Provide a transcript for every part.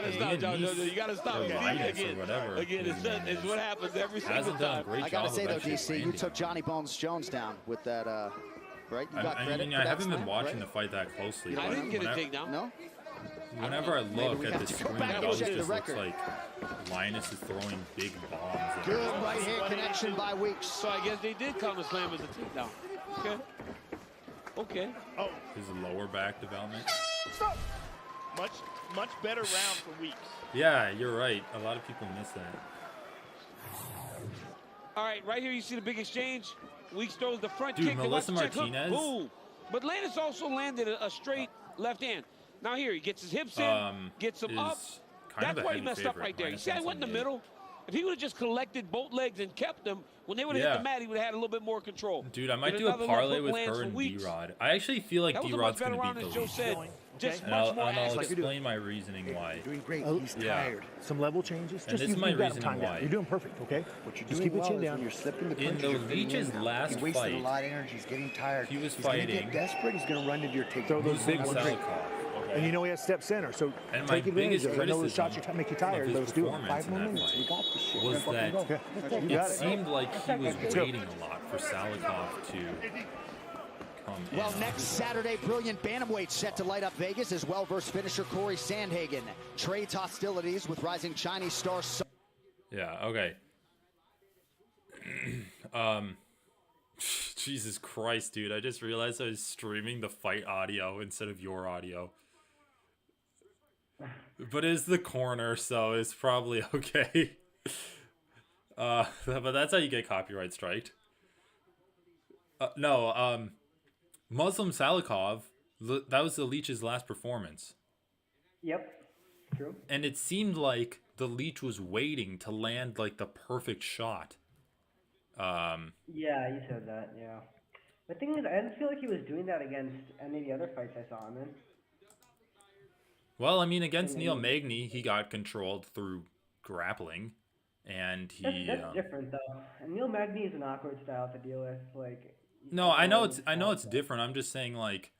gotta stop, John. You gotta stop. Again, it's what happens every single time. I gotta say though, DC, you took Johnny Bones Jones down with that. Right? You got credit. I haven't been watching the fight that closely. I didn't get a takedown. No. Whenever I look at the screen, it always just looks like Linus is throwing big bombs. Good right hand connection by Weeks. So I guess they did come to slam as a takedown. Okay. Okay. Oh. His lower back development. Stop. Much better round for Weeks. Yeah, you're right. A lot of people miss that. All right, right here you see the big exchange. Weeks throws the front Dude, kick. Melissa Martinez. Boom. But Landis also landed a straight left hand. Now here, he gets his hips in, gets him up. That's why he messed up right there. You see, I went in the middle. If he would have just collected both legs and kept them, when they would have hit the mat, he would have had a little bit more control. Dude, I might do a parlay with her and D-Rod. I actually feel like D-Rod's going to beat the Weeks. Just and much more I'll explain my reasoning why. You're doing great. He's tired. Some level changes. And this is my reasoning why. You're doing perfect, okay? What you're just doing keep your chin down. You're slipping the in the Leech's last he wasted fight, a lot of energy. He's getting tired. He was he's fighting. He's going to get desperate. He's going to run into your takedown. Throw those big ones. And you know he has step center, so and take my advantage biggest of it. I know those criticism shots make you tired. Let's do it. 5 more minutes. We got this shit. Was that it seemed like he was waiting a lot for Salikov to come in. Well, next Saturday, brilliant bantamweight set to light up Vegas as well-versed finisher Corey Sandhagen trades hostilities with rising Chinese star. Yeah. Okay. Jesus Christ, dude! I just realized I was streaming the fight audio instead of your audio. But it's the corner, so it's probably okay. But that's how you get copyright striked. No, Muslim Salikov, that was the Leech's last performance. Yep, true. And it seemed like the Leech was waiting to land like the perfect shot. Yeah, you said that, yeah. The thing is, I didn't feel like he was doing that against any of the other fights I saw him in. Well, I mean, against Neil Magny, he got controlled through grappling, and he. That's different though. And Neil Magny is an awkward style to deal with. Like. No, I know it's different. I'm just saying, like,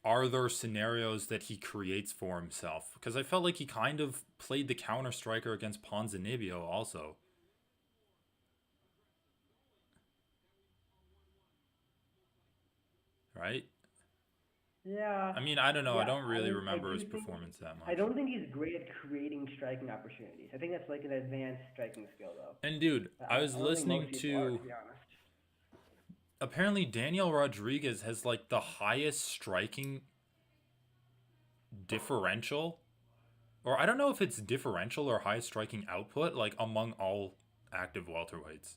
are there scenarios that he creates for himself? Because I felt like he kind of played the counter striker against Ponzinibbio also. Right. Yeah. I mean, I don't know. Yeah, I don't really remember his think, performance that much. I don't think he's great at creating striking opportunities. I think that's like an advanced striking skill, though. And dude, I was listening to be honest. Apparently Daniel Rodriguez has like the highest striking differential, or I don't know if it's differential or highest striking output, like among all active welterweights.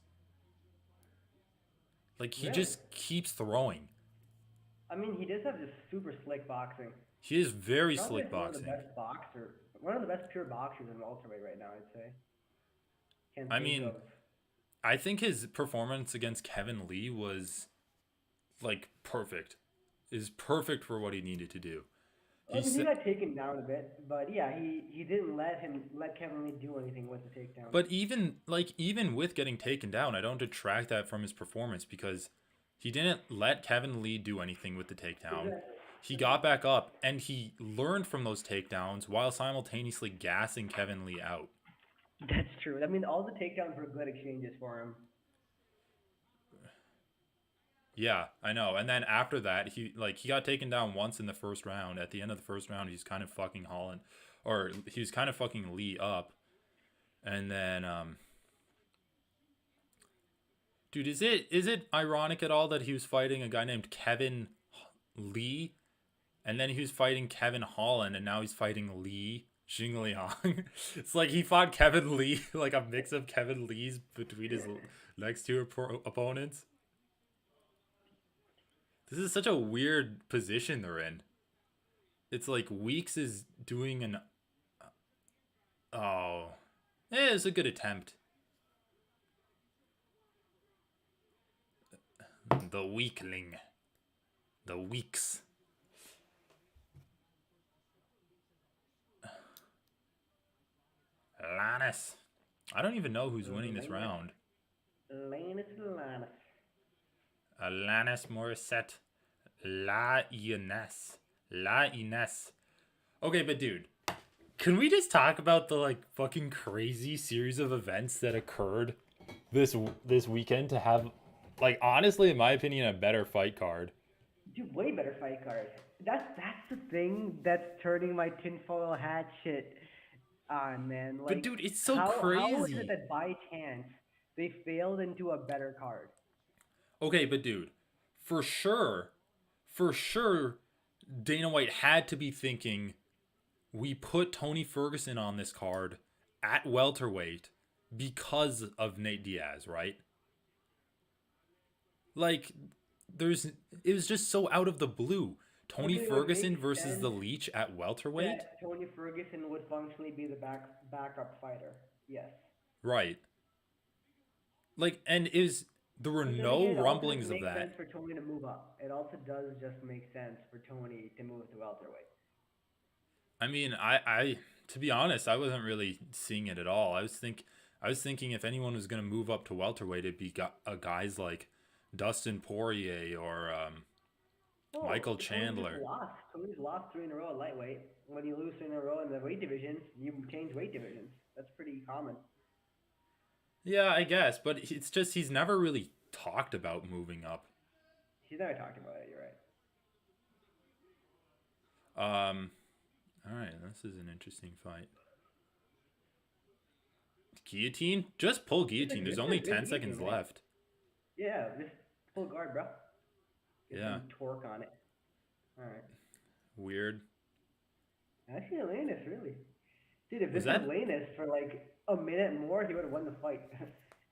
Like he just keeps throwing. I mean, he does have this super slick boxing. He is very slick boxing. One of the best pure boxers in welterweight right now, I'd say. I mean, I think his performance against Kevin Lee was like perfect. Is perfect for what he needed to do. He got taken down a bit, but yeah, he didn't let Kevin Lee do anything with the takedown. But even with getting taken down, I don't detract that from his performance because he didn't let Kevin Lee do anything with the takedown. Exactly. He got back up and he learned from those takedowns while simultaneously gassing Kevin Lee out. That's true. I mean, all the takedowns were good exchanges for him. Yeah, I know. And then after that, he got taken down once in the first round. At the end of the first round, he's kind of fucking Holland, or he was kind of fucking Lee up. And then, dude, is it ironic at all that he was fighting a guy named Kevin Lee, and then he was fighting Kevin Holland, and now he's fighting Lee Xingliang? It's like he fought Kevin Lee, like a mix of Kevin Lees between his next two opponents. This is such a weird position they're in. It's like Weeks is doing an... Oh. It was a good attempt. The weakling. The Weeks. Lannis. I don't even know who's winning this round. Lannis. Alanis Morissette. La Ines. Okay, but dude, Can we just talk about the like fucking crazy series of events that occurred this weekend to have, like, honestly, in my opinion, a better fight card? Dude, way better fight card. That's the thing that's turning my tinfoil hat shit on, man. Like, But dude, it's so how is crazy. it that by chance they failed into a better card? Okay, but dude, for sure, Dana White had to be thinking, we put Tony Ferguson on this card at welterweight because of Nate Diaz, right? Like, it was just so out of the blue. Tony Ferguson versus the Leech at welterweight? That Tony Ferguson would functionally be the backup fighter. Yes. Right. Like, and there were no rumblings of that. It makes sense for Tony to move up. It also does just make sense for Tony to move to welterweight. I mean, I to be honest, I wasn't really seeing it at all. I was thinking if anyone was going to move up to welterweight, it'd be guys like Dustin Poirier or Michael Chandler. Tony's lost 3 in a row at lightweight. When you lose 3 in a row in the weight divisions, you change weight divisions. That's pretty common. Yeah, I guess, but it's just he's never really talked about moving up. He's never talked about it. You're right. All right, this is an interesting fight. Guillotine? Just pull guillotine. There's only 10 seconds left. Yeah, just pull guard, bro. Get some torque on it. All right. Weird. Actually, Lanus, really. Dude, if this was Lanus for like a minute more, he would have won the fight.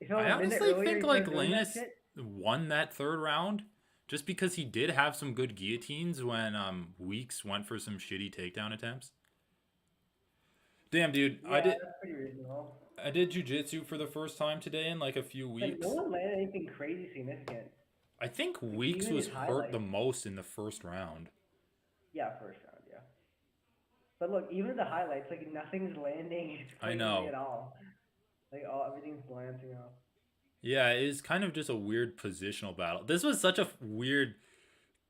I honestly think like Lanus won that third round just because he did have some good guillotines when Weeks went for some shitty takedown attempts. Damn, dude. Yeah, that's pretty reasonable. I did jiu-jitsu for the first time today in like a few weeks. No one landed anything crazy significant. I think Weeks was hurt the most in the first round. Yeah, first round, yeah. But look, even the highlights, like nothing's landing crazy at all. Like everything's glancing off. Yeah, it is kind of just a weird positional battle. This was such a weird.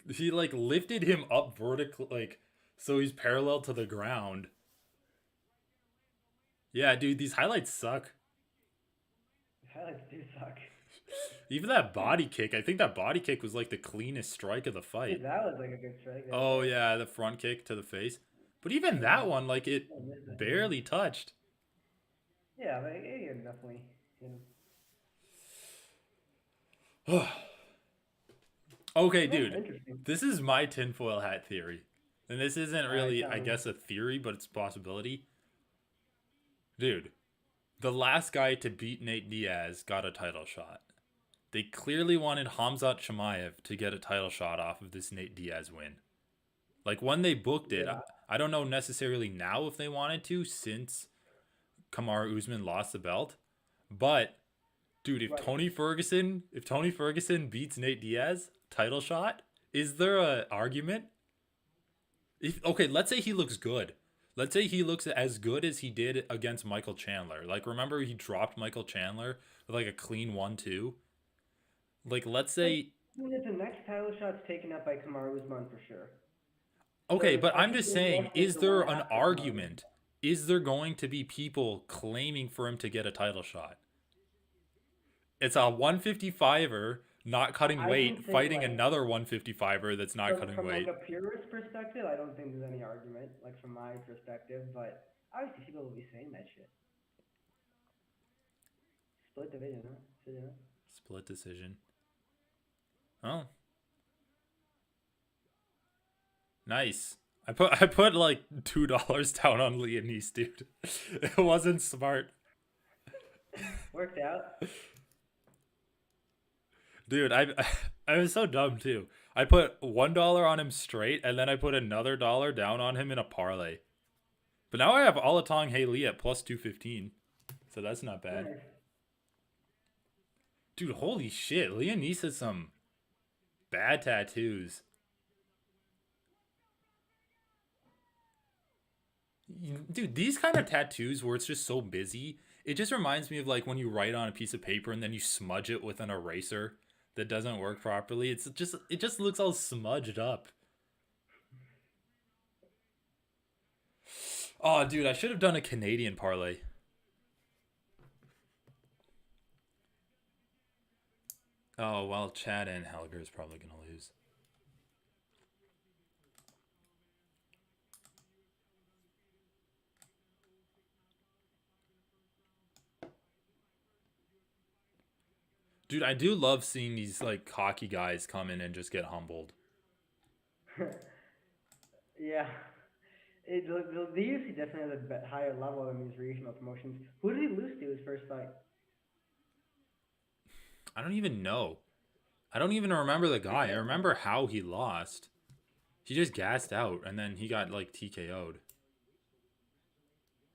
He like lifted him up vertically, like so he's parallel to the ground. Yeah, dude, these highlights suck. Highlights do suck. Even that body kick, I think that body kick was like the cleanest strike of the fight. Dude, that was like a good strike. Oh yeah, the front kick to the face. But even that one, like it barely touched. Yeah, but it definitely. Okay, dude. This is my tinfoil hat theory. And this isn't really, I guess, a theory, but it's a possibility. Dude, the last guy to beat Nate Diaz got a title shot. They clearly wanted Khamzat Chimaev to get a title shot off of this Nate Diaz win. Like, when they booked it, I don't know necessarily now if they wanted to, since Kamaru Usman lost the belt. But, dude, if Tony Ferguson beats Nate Diaz, title shot, is there an argument? Okay, let's say he looks good. Let's say he looks as good as he did against Michael Chandler. Like, remember he dropped Michael Chandler with like a clean 1-2? Like, let's say... The next title shot's taken up by Kamaru Usman for sure. Okay, but I'm just saying, is there an argument? Is there going to be people claiming for him to get a title shot? It's a 155er not cutting weight fighting another 155er that's not cutting weight. From like a purist perspective, I don't think there's any argument, like from my perspective, but obviously people will be saying that shit. Split division, huh? Split decision. Oh. Nice. I put like $2 down on Leonese, dude. It wasn't smart. Worked out. Dude, I was so dumb too. I put $1 on him straight, and then I put another $1 down on him in a parlay. But now I have Alatong Haley at plus 215, so that's not bad. Nice. Dude, holy shit, Leonese has some bad tattoos. Dude, these kind of tattoos where it's just so busy, it just reminds me of like when you write on a piece of paper and then you smudge it with an eraser that doesn't work properly. It just looks all smudged up. Oh, dude, I should have done a Canadian parlay. Oh, well, Chad and Helger is probably going to lose. Dude, I do love seeing these, like, cocky guys come in and just get humbled. Yeah. The UFC definitely has a higher level than these regional promotions. Who did he lose to his first fight? I don't even know. I don't even remember the guy. I remember how he lost. He just gassed out, and then he got, like, TKO'd.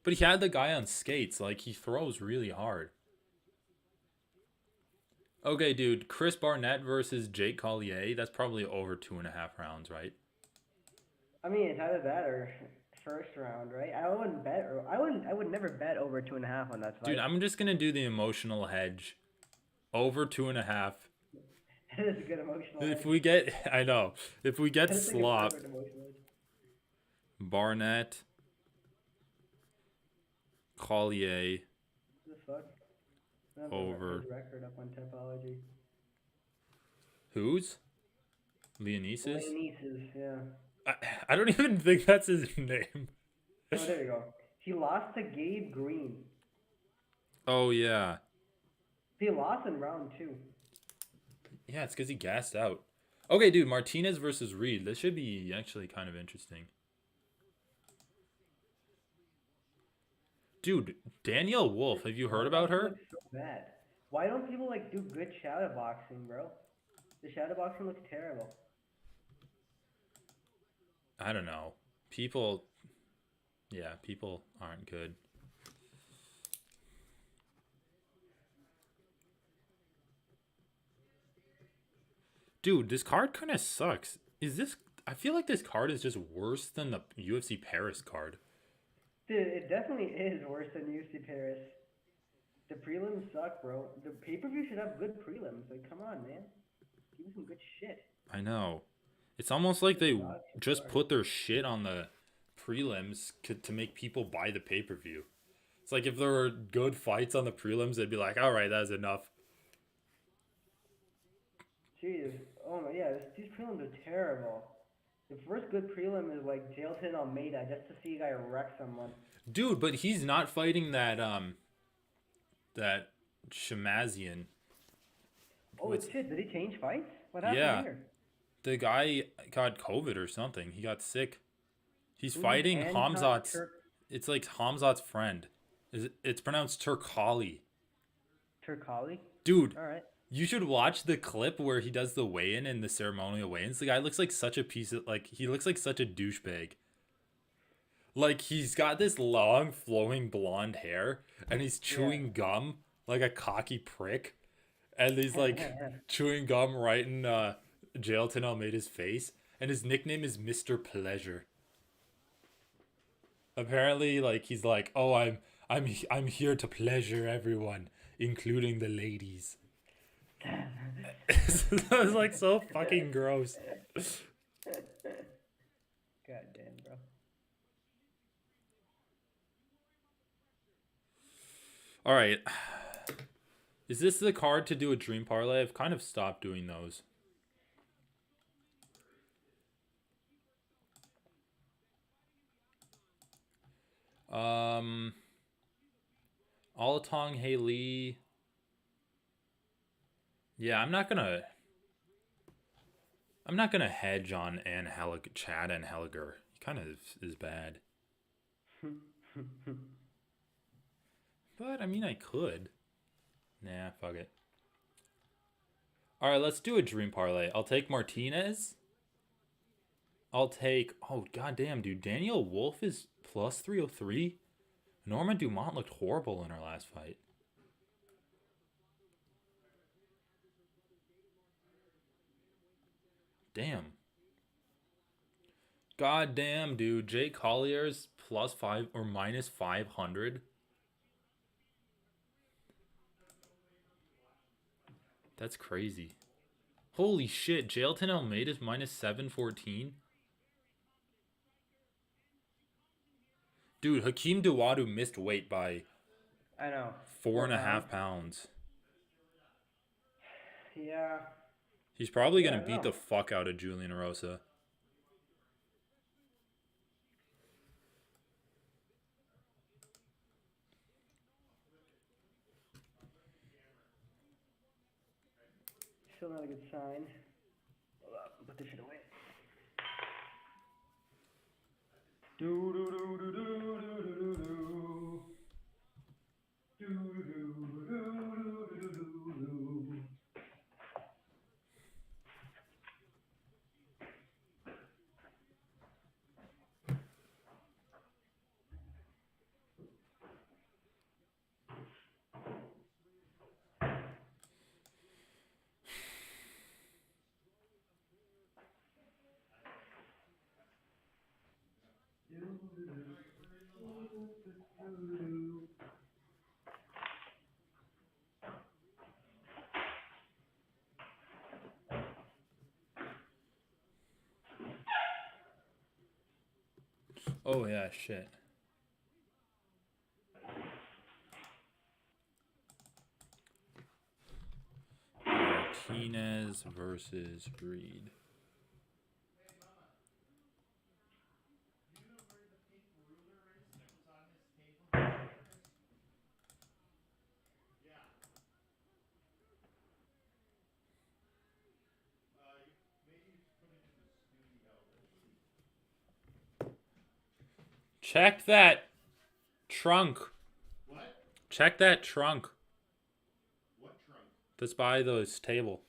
But he had the guy on skates. Like, he throws really hard. Okay, dude. Chris Barnett versus Jake Collier. That's probably over 2.5 rounds, right? I mean, it's either that or first round, right? I would never bet over 2.5 on that fight. Dude, I'm just gonna do the emotional hedge. Over 2.5. It is a good emotional hedge. If we get, I know. If we get slopped, Barnett, Collier, what the fuck? over. His record up on Topology. Whose? Leonis's? Leonis's, yeah. I don't even think that's his name. Oh, there you go. He lost to Gabe Green. Oh, yeah. He lost in round 2. Yeah, it's because he gassed out. Okay, dude, Martinez versus Reed. This should be actually kind of interesting. Dude, Danielle Wolf, have you heard about her? So bad. Why don't people like do good shadow boxing, bro? The shadow boxing looks terrible. I don't know. People aren't good. Dude, this card kind of sucks. I feel like this card is just worse than the UFC Paris card. Dude, it definitely is worse than UFC Paris. The prelims suck, bro. The pay-per-view should have good prelims. Like, come on, man. Give me some good shit. I know. It's almost like they just put their shit on the prelims to make people buy the pay-per-view. It's like if there were good fights on the prelims, they'd be like, all right, that's enough. Jeez. Oh my, yeah, these prelims are terrible. The first good prelim is like Jailton Almeida, just to see a guy wreck someone. Dude, but he's not fighting that Shamazian. Oh shit, did he change fights? What happened here? The guy got COVID or something. He got sick. He's fighting Hamzat's. It's like Hamzat's friend. It's pronounced Turkali. Turkali? Dude. All right. You should watch the clip where he does the weigh-in and the ceremonial weigh-ins. The guy looks like such a he looks like such a douchebag. Like, he's got this long, flowing blonde hair, and he's chewing gum like a cocky prick. And he's, like, chewing gum right in Jailton Almeida's face. And his nickname is Mr. Pleasure. Apparently, like, he's like, oh, I'm here to pleasure everyone, including the ladies. It's like so fucking gross. God damn, bro. All right. Is this the card to do a dream parlay? I've kind of stopped doing those. Alatong Haley. Yeah, I'm not gonna hedge on Chad and Helliger. He kind of is bad. But I mean, I could. Nah, fuck it. All right, let's do a dream parlay. I'll take Martinez. I'll take. Oh goddamn, dude, Danielle Wolf is plus 303. Norma Dumont looked horrible in her last fight. Damn. God damn, dude. Jake Collier's plus 5 or minus 500. That's crazy. Holy shit. Jailton Almeida's minus 714. Dude, Hakeem Dawodu missed weight by I know. 4.5 pounds. Yeah. He's probably Yeah, going to I beat know. the fuck out of Julian Rosa. Still not a good sign. Hold up, put this shit away. Do do do do do do do do. Do do do do do do do do. Oh, yeah, shit. Martinez versus Reed. Check that trunk. What? Check that trunk. What trunk? That's by this table.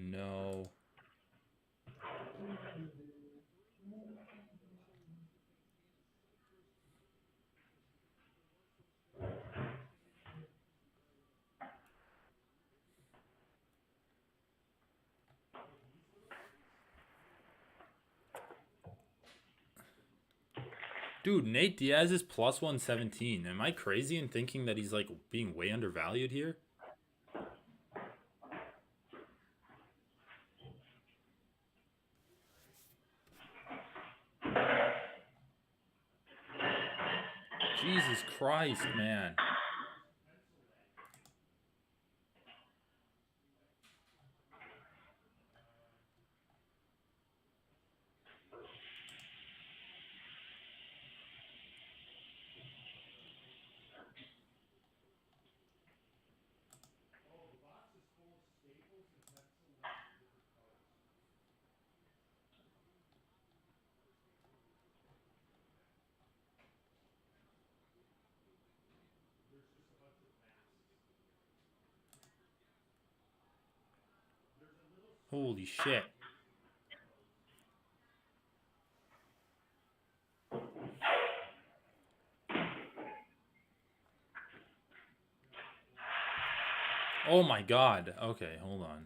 No. Dude, Nate Diaz is plus 117. Am I crazy in thinking that he's like being way undervalued here? Jesus Christ, man. Holy shit. Oh my god. Okay, hold on.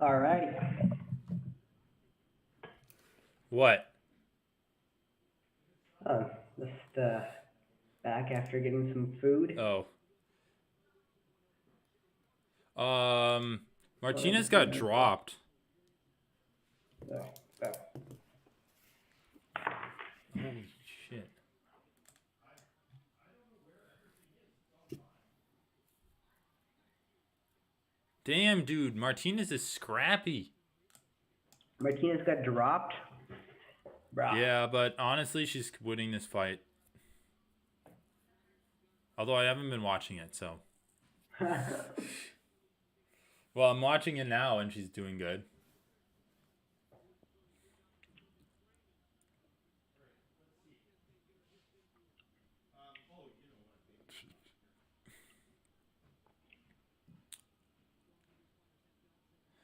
Alrighty. What? Just back after getting some food. Oh. Martinez got dropped. Oh. Holy shit. Damn, dude. Martinez is scrappy. Martinez got dropped. Bruh. Yeah, but honestly, she's winning this fight. Although I haven't been watching it, so. Well, I'm watching it now, and she's doing good.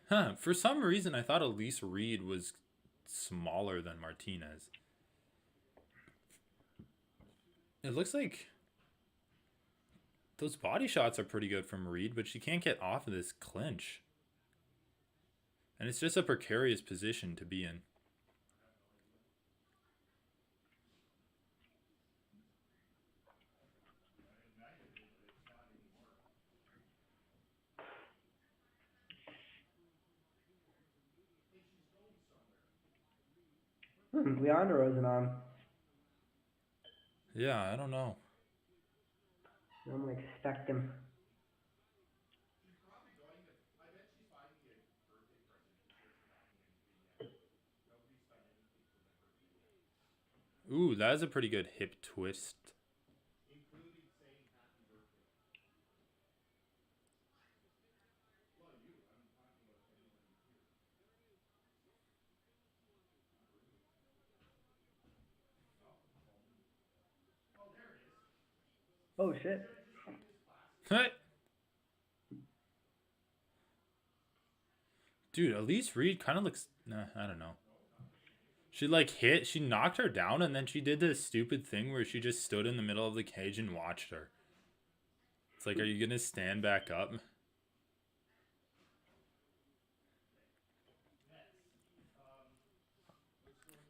Huh, for some reason I thought Elise Reed was smaller than Martinez. It looks like those body shots are pretty good from Reed, but she can't get off of this clinch. And it's just a precarious position to be in. Leandro isn't on. Yeah, I don't know. I'm gonna expect him. Ooh, that is a pretty good hip twist. Oh shit. Dude, Elise Reed kind of looks... Nah, I don't know. She she knocked her down, and then she did this stupid thing where she just stood in the middle of the cage and watched her. It's like, are you going to stand back up?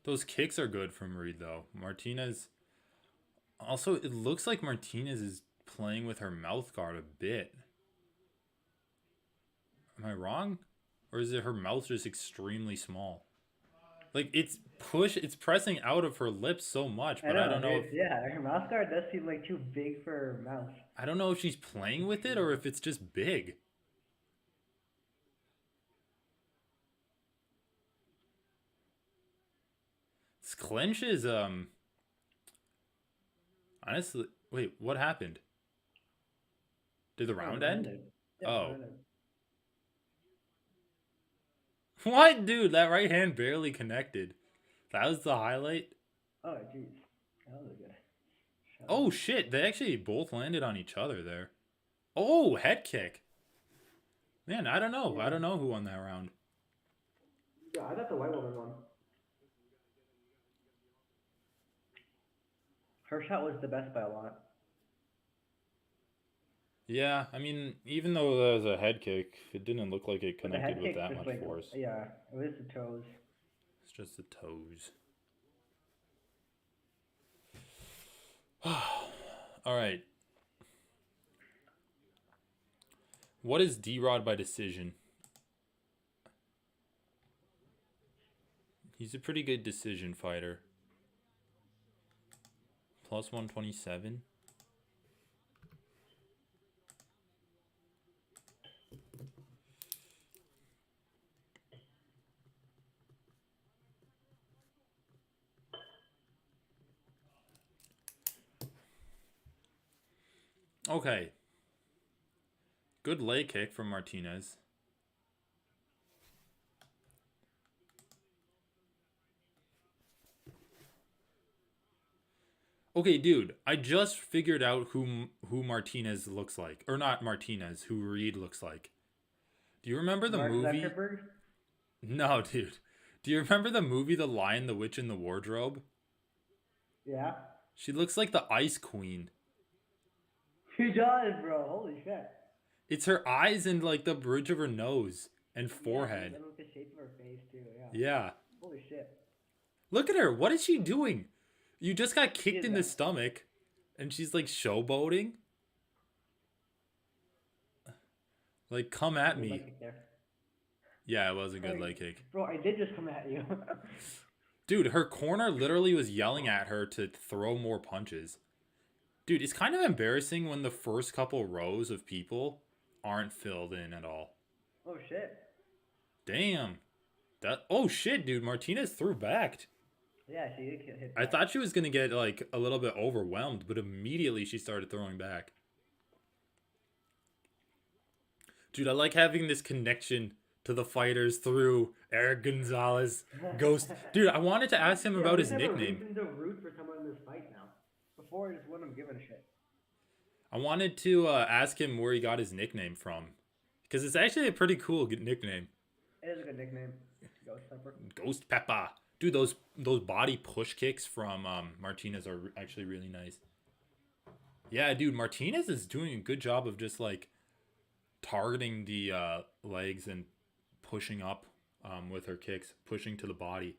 Those kicks are good from Reed, though. Martinez... Also, it looks like Martinez is playing with her mouth guard a bit. Am I wrong? Or is it her mouth just extremely small? Like, it's pressing out of her lips so much, but I don't know. Yeah, her mouth guard does seem like too big for her mouth. I don't know if she's playing with it or if it's just big. This clinch is, honestly, wait, what happened? Did the round end? Yeah, oh. What? Dude, that right hand barely connected. That was the highlight? Oh, jeez. That was good. Oh, shit. They actually both landed on each other there. Oh, head kick. Man, I don't know. I don't know who won that round. Yeah, I thought the white woman won. Her shot was the best by a lot. Yeah, I mean, even though that was a head kick, it didn't look like it connected with that much force. Yeah, it was the toes. It's just the toes. All right. What is D-Rod by decision? He's a pretty good decision fighter. Plus 127. Okay. Good leg kick from Martinez. Okay, dude, I just figured out who Martinez looks like. Or not Martinez, who Reed looks like. Do you remember the movie? Zuckerberg? No, dude. Do you remember the movie The Lion, the Witch, and the Wardrobe? Yeah. She looks like the Ice Queen. She does, bro. Holy shit. It's her eyes and like the bridge of her nose and forehead. Yeah, and with the shape of her face too, yeah. Yeah. Holy shit. Look at her. What is she doing? You just got kicked in the stomach and she's like showboating. Like, come at me. Yeah, it was a good leg kick. Bro, I did just come at you. Dude, her corner literally was yelling at her to throw more punches. Dude, it's kind of embarrassing when the first couple rows of people aren't filled in at all. Oh shit. Damn. Oh shit, dude. Martinez threw back. Yeah, she did hit I back. thought she was gonna get like a little bit overwhelmed, but immediately she started throwing back. Dude, I like having this connection to the fighters through Eric Gonzalez, Ghost. Dude, I wanted to ask him about his nickname. Reason to root for someone in this fight now. Before I just wouldn't have given a shit. I wanted to ask him where he got his nickname from, because it's actually a pretty cool nickname. It is a good nickname. Ghost Pepper. Ghost Pepper. Dude, those body push kicks from Martinez are actually really nice. Yeah, dude, Martinez is doing a good job of just like targeting the legs and pushing up with her kicks, pushing to the body.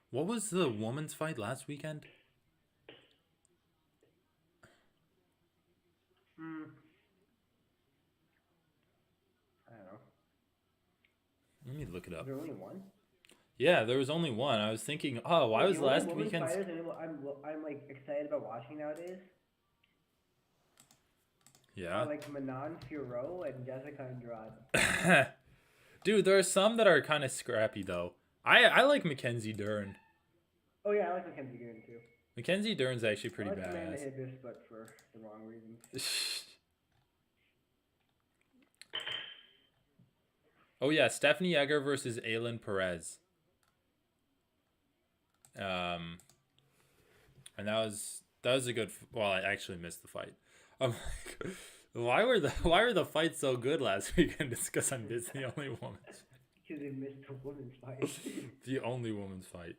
What was the women's fight last weekend? I don't know. Let me look it up. Is there only one? Yeah, there was only one. I was thinking, oh, why was last weekend? I'm like excited about watching nowadays. Yeah. Like Manon Fiorot and Jessica Andrade. Dude, there are some that are kind of scrappy though. I like Mackenzie Dern. Oh yeah, I like Mackenzie Dern too. Mackenzie Dern's actually pretty I like badass. Amanda Ibis, but for the wrong reasons. Oh yeah, Stephanie Egger versus Aylin Perez. And that was a good. Well, I actually missed the fight. I'm like, why were the fights so good last weekend? It's because I missed the only woman's. Because they missed the women's fight. The only woman's fight.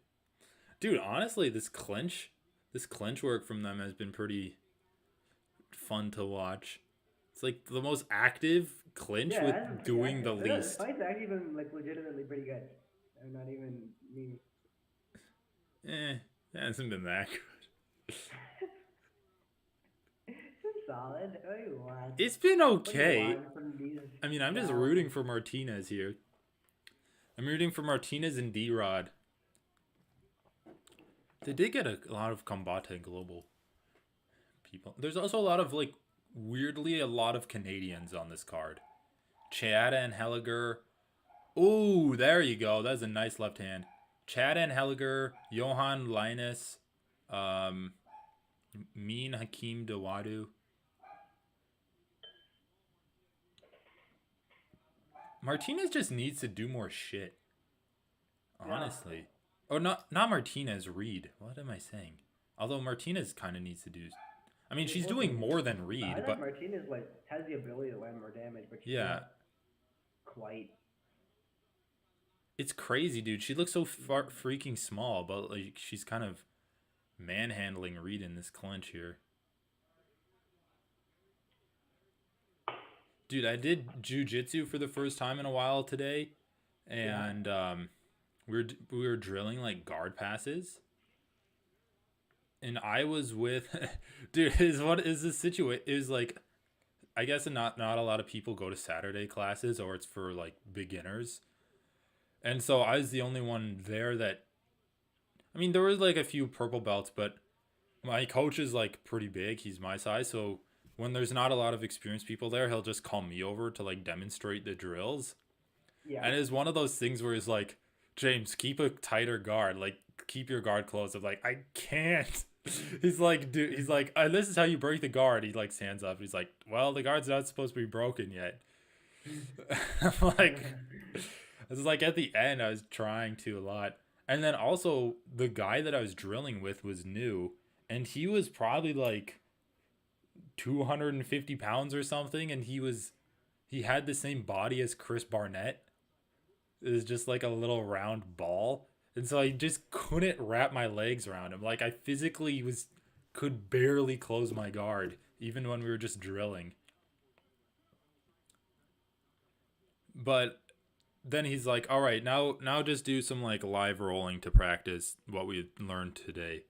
Dude, honestly, this clinch work from them has been pretty fun to watch. It's like the most active clinch with doing the least. The fight's actually been like legitimately pretty good. I'm not even me. It hasn't been that good. It's solid. It's been okay. I mean, I'm just rooting for Martinez here. I'm rooting for Martinez and D-Rod. They did get a lot of Combate Global people. There's also a lot of, like, weirdly, a lot of Canadians on this card. Chad and Helliger. Ooh, there you go. That's a nice left hand. Chad and Helliger, Johan Linus, Mean Hakeem Dawadu. Martinez just needs to do more shit. Honestly. Oh, not Martinez, Reed. What am I saying? Although Martinez kind of needs to do... I mean, she's doing more than Reed, but... Martinez, like, has the ability to land more damage, but she's yeah. not quite... It's crazy, dude. She looks so freaking small, but, like, she's kind of manhandling Reed in this clinch here. Dude, I did jiu-jitsu for the first time in a while today, and we were drilling like guard passes, and I was with, dude. What is this situation? It was like, I guess not a lot of people go to Saturday classes, or it's for like beginners, and so I was the only one there that. I mean, there was like a few purple belts, but my coach is like pretty big. He's my size, so. When there's not a lot of experienced people there, he'll just call me over to like demonstrate the drills. Yeah. And it's one of those things where he's like, James, keep a tighter guard. Like, keep your guard closed. I'm like, I can't. He's like, dude, he's like, this is how you break the guard. He like stands up. He's like, well, the guard's not supposed to be broken yet. I'm like, it's like at the end, I was trying to a lot. And then also the guy that I was drilling with was new. And he was probably like 250 pounds or something, and he had the same body as Chris Barnett. It was just like a little round ball, and so I just couldn't wrap my legs around him. Like, I physically could barely close my guard even when we were just drilling. But then he's like, all right, now just do some like live rolling to practice what we learned today.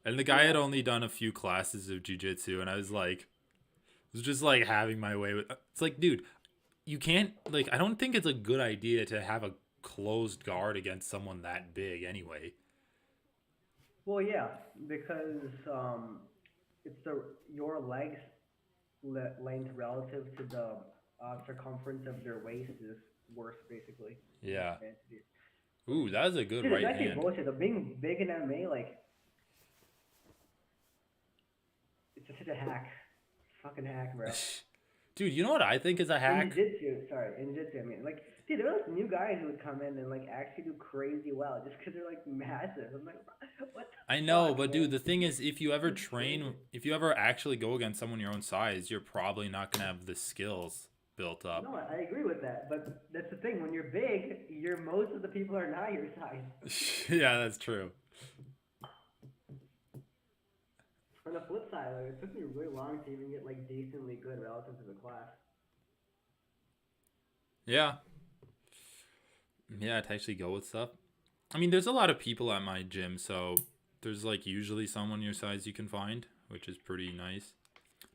And the guy had only done a few classes of jiu-jitsu, and I was just like having my way with. It's like, dude, you can't, like, I don't think it's a good idea to have a closed guard against someone that big anyway. Well, yeah, because it's your legs length relative to the circumference of their waist is worse, basically. Yeah. Ooh, that was a good Dude, right it's actually hand. bullshit. The being big in MMA, like, it's just such a hack. Fucking hack, bro. Dude, you know what I think is a hack? In jiu-jitsu, I mean, like, dude, there are like new guys who would come in and like actually do crazy well just because they're like massive. I'm like, what? I know, but dude, the thing is, if you ever actually go against someone your own size, you're probably not gonna have the skills built up. No, I agree with that, but that's the thing. When you're big, most of the people are not your size. Yeah, that's true. On the flip side, like, it took me really long to even get like decently good relative to the class. Yeah. Yeah, to actually go with stuff. I mean, there's a lot of people at my gym, so there's like usually someone your size you can find, which is pretty nice.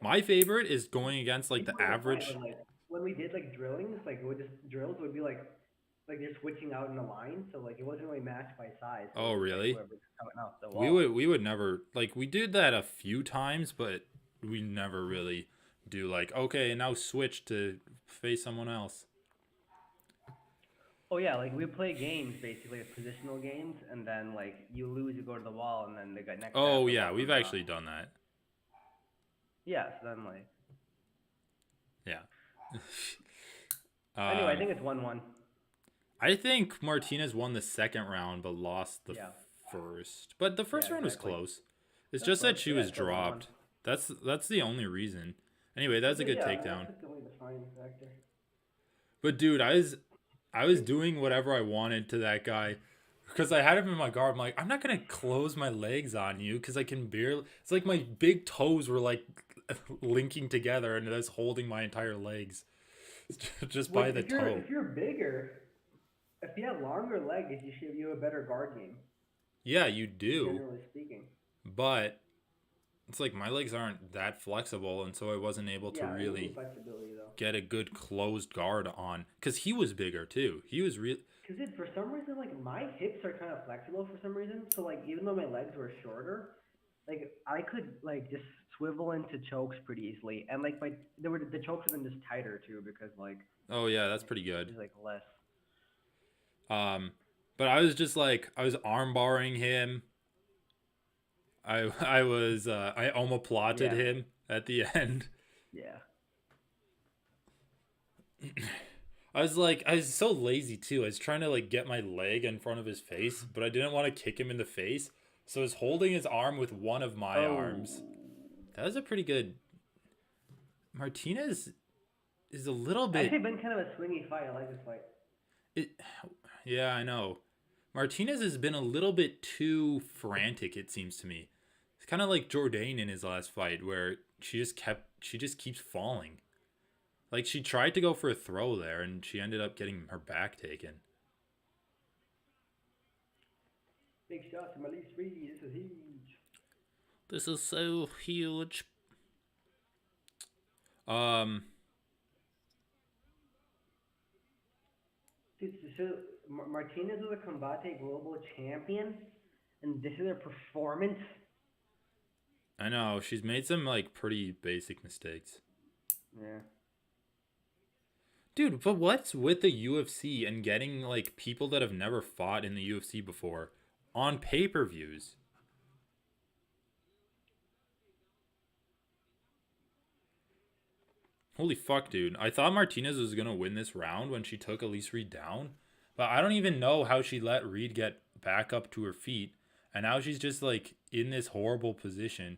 My favorite is going against like the average. But, like, when we did like drillings, like drills would be like they're switching out in the line, so like it wasn't really matched by size. So oh, really? Like, We would never, like, we did that a few times, but we never really do like, okay, now switch to face someone else. Oh yeah, like we play games basically, positional games, and then like you lose, you go to the wall, and then they got next. Oh yeah, we've actually done that. Yeah, so then like. Yeah. Anyway, I think it's 1-1. I think Martinez won the second round but lost the first. But the first round was close. It's just that she was dropped. That's the only reason. Anyway, that's a good takedown. That's the only defining factor. But dude, I was doing whatever I wanted to that guy because I had him in my guard. I'm like, I'm not gonna close my legs on you because I can barely. It's like my big toes were like linking together and that's holding my entire legs just by the toe. If you're bigger, if you have longer legs, you have a better guard game. Yeah, you do. Generally speaking. But it's like my legs aren't that flexible, and so I wasn't able to really get a good closed guard on. Because he was bigger too. He was real. Because for some reason, like my hips are kind of flexible for some reason. So like even though my legs were shorter, like I could like just swivel into chokes pretty easily, and like the chokes were then just tighter too because like. Oh yeah, that's pretty good. It's like less. But I was just like I was arm barring him. I omoplated him at the end. Yeah. I was so lazy too. I was trying to like get my leg in front of his face, but I didn't want to kick him in the face. So I was holding his arm with one of my arms. That was a pretty good. Martinez is a little bit. Actually, been kind of a swingy fight. I like this fight. Yeah, I know. Martinez has been a little bit too frantic, it seems to me. It's kind of like Jourdain in his last fight, where she just keeps falling. Like, she tried to go for a throw there, and she ended up getting her back taken. Big shot from Elise Reed. This is huge. This is so huge. So Martinez is a Combate Global Champion, and this is her performance. I know, she's made some, like, pretty basic mistakes. Yeah. Dude, but what's with the UFC and getting, like, people that have never fought in the UFC before on pay-per-views? Holy fuck, dude. I thought Martinez was going to win this round when she took Elise Reed down. But I don't even know how she let Reed get back up to her feet. And now she's just, like, in this horrible position.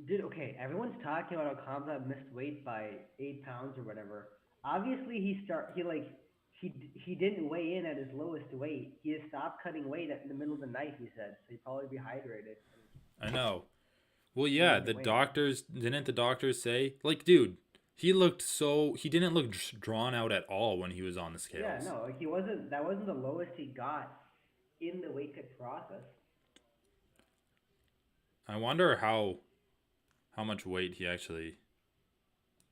Dude, okay, everyone's talking about how Khamzat missed weight by 8 pounds or whatever. Obviously, he didn't weigh in at his lowest weight. He has stopped cutting weight in the middle of the night, he said. So he'd probably be hydrated. I know. Well, yeah, didn't the doctors say, like, dude, he didn't look drawn out at all when he was on the scales. Yeah, no, like that wasn't the lowest he got in the weight cut process. I wonder how much weight he actually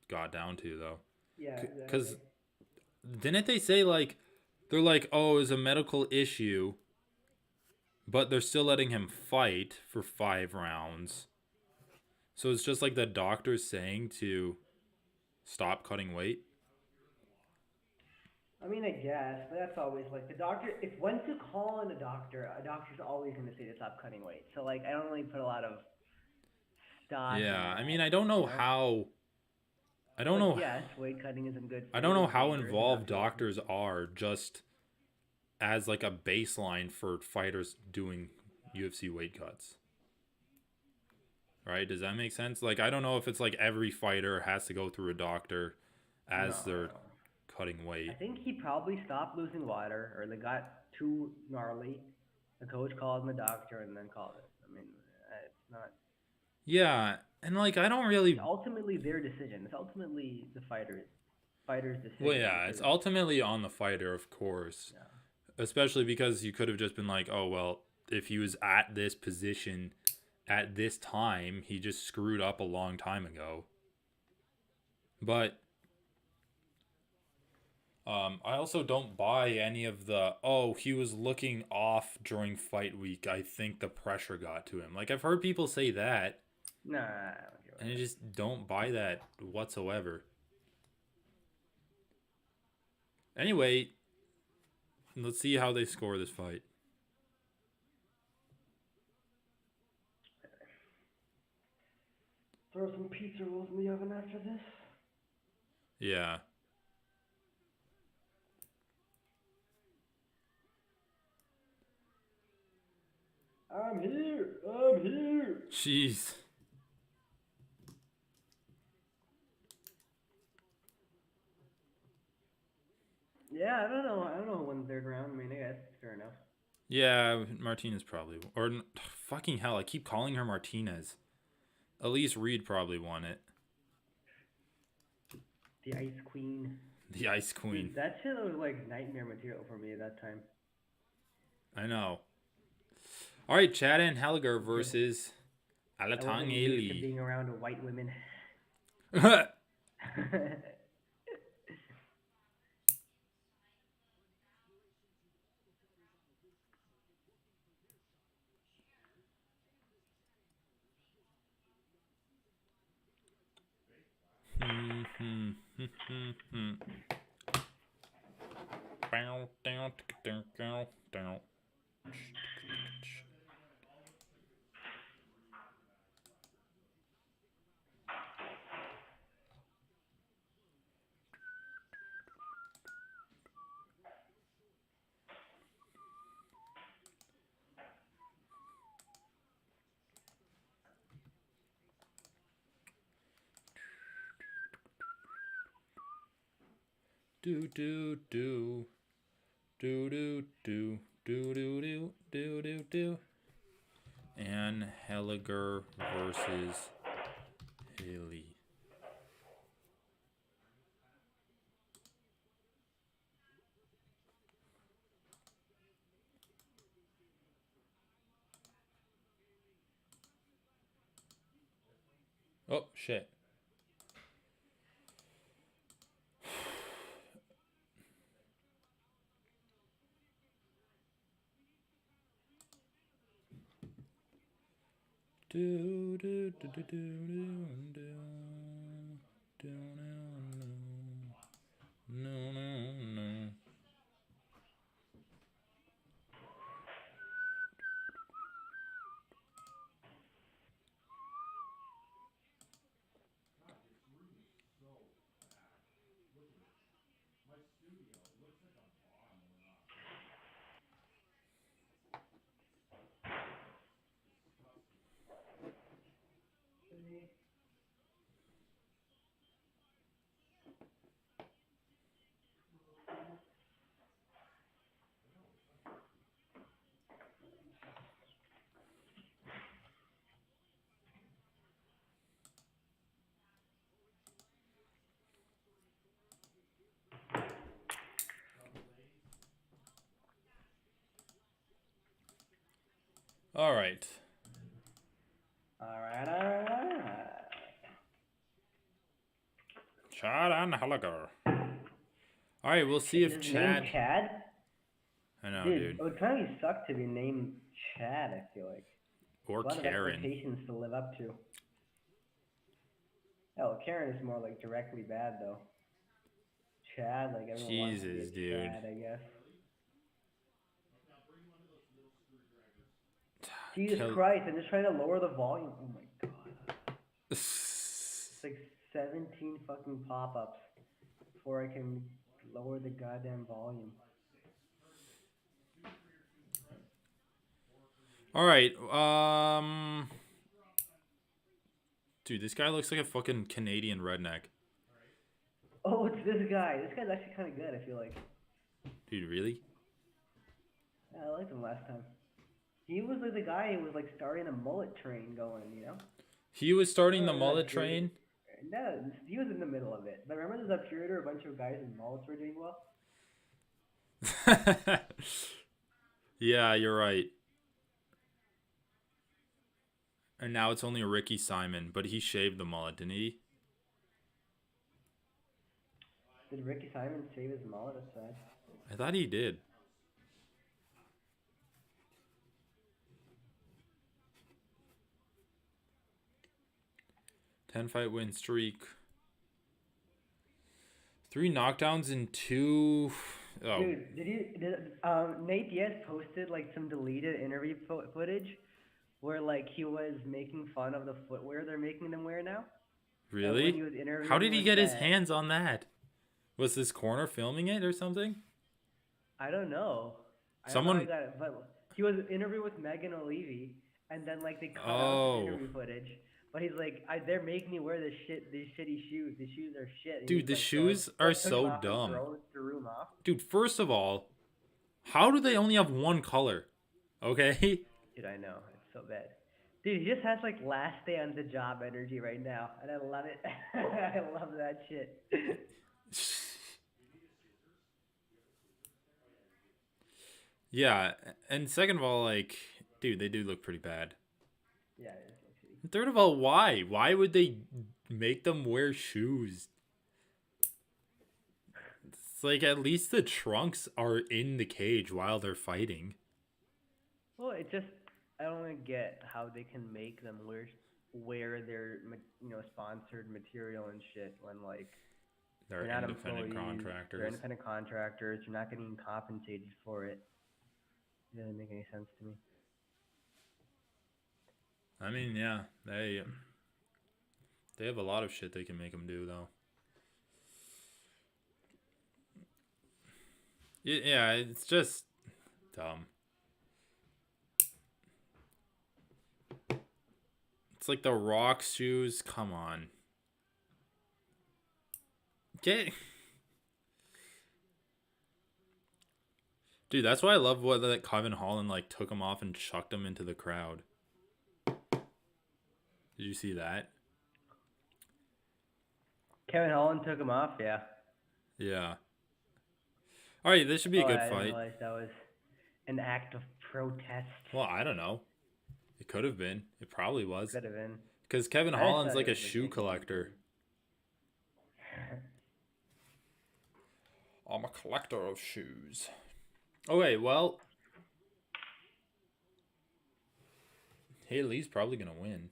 got down to, though. Yeah, because didn't they say like they're like, oh, it's a medical issue, but they're still letting him fight for 5 rounds. So it's just like the doctor's saying to stop cutting weight. I mean, I guess, but that's always like the doctor. If once you call in a doctor's always going to say to stop cutting weight. So like, I don't really put a lot of stock. Yeah, in that, I mean, I don't know how. I don't know. Yes, weight cutting isn't good. I don't know how involved doctors are just as like a baseline for fighters doing UFC weight cuts. Right? Does that make sense? Like, I don't know if it's like every fighter has to go through a doctor as they're cutting weight. I think he probably stopped losing water, or they got too gnarly. The coach called him a doctor and then called it. I mean, it's not. Yeah, and like I don't really. It's ultimately their decision. It's ultimately the fighter's decision. Well, yeah, it's ultimately on the fighter, of course. Yeah. Especially because you could have just been like, oh well, if he was at this position at this time, he just screwed up a long time ago. But I also don't buy any of the, oh, he was looking off during fight week. I think the pressure got to him. Like, I've heard people say that. Nah. And I just don't buy that whatsoever. Anyway, let's see how they score this fight. Throw some pizza rolls in the oven after this? Yeah. I'm here. Jeez. Yeah, I don't know who won the 3rd round. I mean, I guess it's fair enough. Yeah, Martinez probably. Or, fucking hell, I keep calling her Martinez. Elise Reed probably won it. The Ice Queen. The Ice Queen. Dude, that shit was like nightmare material for me at that time. I know. All right, Chad and Helliger versus Alatang Eli. Being around white women. Do do do do do do do do do do do do. And Helliger versus Haley. Oh shit. Do do do do do do do no no no. All right. Chad and Gallagher. All right, we'll see if His Chad. name Chad? I know, Dude, dude. it would kind of suck to be named Chad, I feel like. Or A lot of Karen. expectations to live up to. Oh, Karen is more like directly bad though. Chad, like everyone wants to be a Jesus, dude. Chad, I guess. Jesus Christ, I'm just trying to lower the volume. Oh my god. It's like 17 fucking pop-ups before I can lower the goddamn volume. All right. Dude, this guy looks like a fucking Canadian redneck. Oh, it's this guy. This guy's actually kind of good, I feel like. Dude, really? Yeah, I liked him last time. He was like the guy who was like starting a mullet train going, you know? He was starting the Oh, mullet that's train? No, he was in the middle of it. But remember there's a period where a bunch of guys in mullets were doing well? Yeah, you're right. And now it's only Ricky Simon, but he shaved the mullet, didn't he? Did Ricky Simon save his mullet? That's sad. I thought he did. Ten-fight win streak. 3 knockdowns in 2. Oh. Dude, did Nate Diaz posted like some deleted interview footage where like he was making fun of the footwear they're making them wear now? Really? How did he get his hands on that? Was this corner filming it or something? I don't know. Someone. I don't know how he got it, but he was interviewed with Megan O'Leary, and then like they cut out the interview footage. But he's like, they're making me wear these shitty shoes. These shoes are shit. And dude, the like, shoes are so dumb. The room off. Dude, first of all, how do they only have one color? Okay? Dude, I know. It's so bad. Dude, he just has like last day on the job energy right now. And I love it. I love that shit. Yeah, and second of all, like, dude, they do look pretty bad. Yeah, it is. Third of all, why? Why would they make them wear shoes? It's like at least the trunks are in the cage while they're fighting. Well, it just, I don't really get how they can make them wear their, sponsored material and shit when, like, they're independent contractors. They're independent contractors. You're not getting compensated for it. It doesn't make any sense to me. I mean, yeah, they have a lot of shit they can make them do, though. Yeah, it's just dumb. It's like the Rock shoes. Come on. Dude, that's why I love what that Kevin Holland like took him off and chucked him into the crowd. Did you see that? Kevin Holland took him off, yeah. Yeah. All right, this should be a good I fight. didn't realize that was an act of protest. Well, I don't know. It could have been. It probably was. Could have been. Because Kevin Holland's like a shoe collector. I'm a collector of shoes. Okay, well. Haley's probably going to win.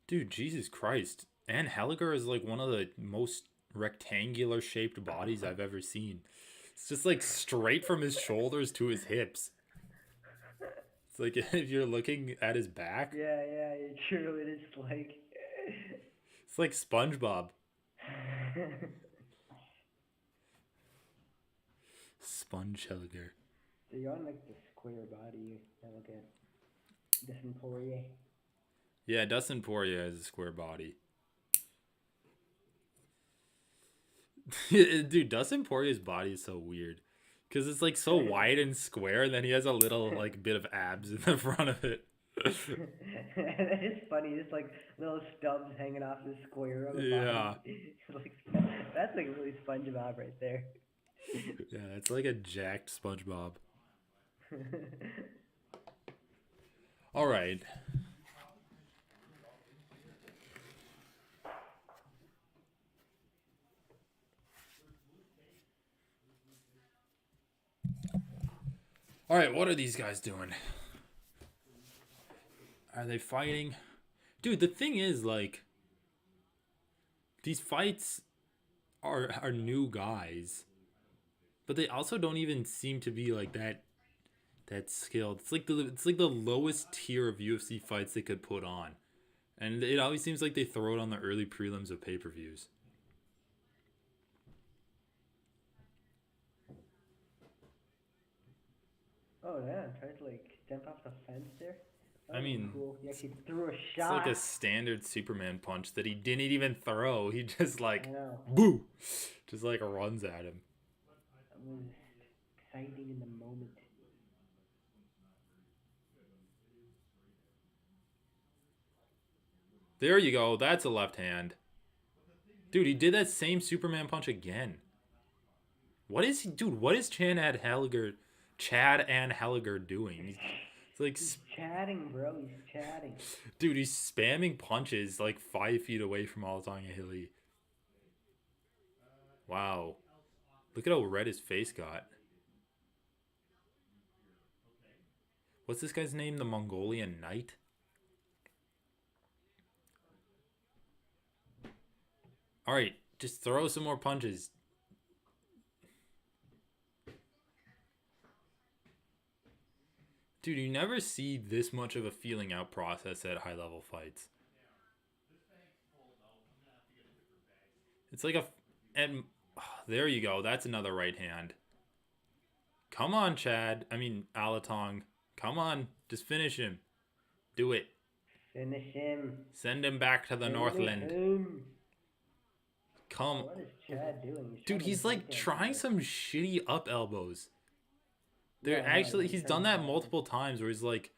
Dude, Jesus Christ. Anne Helliger is like one of the most rectangular shaped bodies I've ever seen. It's just like straight from his shoulders to his hips. It's like if you're looking at his back. Yeah, true. It is like... It's like SpongeBob. Sponge Helliger. So you're on like the square body. Look at Dustin Poirier. Yeah, Dustin Poirier has a square body. Dude, Dustin Poirier's body is so weird. Because it's like so wide and square, and then he has a little like bit of abs in the front of it. It's funny, just like little stubs hanging off the square of the Yeah. body. Like, that's like really SpongeBob right there. Yeah, it's like a jacked SpongeBob. All right. All right, what are these guys doing? Are they fighting? Dude, the thing is, like, these fights are new guys, but they also don't even seem to be like that skilled. It's like the lowest tier of UFC fights they could put on, and it always seems like they throw it on the early prelims of pay-per-views. Oh yeah, tried to like jump off the fence there. I mean, cool. He actually threw a it's shot. like a standard Superman punch that he didn't even throw. He just like, I know. boo, just like runs at him. That was exciting in the moment. There you go. That's a left hand. Dude, he did that same Superman punch again. What is he, dude? What is Chad and Halliger doing? He's chatting, bro. He's chatting. Dude, he's spamming punches like 5 feet away from Altangahalli. Wow. Look at how red his face got. What's this guy's name? The Mongolian Knight? Alright, just throw some more punches. Dude, you never see this much of a feeling out process at high level fights. It's like and there you go. That's another right hand. Come on, Chad. I mean, Alatong. Come on. Just finish him. Do it. Finish him. Send him back to the Northland. Come. What is Chad doing? Dude, he's like trying some shitty up elbows. He's done that multiple times where he's like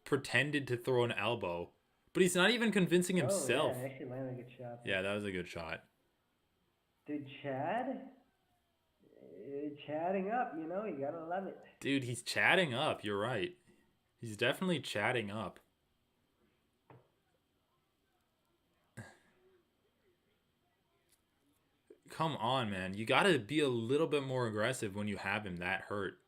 pretended to throw an elbow, but he's not even convincing himself. Oh, yeah, actually landed a good shot. Yeah, that was a good shot. Dude, Chad? Chatting up, you know, you gotta love it. Dude, he's chatting up, you're right. He's definitely chatting up. Come on, man. You gotta be a little bit more aggressive when you have him that hurt.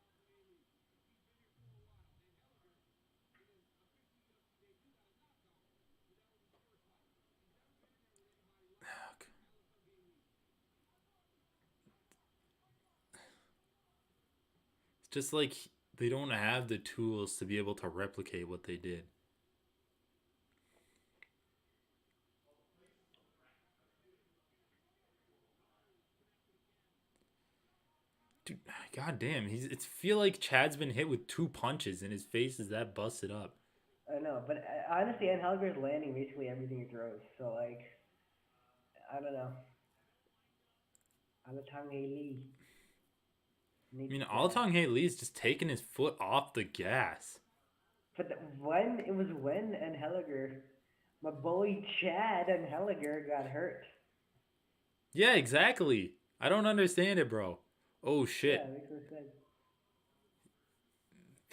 Just like they don't have the tools to be able to replicate what they did. Dude, goddamn, it's feel like Chad's been hit with 2 punches and his face is that busted up. I know, but honestly, Halliger's landing basically everything he throws. So like, I don't know. Alatong-Hae-Lee. I mean, Alatong-Hae-Lee is just taking his foot off the gas. But when and Helliger, my boy Chad and Helliger got hurt. Yeah, exactly. I don't understand it, bro. Oh shit. Yeah, makes no sense.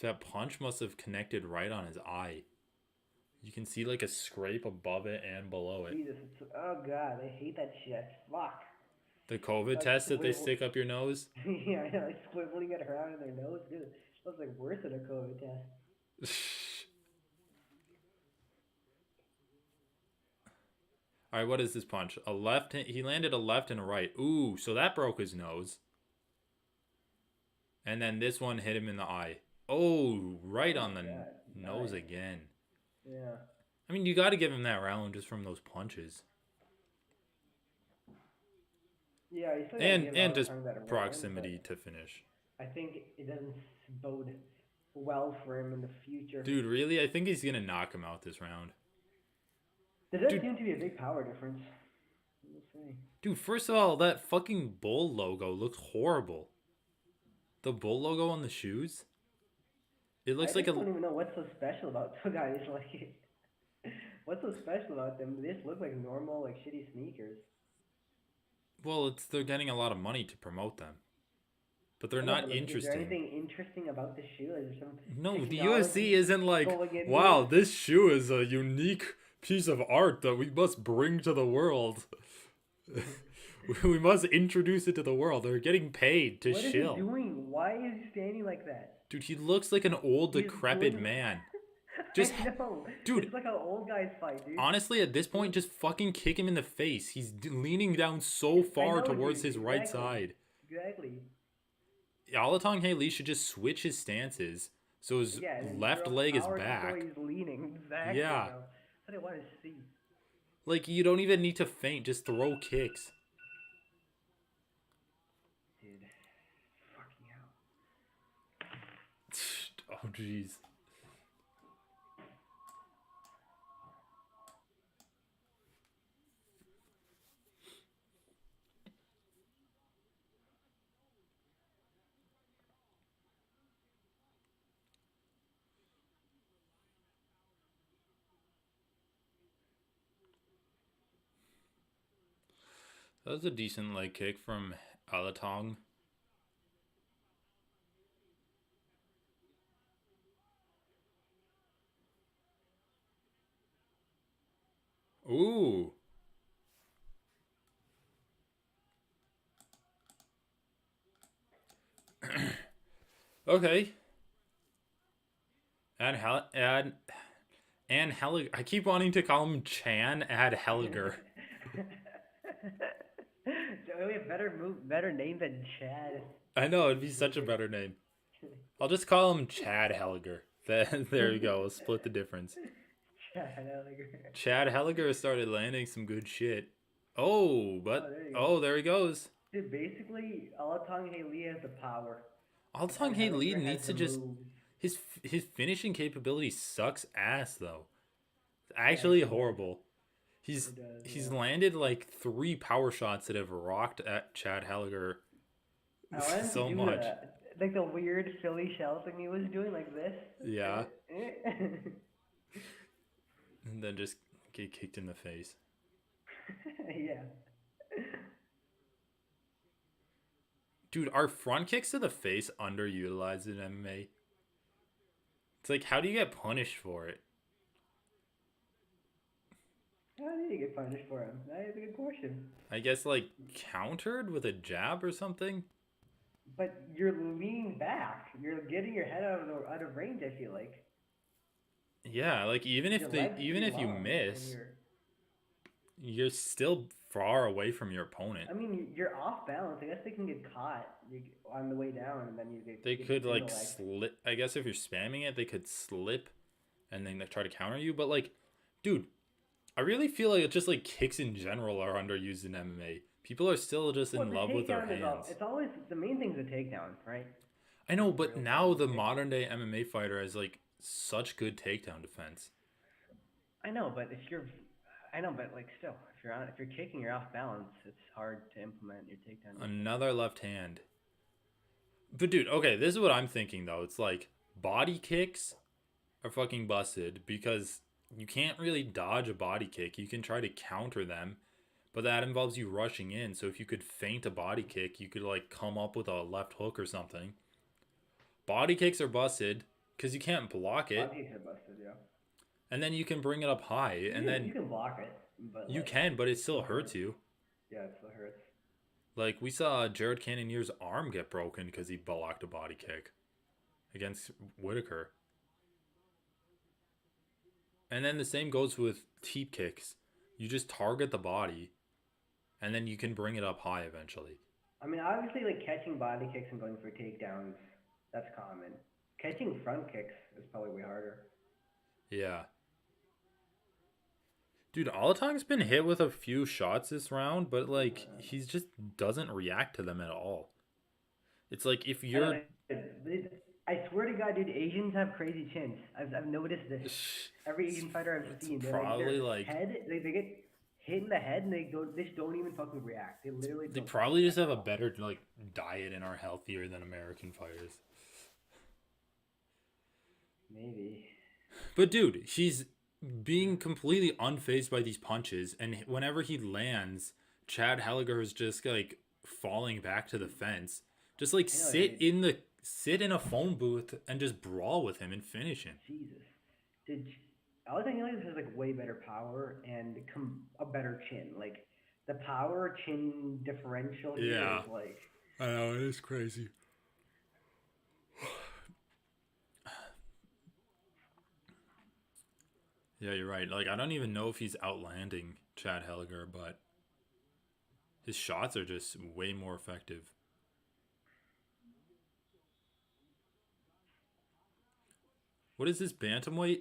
That punch must have connected right on his eye. You can see like a scrape above it and below it. Jesus, oh god, I hate that shit. Fuck. The COVID test that they stick up your nose? Yeah, I know, like squibbling it around in their nose, dude. That's like worse than a COVID test. Alright, what is this punch? A left, he landed a left and a right. Ooh, so that broke his nose. And then this one hit him in the eye. Oh, right on the nose again. Yeah. I mean, you got to give him that round just from those punches. Yeah, and just proximity to finish. I think it doesn't bode well for him in the future. Dude, really? I think he's going to knock him out this round. There does seem to be a big power difference. Dude, first of all, that fucking bull logo looks horrible. The bull logo on the shoes? It looks I like just don't even know what's so special about two guys like. What's so special about them? They just look like normal, like shitty sneakers. Well, they're getting a lot of money to promote them, but they're I know, not but, like, is there interesting. anything interesting about the shoe? Is there some No, the UFC technology isn't like, going into wow, it? this shoe is a unique piece of art that we must bring to the world. We must introduce it to the world. They're getting paid to What shill. is he doing? Why is he standing like that? Dude, he looks like an old, He's decrepit doing- man. Just, I know. dude. It's like an old guy's fight, dude. Honestly, at this point, just fucking kick him in the face. He's leaning down so far know, towards dude, his right exactly. side. Exactly. Alatong Haley should just switch his stances so his Yeah, and then left throw leg is power back. before he's leaning. Exactly. Yeah. Bro. That's what I want to see. Like, you don't even need to feint, just throw kicks. Dude. Fucking hell. Oh, jeez. That was a decent leg kick from Alatong. Ooh. Okay. Add Helliger. I keep wanting to call him Chan Ad Helliger. We have better name than Chad. I know, it'd be such a better name. I'll just call him Chad Helliger. There you go. We'll split the difference. Chad Helliger. Chad Helliger started landing some good shit. Oh, but there he goes. Dude, basically, Alatong Haley has the power. Alatong Haley Helliger needs has to the just moves. his finishing capability sucks ass though. It's actually horrible. He's landed like 3 power shots that have rocked at Chad Helliger so much. Like the weird Philly shell thing he was doing, like this. Yeah. And then just get kicked in the face. Yeah. Dude, are front kicks to the face underutilized in MMA? It's like, how do you get punished for it? How did you get punished for him? That is a good question. I guess, like, countered with a jab or something? But you're leaning back. You're getting your head out of range, I feel like. Yeah, like, even if you miss, you're still far away from your opponent. I mean, you're off balance. I guess they can get caught on the way down, and then you get. They could like slip. I guess if you're spamming it, they could slip, and then they try to counter you. But like, dude, I really feel like it's just like kicks in general are underused in MMA. People are still just in love with their hands. It's always the main thing's a takedown, right? I know, but now the modern day MMA fighter has like such good takedown defense. I know, but but like still, if you're kicking, you're off balance. It's hard to implement your takedown. Another left hand. But dude, okay, this is what I'm thinking though. It's like body kicks are fucking busted because you can't really dodge a body kick. You can try to counter them, but that involves you rushing in. So if you could feint a body kick, you could like come up with a left hook or something. Body kicks are busted because you can't block it. Body kicks are busted, yeah. And then you can bring it up high, and then you can block it, but you can, but it still hurts you. Yeah, it still hurts. Like we saw Jared Cannonier's arm get broken because he blocked a body kick against Whitaker. And then the same goes with teep kicks. You just target the body, and then you can bring it up high eventually. I mean, obviously, like catching body kicks and going for takedowns, that's common. Catching front kicks is probably way harder. Yeah. Dude, Alatong's been hit with a few shots this round, but like he just doesn't react to them at all. It's like if you're I swear to God, dude, Asians have crazy chins. I've noticed this. Every Asian fighter I've seen, probably like head, they get hit in the head and they just don't even fucking react. They literally. They probably just have a better like diet and are healthier than American fighters. Maybe. But dude, he's being completely unfazed by these punches, and whenever he lands, Chad Helliger is just like falling back to the fence. Just like sit in a phone booth and just brawl with him and finish him. Jesus. Alex has like way better power and a better chin. Like the power chin differential here is like. I know, it is crazy. Yeah, you're right. Like, I don't even know if he's outlanding Chad Helliger, but his shots are just way more effective. What is this bantamweight?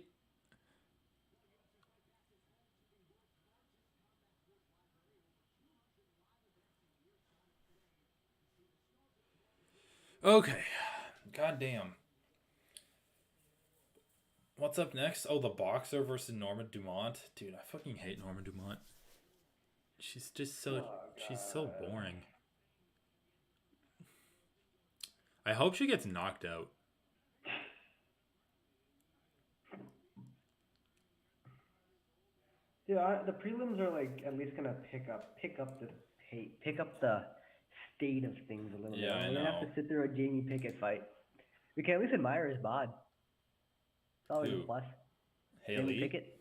Okay. Goddamn. What's up next? Oh, the boxer versus Norma Dumont. Dude, I fucking hate Norma Dumont. She's just so... she's so boring. I hope she gets knocked out. Dude, the prelims are like at least gonna pick up the state of things a little bit. I know. We're gonna have to sit through a Jamie Pickett fight. We can at least admire his bod. It's always a plus. Haley? Jamie Pickett.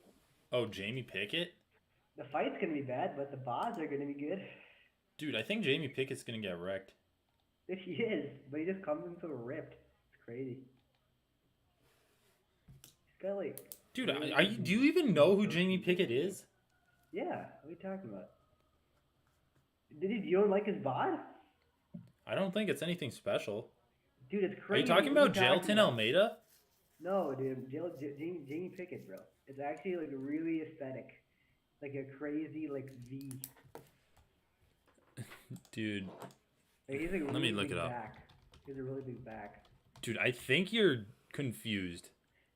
Oh, Jamie Pickett? The fight's gonna be bad, but the bods are gonna be good. Dude, I think Jamie Pickett's gonna get wrecked. He is, but he just comes in so ripped. It's crazy. He's got like. Dude, do you even know who Jamie Pickett is? Yeah, what are you talking about? You don't like his bod? I don't think it's anything special. Dude, it's crazy. Are you talking about Jailton Almeida? No, dude, Jamie Pickett, bro. It's actually like really aesthetic, like a crazy like V. Dude, like, he's like let me look it up. Back. He has a really big back. Dude, I think you're confused.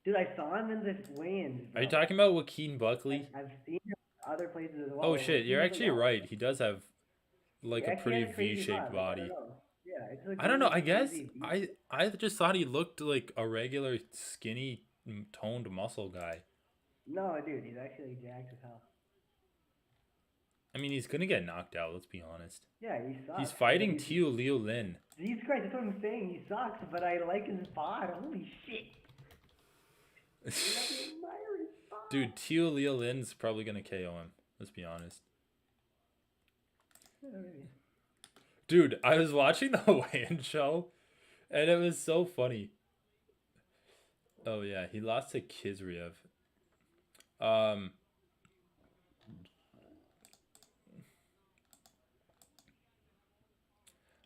Dude, I saw him in the weigh-ins. Are you talking about Joaquin Buckley? I've seen him other places as well. Oh shit, you're actually right. He does have like a pretty V-shaped body. Yeah, it's like I don't know. I guess I just thought he looked like a regular skinny toned muscle guy. No, dude, he's actually jacked as hell. I mean, he's gonna get knocked out. Let's be honest. Yeah, he sucks. He's fighting Teo Leo Lin. Jesus Christ, that's what I'm saying. He sucks, but I like his bod. Holy shit. Dude, Teo Leo Lin's probably gonna KO him. Let's be honest. Dude, I was watching the weigh-in show, and it was so funny. Oh yeah, he lost to Kizriev. I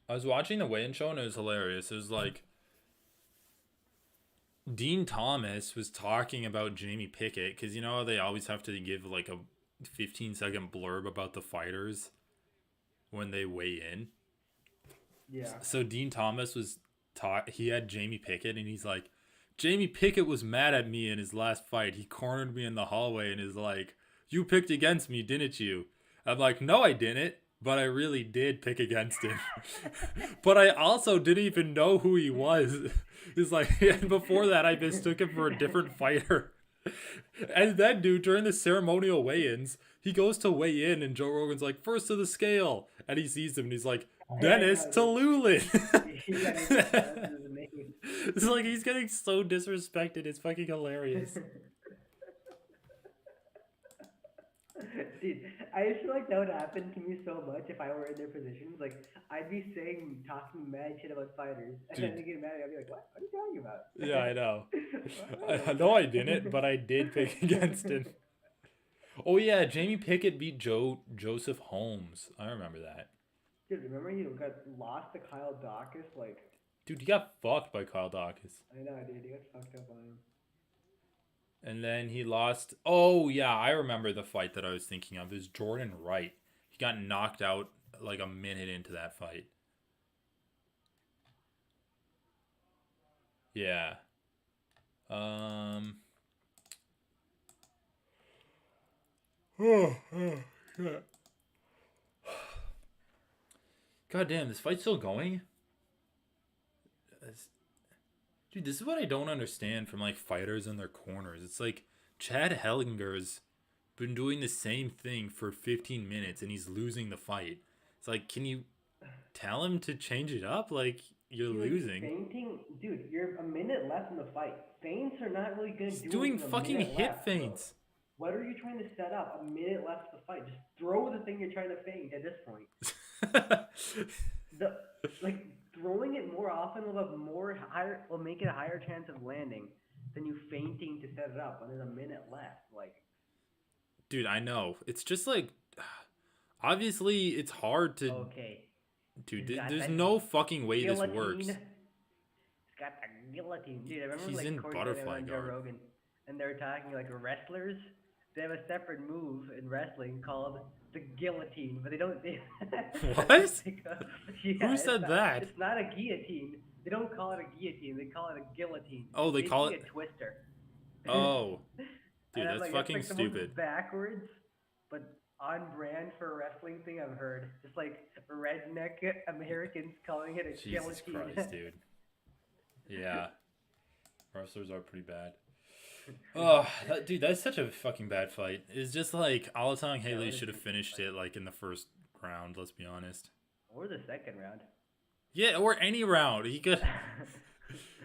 was watching the weigh-in show, and it was hilarious. It was like Dean Thomas was talking about Jamie Pickett, because you know how they always have to give like a 15-second blurb about the fighters when they weigh in. Yeah. So Dean Thomas was he had Jamie Pickett, and he's like, Jamie Pickett was mad at me in his last fight. He cornered me in the hallway and is like, you picked against me, didn't you? I'm like, no, I didn't. But I really did pick against him. But I also didn't even know who he was. He's like, and before that, I mistook him for a different fighter. And then, dude, during the ceremonial weigh-ins, he goes to weigh in, and Joe Rogan's like, first to the scale. And he sees him, and he's like, Dennis Talulin. It's like he's getting so disrespected. It's fucking hilarious. Dude, I just feel like that would happen to me so much if I were in their positions. Like, I'd be talking mad shit about fighters, and then they get mad at me. I'd be like, what? What are you talking about? Yeah, I know. No, I didn't, but I did pick against him. Oh, yeah, Jamie Pickett beat Joseph Holmes. I remember that. Dude, remember he got lost to Kyle Dawkins? Like, dude, he got fucked by Kyle Dawkins. I know, dude. He got fucked up on him. And then he lost. Oh, yeah, I remember the fight that I was thinking of. It was Jordan Wright. He got knocked out like a minute into that fight. Yeah. God damn, this fight's still going? Dude, this is what I don't understand from like fighters in their corners. It's like Chad Hellinger's been doing the same thing for 15 minutes and he's losing the fight. It's like, can you tell him to change it up? Like, you're losing. Feinting, dude, you're a minute left in the fight. Feints are not really good. He's doing fucking hip feints. What are you trying to set up? A minute left in the fight. Just throw the thing you're trying to feint at this point. Like throwing it more often will make it a higher chance of landing than you feinting to set it up when there's a minute left. Like, dude, I know. It's just like, obviously it's hard to. Okay. Dude, there's no fucking way this works. He's got a guillotine. Dude, I remember he's like in Corey butterfly on Joe guard. Rogan, and they're talking like wrestlers. They have a separate move in wrestling called the guillotine, but they don't. What? Yeah, who said that? It's not a guillotine. They don't call it a guillotine. They call it a guillotine. Oh, they call it a twister. Oh, dude, that's that's like, fucking the most stupid. backwards, but on brand for a wrestling thing I've heard. Just like redneck Americans calling it a Jesus guillotine. Christ, dude. Yeah, wrestlers are pretty bad. Oh, dude, that's such a fucking bad fight. It's just like Alatong Haley should have finished it like in the first round. Let's be honest. Or the second round. Yeah, or any round he could.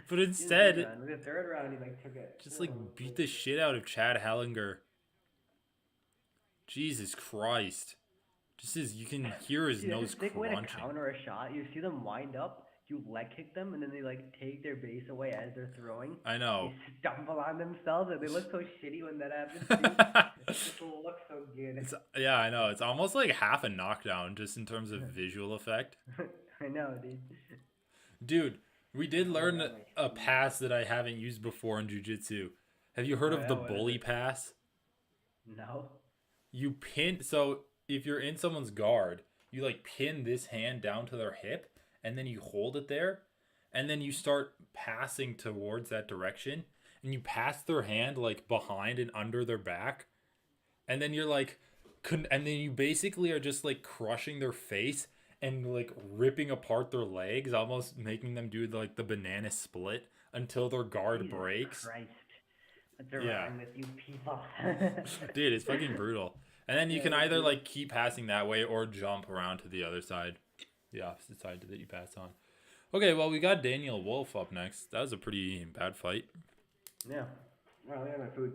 But instead, the third round he like took it. Just like beat the shit out of Chad Hellinger. Jesus Christ! Just as you can hear his nose crunching. Way to counter a shot. You see them wind up. You leg kick them, and then they like take their base away as they're throwing. I know. They stumble on themselves, and they look so shitty when that happens. Too. It just looks so good. Yeah, I know. It's almost like half a knockdown, just in terms of visual effect. I know, dude. Dude, we did learn a pass that I haven't used before in jiu-jitsu. Have you heard of the bully pass? No. You pin. So if you're in someone's guard, you like pin this hand down to their hip. And then you hold it there, and then you start passing towards that direction, and you pass their hand like behind and under their back, and then you're like, and then you basically are just like crushing their face and like ripping apart their legs, almost making them do like the banana split until their guard Jesus breaks. Christ. What's wrong with you people? Dude, it's fucking brutal. And then you can either like keep passing that way or jump around to the other side. The opposite side that you pass on. Okay, well, we got Daniel Wolf up next. That was a pretty bad fight. Yeah. Well, I got my food.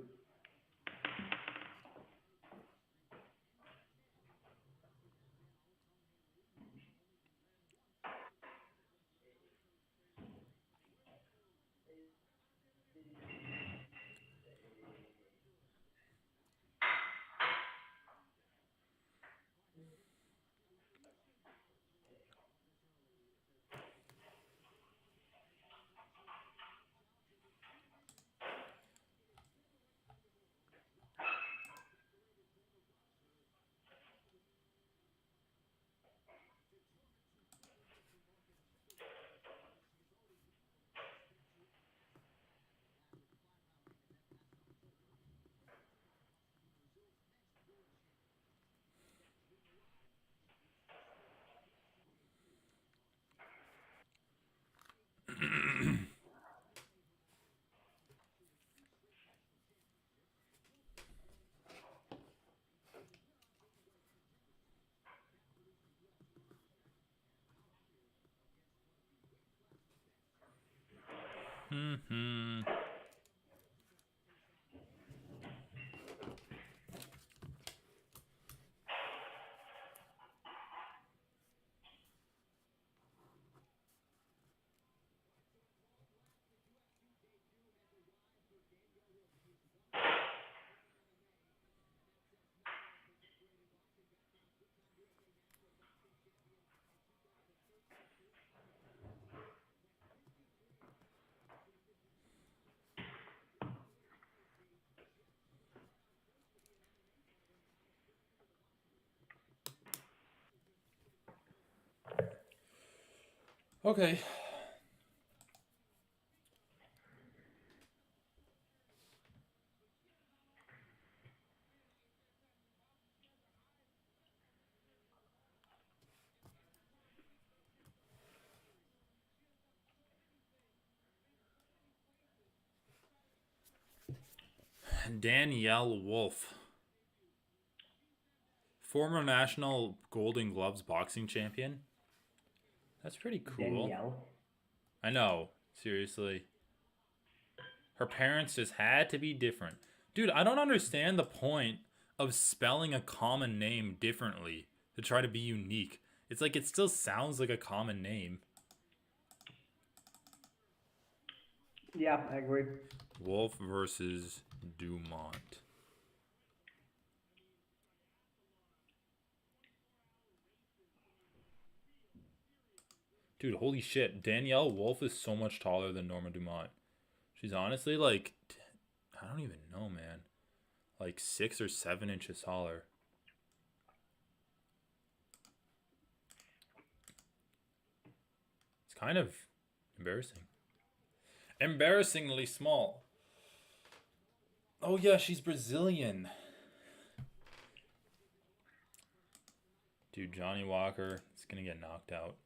Okay. Danielle Wolf. Former national Golden Gloves boxing champion. That's pretty cool. Danielle. I know. Seriously. Her parents just had to be different. Dude, I don't understand the point of spelling a common name differently to try to be unique. It's like it still sounds like a common name. Yeah, I agree. Wolf versus Dumont. Dude, holy shit. Danielle Wolf is so much taller than Norma Dumont. She's honestly like, I don't even know, man. Like 6 or 7 inches taller. It's kind of embarrassing. Embarrassingly small. Oh yeah, she's Brazilian. Dude, Johnny Walker is gonna get knocked out.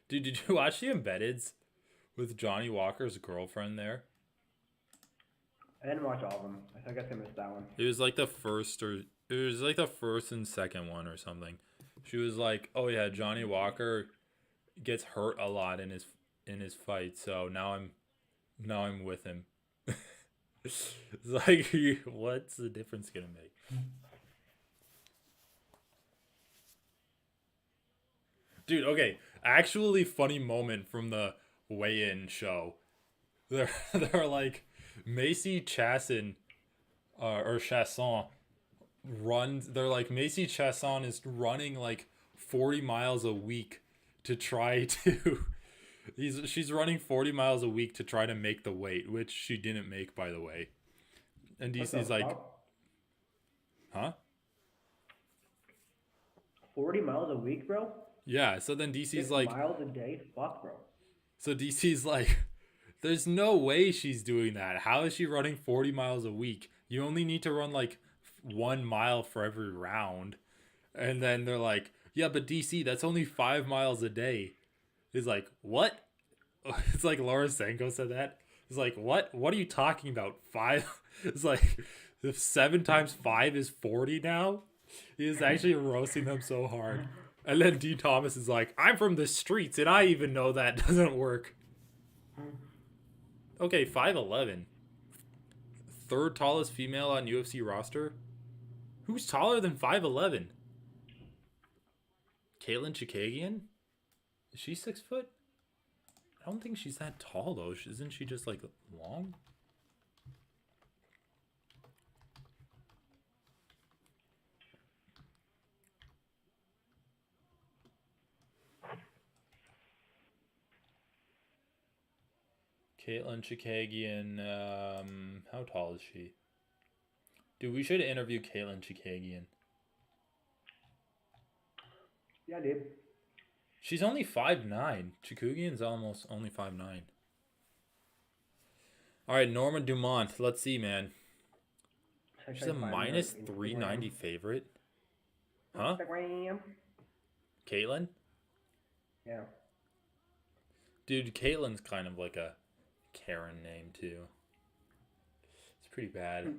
Dude, did you watch the embeddeds with Johnny Walker's girlfriend there? I didn't watch all of them. I guess I missed that one. It was like the first and second one or something. She was like, "Oh yeah, Johnny Walker gets hurt a lot in his fight, so now I'm with him." It's like, what's the difference gonna make? Dude, okay, actually funny moment from the weigh-in show. They're like, Macy Chasson or Chasson runs. They're like, Macy Chasson is running like 40 miles a week to try to. She's running 40 miles a week to try to make the weight, which she didn't make, by the way. And DC's like, huh? 40 miles a week, bro? Yeah. So then DC's like, miles a day? Fuck, bro. So DC's like, there's no way she's doing that. How is she running 40 miles a week? You only need to run like 1 mile for every round. And then they're like, yeah, but DC, that's only 5 miles a day. He's like, what? It's like Laura Sanko said that. He's like, what? What are you talking about? 5? It's like, if 7 times 5 is 40 now? He is actually roasting them so hard. And then D. Thomas is like, I'm from the streets, and I even know that doesn't work. Okay, 5'11". Third tallest female on UFC roster? Who's taller than 5'11"? Caitlin Chikagian? Is she 6 foot? I don't think she's that tall, though. Isn't she just, like, long? Caitlin Chikagian, how tall is she? Dude, we should interview Caitlin Chikagian. Yeah, dude. She's only 5'9". Chikagian's almost only 5'9". Alright, Norma Dumont. Let's see, man. She's a minus 390 favorite. Huh? Instagram. Caitlin? Yeah. Dude, Caitlin's kind of like a Karen name, too. It's pretty bad.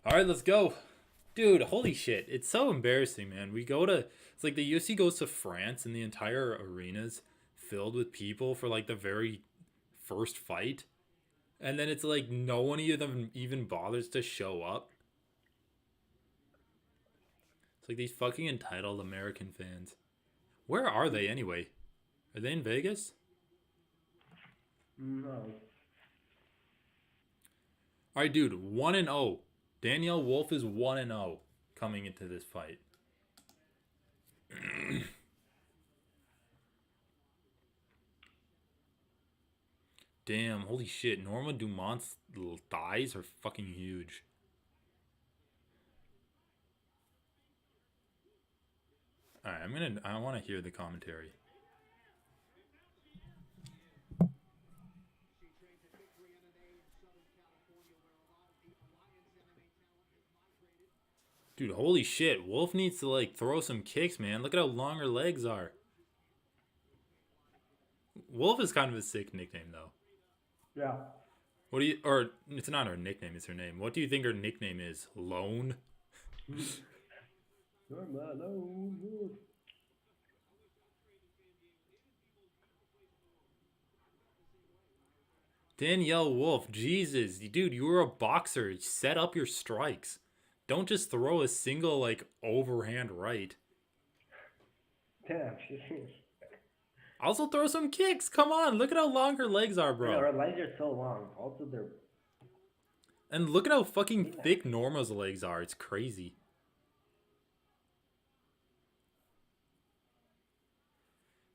Alright, let's go. Dude, holy shit. It's so embarrassing, man. It's like the UFC goes to France and the entire arena's filled with people for like the very first fight. And then it's like no one of them even bothers to show up. It's like these fucking entitled American fans. Where are they anyway? Are they in Vegas? No. Alright, dude. 1-0. Danielle Wolf is 1-0 coming into this fight. Damn, holy shit. Norma Dumont's thighs are fucking huge. Alright, I want to hear the commentary. Dude, holy shit. Wolf needs to, like, throw some kicks, man. Look at how long her legs are. Wolf is kind of a sick nickname, though. Yeah. What do you, or it's not her nickname, it's her name. What do you think her nickname is? Lone? You're my lone wolf. Danielle Wolf, Jesus, dude, you were a boxer. Set up your strikes. Don't just throw a single, like, overhand right. Damn, she is. Also throw some kicks. Come on, look at how long her legs are, bro. Yeah, her legs are so long. Also, they're... And look at how fucking thick Norma's legs are. It's crazy.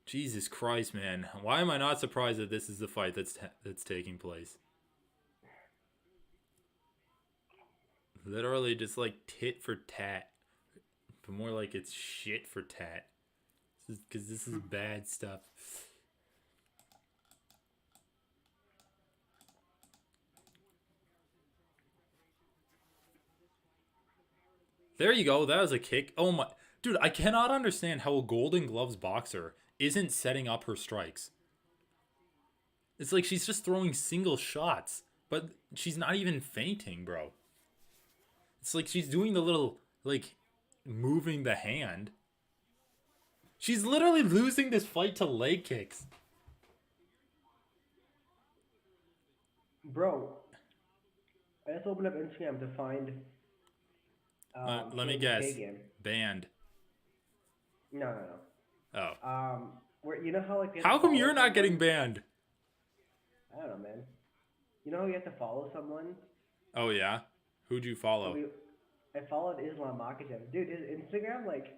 Jesus Christ, man. Why am I not surprised that this is the fight that's taking place? Literally just like tit for tat. But more like it's shit for tat. Because this is bad stuff. There you go. That was a kick. Oh my... Dude, I cannot understand how a Golden Gloves boxer isn't setting up her strikes. It's like she's just throwing single shots, but she's not even feinting, bro. It's like she's doing the little, like, moving the hand. She's literally losing this fight to leg kicks. Bro, I just opened up Instagram to find... let me guess. Banned. No. Oh. Where you know how like how come you're not getting banned? I don't know, man. You know how you have to follow someone? Oh yeah. Who'd you follow? I followed Islam Makhachev. Dude, his Instagram, like,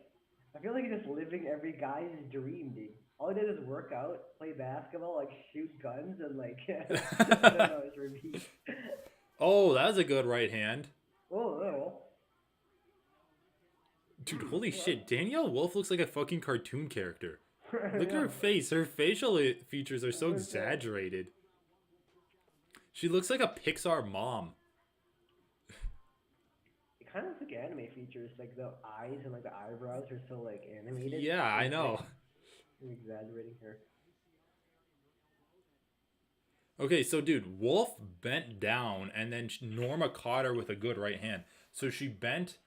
I feel like he's just living every guy's dream, dude. All he did is work out, play basketball, like shoot guns, and like I don't know his repeat. Oh, that was a good right hand. Oh. Dude, holy shit. Danielle Wolf looks like a fucking cartoon character. Look at her face. Her facial features are so exaggerated. She looks like a Pixar mom. It kind of looks like anime features. Like the eyes and like the eyebrows are so like animated. Yeah, I know. I'm exaggerating her. Okay, so dude, Wolf bent down and then Norma caught her with a good right hand. So she bent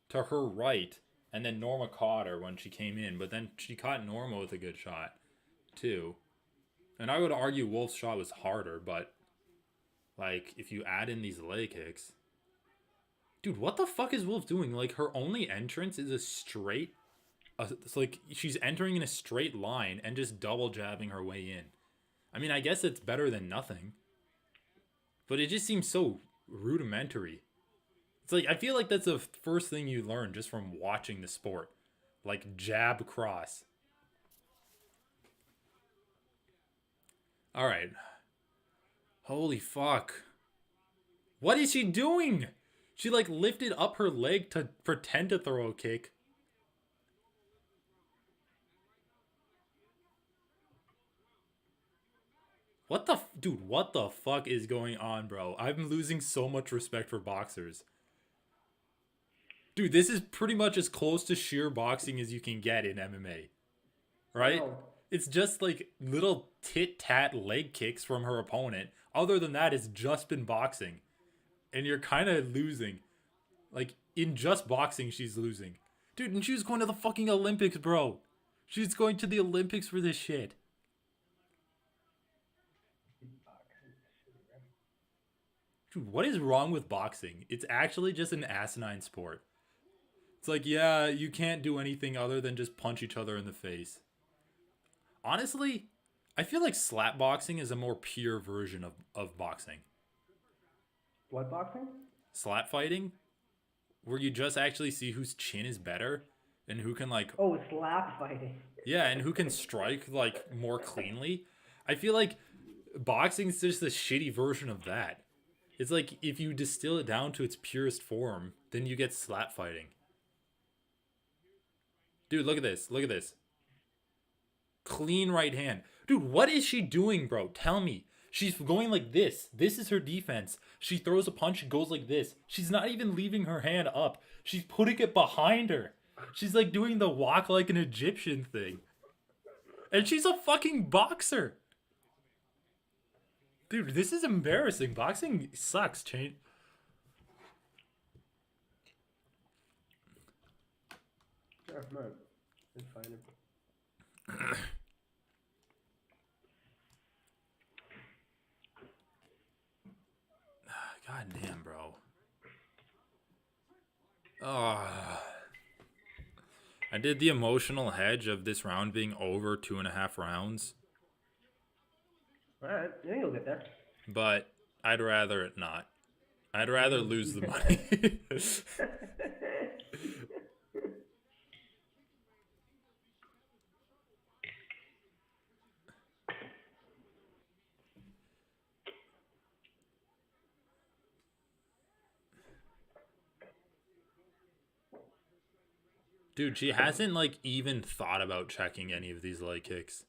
to her right, and then Norma caught her when she came in, but then she caught Norma with a good shot, too. And I would argue Wolf's shot was harder, but, like, if you add in these leg kicks... Dude, what the fuck is Wolf doing? Like, her only entrance is a straight... it's like, she's entering in a straight line and just double jabbing her way in. I mean, I guess it's better than nothing. But it just seems so rudimentary. It's like, I feel like that's the first thing you learn just from watching the sport. Like, jab, cross. Alright. Holy fuck. What is she doing? She, like, lifted up her leg to pretend to throw a kick. What the... Dude, what the fuck is going on, bro? I'm losing so much respect for boxers. Dude, this is pretty much as close to sheer boxing as you can get in MMA. Right? No. It's just like little tit-tat leg kicks from her opponent. Other than that, it's just been boxing. And you're kind of losing. Like, in just boxing, she's losing. Dude, and she was going to the fucking Olympics, bro. She's going to the Olympics for this shit. Dude, what is wrong with boxing? It's actually just an asinine sport. It's like, yeah, you can't do anything other than just punch each other in the face. Honestly, I feel like slap boxing is a more pure version of boxing. What boxing? Slap fighting? Where you just actually see whose chin is better and who can like... Oh, slap fighting. Yeah, and who can strike like more cleanly. I feel like boxing's just a shitty version of that. It's like if you distill it down to its purest form, then you get slap fighting. Dude, look at this. Look at this. Clean right hand. Dude, what is she doing, bro? Tell me. She's going like this. This is her defense. She throws a punch and goes like this. She's not even leaving her hand up. She's putting it behind her. She's like doing the walk like an Egyptian thing. And she's a fucking boxer. Dude, this is embarrassing. Boxing sucks. Change. Yeah, man. It's fine. God damn, bro. Oh. I did the emotional hedge of this round being over 2.5 rounds. Alright, I think you'll get there. But I'd rather it not. I'd rather lose the money. Dude, she hasn't, like, even thought about checking any of these leg kicks.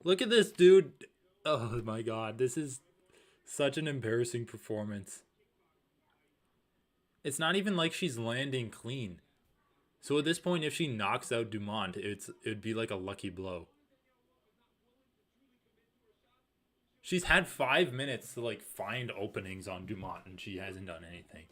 Look at this, dude. Oh, my God. This is such an embarrassing performance. It's not even like she's landing clean. So at this point, if she knocks out Dumont, it'd be like a lucky blow. She's had 5 minutes to, like, find openings on Dumont, and she hasn't done anything.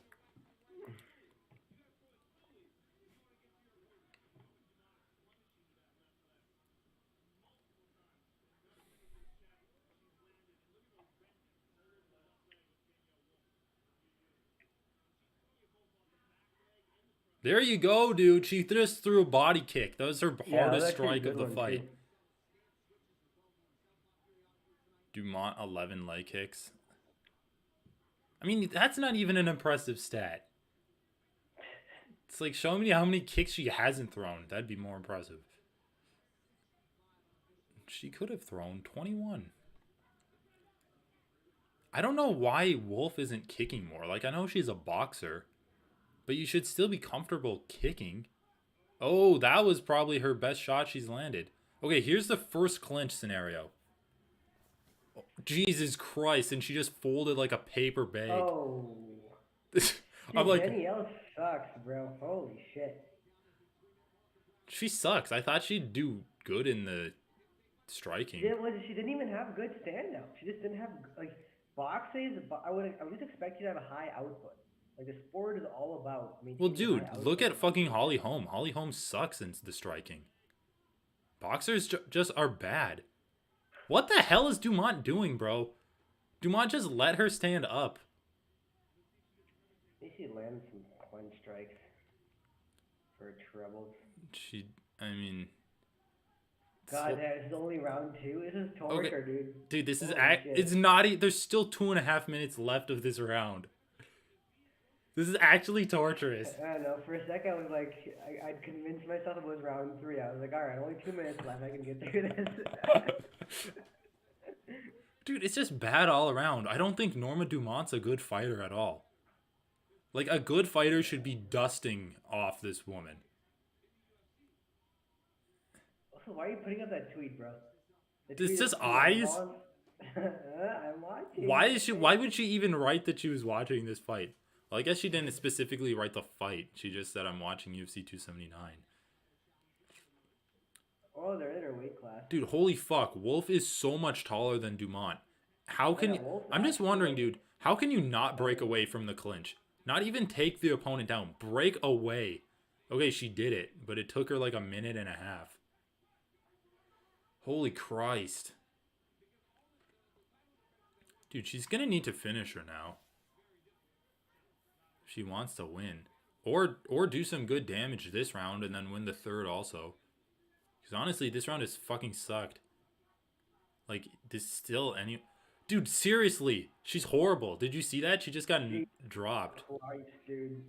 There you go, dude. She just threw a body kick. That was her hardest strike of the fight. Too. Dumont 11 leg kicks. I mean, that's not even an impressive stat. It's like, show me how many kicks she hasn't thrown. That'd be more impressive. She could have thrown 21. I don't know why Wolf isn't kicking more. Like, I know she's a boxer, but you should still be comfortable kicking. Oh, that was probably her best shot she's landed. Okay, here's the first clinch scenario. Oh, Jesus Christ, and she just folded like a paper bag. Oh. I'm Dude, like, Danielle sucks, bro. Holy shit. She sucks. I thought she'd do good in the striking. She didn't even have good stand out. She just didn't have, like, boxing. I would just expect you to have a high output. Like, the sport is all about. Well, dude, look at fucking Holly Holm. Holly Holm sucks in the striking. Boxers just are bad. What the hell is Dumont doing, bro? Dumont just let her stand up. I think she landed some clinch strikes for trebles. I mean... God, it's only round 2. This is torture, okay. Dude. Dude, this is... It's not... There's still 2.5 minutes left of this round. This is actually torturous. I don't know. For a second, I was like... I'd convinced myself it was round 3. I was like, alright, only 2 minutes left. I can get through this. Dude, it's just bad all around. I don't think Norma Dumont's a good fighter at all. Like, a good fighter should be dusting off this woman. Also, why are you putting up that tweet, bro? It's just eyes? I'm watching. Why would she even write that she was watching this fight? Well, I guess she didn't specifically write the fight. She just said, I'm watching UFC 279. Oh, they're in her weight class. Dude, holy fuck. Wolf is so much taller than Dumont. How can you... I'm just wondering, dude. How can you not break away from the clinch? Not even take the opponent down. Break away. Okay, she did it, but it took her like a minute and a half. Holy Christ. Dude, she's going to need to finish her now. If she wants to win. Or do some good damage this round and then win the third also. Because honestly, this round is fucking sucked. Like, this still any... Dude, seriously. She's horrible. Did you see that? She just got dropped. Christ, dude.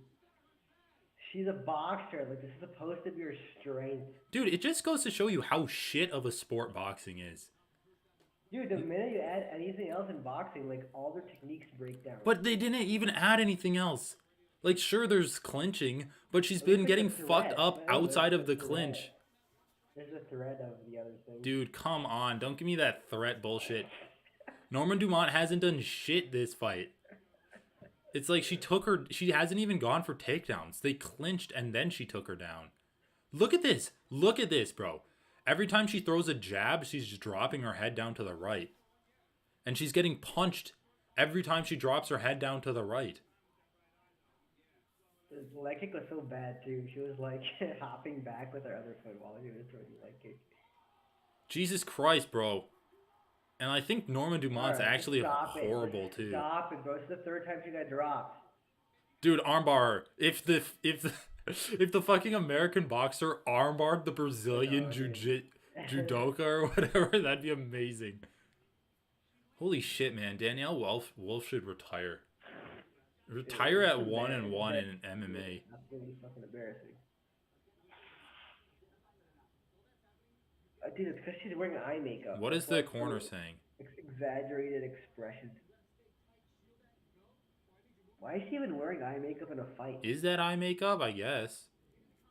She's a boxer. Like, this is supposed to be her strength. Dude, it just goes to show you how shit of a sport boxing is. Dude, the minute you add anything else in boxing, like, all their techniques break down. But they didn't even add anything else. Like, sure, there's clinching, but she's been getting fucked up outside of the clinch. There's a threat of the other thing. Dude, come on. Don't give me that threat bullshit. Norma Dumont hasn't done shit this fight. It's like she hasn't even gone for takedowns. They clinched and then she took her down. Look at this. Look at this, bro. Every time she throws a jab, she's just dropping her head down to the right. And she's getting punched every time she drops her head down to the right. The leg kick was so bad too. She was like hopping back with her other foot while she was throwing the leg kick. Jesus Christ, bro. And I think Norma Dumont's actually horrible too. Stop it, bro. It's the third time she got dropped. Dude, armbar. If the fucking American boxer armbarred the Brazilian judoka or whatever, that'd be amazing. Holy shit, man. Danielle Wolf should retire. Retire at 1-1 in MMA. That's really fucking embarrassing. Dude, it's because she's wearing eye makeup. What is the corner saying? Exaggerated expressions. Why is she even wearing eye makeup in a fight? Is that eye makeup? I guess.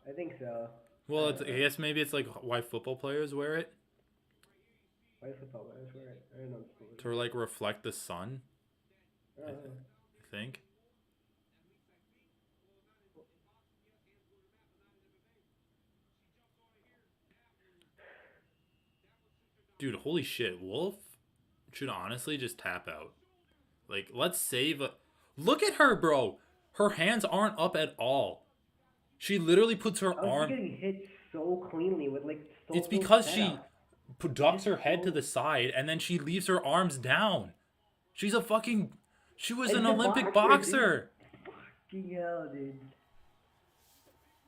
I think so. Well, I guess maybe it's like why football players wear it. Why football players wear it? I don't know. To like reflect the sun. I think. Dude, holy shit. Wolf should honestly just tap out. Like, let's save a... Look at her, bro. Her hands aren't up at all. She literally puts her arm... She's getting hit so cleanly with like... It's because she ducks her head to the side and then she leaves her arms down. She's a fucking... She was an Olympic boxer. Fucking hell, dude.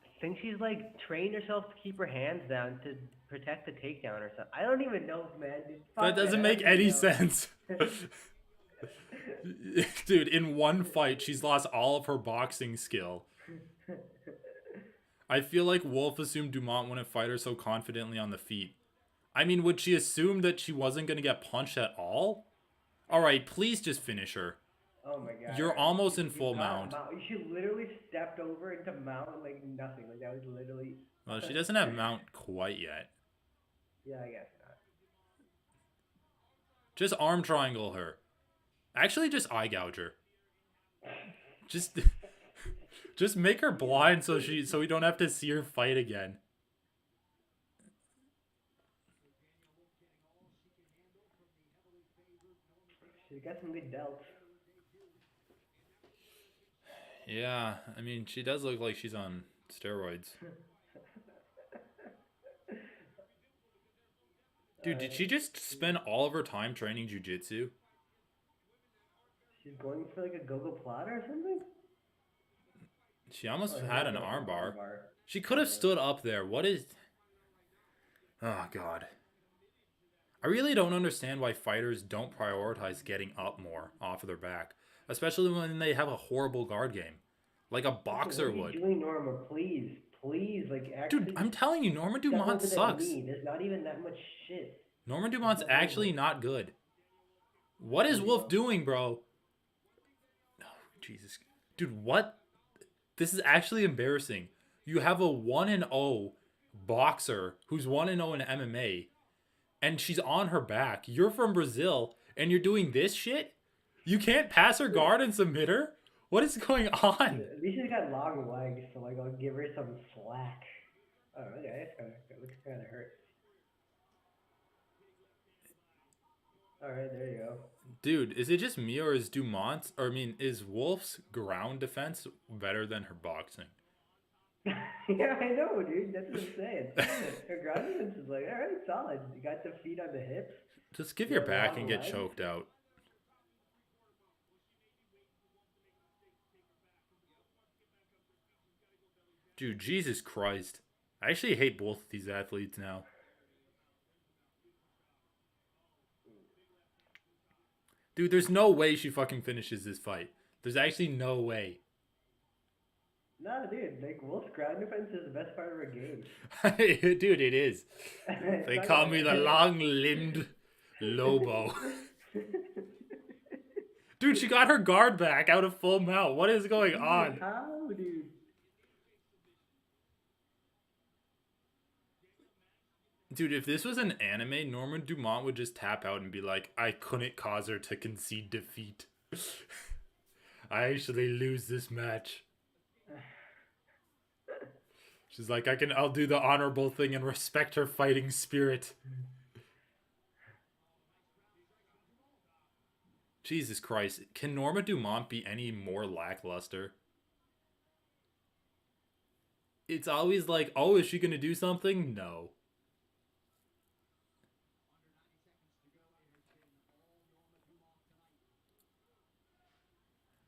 I think she's like trained herself to keep her hands down to protect the takedown or something. I don't even know, man. Dude, that doesn't make any sense. Dude, in one fight, she's lost all of her boxing skill. I feel like Wolf assumed Dumont wouldn't fight her so confidently on the feet. I mean, would she assume that she wasn't going to get punched at all? Alright, please just finish her. Oh my god. You're almost in full mount. She literally stepped over into mount like nothing. Like that was literally... Well, she doesn't have mount quite yet. Yeah, I guess not. Just arm triangle her. Actually, just eye gouge her. Just make her blind so we don't have to see her fight again. She's got some good delts. Yeah, I mean, she does look like she's on steroids. Dude, did she just spend all of her time training jiu-jitsu? She's going for like a go-go plotter or something? She almost had an armbar. She could have stood up there. What is... Oh, God. I really don't understand why fighters don't prioritize getting up more off of their back. Especially when they have a horrible guard game. Like a boxer would. What are you doing, Norma? Please. Please. Like, actually... Dude, I'm telling you, Norma Dumont sucks. There's not even that much shit. Norma Dumont's actually not good. What is Wolf doing, bro? Oh, Jesus. Dude, what? This is actually embarrassing. You have a 1-0 boxer who's 1-0 in MMA, and she's on her back. You're from Brazil, and you're doing this shit? You can't pass her guard and submit her? What is going on? At least she's got long legs, so like I'll give her some slack. Oh, okay, that looks kind of hurt. Alright, there you go. Dude, is it just me or is Dumont's, or I mean, is Wolf's ground defense better than her boxing? Yeah, I know, dude. That's what I'm saying. Her ground defense is like, alright, solid. You got the feet on the hips. Just give your back and get choked out. Dude, Jesus Christ. I actually hate both of these athletes now. Dude, there's no way she fucking finishes this fight. There's actually no way. Nah, dude. Like, Wolf's ground defense is the best part of her game. Dude, it is. They call me the long-limbed Lobo. Dude, she got her guard back out of full mount. What is going on? How, dude? Dude, if this was an anime, Norma Dumont would just tap out and be like, I couldn't cause her to concede defeat. I actually lose this match. She's like, I'll do the honorable thing and respect her fighting spirit. Jesus Christ. Can Norma Dumont be any more lackluster? It's always like, oh, is she going to do something? No.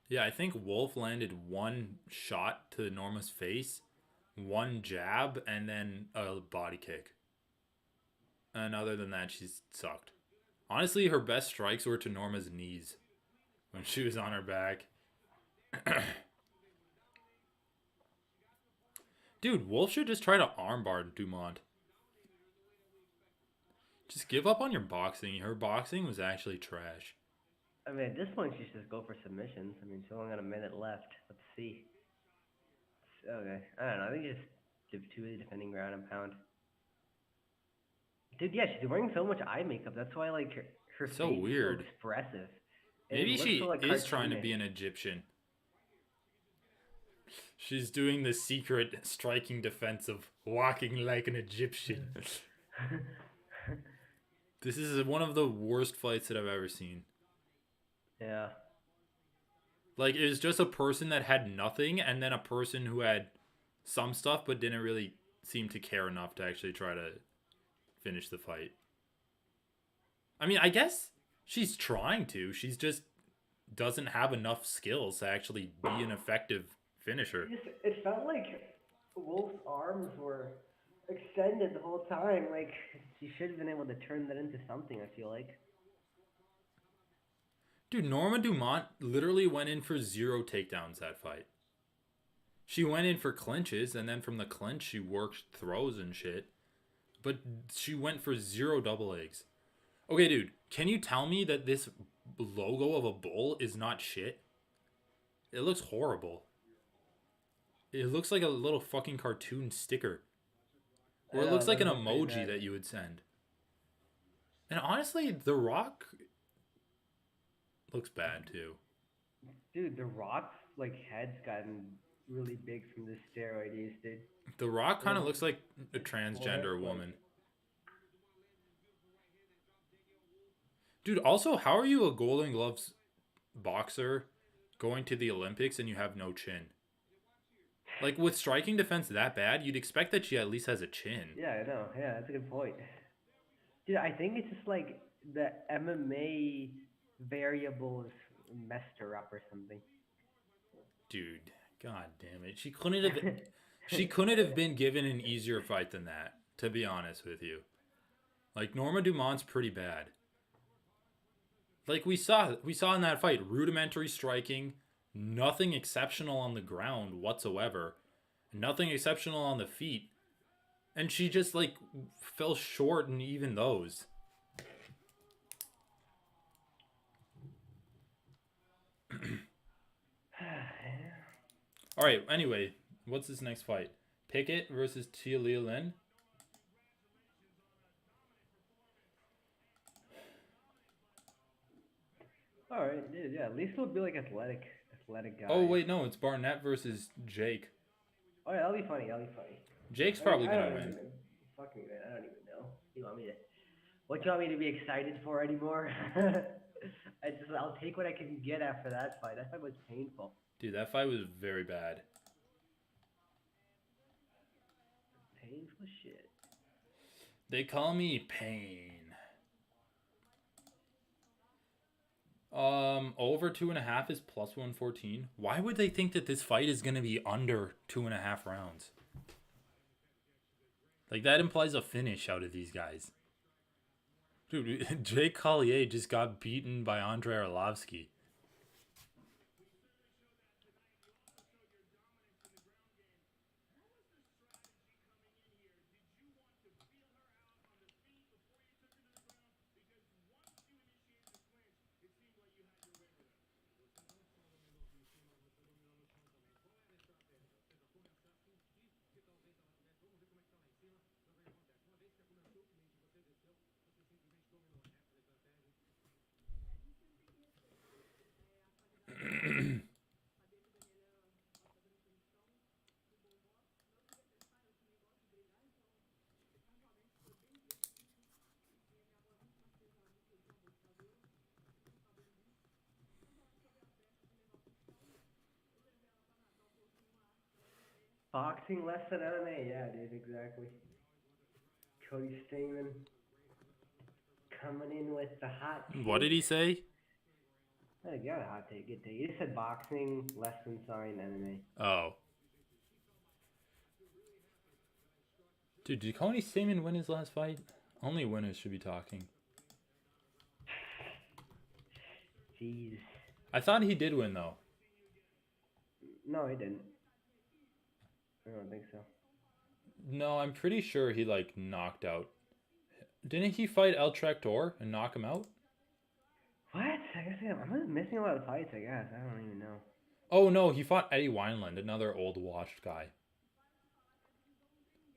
Yeah, I think Wolf landed one shot to Norma's face, one jab, and then a body kick. And other than that, she's sucked. Honestly, her best strikes were to Norma's knees when she was on her back. Dude, Wolf should just try to armbar Dumont. Just give up on your boxing. Her boxing was actually trash. I mean, at this point, she should just go for submissions. I mean, she's only got a minute left. Let's see. Okay. I don't know. I think just do two defending ground and pound. Dude, yeah, she's wearing so much eye makeup. That's why, like, her So face weird. is so expressive. Maybe she so, like, is trying to cartoonish. be an Egyptian. She's doing the secret striking defense of walking like an Egyptian. This is one of the worst fights that I've ever seen. Yeah. Like, it was just a person that had nothing, and then a person who had some stuff but didn't really seem to care enough to actually try to finish the fight. I mean, I guess she's trying to. She's just doesn't have enough skills to actually be an effective finisher. It felt like Wolf's arms were extended the whole time. Like, she should have been able to turn that into something, I feel like. Dude, Norma Dumont literally went in for 0 takedowns that fight. She went in for clinches, and then from the clinch, she worked throws and shit. But she went for 0 double legs. Okay, dude, can you tell me that this logo of a bull is not shit? It looks horrible. It looks like a little fucking cartoon sticker. Or it looks like an emoji that you would send. And honestly, The Rock looks bad too. Dude, The Rock's, like, head's gotten really big from the steroid use, dude. The Rock kind of looks like a transgender woman. Dude, also, how are you a Golden Gloves boxer going to the Olympics and you have no chin? Like, with striking defense that bad, you'd expect that she at least has a chin. Yeah, I know. Yeah, that's a good point. Dude, I think it's just like the MMA variables messed her up or something. Dude, god damn it. She couldn't have been given an easier fight than that, to be honest with you. Like, Norma Dumont's pretty bad. Like we saw in that fight, rudimentary striking, nothing exceptional on the ground whatsoever, nothing exceptional on the feet, and she just like fell short in even those. All right, anyway, what's this next fight? Pickett versus Tia Lin. All right, dude. Yeah, at least it'll be like athletic guy. Oh wait, no, it's Barnett versus Jake. Oh yeah, that'll be funny. Jake's probably gonna win. Fuck me, man. I don't even know. What do you want me to be excited for anymore? I'll take what I can get after that fight. That fight was painful. Dude, that fight was very bad. Painful shit. They call me Pain. Over 2.5 is plus 114. Why would they think that this fight is gonna be under 2.5 rounds? Like, that implies a finish out of these guys. Dude, Jake Collier just got beaten by Andrei Arlovsky. Boxing less than MMA, yeah, dude, exactly. Cody Stamen coming in with the hot take. What did he say? I got a hot take, good take. He said boxing less than sign MMA. Oh. Dude, did Cody Stamen win his last fight? Only winners should be talking. Jeez. I thought he did win, though. No, he didn't. I don't think so. No, I'm pretty sure he, like, knocked out. Didn't he fight El Tractor and knock him out? What? I guess I'm missing a lot of fights, I guess. I don't even know. Oh, no, he fought Eddie Wineland, another old washed guy.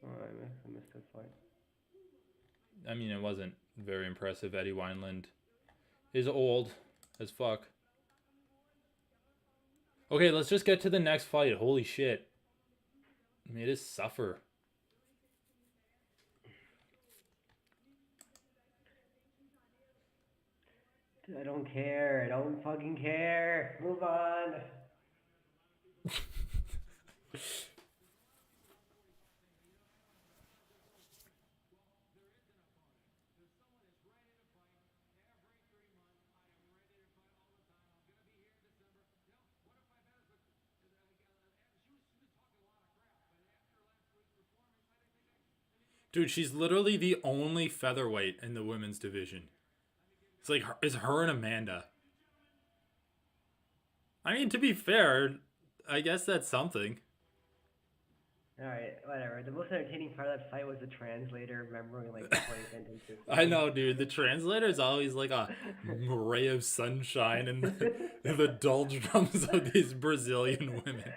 Oh, I missed that fight. I mean, it wasn't very impressive. Eddie Wineland is old as fuck. Okay, let's just get to the next fight. Holy shit. Made us suffer. Dude, I don't care. I don't fucking care. Move on. Dude, she's literally the only featherweight in the women's division. It's like, it's her and Amanda. I mean, to be fair, I guess that's something. Alright, whatever. The most entertaining part of that fight was the translator remembering like 20 sentences. I know, dude. The translator is always like a ray of sunshine in the doldrums of these Brazilian women.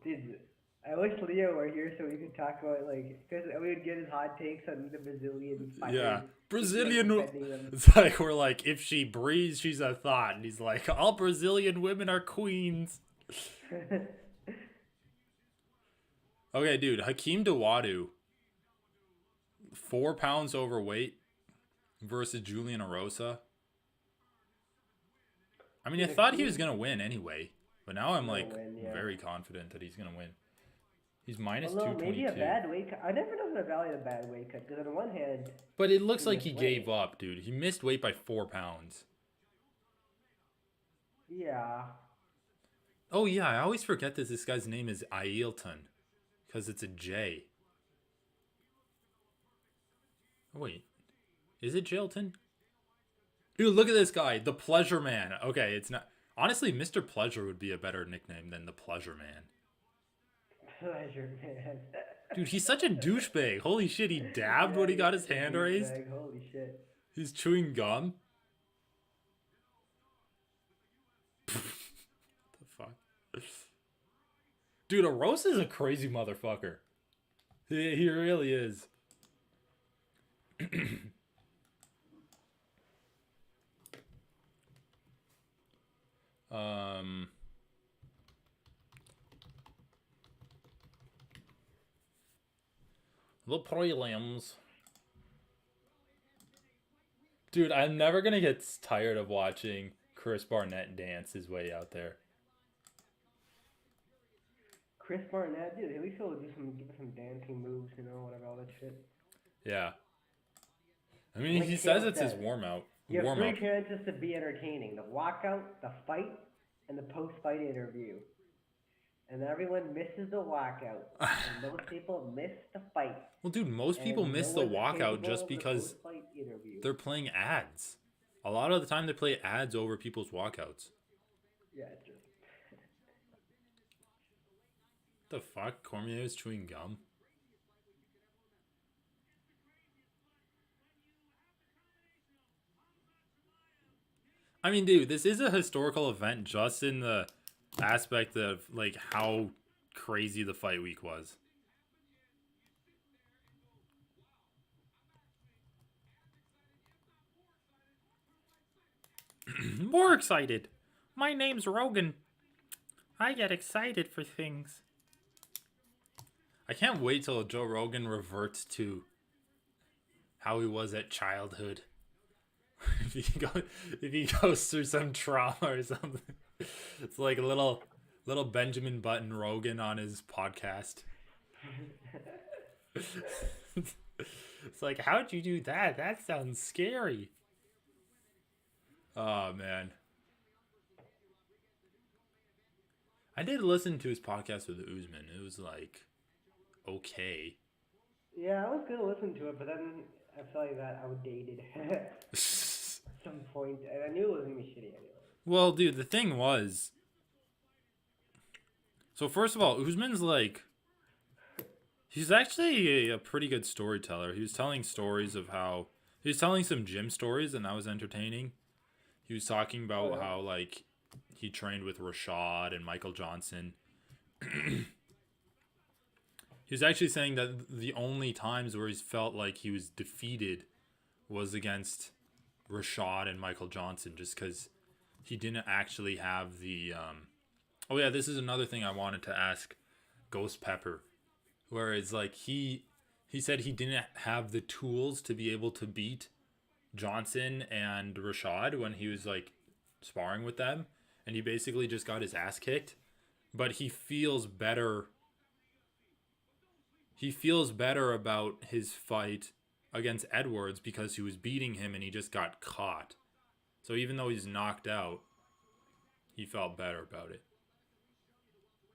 Dude, I wish Leo were here so we could talk about like, because we would get his hot takes on the Brazilian fighters. Yeah, Brazilian. Like, it's like we're like, if she breathes, she's a thought, and he's like, all Brazilian women are queens. Okay, dude, Hakeem Dawodu, 4 pounds overweight versus Julian Erosa. I mean, I thought he was gonna win anyway, but now I'm like very confident that he's gonna win. He's minus 222. Maybe a bad weight cut. I never know if I value a bad weight cut because on one hand. But it looks like he gave up, dude. He missed weight by 4 pounds. Yeah. Oh yeah, I always forget that this guy's name is Ailton, because it's a J. Oh, wait, is it Jailton? Dude, look at this guy, the Pleasure Man. Okay, it's not. Honestly, Mr. Pleasure would be a better nickname than the Pleasure Man. Pleasure Man. Dude, he's such a douchebag. Holy shit, he dabbed when he got his hand raised. Holy shit. He's chewing gum. What the fuck? Dude, Erosa is a crazy motherfucker. He really is. The prelims. Dude, I'm never gonna get tired of watching Chris Barnett dance his way out there. Chris Barnett, dude, at least he'll give us some dancing moves, you know, whatever, all that shit. Yeah. I mean, like he says it's his warm-out. You have 3 chances to be entertaining. The walkout, the fight, and the post-fight interview. And everyone misses the walkout. And most people miss the fight. Well, dude, most people miss the walkout just because they're playing ads. A lot of the time they play ads over people's walkouts. Yeah, it's true. The fuck? Cormier is chewing gum? I mean, dude, this is a historical event just in the aspect of, like, how crazy the fight week was. More excited. My name's Rogan. I get excited for things. I can't wait till Joe Rogan reverts to how he was at childhood. if he goes through some trauma or something. It's like little Little Benjamin Button Rogan on his podcast. It's like, how'd you do that? That sounds scary. Oh, man. I did listen to his podcast with Usman. It was like, okay. Yeah, I was gonna listen to it, but then I felt like that outdated at some point, and I knew it was gonna be shitty anyway. Well, dude, the thing was, so first of all, Usman's like, he's actually a pretty good storyteller. He was telling stories of how, he was telling some gym stories, and that was entertaining. He was talking about how, like, he trained with Rashad and Michael Johnson. He was actually saying that the only times where he's felt like he was defeated was against Rashad and Michael Johnson, just because he didn't actually have the... Oh, yeah, this is another thing I wanted to ask Ghost Pepper. Whereas, like, he said he didn't have the tools to be able to beat Johnson and Rashad when he was, like, sparring with them. And he basically just got his ass kicked. But he feels better... He feels better about his fight against Edwards because he was beating him and he just got caught. So even though he's knocked out, he felt better about it.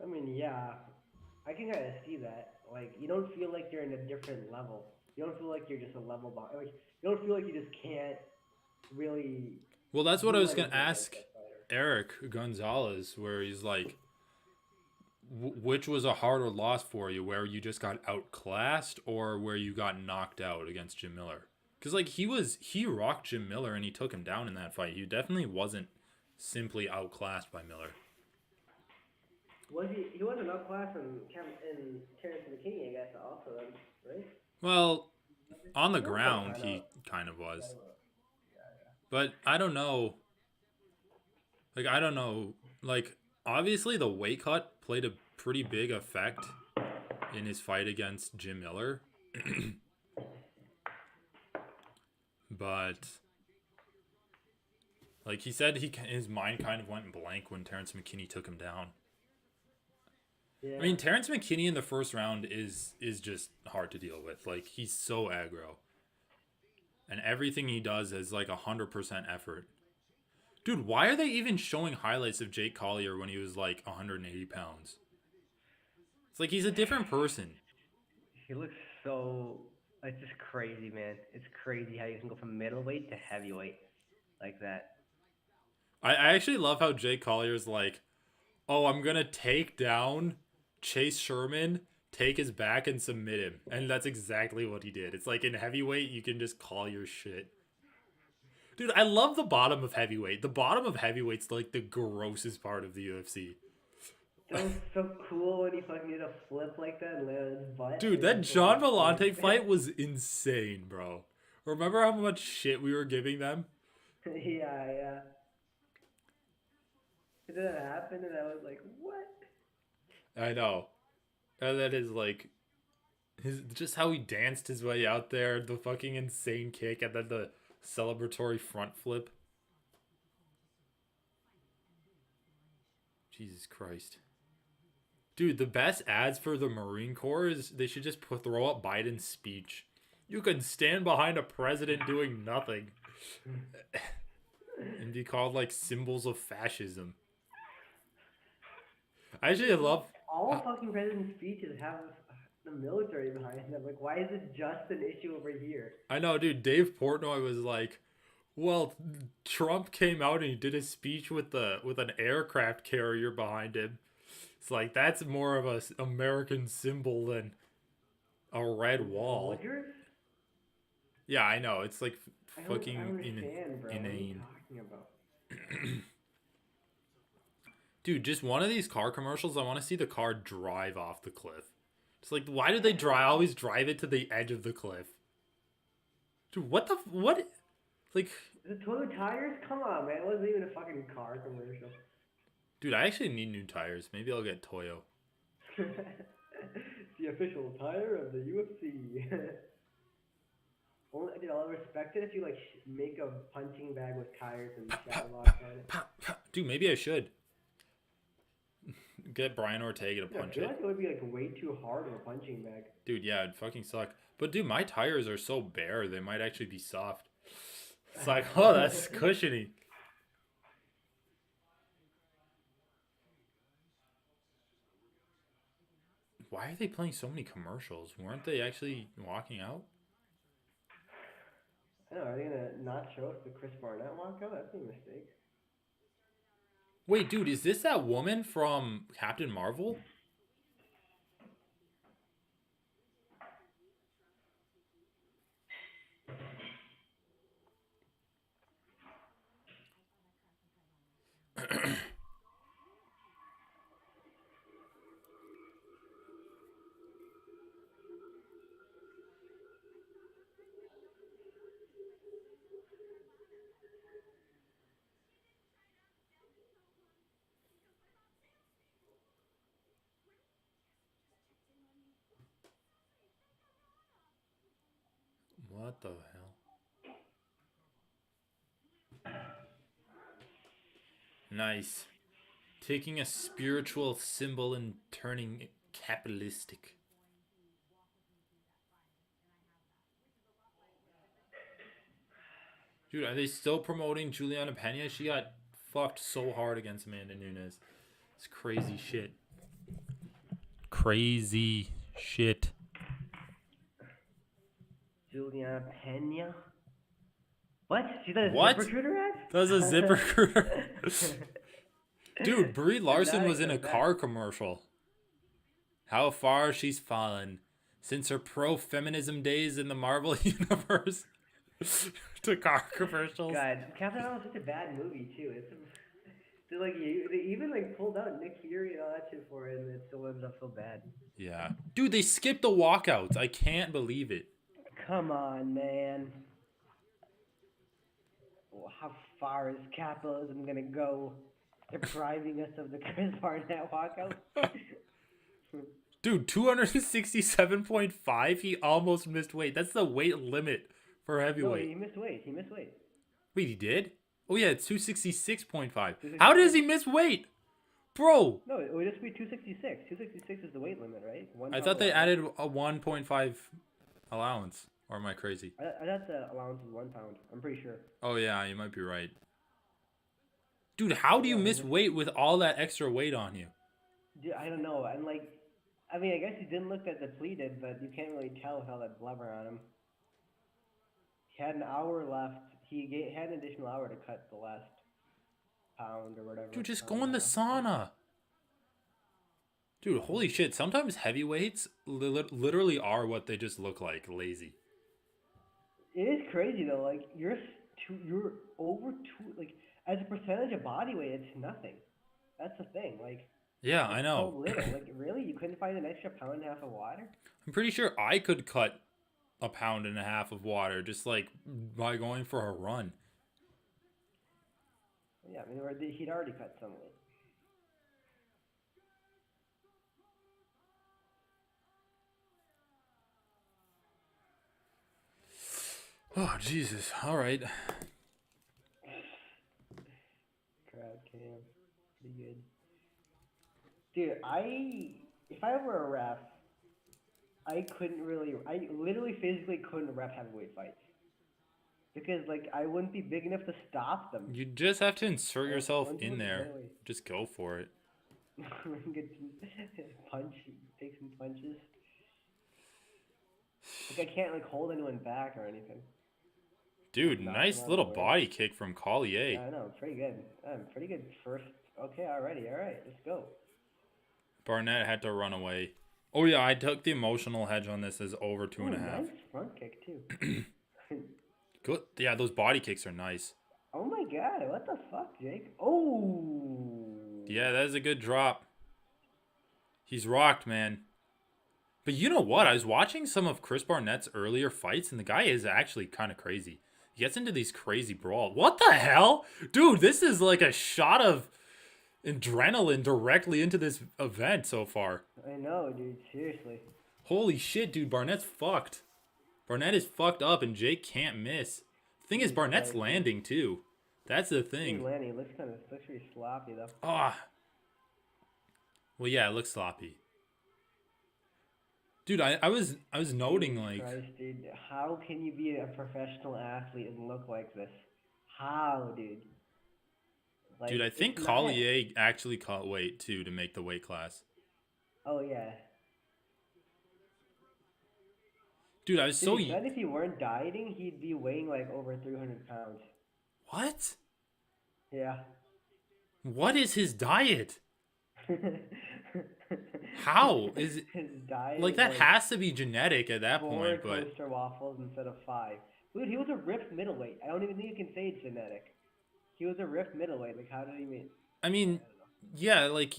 I mean, yeah, I can kind of see that. Like, you don't feel like you're in a different level. You don't feel like you're just a level behind. Like, you don't feel like you just can't really... Well, that's what I was going to ask Eric Gonzalez, where he's like, which was a harder loss for you, where you just got outclassed or where you got knocked out against Jim Miller? Because, like, he rocked Jim Miller and he took him down in that fight. He definitely wasn't simply outclassed by Miller. Was he wasn't outclassed in Terrence McKinney, I guess, also, right? Well, on the ground, he kind of was. But I don't know. Like, obviously the weight cut played a pretty big effect in his fight against Jim Miller. But, like, he said his mind kind of went blank when Terrence McKinney took him down. Yeah. I mean, Terrence McKinney in the first round is just hard to deal with. Like, he's so aggro. And everything he does is like 100% effort. Dude, why are they even showing highlights of Jake Collier when he was like 180 pounds? It's like he's a different person. He looks so... It's just crazy, man. It's crazy how you can go from middleweight to heavyweight like that. I actually love how Jake Collier's like, oh, I'm going to take down Chase Sherman, take his back, and submit him. And that's exactly what he did. It's like in heavyweight, you can just call your shit. Dude, I love the bottom of heavyweight. The bottom of heavyweight's like the grossest part of the UFC. That was so cool when he fucking did a flip like that and landed on his butt. Dude, that John Vellante fight was insane, bro. Remember how much shit we were giving them? Yeah. And then it happened and I was like, what? I know. And that is like... just how he danced his way out there, the fucking insane kick, and then the celebratory front flip. Jesus Christ. Dude, the best ads for the Marine Corps is they should just throw up Biden's speech. You can stand behind a president doing nothing. And be called like symbols of fascism. I actually love... All fucking president's speeches have the military behind them. Like, why is this just an issue over here? I know, dude. Dave Portnoy was like, well, Trump came out and he did a speech with an aircraft carrier behind him. It's like, that's more of a American symbol than a red wall. Soldiers? Yeah, I know. It's like fucking inane. What are you talking about? Dude, just one of these car commercials, I want to see the car drive off the cliff. It's like, why do they always drive it to the edge of the cliff? Dude, what? Like... The Toyota tires? Come on, man. It wasn't even a fucking car commercial. Dude, I actually need new tires. Maybe I'll get Toyo. The official tire of the UFC. Dude, I'll respect it if you, like, make a punching bag with tires and shadow lock on it. Dude, maybe I should. get Brian Ortega to Yeah, I punch feel it. like it would be like way too hard of a punching bag. Dude, yeah, it'd fucking suck. But dude, my tires are so bare, they might actually be soft. It's like, oh, that's cushiony. Why are they playing so many commercials? Weren't they actually walking out? I don't know, are they gonna not show us the Chris Barnett walkout? That'd be a mistake. Wait, dude, is this that woman from Captain Marvel? What the hell? Nice. Taking a spiritual symbol and turning it capitalistic. Dude, are they still promoting Juliana Pena? She got fucked so hard against Amanda Nunes. It's crazy shit. Crazy shit. Juliana Pena? What? She does a What? ZipRecruiter ad? That's a ZipRecruiter. Dude, Brie Larson was in a car commercial. How far she's fallen since her pro-feminism days in the Marvel universe to car commercials. God, Captain Marvel's such a bad movie too. They even like pulled out Nick Fury and all that shit for it, and it still ends up so bad. Yeah, dude, they skipped the walkouts. I can't believe it. Come on, man. Well, how far is capitalism gonna go, depriving us of the Chris Barnett walkout? Dude, 267.5. He almost missed weight. That's the weight limit for heavyweight. No, he missed weight. Wait, he did? Oh yeah, it's 266.5. How does he miss weight? Bro! No, it would just be 266. 266 is the weight limit, right? I thought they added a 1.5 allowance. Or am I crazy? I thought the allowance was 1 pound. I'm pretty sure. Oh yeah, you might be right. Dude, how do you miss weight with all that extra weight on you? Dude, I don't know. And like, I mean, I guess he didn't look that depleted, but you can't really tell with all that blubber on him. He had an hour left. He had an additional hour to cut the last pound or whatever. Dude, just go in the sauna. Dude, holy shit. Sometimes heavyweights literally are what they just look like. Lazy. It is crazy though. Like you're over two. Like as a percentage of body weight, it's nothing. That's the thing. Like yeah, I know. So little. Like really, you couldn't find an extra pound and a half of water? I'm pretty sure I could cut a pound and a half of water just like by going for a run. Yeah, I mean, he'd already cut some weight. Oh, Jesus. All right. Crowd cam. Pretty good. Dude, if I were a ref, I literally physically couldn't ref heavyweight fights. Because, like, I wouldn't be big enough to stop them. You just have to insert yourself in there. Just go for it. Take some punches. Like, I can't, like, hold anyone back or anything. Dude, nice little body kick from Collier. Yeah, I know, pretty good. Pretty good first. Okay, alrighty, alright, let's go. Barnett had to run away. Oh, yeah, I took the emotional hedge on this as over 2.5. Nice front kick, too. Good. Yeah, those body kicks are nice. Oh my god, what the fuck, Jake? Oh! Yeah, that is a good drop. He's rocked, man. But you know what? I was watching some of Chris Barnett's earlier fights, and the guy is actually kind of crazy. He gets into these crazy brawls. What the hell? Dude, this is like a shot of adrenaline directly into this event so far. I know, dude. Seriously. Holy shit, dude. Barnett's fucked. Barnett is fucked up, and Jake can't miss. The thing is, Barnett's landing, too. That's the thing. He's landing. Looks pretty sloppy, though. Ah. Well, yeah, it looks sloppy. Dude, I was noting like. Christ, dude, how can you be a professional athlete and look like this? How, dude? Like, Dude, I think Collier actually caught weight too to make the weight class. Oh yeah. Dude, I was so. He said if he weren't dieting, he'd be weighing like over 300 pounds. What? Yeah. What is his diet? How is it? His diet like that has to be genetic at that point, but. 4 toaster waffles instead of 5. Dude, he was a ripped middleweight. I don't even think you can say it's genetic. He was a ripped middleweight. Like, how did he mean? I mean, yeah, like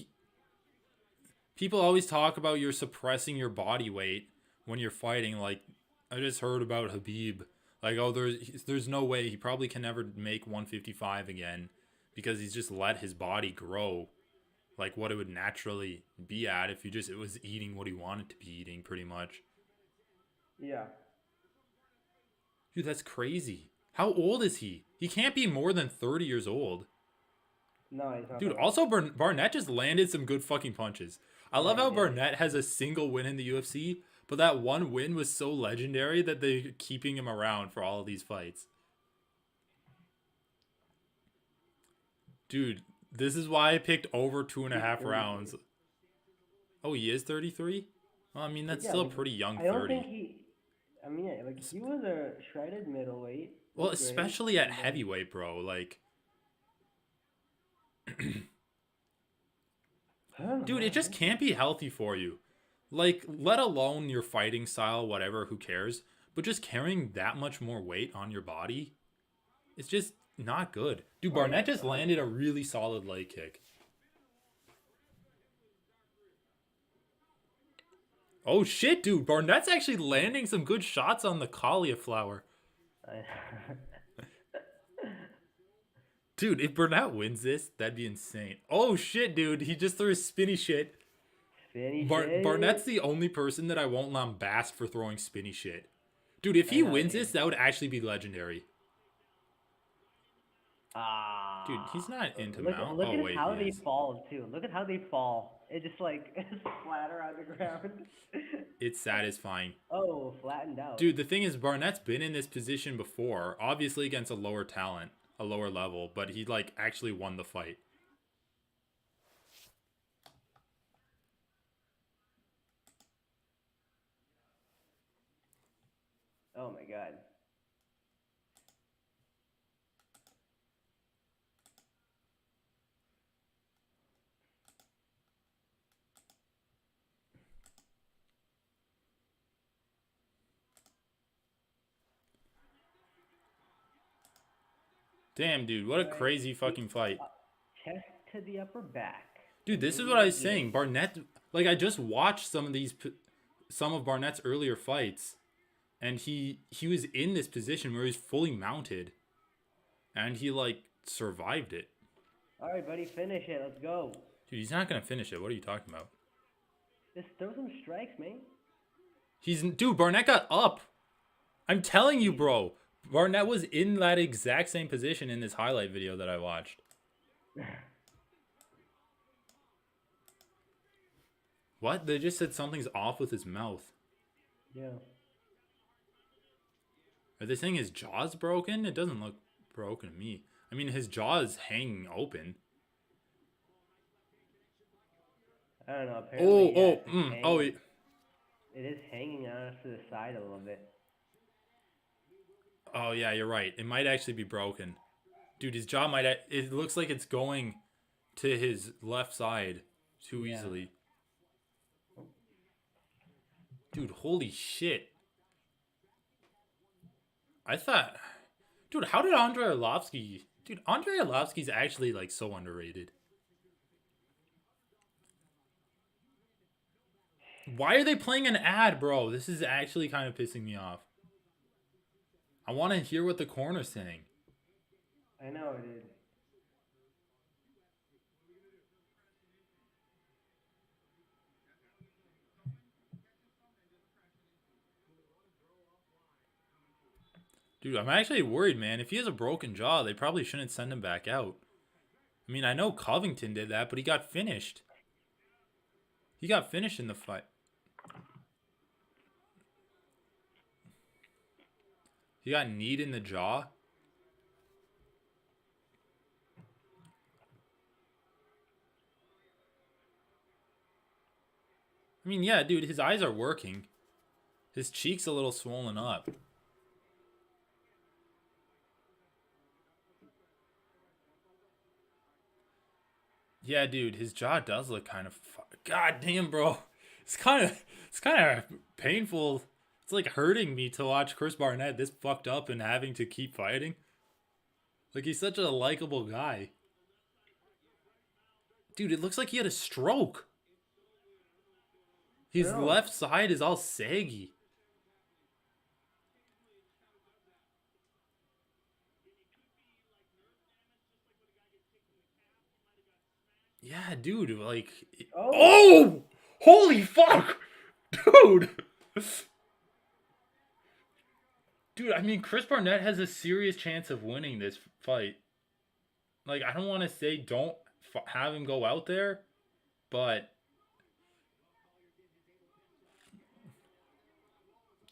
people always talk about you're suppressing your body weight when you're fighting. Like I just heard about Habib. Like, oh, there's no way he probably can never make 155 again because he's just let his body grow like what it would naturally be at if it was eating what he wanted to be eating, pretty much. Yeah. Dude, that's crazy. How old is he? He can't be more than 30 years old. No, he's not. Dude, also Barnett just landed some good fucking punches. I love how Barnett has a single win in the UFC, but that one win was so legendary that they're keeping him around for all of these fights. Dude, this is why I picked over 2.5 rounds. Oh, he is 33? Well, I mean, that's still a pretty young 30. I don't think he... I mean, yeah, like, he was a shredded middleweight. Well, especially at heavyweight, bro. Like... Dude, it just can't be healthy for you. Like, let alone your fighting style, whatever, who cares? But just carrying that much more weight on your body, it's just not good. Dude, Barnett just landed a really solid leg kick. Oh shit, dude. Barnett's actually landing some good shots on the cauliflower. Dude, if Barnett wins this, that'd be insane. Oh shit, dude. He just threw a spinny shit. Spinny shit? Barnett's the only person that I won't lambast for throwing spinny shit. Dude, if he wins this, that would actually be legendary. Dude, he's not into mount. Look at how they fall, too. Look at how they fall. It just, like, splatter on the ground. It's satisfying. Oh, flattened out. Dude, the thing is, Barnett's been in this position before, obviously against a lower talent, a lower level, but he, like, actually won the fight. Oh, my God. Damn, dude, what a crazy fucking fight. Chest to the upper back. Dude, this is what I was saying. Barnett, like, I just watched some of Barnett's earlier fights, and he was in this position where he's fully mounted, and he, like, survived it. All right, buddy, finish it. Let's go. Dude, he's not gonna finish it. What are you talking about? Just throw some strikes, man. Dude, Barnett got up. I'm telling you, bro. Barnett was in that exact same position in this highlight video that I watched. What? They just said something's off with his mouth. Yeah. Are they saying his jaw's broken? It doesn't look broken to me. I mean, his jaw is hanging open. I don't know. Apparently, It is hanging out to the side a little bit. Oh, yeah, you're right. It might actually be broken. Dude, his jaw it looks like it's going to his left side too easily. Dude, holy shit. I thought... Dude, how did Andrei Arlovsky... Dude, Andrei Arlovsky's actually, like, so underrated. Why are they playing an ad, bro? This is actually kind of pissing me off. I want to hear what the corner's saying. I know, dude. Dude, I'm actually worried, man. If he has a broken jaw, they probably shouldn't send him back out. I mean, I know Covington did that, but he got finished. He got finished in the fight. He got kneed in the jaw. I mean, yeah, dude, his eyes are working. His cheek's a little swollen up. Yeah, dude, his jaw does look kind of... God damn, bro. It's kind of painful. It's like hurting me to watch Chris Barnett this fucked up and having to keep fighting. Like, he's such a likable guy. Dude, it looks like he had a stroke. His left side is all saggy. Yeah, dude, like... Oh! Holy fuck! Dude! Dude, I mean, Chris Barnett has a serious chance of winning this fight. Like, I don't want to say don't have him go out there, but...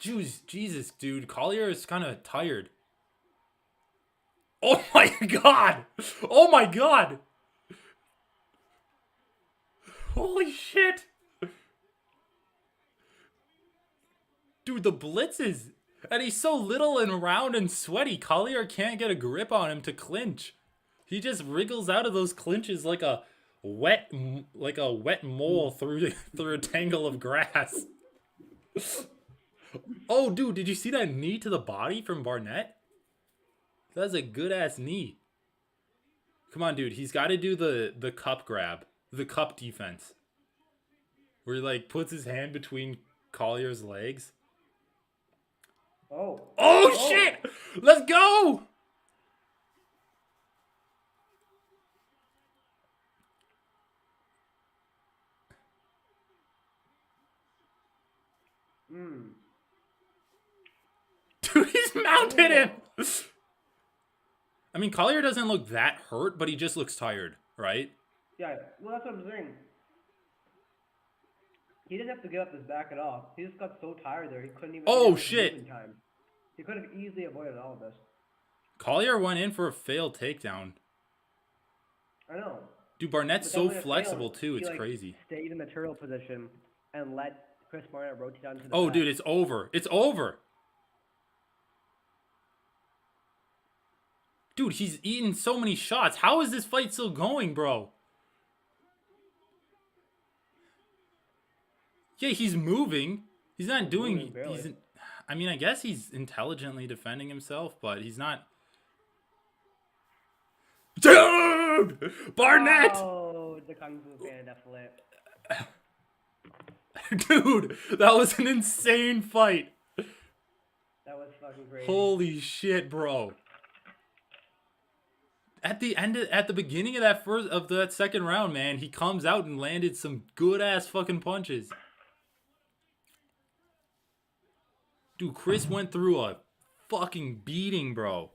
Jesus, dude. Collier is kind of tired. Oh my god! Oh my god! Holy shit! Dude, the blitzes! And he's so little and round and sweaty. Collier can't get a grip on him to clinch. He just wriggles out of those clinches like a wet mole through a tangle of grass. Oh, dude, did you see that knee to the body from Barnett? That's a good-ass knee. Come on, dude. He's got to do the cup grab. The cup defense. Where he, like, puts his hand between Collier's legs. Oh, shit! Let's go! Dude, he's mounted him! I mean, Collier doesn't look that hurt, but he just looks tired, right? Yeah, well, that's what I'm saying. He didn't have to get up his back at all. He just got so tired there, he couldn't even... Oh, shit! Time. He could have easily avoided all of this. Collier went in for a failed takedown. I know. Dude, Barnett's so flexible, too. It's crazy. Stayed in the turtle position and let Chris Barnett rotate down to the Oh, back. dude, it's over. It's over! Dude, he's eaten so many shots. How is this fight still going, bro? Yeah, he's moving. He's not doing... I mean, I guess he's intelligently defending himself, but he's not... Dude! Barnett! Oh, the Kung Fu Panda flip. Dude, that was an insane fight. That was fucking crazy. Holy shit, bro. At the beginning of that second round, man, he comes out and landed some good-ass fucking punches. Dude, Chris went through a fucking beating, bro.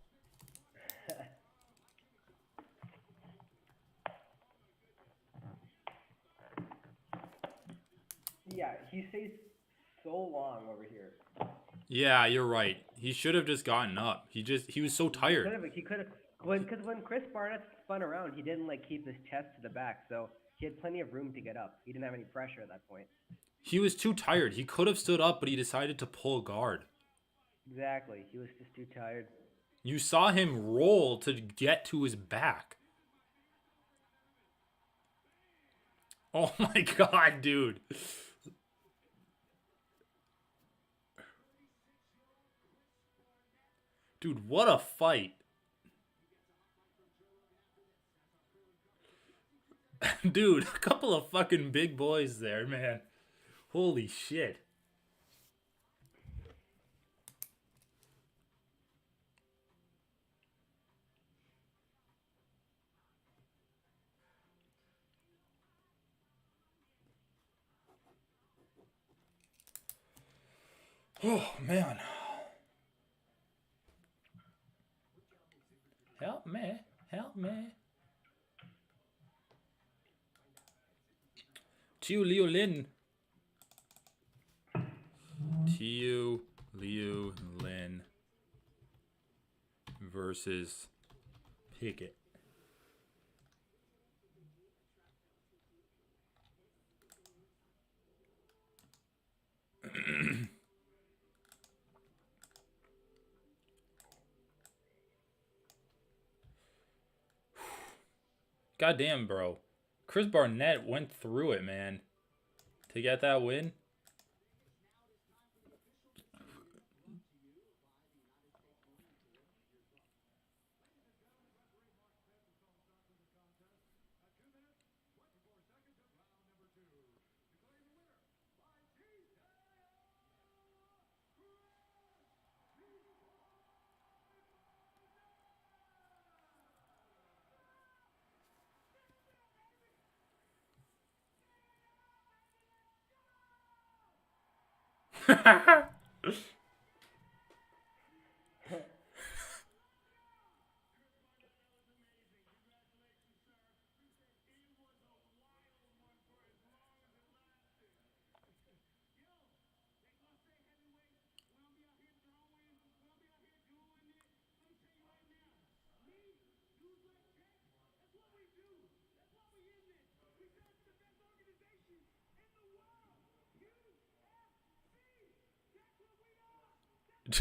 Yeah, he stays so long over here. Yeah, you're right. He should have just gotten up. He was so tired. He could have, because when Chris Barnett spun around, he didn't like keep his chest to the back, so he had plenty of room to get up. He didn't have any pressure at that point. He was too tired. He could have stood up, but he decided to pull guard. Exactly. He was just too tired. You saw him roll to get to his back. Oh my god, dude. Dude, what a fight. Dude, a couple of fucking big boys there, man. Holy shit. Oh, man. Help me. Help me. Tiu Liu Lin. Tiu Liu Lin versus Pickett. Goddamn, bro. Chris Barnett went through it, man, to get that win.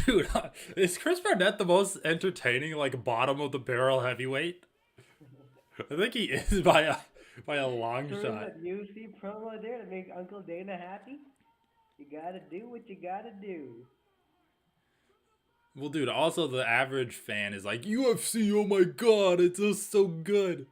Dude, is Chris Barnett the most entertaining, like, bottom of the barrel heavyweight? I think he is by a long shot. That UFC promo there to make Uncle Dana happy. You gotta do what you gotta do. Well, dude, also the average fan is like, UFC, oh my god, it's just so good.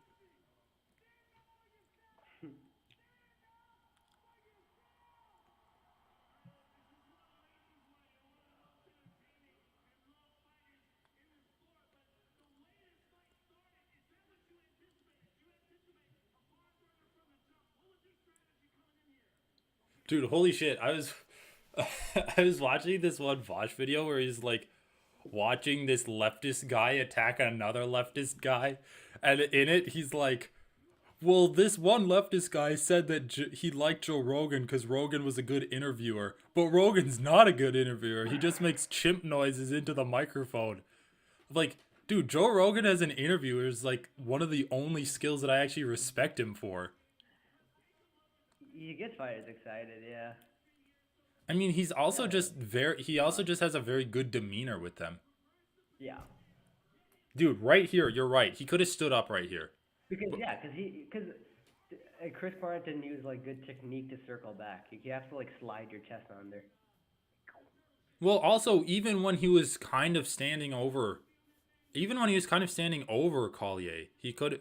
Dude, holy shit, I was watching this one Vosh video where he's like watching this leftist guy attack another leftist guy, and in it he's like, well, this one leftist guy said that he liked Joe Rogan because Rogan was a good interviewer, but Rogan's not a good interviewer. He just makes chimp noises into the microphone. Like, dude, Joe Rogan as an interviewer is like one of the only skills that I actually respect him for. He gets fighters excited, yeah. I mean, he's also just he also just has a very good demeanor with them. Yeah. Dude, right here, you're right. He could have stood up right here. Because Chris Barnett didn't use like good technique to circle back. You have to like slide your chest on there. Well, also, even when he was kind of standing over Collier,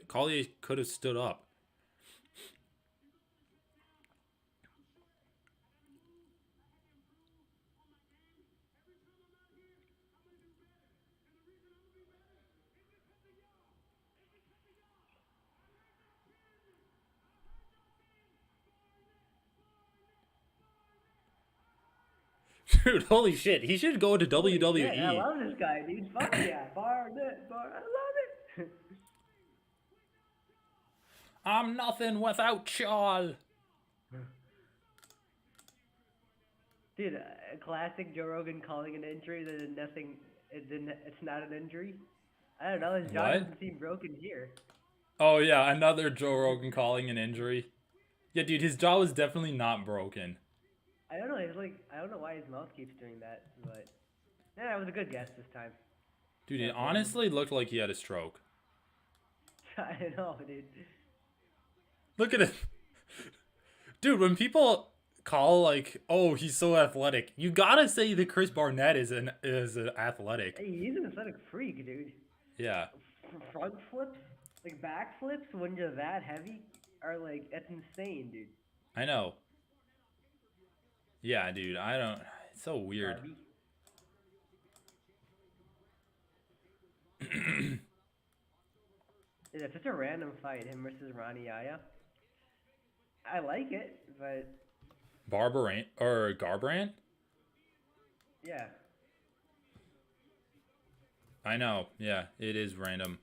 Collier could have stood up. Dude, holy shit. He should go to WWE. Yeah, I love this guy, dude. Fuck yeah. Barnett. I love it. I'm nothing without Charles. Dude, a classic Joe Rogan calling an injury that is nothing. It's not an injury. I don't know. His jaw doesn't seem broken here. Oh, yeah. Another Joe Rogan calling an injury. Yeah, dude, his jaw was definitely not broken. I don't know. He's like, I don't know why his mouth keeps doing that, but yeah, it was a good guess this time. Dude, it honestly looked like he had a stroke. I know, dude. Look at it. Dude, when people call like, oh, he's so athletic, you gotta say that Chris Barnett is an athletic. Hey, he's an athletic freak, dude. Yeah. Front flips, like back flips when you're that heavy are like, that's insane, dude. I know. Yeah, dude, I don't. It's so weird. Dude, it's such a random fight, him versus Ronnie Yaya. I like it, but. Garbrandt? Yeah. I know. Yeah, it is random.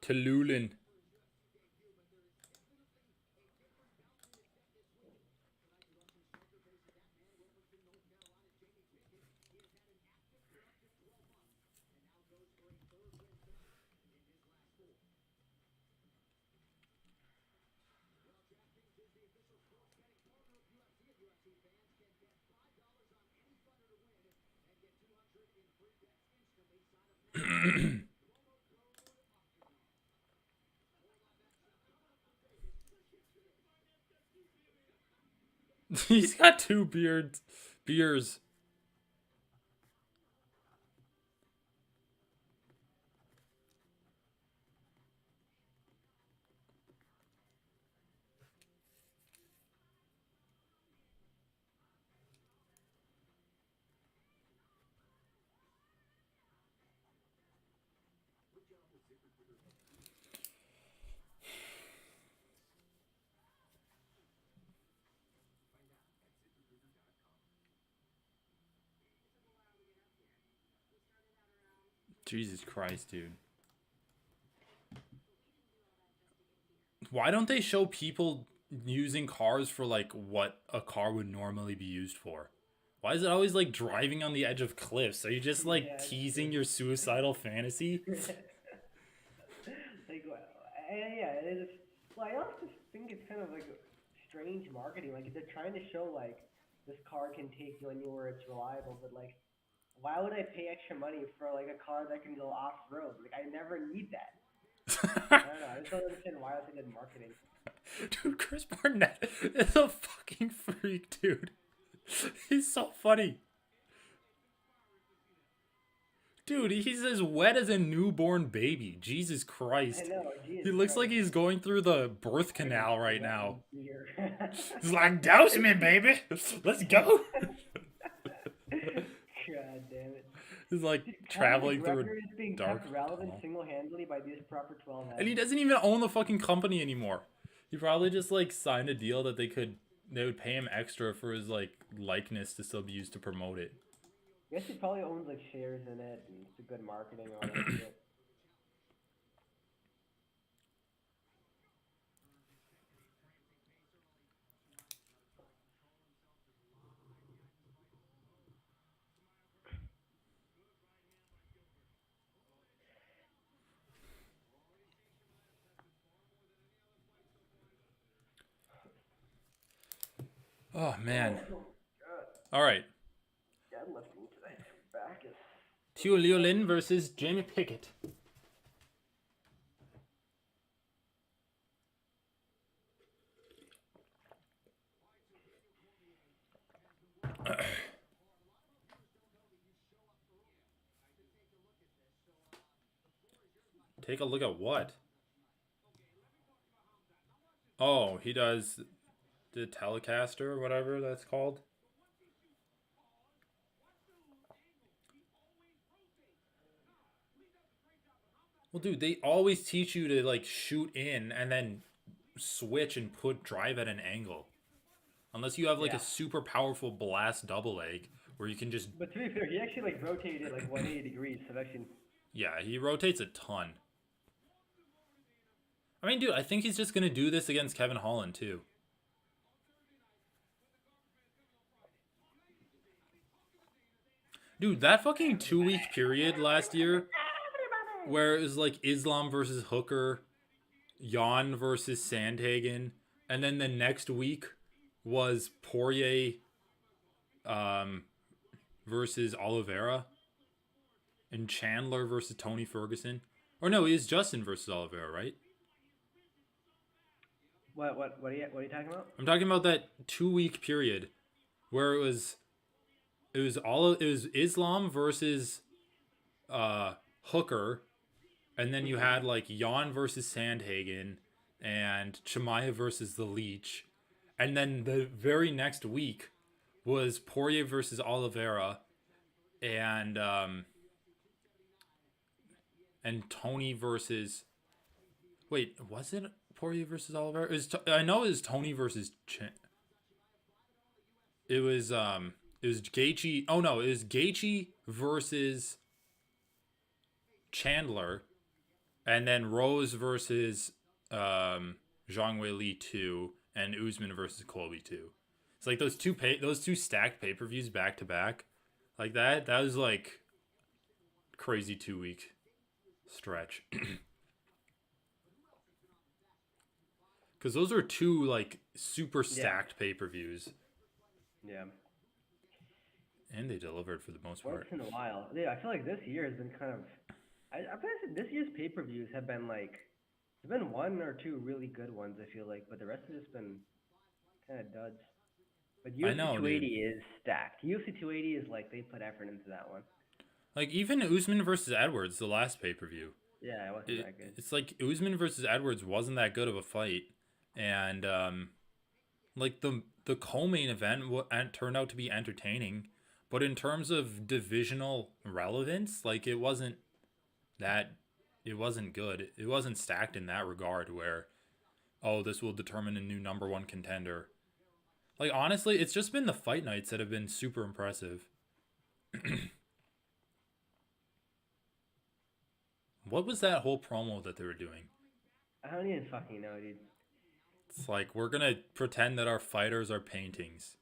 Tululin. He's got two beers. Jesus Christ, dude. Why don't they show people using cars for like what a car would normally be used for? Why is it always like driving on the edge of cliffs? Are you just like teasing your suicidal fantasy? Like, yeah, it is. Well, I also think it's kind of like strange marketing. Like they're trying to show like this car can take you anywhere, it's reliable, but like, why would I pay extra money for like a car that can go off road? Like I never need that. I don't know. I just don't understand why it's a good marketing. Dude, Chris Barnett is a fucking freak, dude. He's so funny. Dude, he's as wet as a newborn baby. Jesus Christ. I know, He looks like he's going through the birth canal right now. He's like, douse me, baby. Let's go. God damn it. He's like traveling through is being dark kept relevant tunnel. single-handedly by these proper 12 And he doesn't even own the fucking company anymore. He probably just like signed a deal that they would pay him extra for his like likeness to still be used to promote it. I guess he probably owns like shares in it and it's a good marketing or whatever. Shit. Oh man. All right. Deadlifting today. Back is. Tio Liolin versus Jamie Pickett. Take a look at what? Oh, he does the Telecaster or whatever that's called. Well, dude, they always teach you to like shoot in and then switch and drive at an angle. Unless you have like a super powerful blast double leg where you can just. But to be fair, he actually like rotated it like 180 degrees, so actually. Yeah, he rotates a ton. I mean, dude, I think he's just gonna do this against Kevin Holland too. Dude, that fucking 2-week period last year where it was like Islam versus Hooker, Jan versus Sandhagen, and then the next week was Poirier versus Oliveira, and Chandler versus Tony Ferguson. Or no, it was Justin versus Oliveira, right? What are you talking about? I'm talking about that 2-week period where it was Islam versus Hooker, and then you had like Jan versus Sandhagen and Chimaev versus the Leech, and then the very next week was Poirier versus Oliveira and Tony versus. Wait, was it Poirier versus Oliveira? I know it was Tony versus. It was Gaethje. Oh no, it was Gaethje versus Chandler, And then Rose versus Zhang Weili 2, and Usman versus Colby 2. It's like those two stacked pay-per-views back to back. Like that was like crazy 2-week stretch. Cuz those are two like super stacked pay-per-views. Yeah. And they delivered for the most part. Once in a while. Yeah, I feel like this year has been kind of I feel like this year's pay-per-views have been like there's been one or two really good ones, I feel like, but the rest have just been kind of duds. But UFC 280 is stacked. UFC 280 is like they put effort into that one. Like even Usman versus Edwards, the last pay-per-view. Yeah, it wasn't that good. It's like Usman versus Edwards wasn't that good of a fight, and like the co-main event turned out to be entertaining, but in terms of divisional relevance, like it wasn't good. It wasn't stacked in that regard where, oh, this will determine a new number one contender. Like, honestly, it's just been the fight nights that have been super impressive. What was that whole promo that they were doing? I don't even fucking know, dude. It's like, we're gonna pretend that our fighters are paintings.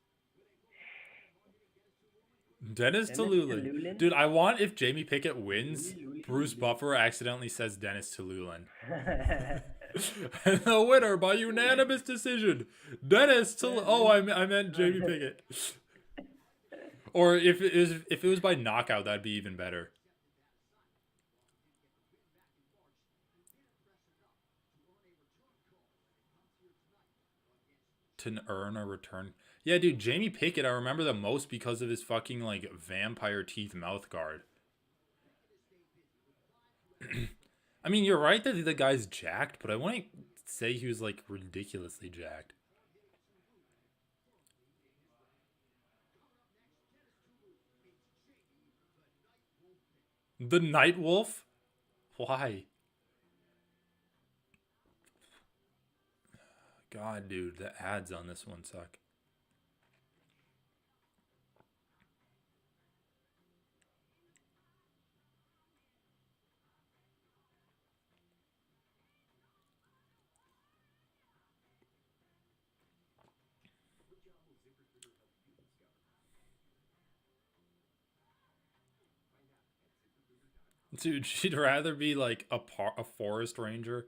Dennis Tululin. Dude, I want if Jamie Pickett wins, Bruce Buffer accidentally says Dennis Tululin. And the winner by unanimous decision, Dennis Tululin. Oh, I meant Jamie Pickett. Or if it was by knockout, that'd be even better. To earn a return. Yeah, dude, Jamie Pickett, I remember the most because of his fucking, like, vampire teeth mouth guard. I mean, you're right that the guy's jacked, but I wouldn't say he was, like, ridiculously jacked. The Night Wolf? Why? God, dude, the ads on this one suck. Dude, she'd rather be like a forest ranger.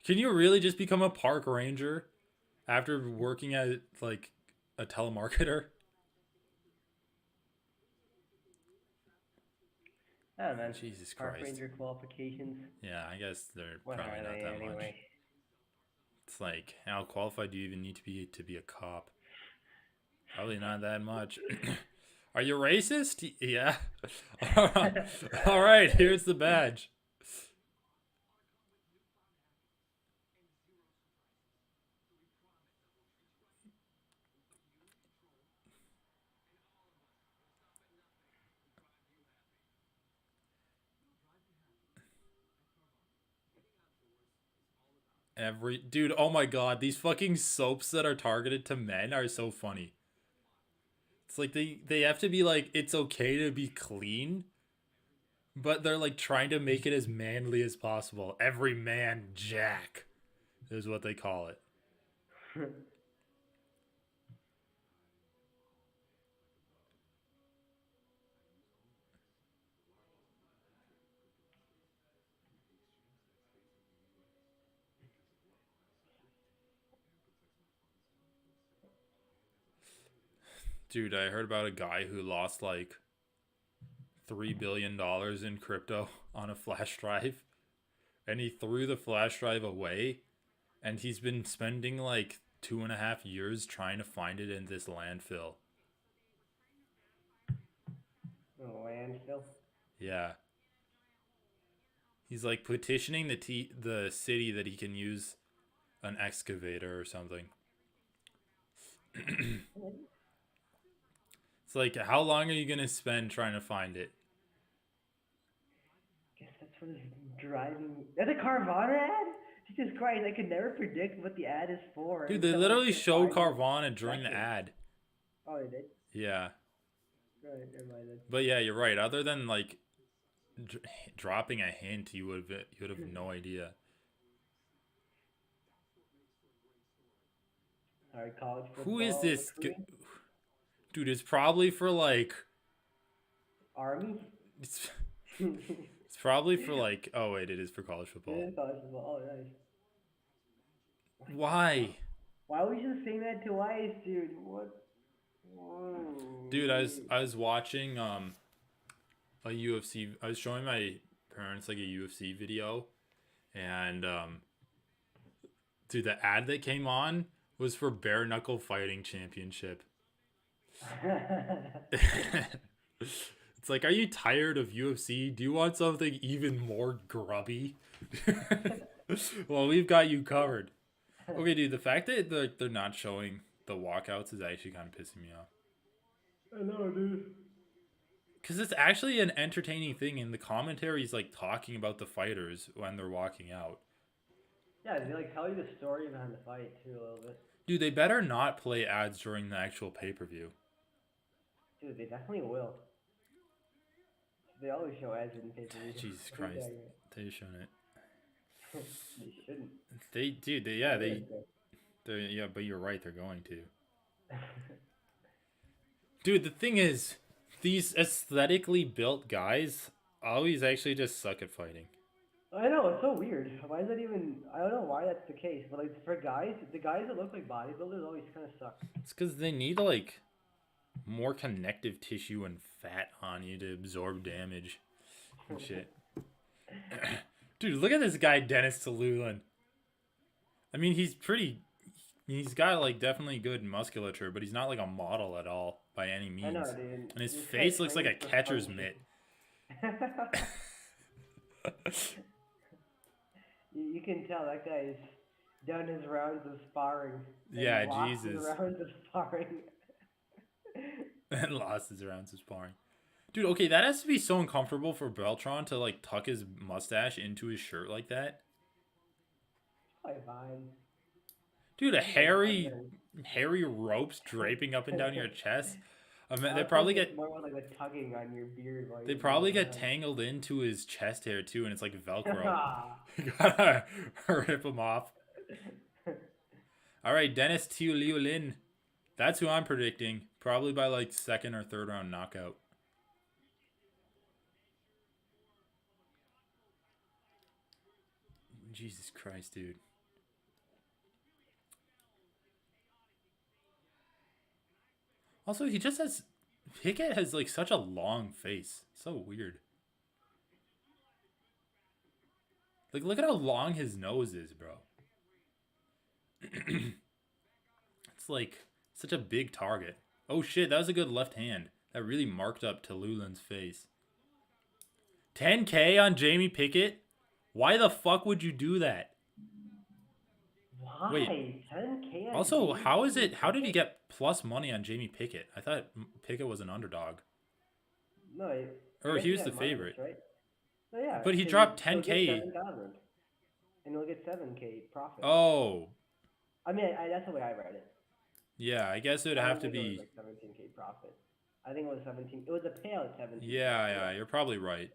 Can you really just become a park ranger after working at like a telemarketer? I don't know. Jesus Park Christ. Ranger qualifications. Yeah, I guess they're What probably are not they that anyway? much. It's like, how qualified do you even need to be a cop? Probably not that much. Are you racist? Yeah. All right, here's the badge. Dude, oh my god, these fucking soaps that are targeted to men are so funny. It's like they have to be like, it's okay to be clean, but they're like trying to make it as manly as possible. Every man Jack is what they call it. Dude, I heard about a guy who lost like $3 billion in crypto on a flash drive. And he threw the flash drive away. And he's been spending like 2.5 years trying to find it in this landfill. Landfill? Yeah. He's like petitioning the city that he can use an excavator or something. It's like, how long are you going to spend trying to find it? Guess that's what is driving. That's a Carvana ad? Jesus Christ, I could never predict what the ad is for. Dude, they literally showed Carvana during the ad. Oh, they did? Yeah. Right, never mind then. But yeah, you're right. Other than like dropping a hint, you would have no idea. All right, college football. Who is this? Dude, it's probably for like Army. It's probably for like. Oh wait, it is for college football. It is college football. Oh, nice. Why? Why was you saying that twice, dude? What? Whoa. Dude, I was watching a UFC. I was showing my parents like a UFC video, and dude, the ad that came on was for Bare Knuckle Fighting Championship. It's like, are you tired of UFC? Do you want something even more grubby? Well, we've got you covered. Okay, dude, the fact that they're not showing the walkouts is actually kind of pissing me off. I know, dude. Because it's actually an entertaining thing, and the commentary is like talking about the fighters when they're walking out. Yeah, they like tell you the story behind the fight too a little bit. Dude, they better not play ads during the actual pay-per-view. Dude, they definitely will. They always show ads in pay-per-view. Jesus Christ, they've shown it. They shouldn't. Yeah, but you're right, they're going to. Dude, the thing is, these aesthetically built guys always actually just suck at fighting. I know, it's so weird. Why is that even... I don't know why that's the case, but like for guys, the guys that look like bodybuilders always kind of suck. It's because they need like more connective tissue and fat on you to absorb damage and shit. Dude, look at this guy, Dennis Tululin. I mean, he's got like definitely good musculature, but he's not like a model at all by any means. I know, dude. And his face looks like a catcher's mitt. You can tell that guy's done his rounds of sparring. Yeah, Jesus. His rounds of sparring. And lost his rounds of sparring. Dude, okay, that has to be so uncomfortable for Beltran to like tuck his mustache into his shirt like that. Probably fine. Dude, a hairy ropes draping up and down your chest. They probably get more like a tugging on your beard. They probably get tangled into his chest hair too, and it's like Velcro. You gotta rip them off. All right, Dennis Tululin. That's who I'm predicting. Probably by like second or third round knockout. Jesus Christ, dude. Also, Pickett has like such a long face. So weird. Like, look at how long his nose is, bro. It's like such a big target. Oh shit, that was a good left hand. That really marked up Tululin's face. 10K on Jamie Pickett? Why the fuck would you do that? Why? Wait. 10K. Also, how did he get plus money on Jamie Pickett? I thought Pickett was an underdog. No, or he was the favorite. Right? No, yeah. But he dropped 10K. And he'll get 7K profit. Oh. I mean, that's the way I read it. Yeah, I guess it would have to be. Like 17K profit. I think it was 17. It was a payout at 17. Yeah, you're probably right.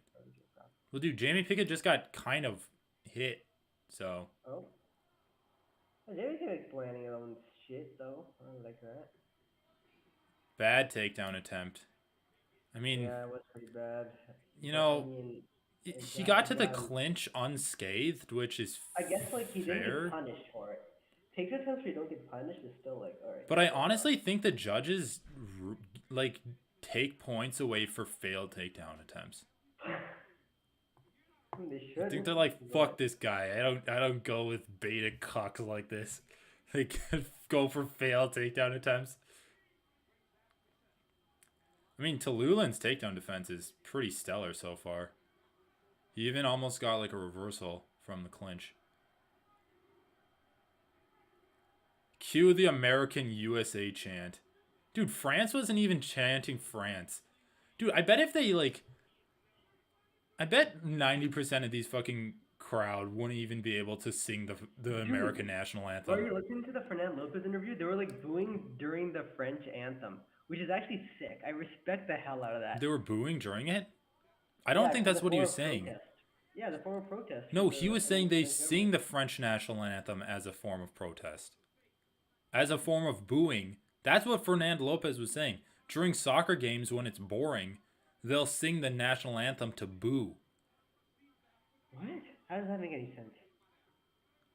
Well, dude, Jamie Pickett just got kind of hit, so. Oh. Jamie Pickett's planning his own shit, though. I like that. Bad takedown attempt. I mean. Yeah, it was pretty bad. You know, he got to the clinch unscathed, which is fair. I guess, like, he didn't get punished for it. Takes a sense where you don't get punished is still, like, alright. But I honestly think the judges, like, take points away for failed takedown attempts. I think they're like, fuck this guy. I don't go with beta cucks like this. They go for failed takedown attempts. I mean, Tululin's takedown defense is pretty stellar so far. He even almost got like a reversal from the clinch. Cue the American USA chant. Dude, France wasn't even chanting France. Dude, I bet if they like... I bet 90% of these fucking crowd wouldn't even be able to sing the American national anthem. Are you listening to the Fernand Lopez interview? They were like booing during the French anthem, which is actually sick. I respect the hell out of that. They were booing during it? I don't think that's what he was saying. Yeah, the form of protest. No, he was saying they sing the French national anthem as a form of protest. As a form of booing. That's what Fernando Lopez was saying. During soccer games, when it's boring, they'll sing the national anthem to boo. What? How does that make any sense?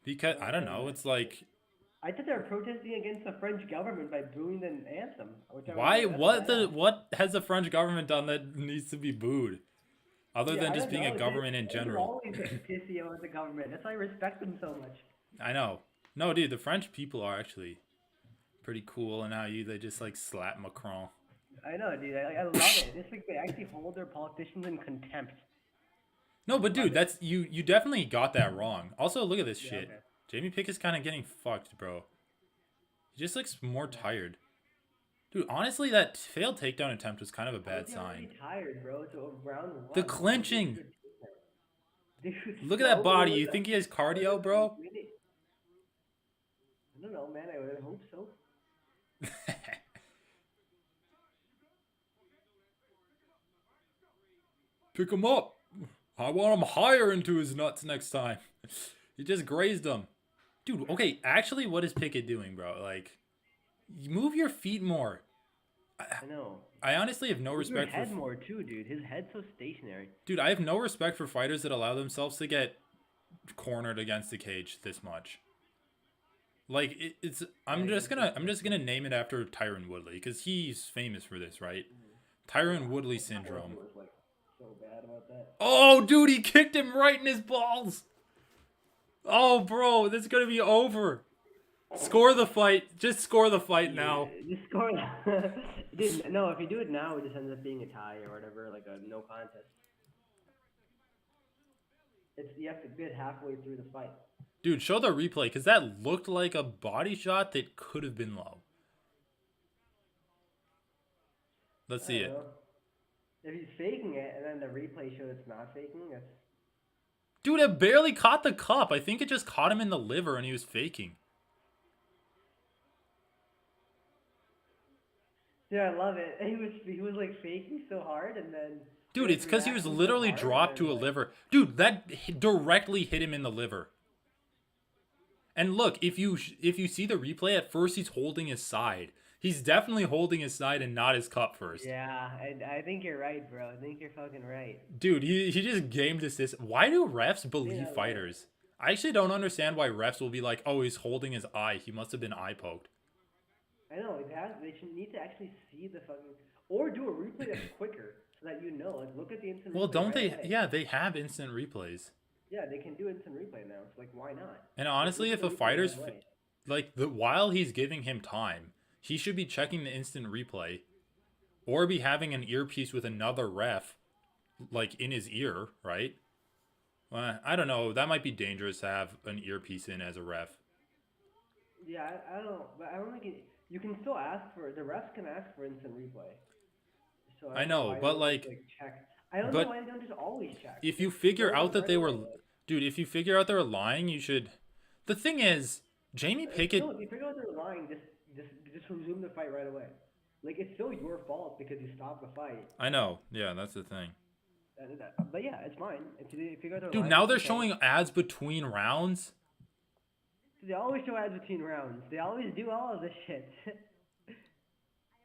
Because, I don't know, it's like... I thought they were protesting against the French government by booing the anthem. Why? What has the French government done that needs to be booed? Other than just being a government in general. They always pissy about the government. That's why I respect them so much. I know. No, dude, the French people are actually pretty cool, and now they just like slap Macron. I know, dude. I love it. It's like they actually hold their politicians in contempt. No, but dude, that's you definitely got that wrong. Also, look at this shit. Okay. Jamie Pickett's kind of getting fucked, bro. He just looks more tired. Dude, honestly, that failed takedown attempt was kind of a bad sign. Tired, bro. It's round 1. The clinching. Dude, Look at that body. You think he has cardio, bro? I don't know, man. I would hope so. Pick him up. I want him higher into his nuts next time. He just grazed him. Dude, okay, actually, what is Pickett doing, bro? Like, move your feet more. I know. I honestly have no respect for his head more too, dude. His head's so stationary. Dude, I have no respect for fighters that allow themselves to get cornered against the cage this much. Like I'm just gonna name it after Tyron Woodley because he's famous for this, right? Tyron Woodley syndrome. So bad about that. Oh, dude, he kicked him right in his balls. Oh, bro, this is gonna be over. Score the fight. Just score the fight now. Just score. Dude, no, if you do it now, it just ends up being a tie or whatever, like a no contest. You have to get halfway through the fight. Dude, show the replay, because that looked like a body shot that could have been low. Let's see it. If he's faking it, and then the replay shows it's not faking, that's... Dude, it barely caught the cup. I think it just caught him in the liver, and he was faking. Dude, I love it. He was like faking so hard, and then... Dude, it's because he was literally dropped to a liver. Dude, that directly hit him in the liver. And look, if you see the replay, at first he's holding his side. He's definitely holding his side and not his cup first. Yeah, I think you're right, bro. I think you're fucking right. Dude, he just gamed assist. Why do refs believe fighters? I actually don't understand why refs will be like, oh, he's holding his eye. He must have been eye poked. I know, they should need to actually see the fucking... Or do a replay that's quicker so that you know. Like, look at the instant replay. Well, don't they... Yeah, they have instant replays. Yeah, they can do instant replay now. It's like, why not? And honestly, if a fighter's... Like, while he's giving him time, he should be checking the instant replay. Or be having an earpiece with another ref, like, in his ear, right? I don't know. That might be dangerous to have an earpiece in as a ref. Yeah, I don't... But I don't think it... You can still ask for... The refs can ask for instant replay. So I know, but like check. I don't know why they don't just always check. If you figure out that they were... Dude, if you figure out they're lying, you should... The thing is, Jamie Pickett... No, if you figure out they're lying, just resume the fight right away. Like, it's still your fault because you stopped the fight. I know. Yeah, that's the thing. But yeah, it's fine. If you figure out they're Dude, lying, now they're showing ads between rounds? They always show ads between rounds. They always do all of this shit.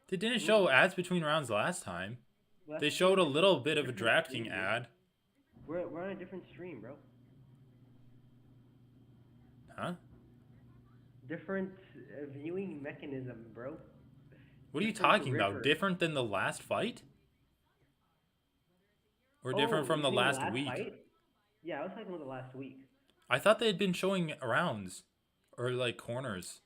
They didn't show ads between rounds last time. They showed a little bit of a DraftKings ad. We're on a different stream, bro. Huh? Different viewing mechanism, bro. What are you talking about? Different than the last fight? Or different from the last week? Fight? Yeah, I was talking about the last week. I thought they had been showing rounds. Or like corners.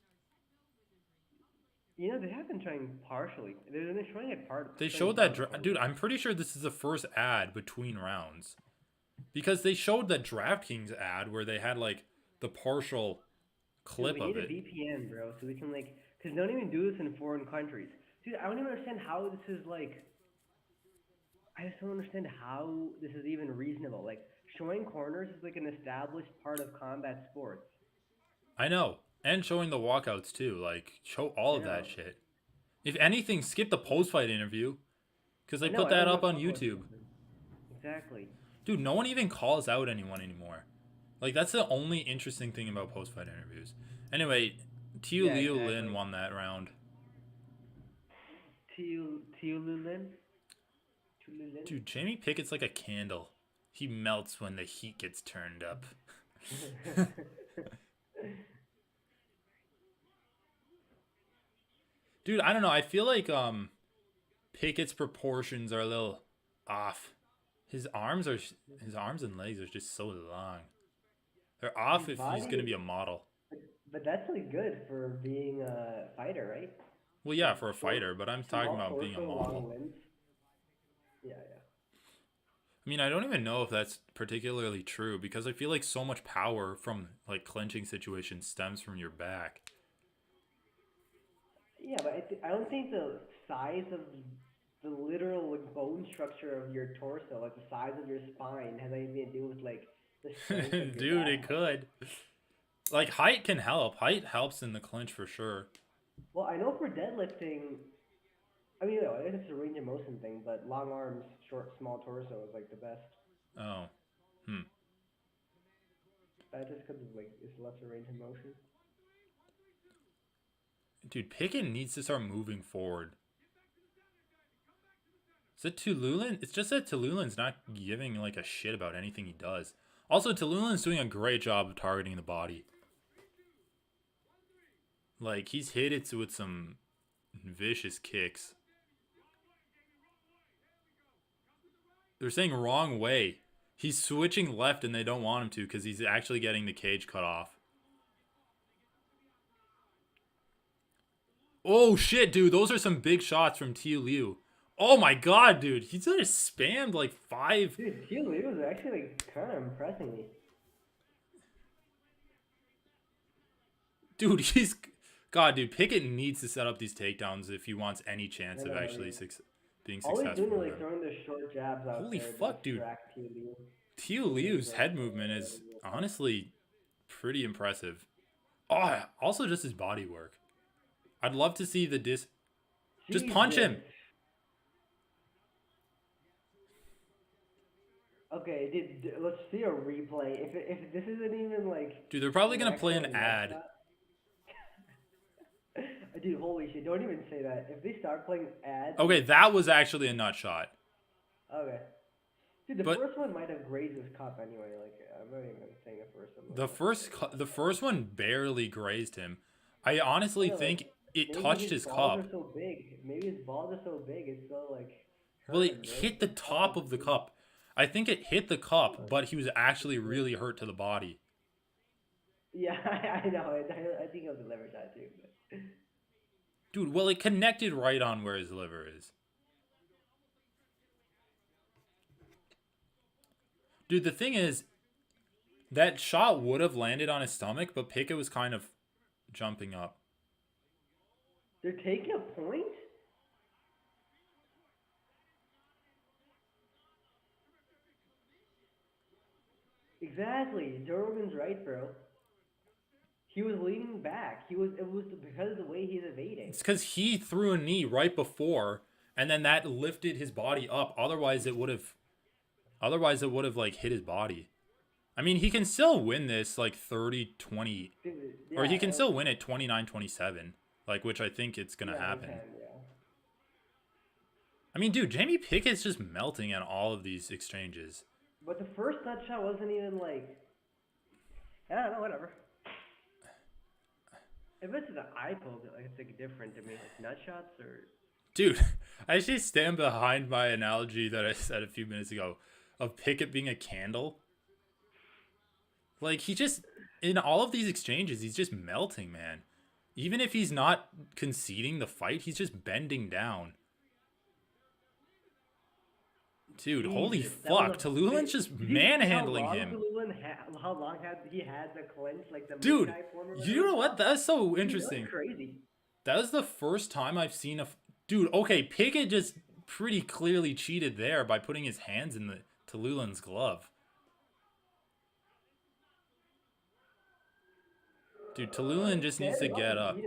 You know, they have been trying partially. They're showing it part. They showed that... Dude, I'm pretty sure this is the first ad between rounds. Because they showed that DraftKings ad where they had, like, the partial clip of it. We need a VPN, bro, so we can, like... Because they don't even do this in foreign countries. Dude, I don't even understand how this is, like... I just don't understand how this is even reasonable. Like, showing corners is, like, an established part of combat sports. I know. And showing the walkouts, too. Like, show all of that shit. If anything, skip the post-fight interview. Because they put that up on YouTube. Exactly. Dude, no one even calls out anyone anymore. Like, that's the only interesting thing about post-fight interviews. Anyway, Liu Lin won that round. Liu Lin? Dude, Jamie Pickett's like a candle. He melts when the heat gets turned up. Dude, I don't know. I feel like Pickett's proportions are a little off. His arms and legs are just so long. They're off if he's going to be a model. But that's like good for being a fighter, right? Well, yeah, for a fighter, but I'm talking about being a model. Yeah. I mean, I don't even know if that's particularly true because I feel like so much power from like clinching situations stems from your back. Yeah, but I don't think the size of the literal like, bone structure of your torso, like the size of your spine, has anything to do with like the strength of your Dude, back. it could. Like height can help. Height helps in the clinch for sure. Well, I know for deadlifting, I mean, I guess it's a range of motion thing, but long arms, short, small torso is like the best. Oh. That's just because like it's lesser range of motion. Dude, Pickett needs to start moving forward. Is it Tululin? It's just that Tululin's not giving like a shit about anything he does. Also, Tululin's doing a great job of targeting the body. Like, he's hit it with some vicious kicks. They're saying wrong way. He's switching left and they don't want him to because he's actually getting the cage cut off. Oh shit, dude. Those are some big shots from Liu. Oh my god, dude. He's just spammed like 5. Dude, Liu was actually like, kind of impressing me. Dude, he's... God, dude. Pickett needs to set up these takedowns if he wants any chance of actually being successful. All he's doing is like throwing the short jabs out. Holy there fuck, dude. Liu's head movement is honestly pretty impressive. Oh, also just his body work. I'd love to see the Just punch him. Okay, dude, let's see a replay. If this isn't even like... Dude, they're probably going to play an ad. Dude, holy shit, don't even say that. If they start playing ads... Okay, that was actually a nut shot. Okay. Dude, the first one might have grazed his cup anyway. Like, I'm not even saying the first one. The first one barely grazed him. I honestly think it touched his cup. Are so big. Maybe his balls are so big, it's so like... Well, it hit the top of the cup. I think it hit the cup, but he was actually really hurt to the body. Yeah, I know. I think it was a liver shot too. But... Dude, well, it connected right on where his liver is. Dude, the thing is, that shot would have landed on his stomach, but Pickett was kind of jumping up. They're taking a point? Exactly. Durgan's right, bro. He was leaning back. It was because of the way he's evading. It's because he threw a knee right before, and then that lifted his body up. Otherwise, it would have like hit his body. I mean, he can still win this like 30-20, or he can still win it 29-27, like which I think it's gonna happen. I mean, dude, Jamie Pickett's just melting at all of these exchanges. But the first nut shot wasn't even like, I don't know, whatever. If it's an eye poke, like it's like different to me, like nut shots or. Dude, I actually stand behind my analogy that I said a few minutes ago of Pickett being a candle. Like, he just, in all of these exchanges, he's just melting, man. Even if he's not conceding the fight, he's just bending down. Dude, Jesus, holy fuck. Tululin's just manhandling him. How long had he had the clinch? Like the dude, you know what? That's so interesting. That's crazy. That was the first time I've seen a... Dude, okay, Pickett just pretty clearly cheated there by putting his hands in the Tululin's glove. Dude, Tululin just needs to get up.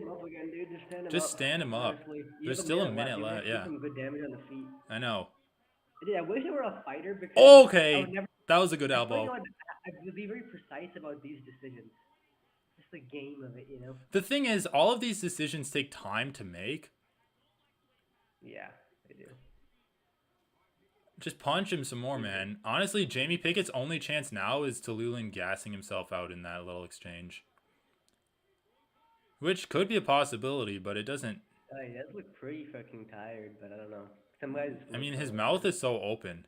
Just stand him up. There's still a minute left, yeah. Some good damage on the feet. I know. Dude, I wish I were a fighter because I Okay, would never. that was a good I feel like elbow. I would be very precise about these decisions. Just the game of it, you know. The thing is, all of these decisions take time to make. Yeah, they do. Just punch him some more, man. Honestly, Jamie Pickett's only chance now is Tallulah gassing himself out in that little exchange. Which could be a possibility, but it doesn't. He does look pretty fucking tired, but I don't know. Some guys. I mean, his mouth is so open.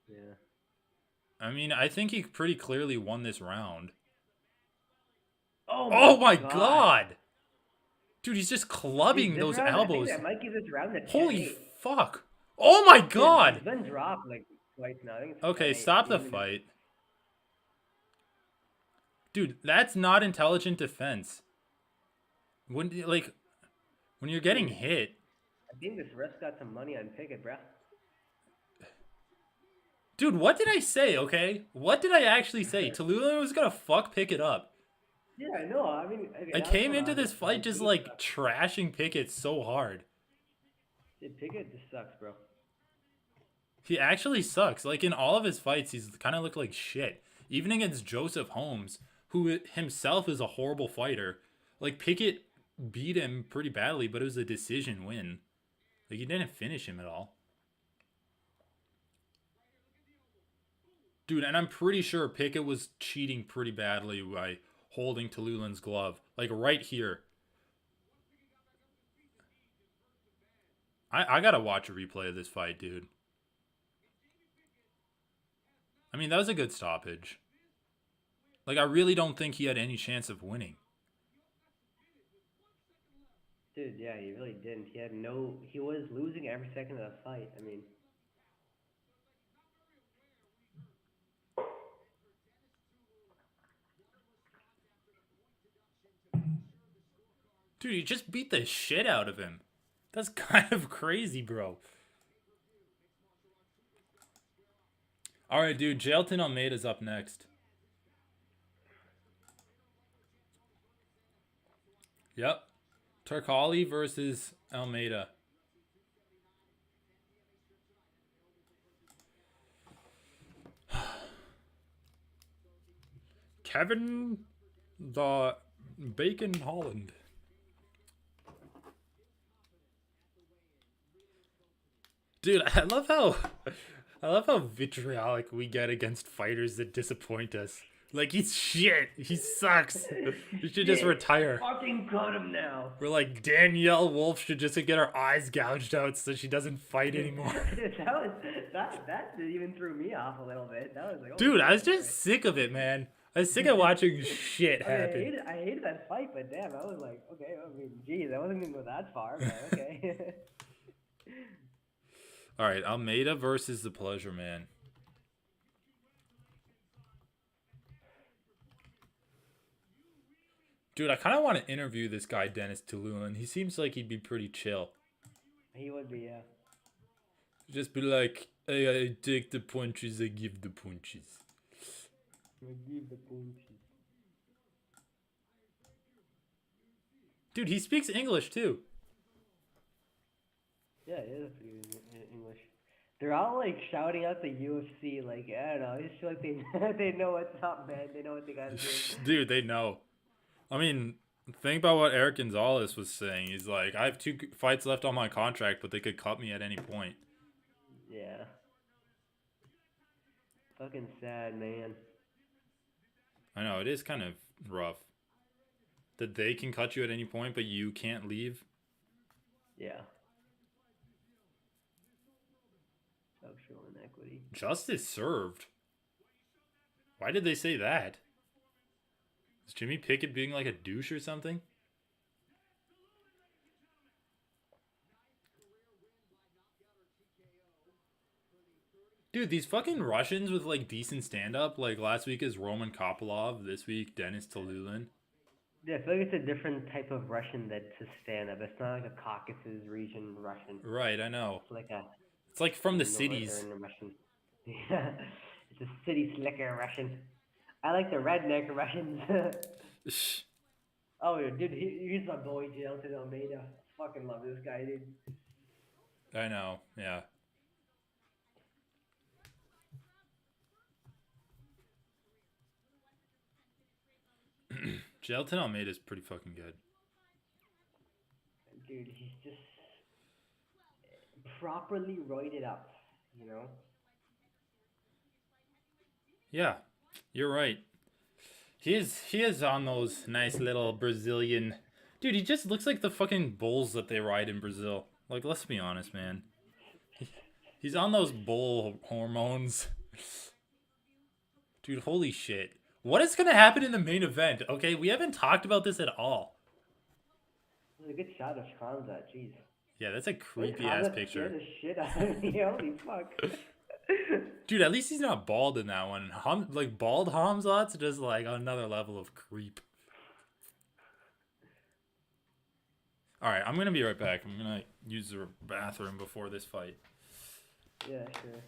Yeah. I mean, I think he pretty clearly won this round. Oh my god! Dude, he's just clubbing those elbows. I think I might give this round a 10-8. Holy fuck! Oh my god! He's been dropped like twice now. I think it's Okay, 10-8. stop the fight. Dude, that's not intelligent defense. When you're getting hit. I think this ref got some money on Pickett, bro. Dude, what did I say, okay? What did I actually say? Tallulah was gonna fuck Pickett up. Yeah, I know. I mean, I came into this fight just like trashing Pickett so hard. Dude, Pickett just sucks, bro. He actually sucks. Like in all of his fights, he's kind of looked like shit. Even against Joseph Holmes, who himself is a horrible fighter. Like Pickett beat him pretty badly, but it was a decision win. Like he didn't finish him at all. Dude, and I'm pretty sure Pickett was cheating pretty badly by holding Tallulah's glove. Like right here. I gotta watch a replay of this fight, dude. I mean, that was a good stoppage. Like, I really don't think he had any chance of winning. Dude, yeah, he really didn't. He was losing every second of the fight. I mean. Dude, he just beat the shit out of him. That's kind of crazy, bro. Alright, dude, Jailton Almeida's up next. Yep. Turkali versus Almeida. Kevin the Bacon Holland. Dude, I love how vitriolic we get against fighters that disappoint us. Like, he's shit. He sucks. We should just retire. Fucking cut him now. We're like, Danielle Wolf should just get her eyes gouged out so she doesn't fight anymore. that even threw me off a little bit. That was like, dude, I was just sick of it, man. I was sick of watching shit happen. I hated that fight, but damn, I was like, okay, I mean, geez, I wasn't gonna go that far, but okay. All right, Almeida versus the Pleasure Man. Dude, I kind of want to interview this guy, Dennis Tallulah. He seems like he'd be pretty chill. He would be, yeah. Just be like, hey, I take the punches, I give the punches. I give the punches. Dude, he speaks English, too. Yeah, it is pretty good English. They're all like shouting out the UFC, like, I don't know, I just feel like they know what's up, man. They know what they gotta do. Dude, they know. I mean, think about what Eric Gonzalez was saying. He's like, I have 2 fights left on my contract, but they could cut me at any point. Yeah. Fucking sad, man. I know, it is kind of rough. That they can cut you at any point, but you can't leave. Yeah. Structural inequity. Justice served. Why did they say that? Is Jimmy Pickett being like a douche or something? Dude, these fucking Russians with like decent stand-up, like last week is Roman Kopylov, this week Dennis Tallulah. Yeah, I feel like it's a different type of Russian that's a stand-up. It's not like a Caucasus region Russian. Right, I know. It's like from the cities. Russian. Yeah, it's a city slicker Russian. I like the redneck Russians. Oh, dude, he's my boy, Jailton Almeida. Fucking love this guy, dude. I know, yeah. Jailton Almeida is pretty fucking good. Dude, he's just properly roided up, you know? Yeah, you're right. He is on those nice little Brazilian... Dude, he just looks like the fucking bulls that they ride in Brazil. Like, let's be honest, man. He's on those bull hormones. Dude, holy shit. What is going to happen in the main event? Okay, we haven't talked about this at all. This is a good shot of Kwanzaa, jeez. Yeah, that's a creepy-ass picture. The shit out of me, holy fuck. Dude, at least he's not bald in that one. Like, bald Hamzat's just, like, another level of creep. Alright, I'm gonna be right back. I'm gonna use the bathroom before this fight. Yeah, sure.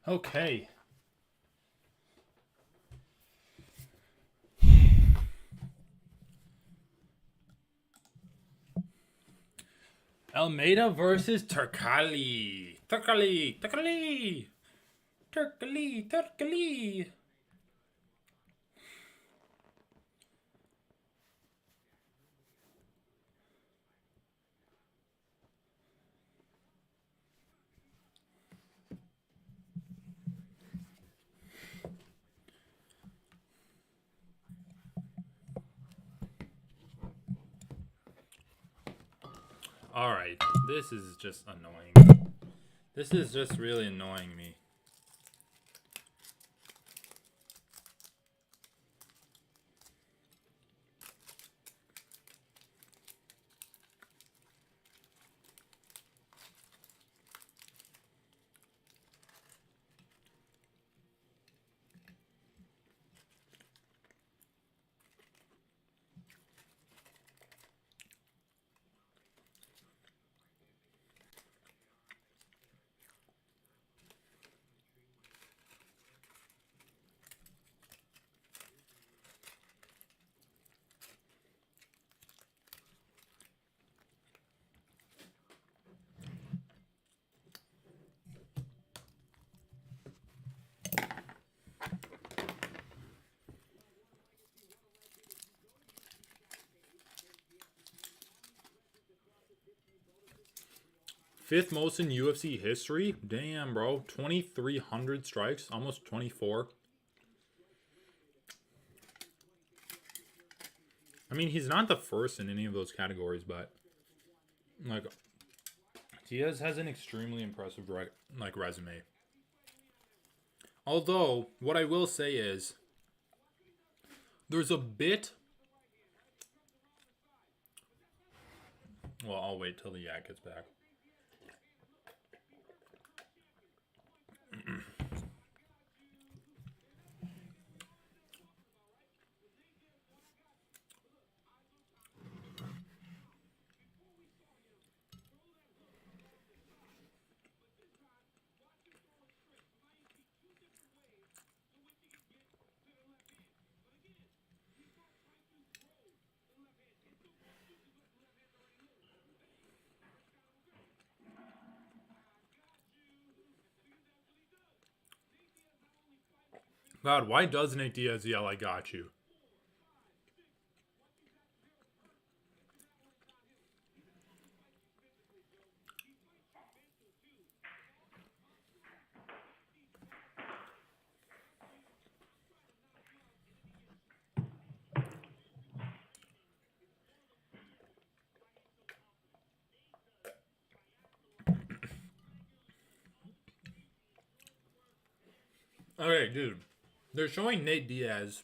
Okay. Almeida versus Turkali. Turkali. Alright, this is just annoying. This is just really annoying me. Fifth most in UFC history? Damn, bro. 2,300 strikes. Almost 24. I mean, he's not the first in any of those categories, but... like, Diaz has an extremely impressive, resume. Although, what I will say is... there's a bit... well, I'll wait till the yak gets back. God, why doesn't Nate Diaz yell, "I got you"? Okay, dude. They're showing Nate Diaz.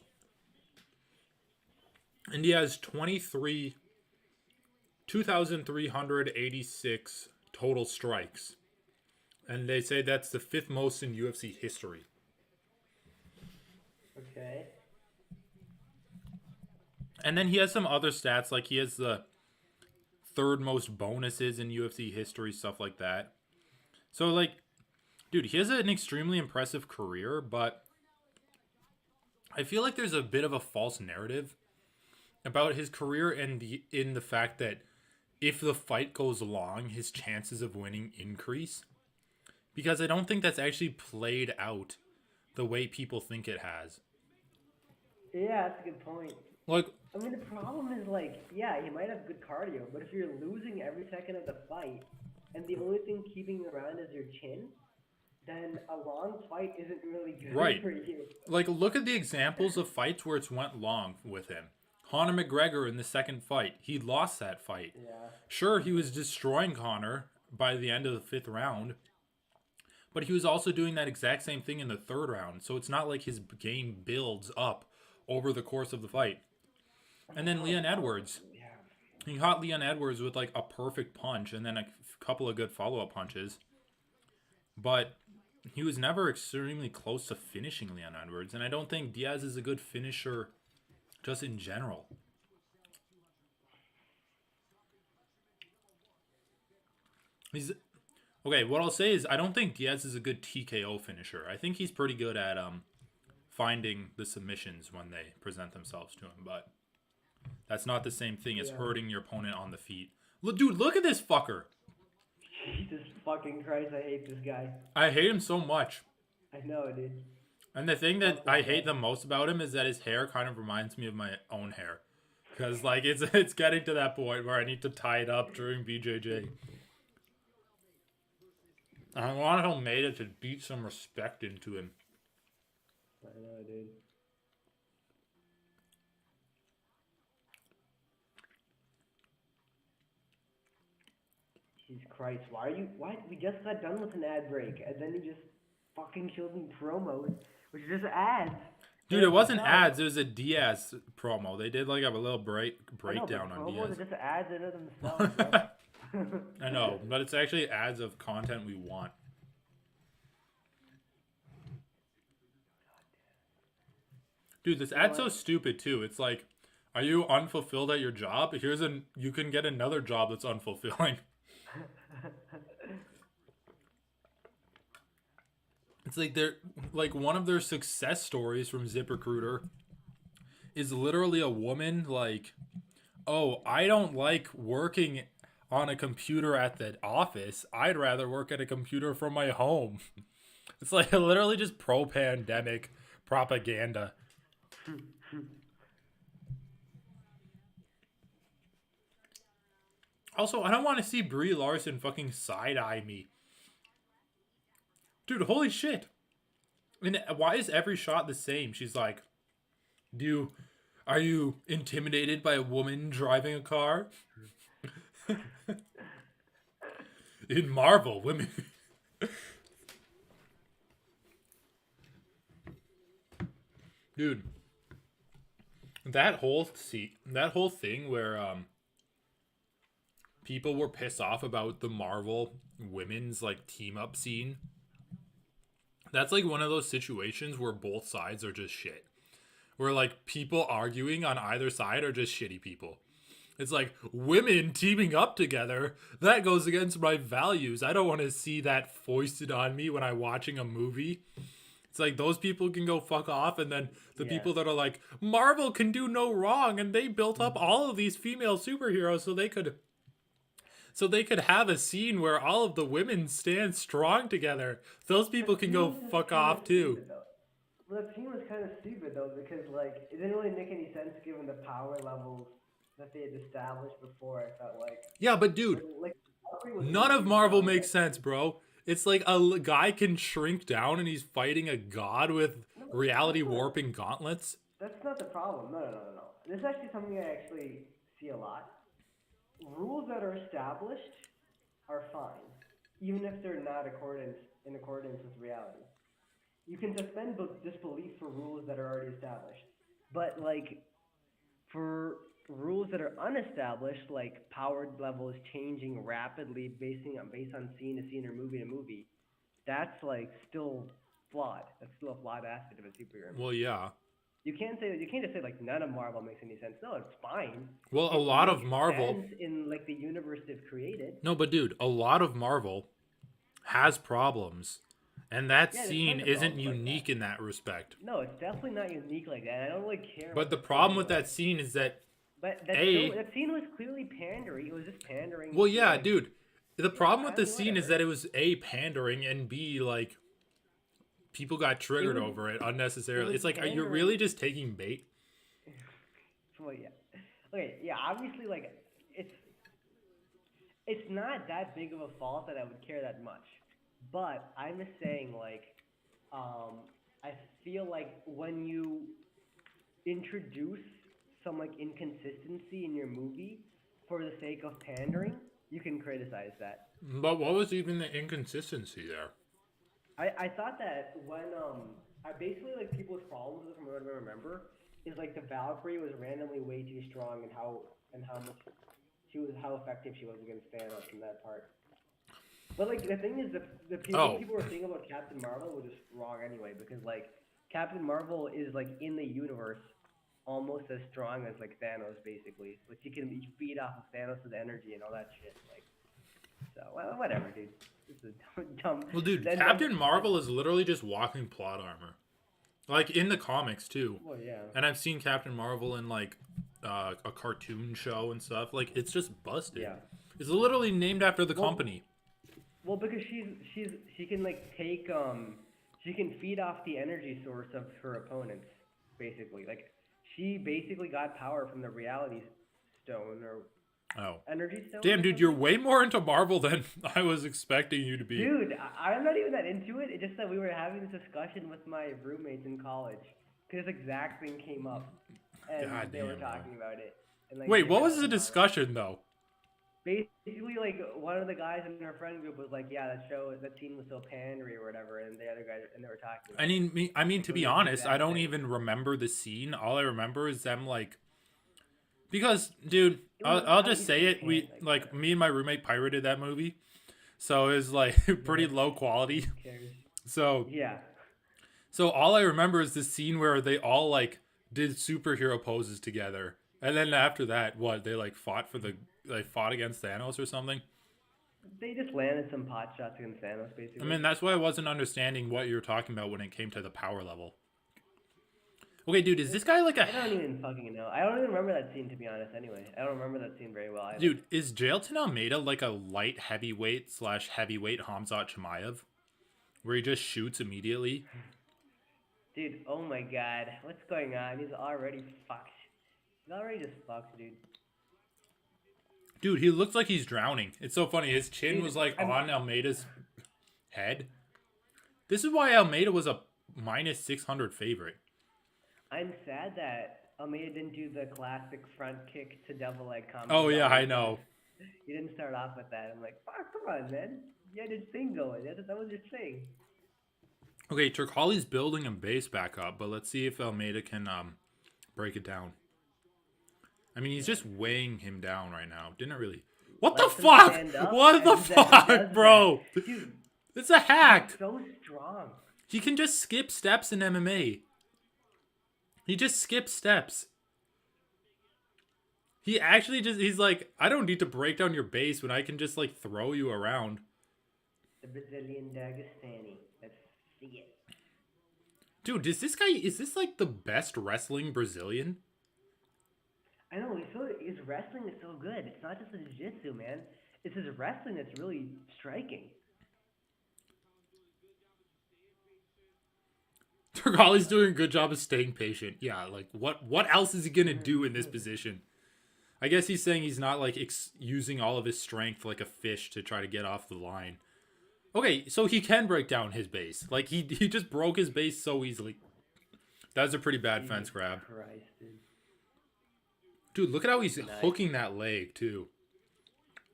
And he has 2,386 total strikes. And they say that's the fifth most in UFC history. Okay. And then he has some other stats, like he has the third most bonuses in UFC history, stuff like that. So, like, dude, he has an extremely impressive career, but I feel like there's a bit of a false narrative about his career and in the fact that if the fight goes long, his chances of winning increase. Because I don't think that's actually played out the way people think it has. Yeah, that's a good point. Like, I mean, the problem is, like, yeah, he might have good cardio, but if you're losing every second of the fight, and the only thing keeping you around is your chin, then a long fight isn't really good for you. Like, look at the examples of fights where it's went long with him. Conor McGregor in the second fight, he lost that fight. Yeah. Sure, he was destroying Conor by the end of the fifth round, but he was also doing that exact same thing in the third round. So it's not like his game builds up over the course of the fight. And then Leon Edwards. He caught Leon Edwards with like a perfect punch and then a couple of good follow-up punches. But he was never extremely close to finishing Leon Edwards. And I don't think Diaz is a good finisher just in general. Okay, what I'll say is I don't think Diaz is a good TKO finisher. I think he's pretty good at finding the submissions when they present themselves to him, but that's not the same thing as hurting your opponent on the feet. Look, dude, look at this fucker. Jesus fucking Christ, I hate this guy. I hate him so much. I know, dude. And the thing that I hate the most about him is that his hair kind of reminds me of my own hair. Because, like, it's getting to that point where I need to tie it up during BJJ. I want Almeida to beat some respect into him. I know, dude. Jesus Christ, why we just got done with an ad break, and then you just fucking showed me promos, which is just ads. Dude, it wasn't ads, it was a Diaz promo. They did like a little breakdown on Diaz. Promos are just ads in it themselves, bro. I know, but it's actually ads of content we want. Dude, this ad's so stupid too. It's like, are you unfulfilled at your job? You can get another job that's unfulfilling. It's like one of their success stories from ZipRecruiter is literally a woman like, oh, I don't like working on a computer at the office. I'd rather work at a computer from my home. It's like literally just pro-pandemic propaganda. Also, I don't want to see Brie Larson fucking side-eye me. Dude, holy shit. And why is every shot the same? She's like, are you intimidated by a woman driving a car? In Marvel, women... Dude, that whole thing where people were pissed off about the Marvel women's like team up scene. That's like one of those situations where both sides are just shit. Where like people arguing on either side are just shitty people. It's like women teaming up together, that goes against my values. I don't want to see that foisted on me when I'm watching a movie. It's like those people can go fuck off, and then the people that are like, Marvel can do no wrong, and they built up all of these female superheroes so they could have a scene where all of the women stand strong together. Those people can go fuck off too. Well, that scene was kind of stupid though, because like it didn't really make any sense given the power levels that they had established before. I felt like. Yeah, but dude, none of Marvel makes sense, bro. It's like a guy can shrink down and he's fighting a god with reality warping gauntlets. That's not the problem. No. This is actually something I actually see a lot. Rules that are established are fine, even if they're not in accordance with reality. You can suspend disbelief for rules that are already established. But like for rules that are unestablished, like power levels changing rapidly based on scene to scene or movie to movie, that's like still flawed. That's still a flawed aspect of a superhero movie. Well, yeah. You can't just say like none of Marvel makes any sense. No, it's fine. Well, a lot of Marvel in like the universe they've created. No, but dude, a lot of Marvel has problems. And that scene isn't unique in that respect. No, it's definitely not unique like that. I don't really care. But the problem with that scene is that that scene was clearly pandering. It was just pandering. Well, yeah, dude. The problem with the scene is that it was A, pandering, and B, like, people got triggered over it unnecessarily. It's like, are you really just taking bait? Well, yeah. Okay, yeah, obviously, like, it's not that big of a fault that I would care that much. But I'm just saying, like, I feel like when you introduce some, like, inconsistency in your movie for the sake of pandering, you can criticize that. But what was even the inconsistency there? I thought that when, I basically, like, people's problems, from what I remember, is, like, the Valkyrie was randomly way too strong and how effective she was against Thanos in that part. But, like, the thing is, the people were saying about Captain Marvel were just wrong anyway, because, like, Captain Marvel is, like, in the universe almost as strong as, like, Thanos, basically. Like, you can feed off of Thanos' energy and all that shit, like. So, well, whatever, dude. It's a dumb... Well, dude, Captain Marvel is literally just walking plot armor. Like, in the comics, too. Well, yeah. And I've seen Captain Marvel in, like, a cartoon show and stuff. Like, it's just busted. Yeah. It's literally named after the company. Well, because she can, like, take, she can feed off the energy source of her opponents, basically. Like, she basically got power from the reality stone, or energy stone. Damn, dude, you're way more into Marvel than I was expecting you to be. Dude, I'm not even that into it. It's just that we were having this discussion with my roommates in college, because this exact thing came up, and they were talking about it. And, like, wait, what was the discussion, though? Basically, like, one of the guys in our friend group was like, yeah, that scene was so pandery or whatever, and the other guys, and they were talking about I mean, to be honest, I don't thing. even remember the scene. All I remember is them, like, because, dude, I'll just say it. Me and my roommate pirated that movie, so it was, like, pretty low quality. So, yeah. So all I remember is this scene where they all, like, did superhero poses together. And then after that, they, like, fought against Thanos or something? They just landed some pot shots against Thanos, basically. I mean, that's why I wasn't understanding what you were talking about when it came to the power level. Okay, dude, is this guy like a... I don't even fucking know. I don't even remember that scene, to be honest, anyway. I don't remember that scene very well either. Dude, is Jailton Almeida like a light heavyweight / heavyweight Khamzat Chimaev? Where he just shoots immediately? Dude, oh my god. What's going on? He's already fucked. He's already just fucked, dude. Dude, he looks like he's drowning. It's so funny. His chin was like on Almeida's head. This is why Almeida was a -600 favorite. I'm sad that Almeida didn't do the classic front kick to double leg combo. Oh yeah, I know. He didn't start off with that. I'm like, fuck, come on, man. You had your thing going. That was your thing. Okay, Turkali's building a base back up, but let's see if Almeida can break it down. I mean, he's just weighing him down right now. Didn't really... What the fuck? What the fuck, bro? Dude, it's a hack. He's so strong. He can just skip steps in MMA. He just skips steps. He actually he's like, I don't need to break down your base when I can just, like, throw you around. The Brazilian Dagestani. Let's see it. Dude, is this like the best wrestling Brazilian? I know, his wrestling is so good. It's not just his jiu-jitsu, man. It's his wrestling that's really striking. Turkali's doing a good job of staying patient. Yeah, like, what else is he gonna do in this position? I guess he's saying he's not, like, using all of his strength like a fish to try to get off the line. Okay, so he can break down his base. Like, he just broke his base so easily. That was a pretty bad fence grab. Christ, dude. Dude, look at how he's hooking that leg, too.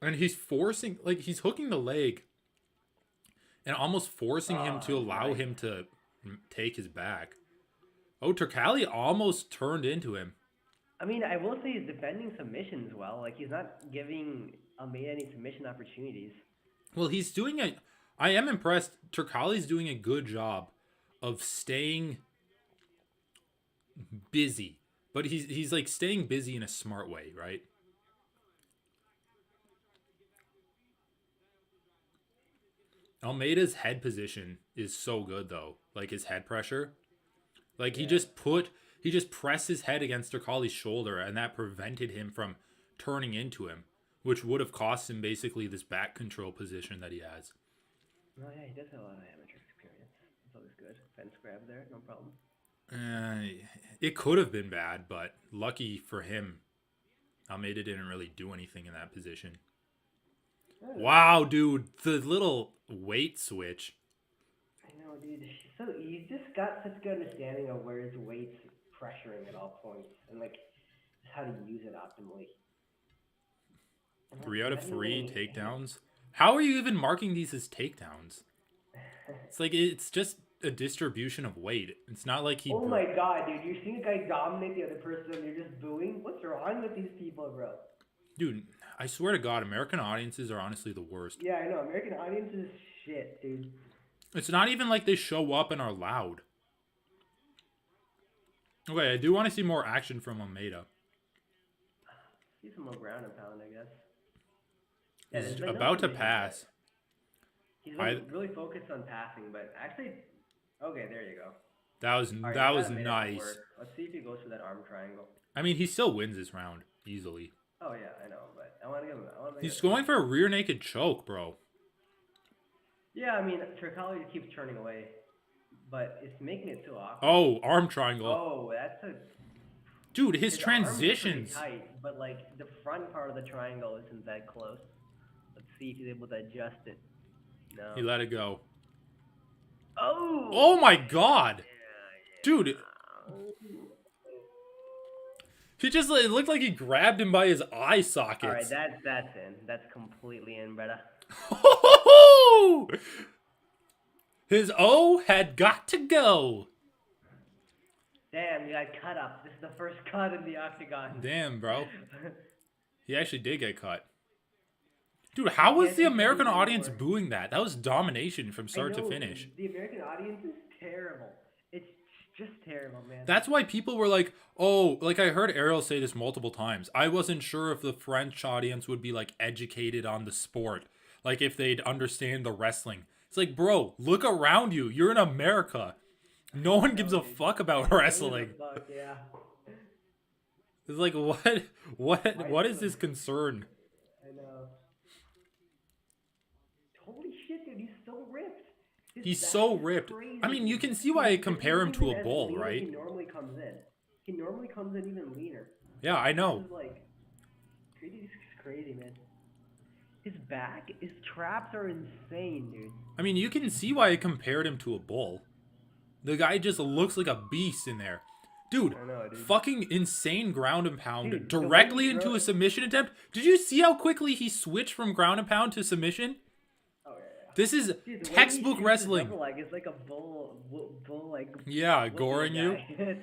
And he's forcing... Like, he's hooking the leg and almost forcing him to allow him to take his back. Oh, Turkali almost turned into him. I mean, I will say he's defending submissions well. Like, he's not giving Almeida any submission opportunities. Well, he's doing a... I am impressed. Turkali's doing a good job of staying busy. But he's like staying busy in a smart way, right? Almeida's head position is so good though. Like his head pressure. Like he just pressed his head against Turkali's shoulder and that prevented him from turning into him, which would have cost him basically this back control position that he has. Oh yeah, he does have a lot of amateur experience. It's always good. Fence grab there, no problem. It could have been bad, but lucky for him, Almeida didn't really do anything in that position. Wow, dude, the little weight switch. I know, dude. So he's just got such good understanding of where his weight's pressuring at all points, and like just how to use it optimally. 3 out of 3 takedowns. How are you even marking these as takedowns? It's just a distribution of weight. It's not like he... Oh my god, dude. You're seeing a guy dominate the other person and you're just booing? What's wrong with these people, bro? Dude, I swear to God, American audiences are honestly the worst. Yeah, I know. American audiences is shit, dude. It's not even like they show up and are loud. Okay, I do want to see more action from Almeida. See some more ground and pound, I guess. He's about to pass. He's really focused on passing, but actually... Okay, there you go. That was nice. Let's see if he goes for that arm triangle. I mean, he still wins this round easily. Oh yeah, I know, but I want to give him. He's going for a rear naked choke, bro. Yeah, I mean, Turkali keeps turning away, but it's making it so awkward. Oh, arm triangle. Oh, that's a... Dude, his transitions. Arm is pretty tight, but like the front part of the triangle isn't that close. Let's see if he's able to adjust it. No. He let it go. Oh! Oh my god! Dude. He just, it looked like he grabbed him by his eye sockets. All right, that's in. That's completely in, brother. His O had got to go. Damn, you got cut up. This is the first cut in the octagon. Damn, bro. He actually did get cut. Dude, how was the American audience booing that? That was domination from start to finish. The American audience is terrible. It's just terrible, man. That's why people were like, oh, like I heard Ariel say this multiple times. I wasn't sure if the French audience would be like educated on the sport. Like if they'd understand the wrestling. It's like, bro, look around you. You're in America. No one gives a fuck about wrestling. Yeah. It's like, what is this concern? I know. Holy shit, dude, he's so ripped. He's so ripped. Crazy. I mean, you can see why I compare him to a bull, right? He normally comes in. He normally comes in even leaner. Yeah, I know. This is like, this is crazy, man. His back, his traps are insane, dude. I mean, you can see why I compared him to a bull. The guy just looks like a beast in there. Dude, fucking insane ground and pound directly into a submission attempt. Did you see how quickly he switched from ground and pound to submission? Oh, yeah. This is textbook wrestling. It's like a bull like... Yeah, goring you.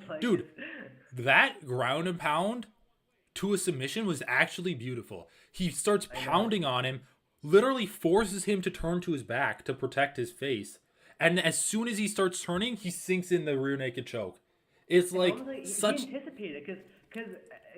Like dude, that ground and pound to a submission was actually beautiful. He starts pounding on him, literally forces him to turn to his back to protect his face. And as soon as he starts turning, he sinks in the rear naked choke. It's like such. He anticipated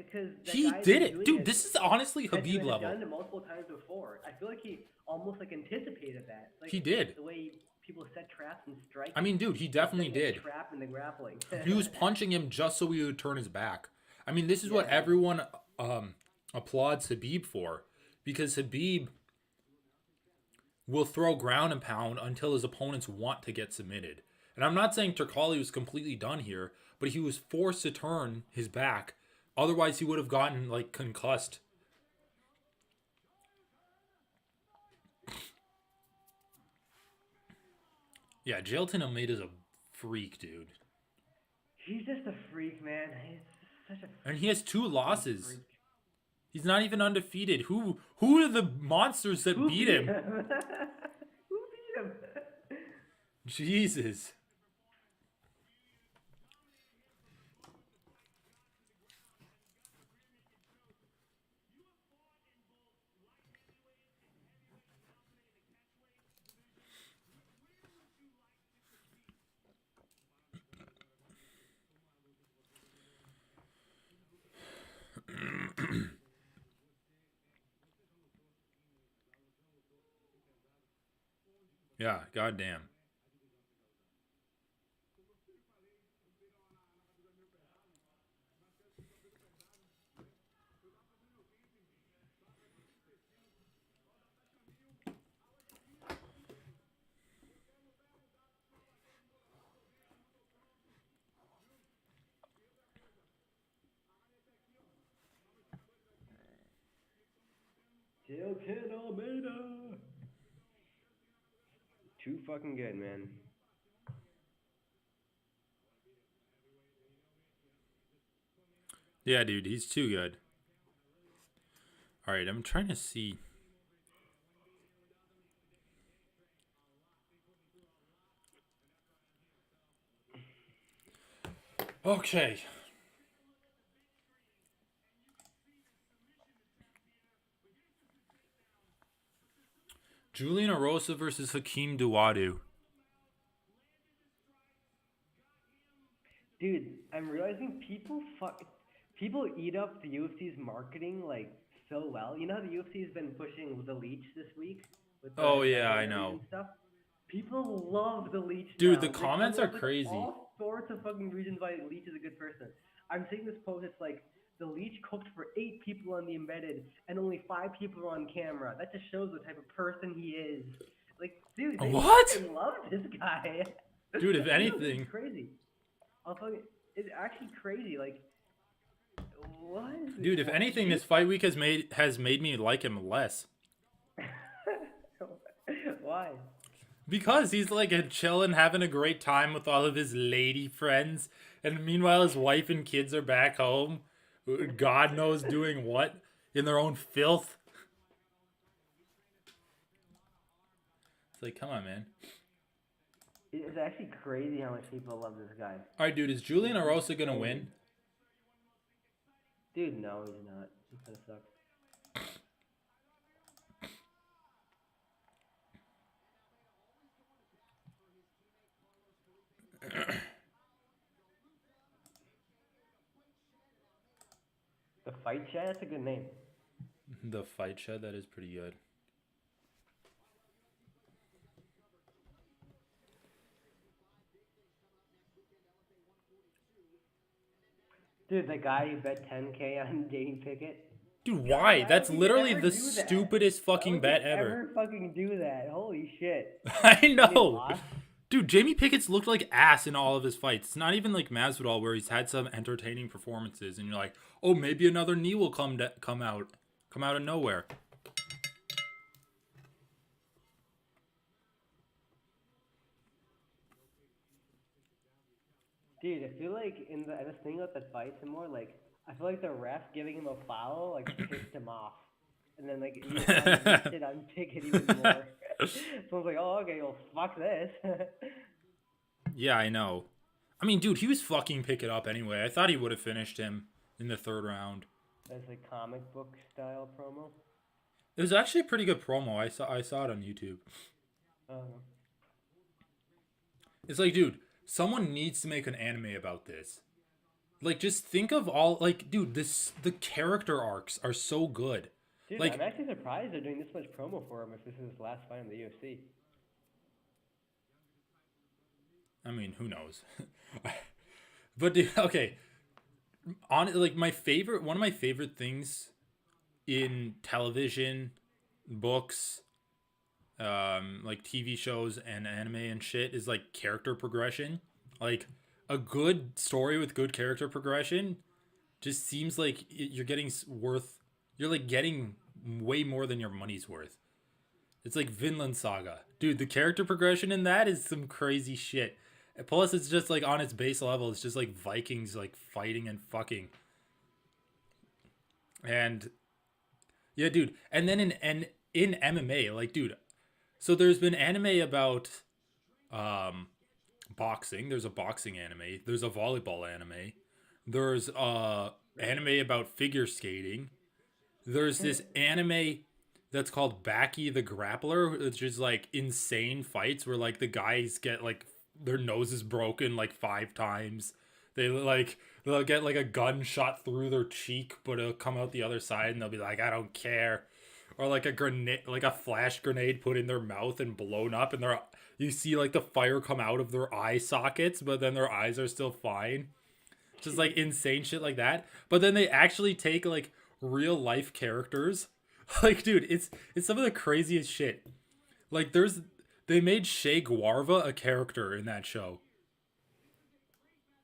because he did it, dude. This is honestly Habib level. Done it multiple times before. I feel like he almost like anticipated that. Like, he did. The way people set traps and strike. I mean, dude, he definitely did. Trap in the grappling. He was punching him just so he would turn his back. I mean, this is what everyone applauds Habib for, because Habib will throw ground and pound until his opponents want to get submitted. And I'm not saying Turkali was completely done here, but he was forced to turn his back. Otherwise, he would have gotten, like, concussed. Yeah, Jailton Almeida's a freak, dude. He's just a freak, man. He's such a freak. And he has 2 losses. Freak. He's not even undefeated. Who are the monsters that beat him? Who beat him? Jesus. Yeah, goddamn. Jailton Almeida. Too fucking good, man. Yeah, dude, he's too good. All right, I'm trying to see. Okay. Julian Erosa versus Hakeem Dawodu. Dude, I'm realizing people eat up the UFC's marketing like so well. You know how the UFC has been pushing the Leech this week? With oh yeah, I know. Stuff? People love the Leech. Dude, now. the comments are crazy. All sorts of fucking reasons why Leech is a good person. I'm seeing this post. It's like the Leech cooked for 8 people on the embedded, and only 5 people are on camera. That just shows what type of person he is. Like, dude, they fucking love this guy. Dude, if anything, it's crazy. It's actually crazy. Like, what? Dude, if anything, this fight week has made me like him less. Why? Because he's like chilling, having a great time with all of his lady friends, and meanwhile his wife and kids are back home God knows doing what in their own filth. It's like, come on, man. It's actually crazy how much people love this guy. All right, dude, is Julian Erosa going to win? Dude, no, he's not. He kind of sucks. The Fight Shed? That's a good name. The Fight Shed? That is pretty good. Dude, the guy who bet 10K on Jamie Pickett. Dude, why? That's literally the stupidest fucking bet ever. Ever fucking do that? Holy shit. I know. Dude, Jamie Pickett's looked like ass in all of his fights. It's not even like Masvidal where he's had some entertaining performances and you're like, oh, maybe another knee will come out of nowhere. Dude, I feel like I was thinking about that fight some more. Like, I feel like the ref giving him a foul like pissed him off, and then like he was trying to shit on Pickett even more. So I was like, oh okay, well fuck this. Yeah, I know. I mean, dude, he was fucking Pickett up anyway. I thought he would have finished him in the third round. That's like comic book style promo. It was actually a pretty good promo. I saw it on YouTube. It's like, dude, someone needs to make an anime about this. Like, just think of all, like, dude, the character arcs are so good. Dude, like, I'm actually surprised they're doing this much promo for him if this is his last fight in the UFC. I mean, who knows? But, dude, okay. Like, one of my favorite things in television, books, like TV shows and anime and shit is like character progression. Like a good story with good character progression just seems like you're getting way more than your money's worth. It's like Vinland Saga. Dude, the character progression in that is some crazy shit. Plus it's just like on its base level, it's just like Vikings like fighting and fucking. And yeah, dude. And then in MMA, like, dude, so there's been anime about boxing. There's a boxing anime. There's a volleyball anime. There's anime about figure skating. There's this anime that's called Baki the Grappler, which is like insane fights where like the guys get like their noses broken like 5 times. They'll get like a gun shot through their cheek, but it'll come out the other side and they'll be like, I don't care. Or like a grenade, like a flash grenade put in their mouth and blown up, and you see like the fire come out of their eye sockets, but then their eyes are still fine. Just like insane shit like that. But then they actually take like real life characters. Like, dude, it's some of the craziest shit. Like they made Che Guevara a character in that show.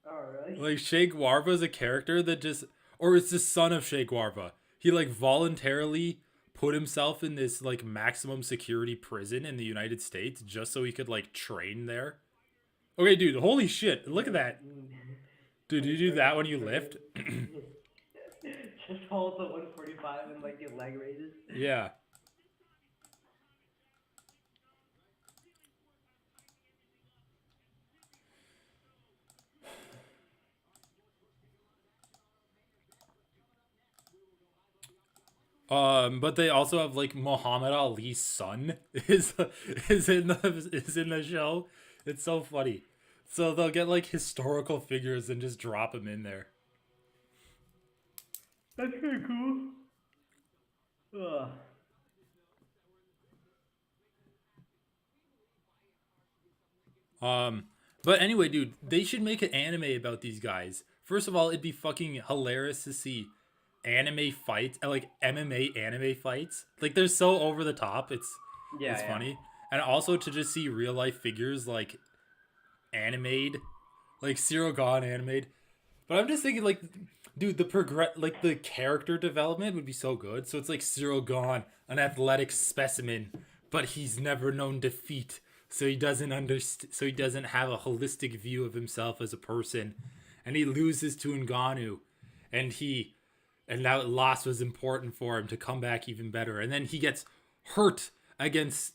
Oh really? Like Che Guevara is a character that or it's the son of Che Guevara. He like voluntarily put himself in this like maximum security prison in the United States just so he could like train there. Okay, dude, holy shit, look at that. Dude, you do that when you lift? Just hold the 145 and like your leg raises. Yeah. But they also have like Muhammad Ali's son is in the show. It's so funny. So they'll get like historical figures and just drop them in there. That's kind of cool. Ugh. But anyway, dude, they should make an anime about these guys. First of all, it'd be fucking hilarious to see anime fights, like MMA anime fights. Like they're so over the top. It's funny. And also to just see real life figures like animated, like Cyril Gahn animated. But I'm just thinking like, dude, the character development would be so good. So it's like Cyril Gahn, an athletic specimen, but he's never known defeat. So he doesn't have a holistic view of himself as a person. And he loses to Ngannou. And he And that loss was important for him to come back even better. And then he gets hurt against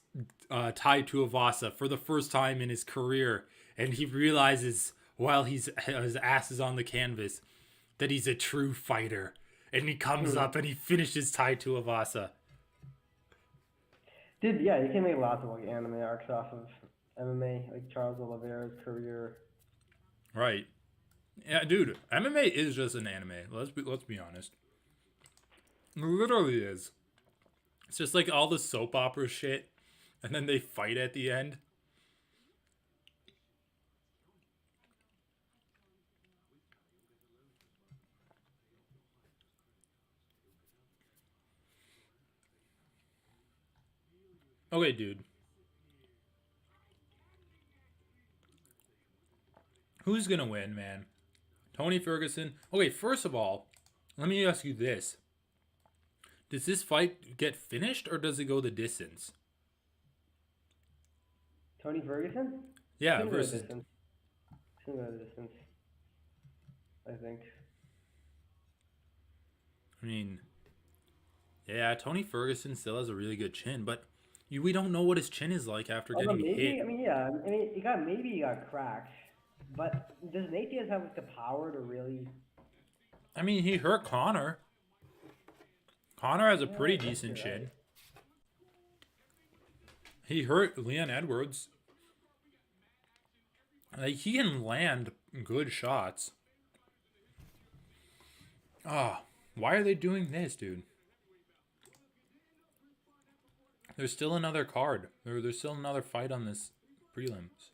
Tai Tuivasa for the first time in his career. And he realizes while his ass is on the canvas that he's a true fighter. And he comes up and he finishes Tai Tuivasa. Dude, yeah, you can make lots of like anime arcs off of MMA, like Charles Oliveira's career. Right. Yeah, dude, MMA is just an anime. Let's be honest. It literally is. It's just like all the soap opera shit, and then they fight at the end. Okay, dude. Who's gonna win, man? Tony Ferguson? Okay, first of all, let me ask you this. Does this fight get finished, or does it go the distance? Tony Ferguson? Yeah, versus... It's gonna go the distance. I think. I mean... Yeah, Tony Ferguson still has a really good chin, but we don't know what his chin is like after getting hit. I mean, yeah. I mean, he got cracked. But does Nate Diaz have like, the power to really... I mean, he hurt Conor. Conor has a pretty decent chin. He hurt Leon Edwards. Like, he can land good shots. Why are they doing this, dude? There's still another card. There's still another fight on this prelims.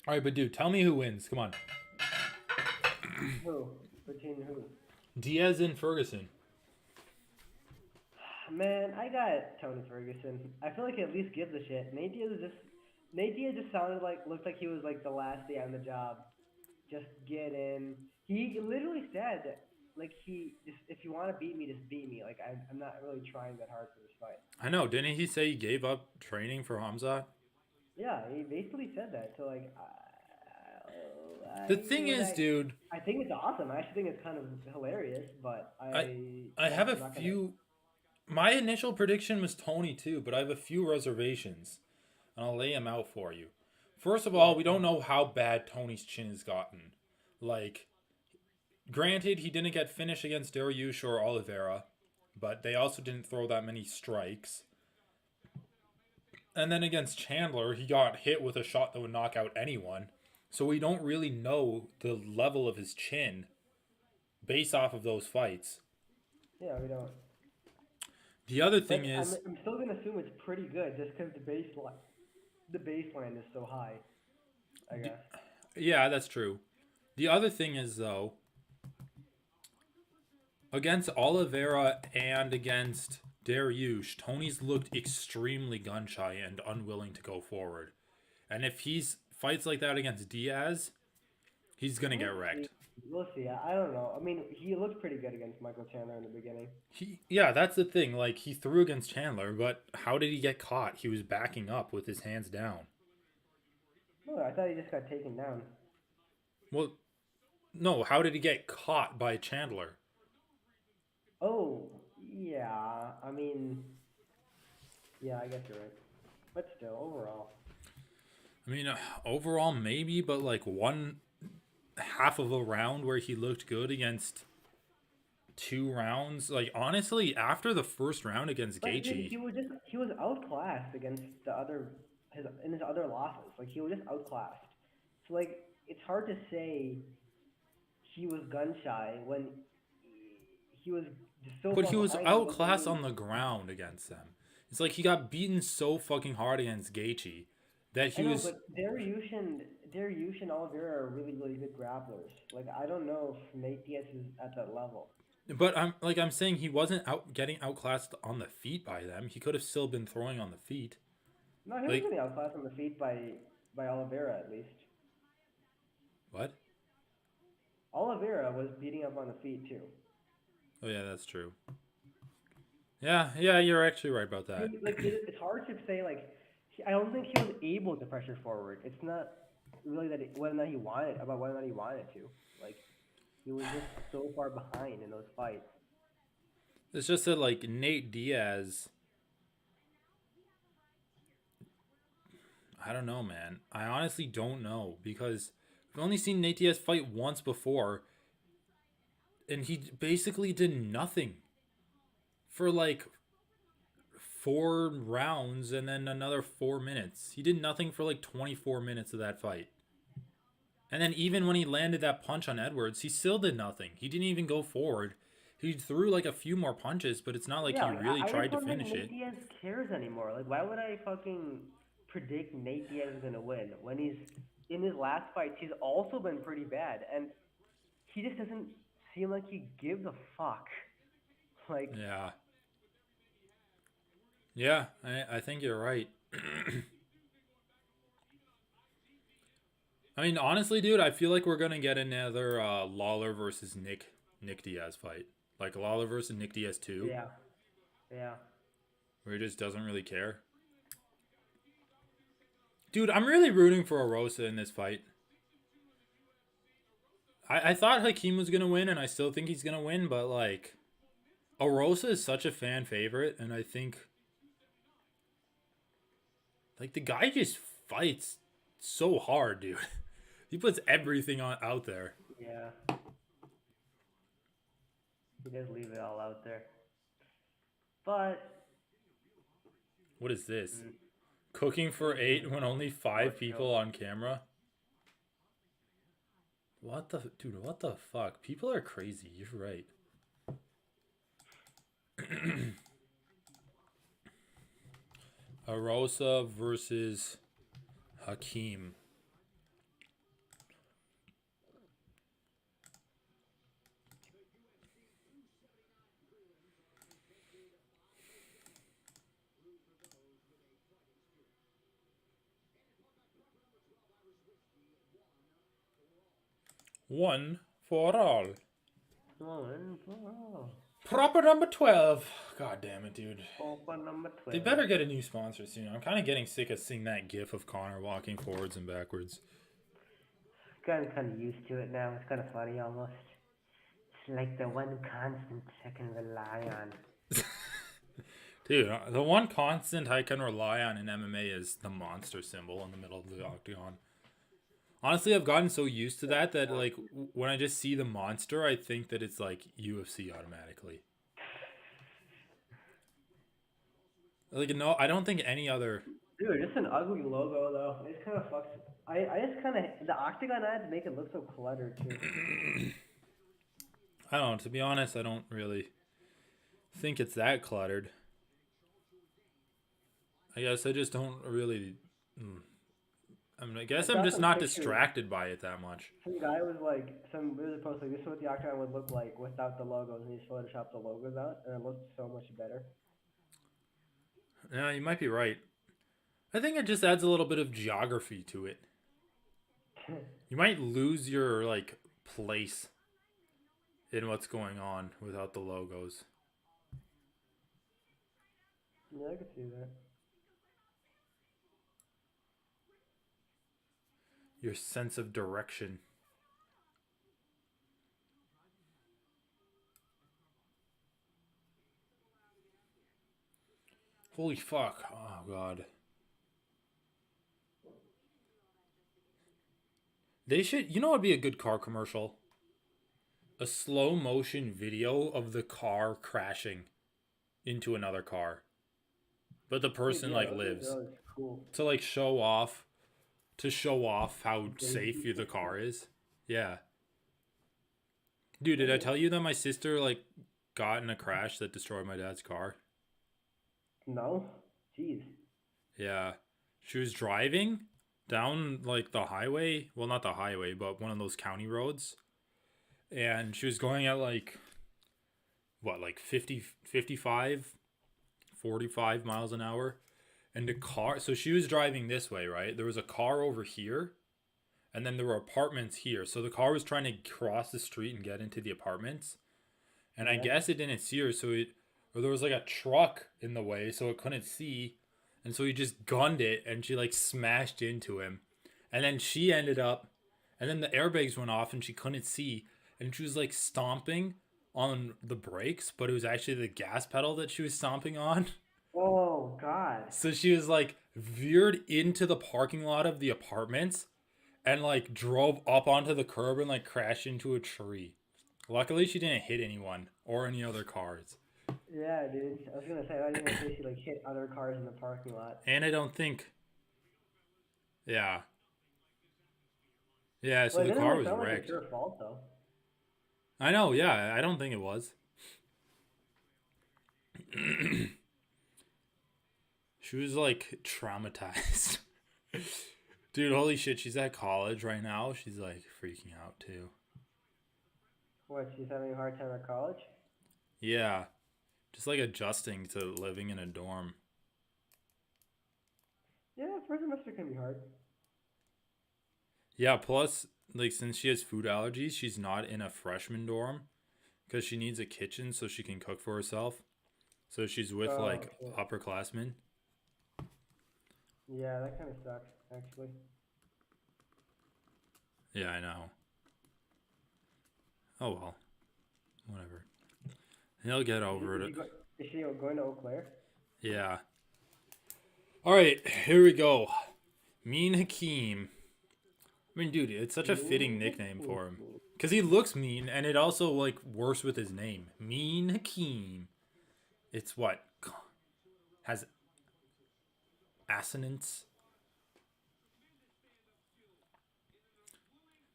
All right, but dude, tell me who wins. Come on. Who? Between who? Diaz and Ferguson. Man, I got Tony Ferguson. I feel like he at least gives a shit. Nate Diaz just looked like he was like the last day on the job. Just get in. He literally said, like, if you want to beat me, just beat me. Like, I'm not really trying that hard for this fight. I know. Didn't he say he gave up training for Hamzat? Yeah, he basically said that. So, like, the thing is, dude, I think it's awesome. I actually think it's kind of hilarious, but I have a few. My initial prediction was Tony too, but I have a few reservations, and I'll lay them out for you. First of all, we don't know how bad Tony's chin has gotten. Like, granted, he didn't get finished against Dariush or Oliveira, but they also didn't throw that many strikes. And then against Chandler, he got hit with a shot that would knock out anyone. So we don't really know the level of his chin based off of those fights. Yeah, we don't. The other thing is... I'm still going to assume it's pretty good just because the baseline is so high, I guess. Yeah, that's true. The other thing is, though, against Oliveira and against Dariush, Tony's looked extremely gun-shy and unwilling to go forward. And if he's fights like that against Diaz, he's going to get wrecked. We'll see. I don't know. I mean, he looked pretty good against Michael Chandler in the beginning. Yeah, that's the thing. Like, he threw against Chandler, but how did he get caught? He was backing up with his hands down. No, I thought he just got taken down. Well, no, how did he get caught by Chandler? Oh, yeah. I mean, yeah, I guess you're right. But still, overall. I mean, overall, maybe, but like one half of a round where he looked good against 2 rounds. Like, honestly, after the first round against Gaethje, he was outclassed against in his other losses. Like, he was just outclassed. So, like, it's hard to say he was gun shy when he was so. But he was outclassed on the ground against them. It's like he got beaten so fucking hard against Gaethje that he was. But Dariush and Oliveira are really, really good grapplers. Like, I don't know if Nate Diaz is at that level. But I'm saying he wasn't getting outclassed on the feet by them. He could have still been throwing on the feet. No, he was getting outclassed on the feet by Oliveira at least. What? Oliveira was beating up on the feet too. Oh yeah, that's true. Yeah, you're actually right about that. It's hard to say. Like, I don't think he was able to pressure forward. It's not really whether or not he wanted to. Like, he was just so far behind in those fights. It's just that like Nate Diaz. I don't know, man. I honestly don't know because I've only seen Nate Diaz fight once before, and he basically did nothing for like 4 rounds and then another 4 minutes. He did nothing for like 24 minutes of that fight. And then even when he landed that punch on Edwards, he still did nothing. He didn't even go forward. He threw like a few more punches, but it's not like he really tried to finish it. Nate Diaz cares anymore. Like, why would I fucking predict Nate Diaz is gonna win when he's in his last fights? He's also been pretty bad, and he just doesn't seem like he gives a fuck. Like, yeah, I think you're right. I mean, honestly, dude, I feel like we're gonna get another Lawler versus Nick Diaz fight, like Lawler versus Nick Diaz 2. Yeah. Where he just doesn't really care. Dude, I'm really rooting for Arosa in this fight. I thought Hakeem was gonna win, and I still think he's gonna win, but like, Arosa is such a fan favorite, and I think like the guy just fights so hard, dude. He puts everything out there. Yeah. He does leave it all out there. But what is this? Cooking for 8 when only 5 people on camera? What the fuck? People are crazy. You're right. Arosa versus Hakeem. One for all. Proper number 12. God damn it, dude. Proper number 12. They better get a new sponsor soon. I'm kind of getting sick of seeing that gif of Connor walking forwards and backwards. I'm kind of used to it now. It's kind of funny almost. It's like the one constant I can rely on. Dude, the one constant I can rely on in MMA is the monster symbol in the middle of the octagon. Honestly, I've gotten so used to that like when I just see the monster, I think that it's like UFC automatically. Like, no, I don't think any other. Dude, it's an ugly logo though. It kind of fucks. I just kind of the octagon ads make it look so cluttered too. I don't know. To be honest, I don't really think it's that cluttered. I guess I just don't really. I guess I'm just not distracted by it that much. Some guy was like, really post like, this is what the octagon would look like without the logos, and he just photoshopped the logos out, and it looked so much better. Yeah, you might be right. I think it just adds a little bit of geography to it. You might lose your like place in what's going on without the logos. Yeah, I could see that. Your sense of direction. Holy fuck. Oh, God. They should... You know what would be a good car commercial? A slow motion video of the car crashing into another car. But the person, like, lives. Cool. To, like, show off... To show off how safe the car is. Yeah. Dude, did I tell you that my sister, like, got in a crash that destroyed my dad's car? No? Jeez. Yeah. She was driving down, like, the highway. Well, not the highway, but one of those county roads. And she was going at, like, what, like 50, 55, 45 miles an hour? And the car, so she was driving this way, right? There was a car over here, and then there were apartments here. So the car was trying to cross the street and get into the apartments. And I guess it didn't see her, or there was like a truck in the way, so it couldn't see. And so he just gunned it, and she like smashed into him. And then she ended up, and then the airbags went off, and she couldn't see. And she was like stomping on the brakes, but it was actually the gas pedal that she was stomping on. Oh, God. So she was like veered into the parking lot of the apartments and like drove up onto the curb and like crashed into a tree. Luckily, she didn't hit anyone or any other cars. Yeah, dude. I was going to say, I didn't think she like hit other cars in the parking lot. And I don't think... Yeah. Yeah, so the car was wrecked. Like it's her fault, though. I know, yeah. I don't think it was. She was like traumatized. Dude, holy shit, she's at college right now. She's like freaking out too. What, she's having a hard time at college? Yeah. Just like adjusting to living in a dorm. Yeah, first semester can be hard. Yeah, plus, like, since she has food allergies, she's not in a freshman dorm because she needs a kitchen so she can cook for herself. So she's with, upperclassmen. Yeah, that kind of sucks, actually. Yeah, I know. Oh, well. Whatever. He'll get over it. Is she going to Eau Claire? Yeah. All right, here we go. Mean Hakeem. I mean, dude, it's such a fitting nickname for him. Because he looks mean, and it also, like, works with his name. Mean Hakeem. It's what? Has assonance.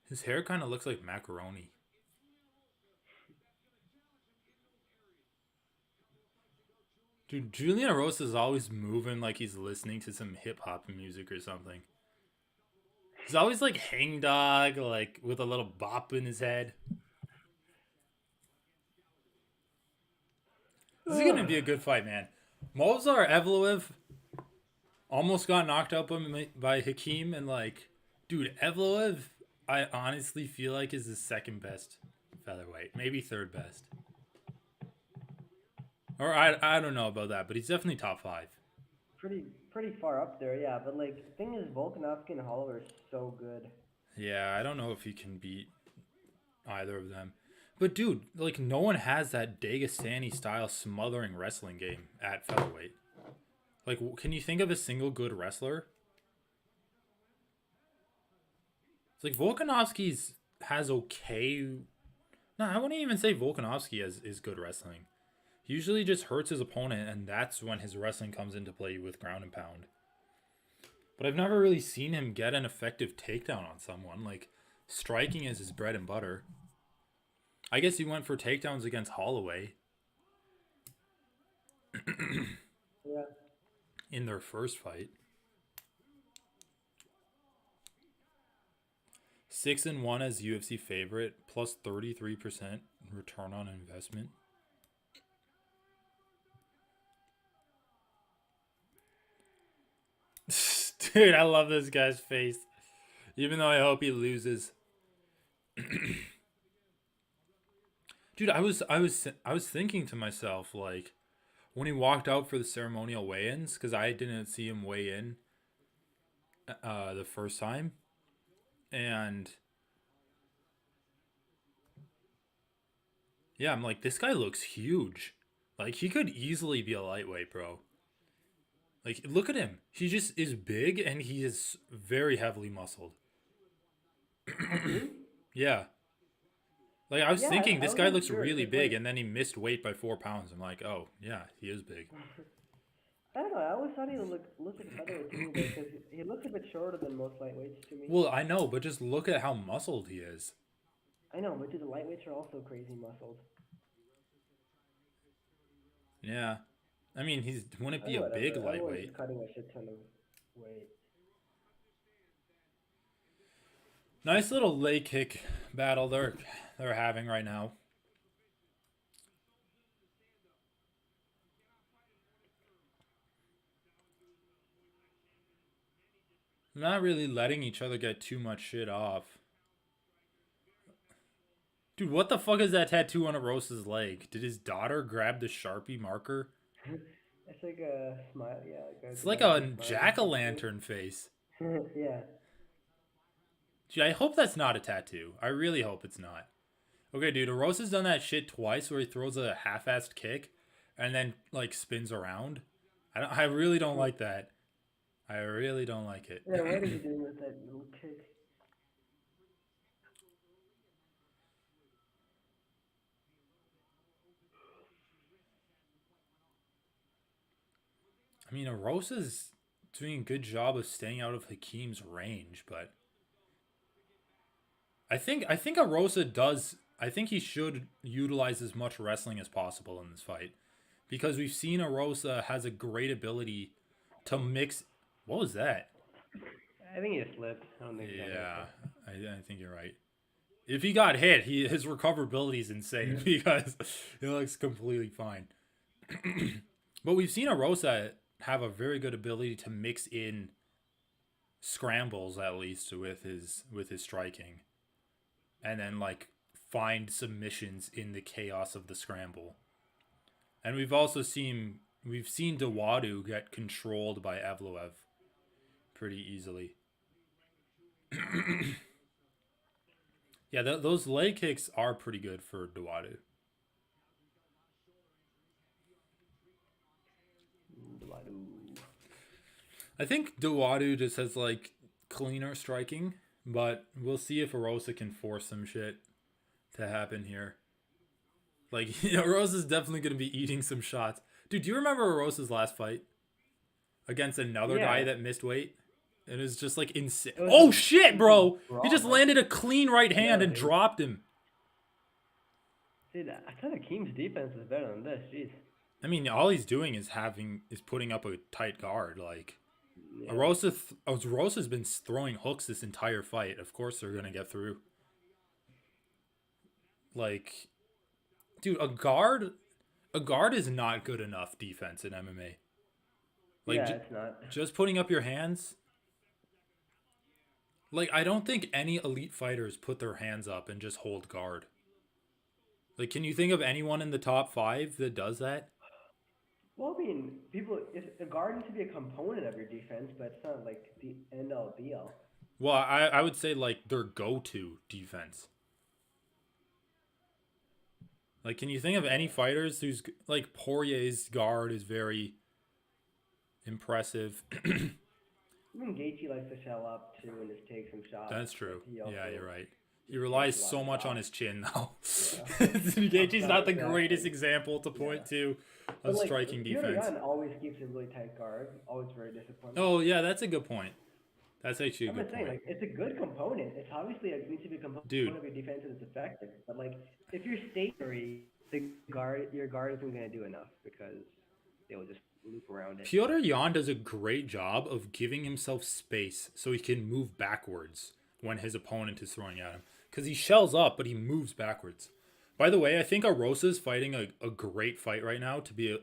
His hair kind of looks like macaroni. Dude, Julian Rosa is always moving like he's listening to some hip-hop music or something. He's always like hangdog, like with a little bop in his head. This is gonna be a good fight, man. Movsar Evloev almost got knocked out by Hakeem, and like, dude, Evloev, I honestly feel like is the second best featherweight, maybe third best. Or I don't know about that, but he's definitely top 5. Pretty far up there, yeah. But like, the thing is, Volkanovski and Holloway are so good. Yeah, I don't know if he can beat either of them. But dude, like, no one has that Dagestani style smothering wrestling game at featherweight. Like, can you think of a single good wrestler? It's like Volkanovski's has okay. No, I wouldn't even say Volkanovski is good wrestling. He usually just hurts his opponent, and that's when his wrestling comes into play with ground and pound. But I've never really seen him get an effective takedown on someone. Like, striking is his bread and butter. I guess he went for takedowns against Holloway. Yeah. In their first fight. 6-1 as UFC favorite, plus 33% return on investment. Dude, I love this guy's face. Even though I hope he loses. Dude, I was thinking to myself, like, when he walked out for the ceremonial weigh-ins, because I didn't see him weigh in the first time. And yeah, I'm like, this guy looks huge. Like, he could easily be a lightweight, bro. Like, look at him. He just is big, and he is very heavily muscled. Yeah. Like, I was thinking, this guy looks really big, and then he missed weight by 4 pounds. I'm like, oh, yeah, he is big. I don't know. I always thought he looked like a featherweight to me, because he looks a bit shorter than most lightweights to me. Well, I know, but just look at how muscled he is. I know, but dude, the lightweights are also crazy muscled. Yeah. I mean, wouldn't be a big lightweight. He's cutting a shit ton of weight. Nice little leg kick battle they're having right now. not really letting each other get too much shit off. Dude, what the fuck is that tattoo on Rosa's leg? Did his daughter grab the Sharpie marker? It's like a smile, yeah. It's like a jack-o'-lantern face. Yeah. Dude, I hope that's not a tattoo. I really hope it's not. Okay, dude, Rosa's done that shit twice where he throws a half-assed kick and then, like, spins around. I really don't like that. I really don't like it. Yeah, what are you doing with that little kick? I mean, Rosa's doing a good job of staying out of Hakeem's range, but I think Rosa does. I think he should utilize as much wrestling as possible in this fight, because we've seen Rosa has a great ability to mix. What was that? I think he slipped. I don't think. Yeah, I think you're right. If he got hit, his recoverability is insane because he looks completely fine. But we've seen Rosa have a very good ability to mix in scrambles, at least with his striking, and then like find submissions in the chaos of the scramble. And we've seen Dawadu get controlled by Evloev pretty easily. Yeah, those leg kicks are pretty good for Dawadu. I think Dawadu just has like cleaner striking, but we'll see if Rosa can force some shit to happen here. Like, Rosa's definitely going to be eating some shots. Dude, do you remember Rosa's last fight? Against another guy that missed weight? It was just like insane. Oh shit, bro! He just landed a clean right hand and dropped him. Dude, I thought Hakeem's defense was better than this. Jeez. I mean, all he's doing is putting up a tight guard. Like, Rosa's been throwing hooks this entire fight. Of course they're gonna get through. Like, dude, a guard is not good enough defense in MMA. Like, it's not. Just putting up your hands. Like, I don't think any elite fighters put their hands up and just hold guard. Like, can you think of anyone in the top 5 that does that? Well, I mean, a guard needs to be a component of your defense, but it's not like the end-all, be-all. Well, I would say, like, their go-to defense. Like, can you think of any fighters who's, like, Poirier's guard is very impressive. Even Gaethje likes to shell up, too, and just take some shots. That's true. Yeah, you're right. He relies so much on his chin, though. Yeah. Gaethje's not the greatest example to point to of striking defense. Always keeps a really tight guard. Always very disciplined. Oh, yeah, that's a good point. That's actually a good point. Like, it's a good component. It's obviously it needs to be a component of your defense and it's effective. But, like, if you're stationary, your guard isn't going to do enough because they will just loop around it. Petr Yan does a great job of giving himself space so he can move backwards when his opponent is throwing at him. Because he shells up, but he moves backwards. By the way, I think Rosa's fighting a great fight right now to be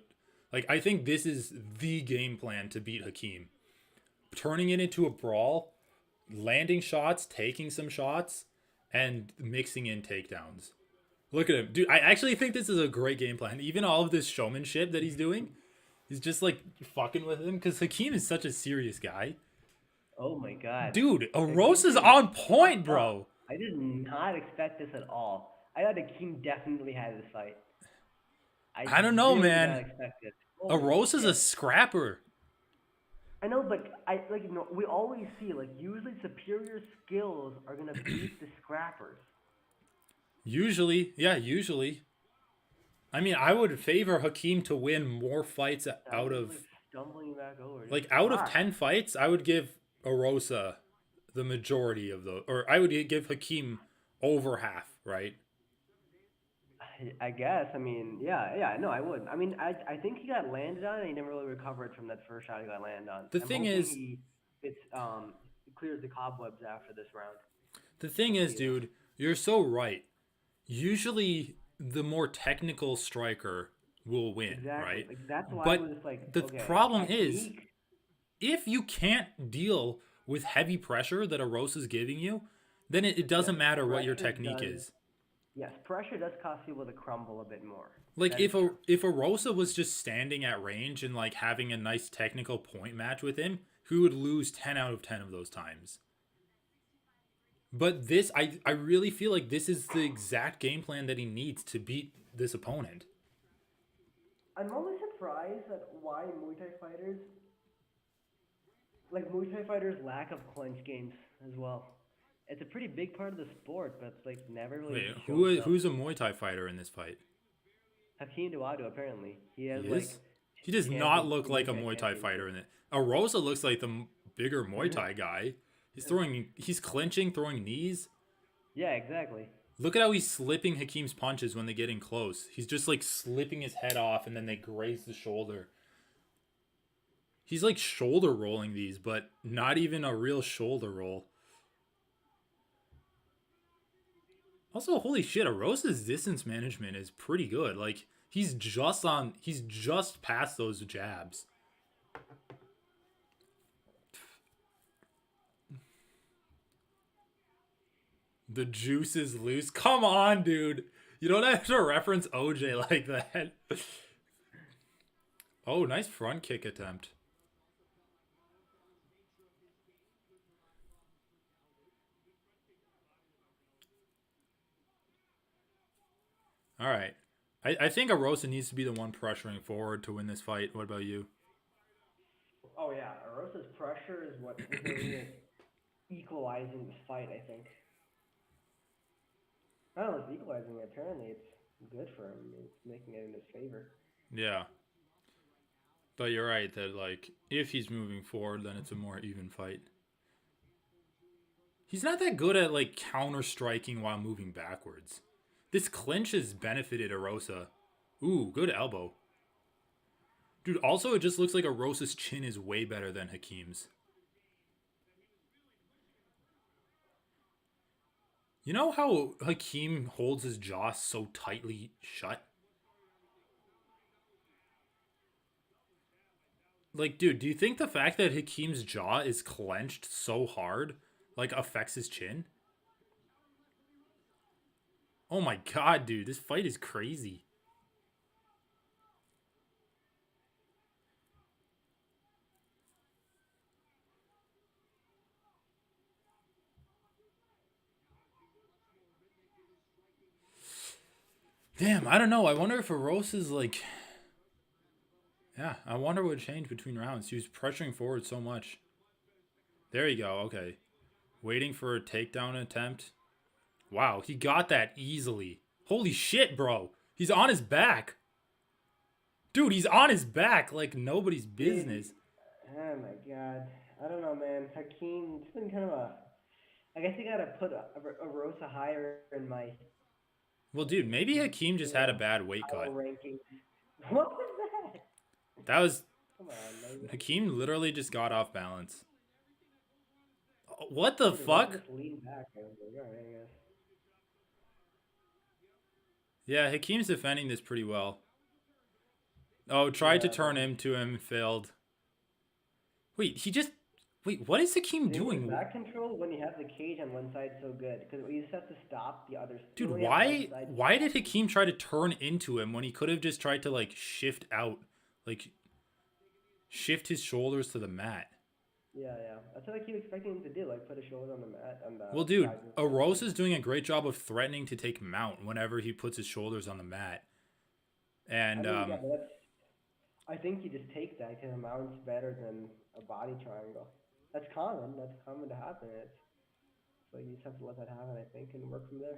I think this is the game plan to beat Hakeem. Turning it into a brawl, landing shots, taking some shots, and mixing in takedowns. Look at him. Dude, I actually think this is a great game plan. Even all of this showmanship that he's doing, he's just like fucking with him because Hakeem is such a serious guy. Oh my god. Dude, Rosa's on point, bro. I did not expect this at all. I thought Hakeem definitely had this fight. I don't know, really man. Rosa's a scrapper. I know, but we always see usually superior skills are gonna beat the scrappers. Usually. I mean, I would favor Hakeem to win more fights out of stumbling back over. Out of 10 fights, I would give Rosa the majority of those, or I would give Hakeem over half, right? I guess. I mean, yeah. No, I would. I mean, I think he got landed on, and he never really recovered from that first shot he got landed on. The thing is, it clears the cobwebs after this round. The thing is, dude, you're so right. Usually, the more technical striker will win, right? Like, that's why but I was the problem is, if you can't deal with heavy pressure that Arosa's giving you, then it doesn't matter what your technique is. Yes, pressure does cause people to crumble a bit more. Like if Arosa was just standing at range and like having a nice technical point match with him, he would lose 10 out of 10 of those times. But this, I really feel like this is the exact game plan that he needs to beat this opponent. I'm only surprised at why Muay Thai fighters lack of clinch games as well. It's a pretty big part of the sport, but it's like never really. Wait, who's a Muay Thai fighter in this fight? Hakeem Dawodu, apparently. He does not look like a Muay Thai fighter in it. Arosa looks like the bigger Muay Thai guy. He's clinching, throwing knees. Yeah, exactly. Look at how he's slipping Hakeem's punches when they get in close. He's just like slipping his head off and then they graze the shoulder. He's like shoulder rolling these, but not even a real shoulder roll. Also, holy shit, Arosa's distance management is pretty good. Like, he's just past those jabs. The juice is loose. Come on, dude. You don't have to reference OJ like that. Oh, nice front kick attempt. All right. I think Arosa needs to be the one pressuring forward to win this fight. What about you? Oh, yeah. Arosa's pressure is what is equalizing this fight, I think. I don't know if it's equalizing it. Apparently, it's good for him. It's making it in his favor. Yeah. But you're right that, like, if he's moving forward, then it's a more even fight. He's not that good at, like, counter-striking while moving backwards. This clinch has benefited Arosa. Ooh, good elbow. Dude, also it just looks like Arosa's chin is way better than Hakeem's. You know how Hakeem holds his jaw so tightly shut? Like, dude, do you think the fact that Hakeem's jaw is clenched so hard, like, affects his chin? Oh my god, dude, this fight is crazy. Damn, I don't know. I wonder if Arosa's like... Yeah, I wonder what changed between rounds. He was pressuring forward so much. There you go, okay. Waiting for a takedown attempt. Wow, he got that easily. Holy shit, bro. He's on his back. Dude, he's on his back like nobody's business. Oh my god. I don't know, man. Hakeem, it's been kind of a... I guess you gotta put Arosa higher in my... Well, dude, maybe Hakeem just had a bad weight cut. Ranking. What was that? That was... Come on, man. Hakeem literally just got off balance. What the fuck? Just lean back. I was like, all right, I guess. Yeah, Hakeem's defending this pretty well. Oh, tried to turn him to him, failed. Wait, he just... Wait, what is Hakeem doing? Back control when you have the cage on one side so good, because you just have to stop the other side. Dude, why did Hakeem try to turn into him when he could have just tried to, like, shift out? Like, shift his shoulders to the mat. Yeah. That's what I keep expecting him to do, like, put his shoulder on the mat. Well, dude, Arosa's doing a great job of threatening to take mount whenever he puts his shoulders on the mat. And, I think you just take that because a mount's better than a body triangle. That's common. That's common to happen. It's like you just have to let that happen, I think, and work from there.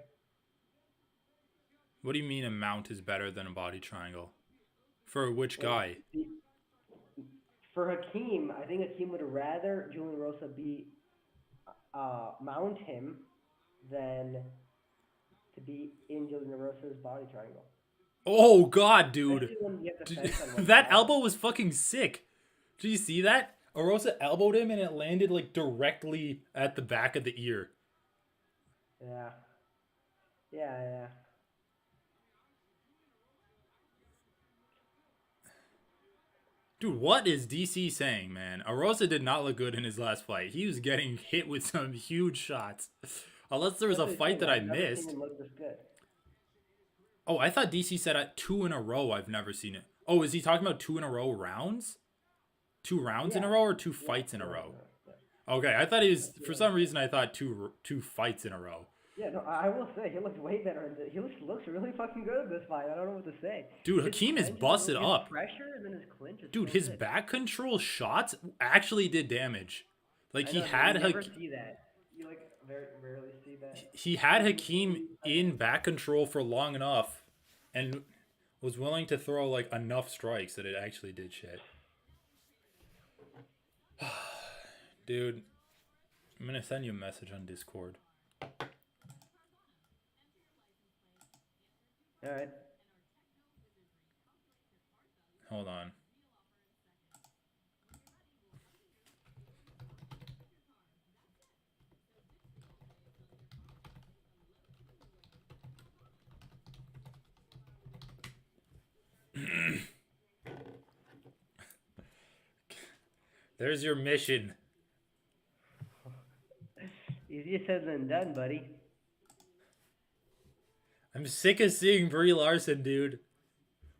What do you mean a mount is better than a body triangle? For which guy? For Hakeem, I think Hakeem would rather Julian Rosa mount him than to be in Julian Rosa's body triangle. Oh god, dude. That elbow was fucking sick. Did you see that? Arosa elbowed him and it landed like directly at the back of the ear. Yeah. Dude, what is DC saying, man? Arosa did not look good in his last fight. He was getting hit with some huge shots. Unless there was a fight that I missed. Oh, I thought DC said at 2 in a row. I've never seen it. Oh, is he talking about 2 in a row rounds? 2 rounds in a row or 2 fights in a row? Okay, I thought he was, for some reason, I thought two fights in a row. Yeah, no, I will say, he looks way better. He looks really fucking good in this fight. I don't know what to say. Dude, Hakeem is busted up. Pressure and then his clinch is Dude, so his good. back control shots actually did damage. Like, he had You never see that. You, like, very rarely see that. He had Hakeem in back control for long enough and was willing to throw, like, enough strikes that it actually did shit. Dude, I'm gonna send you a message on Discord. Alright. Hold on. There's your mission. Easier said than done, buddy. I'm sick of seeing Brie Larson, dude.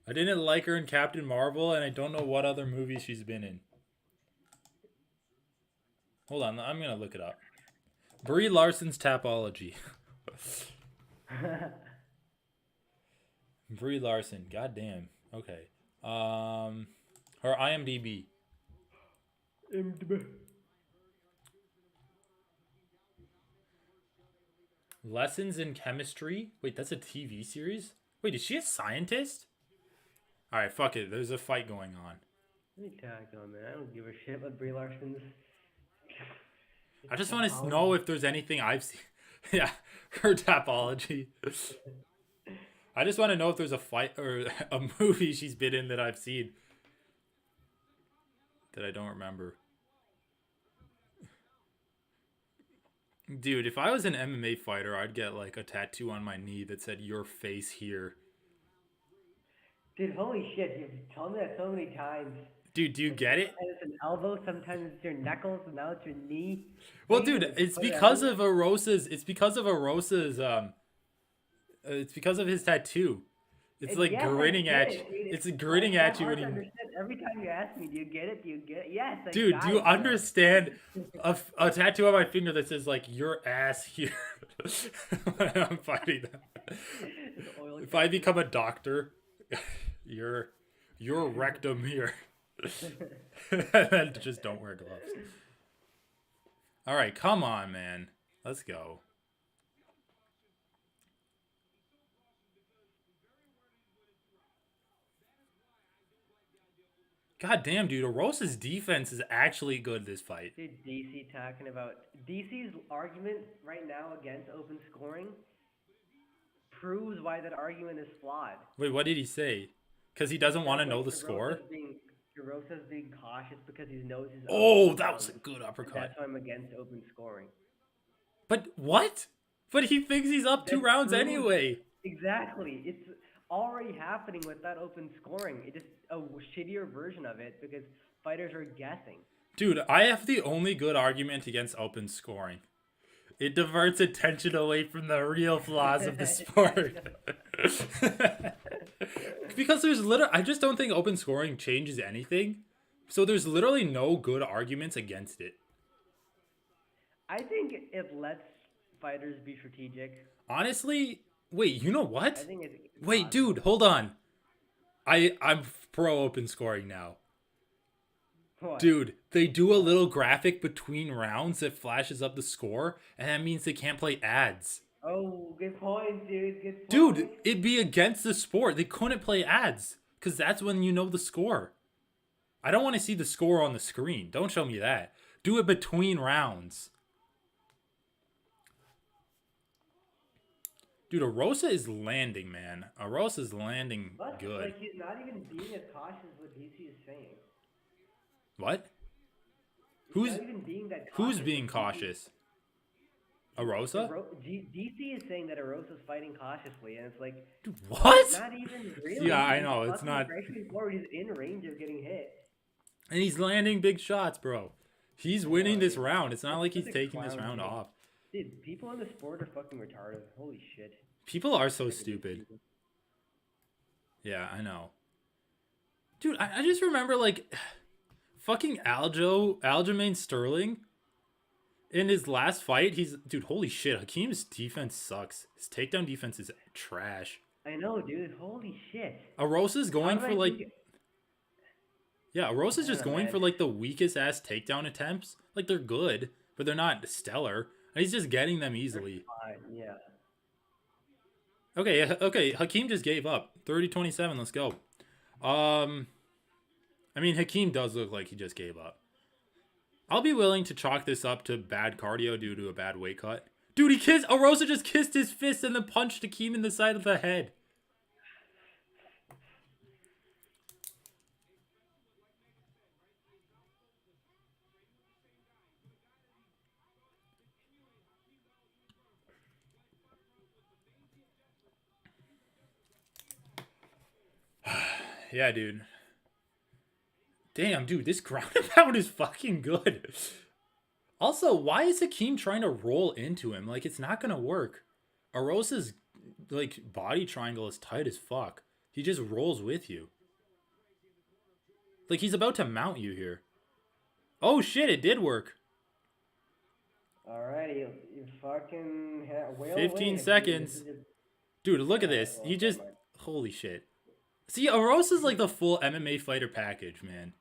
I didn't like her in Captain Marvel, and I don't know what other movies she's been in. Hold on, I'm gonna look it up. Brie Larson's Tapology. Brie Larson, goddamn. Okay. Her IMDb. Lessons in Chemistry. Wait, that's a TV series? Wait, is she a scientist? Alright, fuck it. There's a fight going on. Let me tag on, man. I don't give a shit about Brie Larson's. I just want to know if there's anything I've seen. Yeah, her Tapology. I just want to know if there's a fight or a movie she's been in that I've seen that I don't remember. Dude, if I was an MMA fighter, I'd get like a tattoo on my knee that said "Your face here." Dude, holy shit! You've told me that so many times. Dude, do you get it? Sometimes it's an elbow, sometimes it's your knuckles, and now it's your knee. Well, dude, it's because of Arosa's. It's because of Arosa's. It's because of his tattoo. It's like grinning at you. It's grinning at you when he. Every time you ask me, do you get it? Do you get it? Yes. Dude, do you understand a tattoo on my finger that says like "your ass here"? When I'm fighting that. If I become a doctor, your rectum here. And just don't wear gloves. All right, come on, man. Let's go. God damn, dude. Arosa's defense is actually good this fight. Dude, DC talking about... DC's argument right now against open scoring proves why that argument is flawed. Wait, what did he say? Because he doesn't want to know the score? Arosa's being cautious because he knows his... Oh, that was a good uppercut. That's why I'm against open scoring. But what? But he thinks he's up 2 rounds anyway. Exactly. It's already happening with that open scoring. It's just a shittier version of it because fighters are guessing. Dude, I have the only good argument against open scoring. It diverts attention away from the real flaws of the sport. Because there's I just don't think open scoring changes anything. So there's literally no good arguments against it. I think it lets fighters be strategic. Honestly, wait, you know what? I think it's wait, dude, hold on. I'm pro open scoring now. What? Dude, they do a little graphic between rounds that flashes up the score, and that means they can't play ads. Oh, good point, dude. Good point. Dude, it'd be against the sport. They couldn't play ads, because that's when you know the score. I don't want to see the score on the screen. Don't show me that. Do it between rounds. Dude, Arosa is landing, man. Arosa's landing good. Like, he's not even being as cautious as what DC is saying. What? He's not even being that cautious. Who's being cautious? Arosa? DC is saying that Arosa's fighting cautiously, and it's like... Dude, what? Not even really. Yeah, I know, it's not... Before he's in range of getting hit. And he's landing big shots, bro. He's winning this round. It's not like he's taking this round off. Dude, people in the sport are fucking retarded. Holy shit. People are so stupid. Yeah, I know. Dude, I just remember, like, fucking Aljamain Sterling, in his last fight, dude, holy shit, Hakeem's defense sucks. His takedown defense is trash. I know, dude. Holy shit. Arosa's going for, like... Yeah, Arosa's just going for, like, the weakest-ass takedown attempts. Like, they're good, but they're not stellar. And he's just getting them easily. Yeah. Okay, Hakeem just gave up. 30-27, let's go. I mean, Hakeem does look like he just gave up. I'll be willing to chalk this up to bad cardio due to a bad weight cut. Dude, Arosa just kissed his fist and then punched Hakeem in the side of the head. Yeah, dude. Damn, dude, this ground and pound is fucking good. Also, why is Hakeem trying to roll into him? Like, it's not gonna work. Arosa's, like, body triangle is tight as fuck. He just rolls with you. Like, he's about to mount you here. Oh, shit, it did work. Alright, you fucking... 15 seconds. Dude, look at this. He just... Holy shit. See, Arosa's like the full MMA fighter package, man.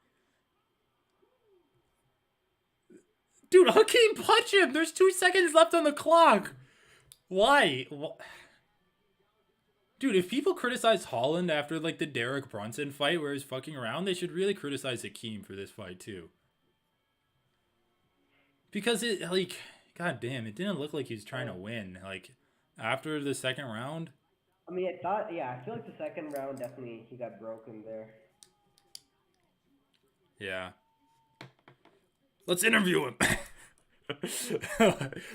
Dude, Hakeem, punch him! There's 2 seconds left on the clock! Why? Dude, if people criticize Holland after, like, the Derek Brunson fight where he's fucking around, they should really criticize Hakeem for this fight, too. Because it, like, god damn, it didn't look like he was trying to win. Like, after the second round... I mean, I feel like the second round definitely he got broken there. Yeah. Let's interview him.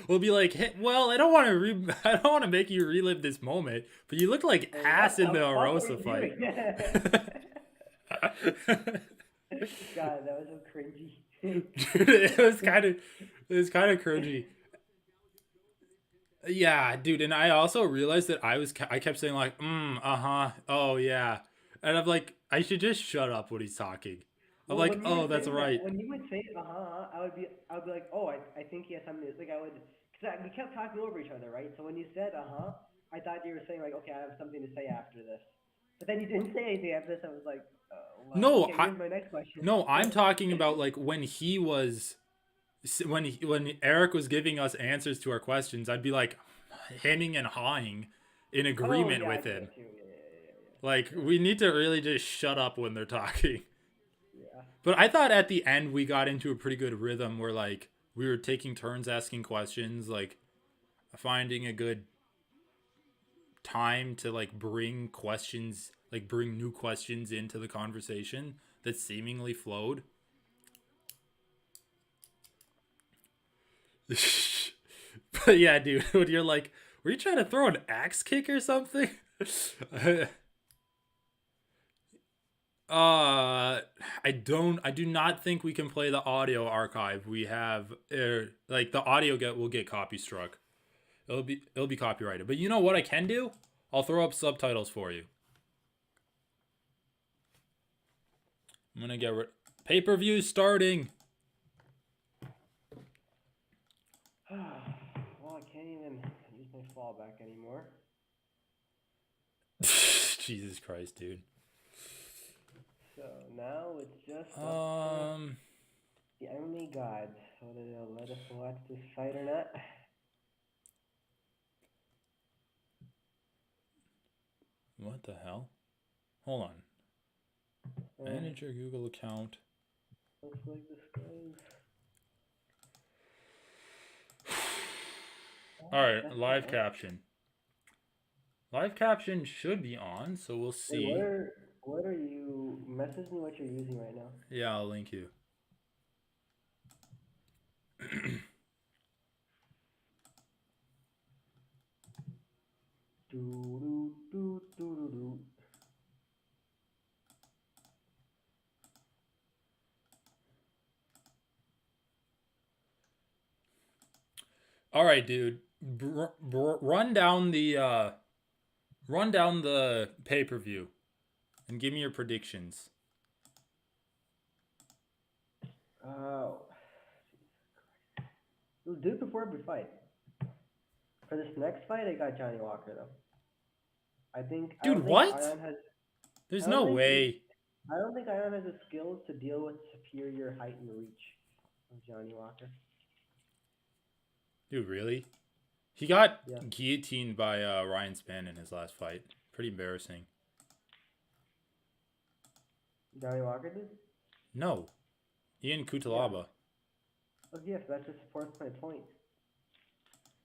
We'll be like, hey, well, I don't want to make you relive this moment, but you look like ass in the Arosa fight. God, that was so cringy. Dude, it was kind of cringy. Yeah, dude, and I also realized that I kept saying like, oh yeah, and I'm like, I should just shut up when he's talking. I'm like, oh, that's right. When you would say I would be like, oh, I think he has something. Like I would, because we kept talking over each other, right? So when you said I thought you were saying like, okay, I have something to say after this, but then you didn't say anything after this. I was like, oh, well, no, okay, here's my next question. No, I'm talking about like when Eric was giving us answers to our questions, I'd be like hemming and hawing in agreement with him. Yeah. Like, we need to really just shut up when they're talking. Yeah. But I thought at the end we got into a pretty good rhythm where like we were taking turns asking questions, like finding a good time to like bring new questions into the conversation that seemingly flowed. But yeah, dude, when you're like, were you trying to throw an axe kick or something? I do not think we can play the audio archive. We have like the audio will get copy struck. It'll be copyrighted. But you know what I can do? I'll throw up subtitles for you. I'm gonna get pay-per-view starting. Well, I can't even use my fallback anymore. Jesus Christ, dude. So now it's just the only gods, whether they'll let us watch this fight or not. What the hell? Hold on. Manage your Google account. Looks like this goes. Alright, live caption. Live caption should be on, so we'll see. Hey, what are you message me what you're using right now? Yeah, I'll link you. All right, dude. Run down the pay-per-view and give me your predictions. Oh. We'll do it before every fight. For this next fight, I got Johnny Walker, though. Dude, I don't what? Think Ion has, There's no way. I don't think Ion has the skills to deal with superior height and reach of Johnny Walker. Dude, really? He got guillotined by Ryan Spann in his last fight. Pretty embarrassing. Johnny Walker did? No. Ian Cutelaba. Oh, yes, that just supports my point.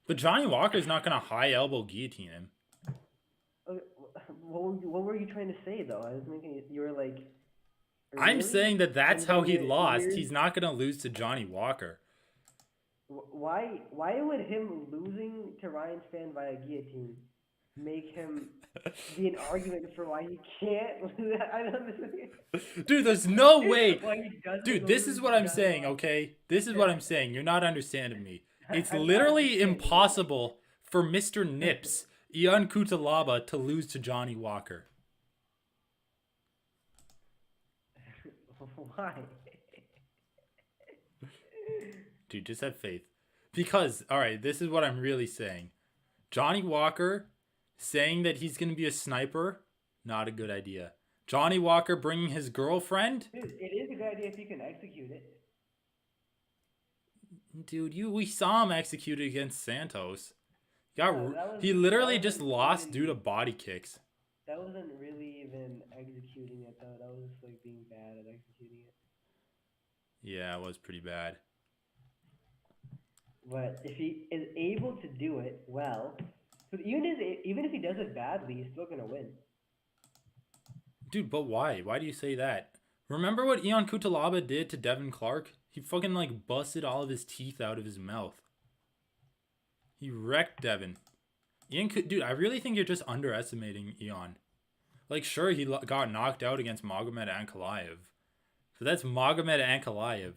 But Johnny Walker's not going to high elbow guillotine him. Okay, what were you trying to say, though? I was thinking you were like... I'm really? saying that's how he lost. He's not going to lose to Johnny Walker. Why would him losing to Ryan Spann via guillotine make him be an argument for why he can't lose? I don't understand. Dude, there's no way. Dude, this is what I'm saying, okay? This is what I'm saying. You're not understanding me. It's literally impossible for Mr. Nips, Ion Cutelaba, to lose to Johnny Walker. Why? Dude, just have faith. Because, alright, this is what I'm really saying. Johnny Walker saying that he's going to be a sniper, not a good idea. Johnny Walker bringing his girlfriend. Dude, it is a good idea if you can execute it. Dude, we saw him execute it against Santos. He literally just lost due to body kicks. That wasn't really even executing it, though. That was just like being bad at executing it. Yeah, it was pretty bad. But if he is able to do it well, because even if he does it badly, he's still gonna win. Dude, but why? Why do you say that? Remember what Ion Cutelaba did to Devin Clark? He fucking like busted all of his teeth out of his mouth. He wrecked Devin. Dude, I really think you're just underestimating Ion. Like, sure, he got knocked out against Magomed Ankalaev. So that's Magomed Ankalaev.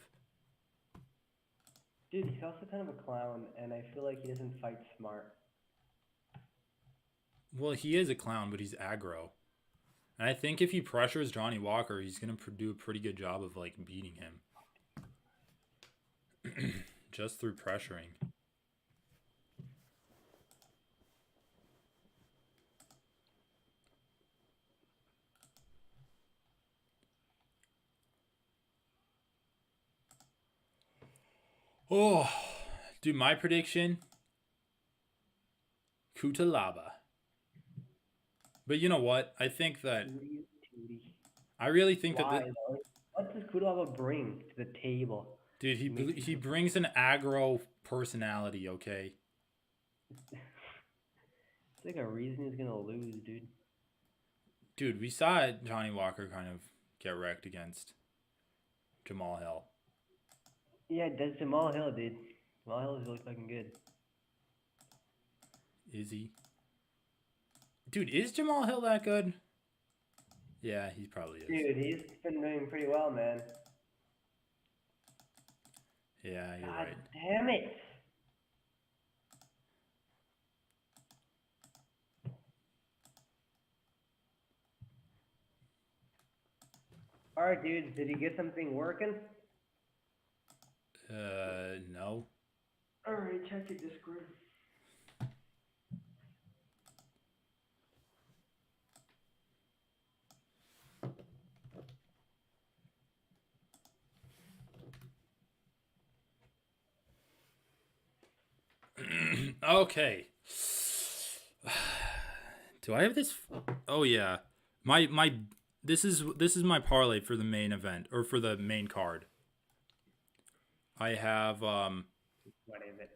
Dude, he's also kind of a clown, and I feel like he doesn't fight smart. Well, he is a clown, but he's aggro. And I think if he pressures Johnny Walker, he's going to do a pretty good job of, like, beating him. Just through pressuring. Oh, dude, my prediction, Cutelaba. But you know what? I think that I really think that what does Cutelaba bring to the table? Dude, he brings an aggro personality, okay? It's like a reason he's gonna lose, dude. Dude, we saw Johnny Walker kind of get wrecked against Jamal Hill. Yeah, that's Jamal Hill, dude. Jamal Hill is really fucking good. Is he? Dude, is Jamal Hill that good? Yeah, he probably is. Dude, he's been doing pretty well, man. Yeah, you're God right. Damn it! Alright, dude, did you get something working? No. Alright, check your Discord. Okay. Do I have this? Oh yeah. This is my parlay for the main event, or for the main card. I have What is it?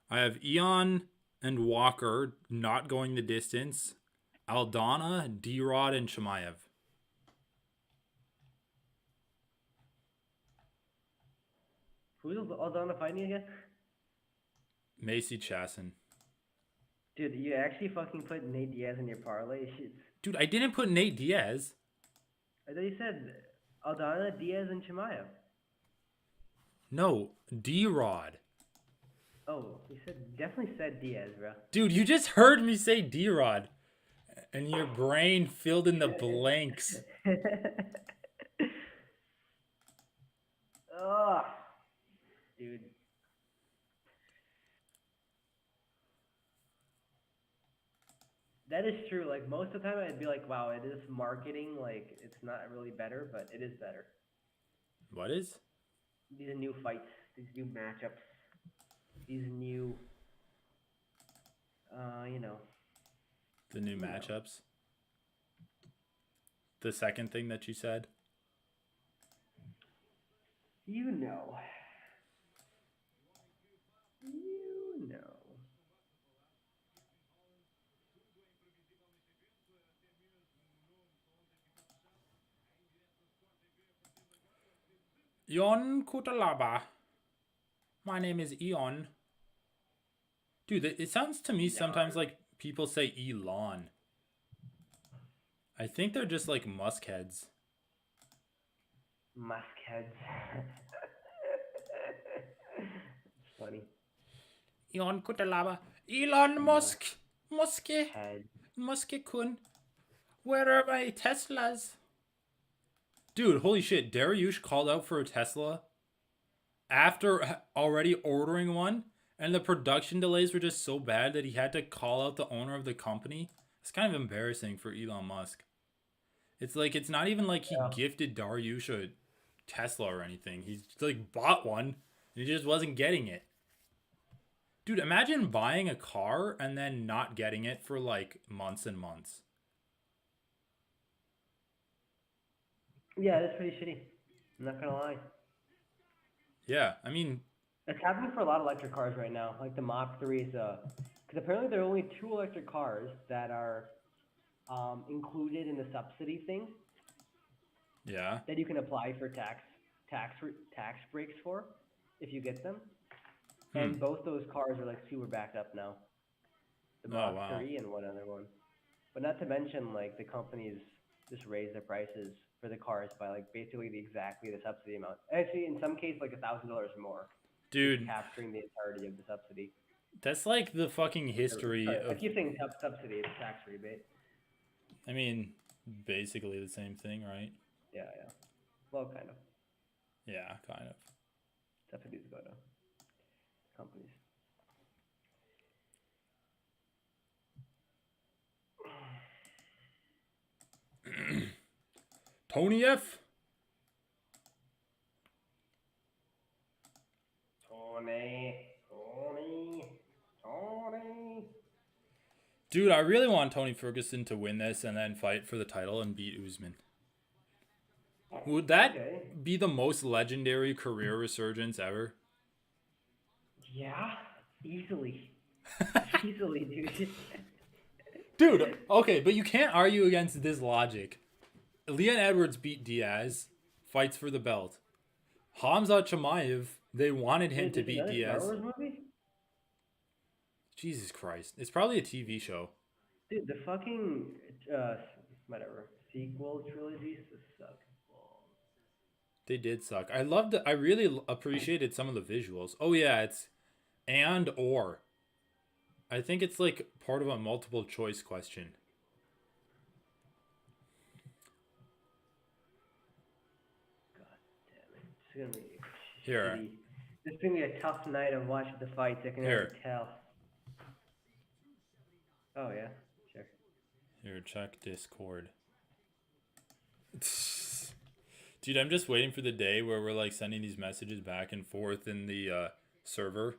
I have Ion and Walker not going the distance. Aldana, D-Rod, and Chimaev. Who's Aldana fighting again? Macy Chasson. Dude, you actually fucking put Nate Diaz in your parlay? Shit. Dude, I didn't put Nate Diaz. I thought you said Aldana, Diaz, and Chimaev. No, D-Rod. Oh, he definitely said Diaz, bro. Dude, you just heard me say D-Rod. And your brain filled in the blanks. Ugh. Dude. That is true. Like, most of the time I'd be like, wow, it is marketing. Like, it's not really better, but it is better. What is? These are new fights. These new matchups. These new, you know. The new matchups? The second thing that you said? You know. You know. Ion Kutalaba. My name is Ion. Dude, it sounds to me sometimes like people say Elon. I think they're just like muskheads. Muskheads. It's funny. Ion Kutalaba. Elon Musk. Muske. Head. Muske-kun. Where are my Teslas? Dude, holy shit. Dariush called out for a Tesla after already ordering one, and the production delays were just so bad that he had to call out the owner of the company. It's kind of embarrassing for Elon Musk. It's like, it's not even like he gifted Dariush a Tesla or anything. He like bought one, and he just wasn't getting it. Dude, imagine buying a car and then not getting it for like months and months. Yeah, that's pretty shitty. I'm not gonna lie. Yeah, I mean, it's happening for a lot of electric cars right now, like the Mach 3s. Because apparently there are only 2 electric cars that are included in the subsidy thing. Yeah. That you can apply for tax breaks for, if you get them. And both those cars are like super backed up now. The Mach 3 and one other one. But not to mention, like, the companies just raise their prices for the cars by like basically exactly the subsidy amount. Actually, in some cases, like $1,000 more. Dude, capturing the entirety of the subsidy. That's like the fucking history of... I keep saying subsidy, it's tax rebate. I mean, basically the same thing, right? Yeah, yeah. Well, kind of. Yeah, kind of. Subsidies go to companies. Tony F. Tony. Dude, I really want Tony Ferguson to win this and then fight for the title and beat Usman. Would that be the most legendary career resurgence ever? Yeah, easily. Easily, dude. Dude, okay, but you can't argue against this logic. Leon Edwards beat Diaz, fights for the belt. Hamza Chimaev, they wanted him to beat Diaz. Star Wars movie? Jesus Christ. It's probably a TV show. Dude, the fucking, whatever, sequel trilogies suck. They did suck. I really appreciated some of the visuals. Oh yeah, it's and or. I think it's like part of a multiple choice question. God damn it. It's gonna be Here. shitty. This is gonna be a tough night of watching the fights, I can already tell. Oh yeah, sure. Here, check Discord. Dude, I'm just waiting for the day where we're like sending these messages back and forth in the server.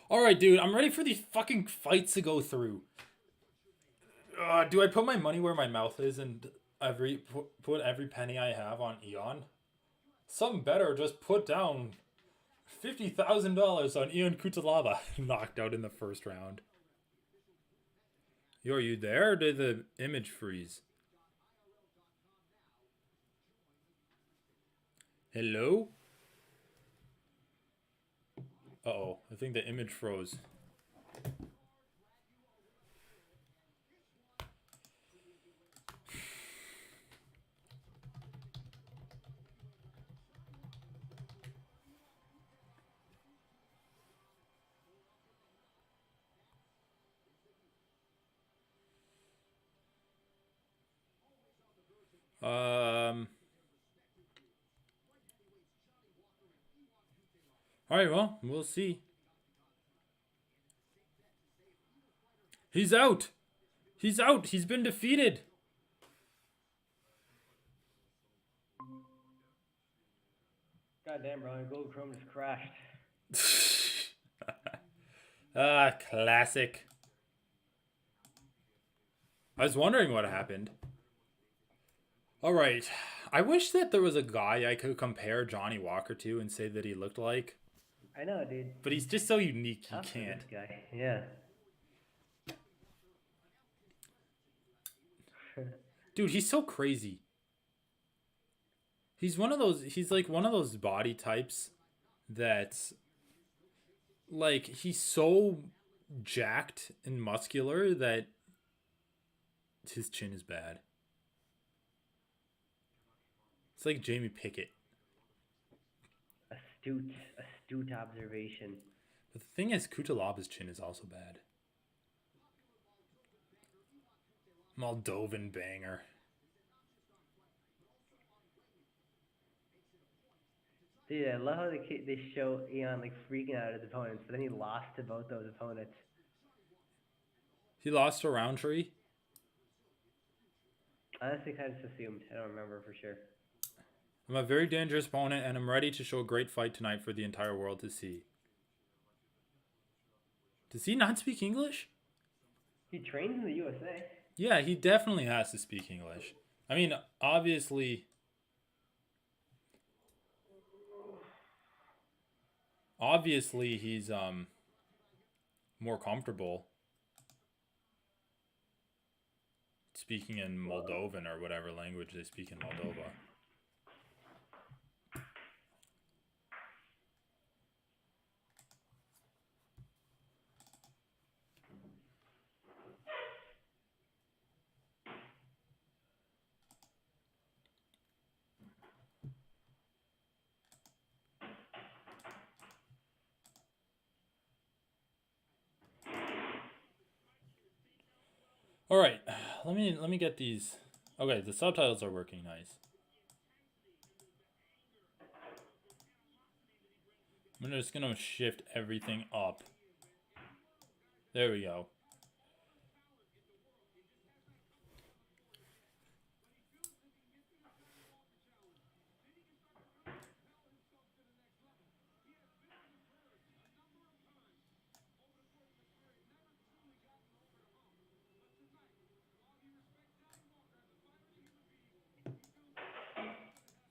Alright, dude, I'm ready for these fucking fights to go through. Do I put my money where my mouth is and put every penny I have on Eon? Some better just put down $50,000 on Ion Kutalaba, knocked out in the first round. Yo, are you there or did the image freeze? Hello? Uh-oh, I think the image froze. All right, well, we'll see. He's out. He's out. He's been defeated. God damn, bro. Google Chrome just crashed. Classic. I was wondering what happened. All right. I wish that there was a guy I could compare Johnny Walker to and say that he looked like. I know, dude. But he's just so unique, you Tough for can't. this guy. Yeah. Dude, he's so crazy. He's like one of those body types that's like, he's so jacked and muscular that his chin is bad. It's like Jamie Pickett. Astute observation. But the thing is, Kutalab's chin is also bad. Moldovan banger. Dude, I love how they show Ian like freaking out at his opponents, but then he lost to both those opponents. He lost to Roundtree? Honestly, kind of assumed. I don't remember for sure. I'm a very dangerous opponent, and I'm ready to show a great fight tonight for the entire world to see. Does he not speak English? He trains in the USA. Yeah, he definitely has to speak English. I mean, obviously he's more comfortable speaking in Moldovan or whatever language they speak in Moldova. All right, let me get these. Okay, the subtitles are working nice. I'm just gonna shift everything up. There we go.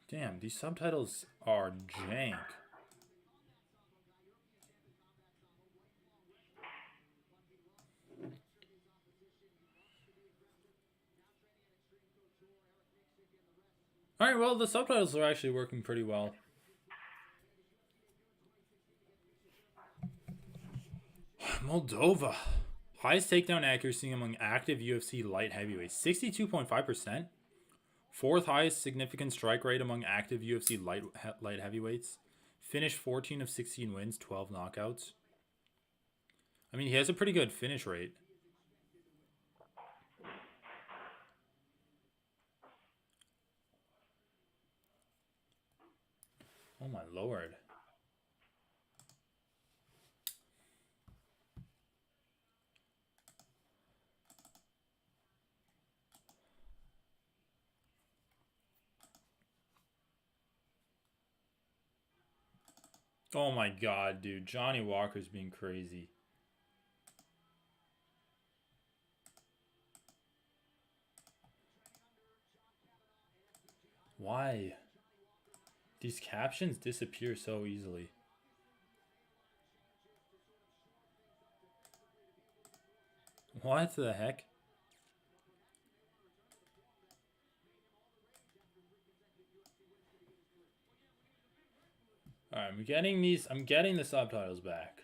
Damn, these subtitles are jank. Alright, well, the subtitles are actually working pretty well. Moldova. Highest takedown accuracy among active UFC light heavyweights, 62.5%. Fourth highest significant strike rate among active UFC light heavyweights. Finished 14 of 16 wins, 12 knockouts. I mean, he has a pretty good finish rate. Oh my lord. Oh my god, dude. Johnny Walker's being crazy. Why? These captions disappear so easily. What the heck? Alright, I'm getting the subtitles back.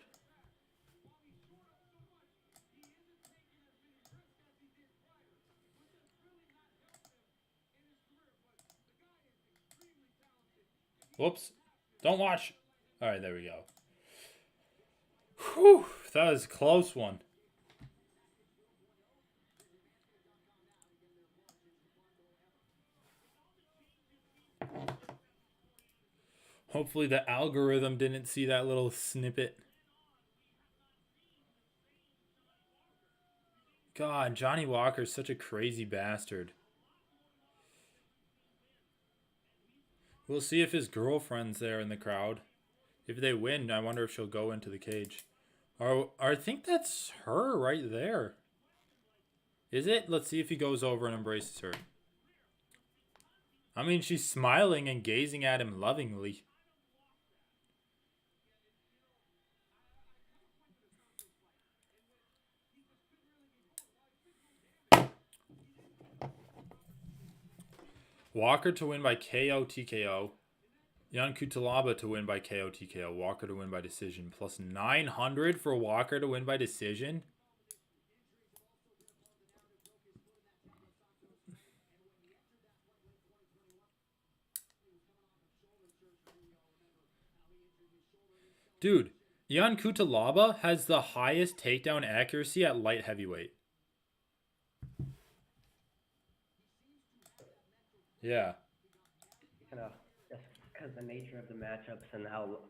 Whoops. Don't watch. Alright, there we go. Whew, that was a close one. Hopefully the algorithm didn't see that little snippet. God, Johnny Walker's such a crazy bastard. We'll see if his girlfriend's there in the crowd. If they win, I wonder if she'll go into the cage. Or I think that's her right there. Is it? Let's see if he goes over and embraces her. I mean, she's smiling and gazing at him lovingly. Walker to win by KO TKO. Jan Kutalaba to win by KO TKO. Walker to win by decision. Plus 900 for Walker to win by decision. Dude, Jan Kutalaba has the highest takedown accuracy at light heavyweight. Yeah. Just because the nature of the matchups and how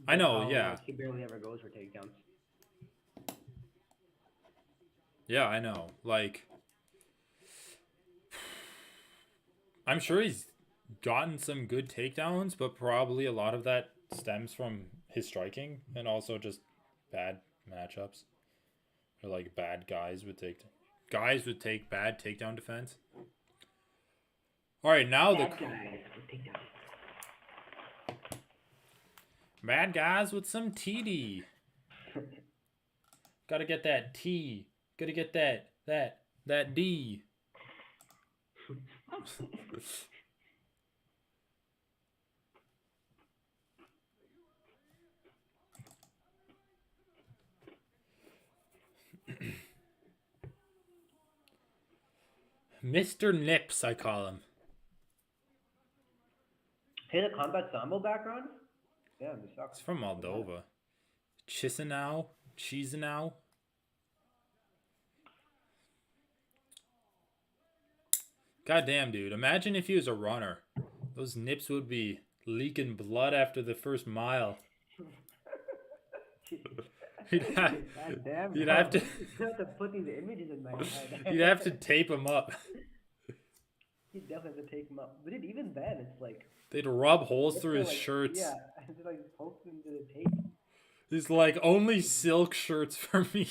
I know, yeah. Like, he barely ever goes for takedowns. Yeah, I know. Like, I'm sure he's gotten some good takedowns, but probably a lot of that stems from his striking and also just bad matchups. Or like bad guys would take bad takedown defense. All right, now bad guys with some TD. Gotta get that T. Gotta get that D. Mr. Nips, I call him. Hey, the Combat Sambo background? Yeah, it sucks. It's from Moldova. Chisinau? Goddamn, dude. Imagine if he was a runner. Those nips would be leaking blood after the first mile. You'd have to put these images in my head. You'd have to tape them up. You'd definitely have to tape them up. But even then, it's like... They'd rub holes through his shirts. Yeah, and just like poke them to the tape. He's like, only silk shirts for me.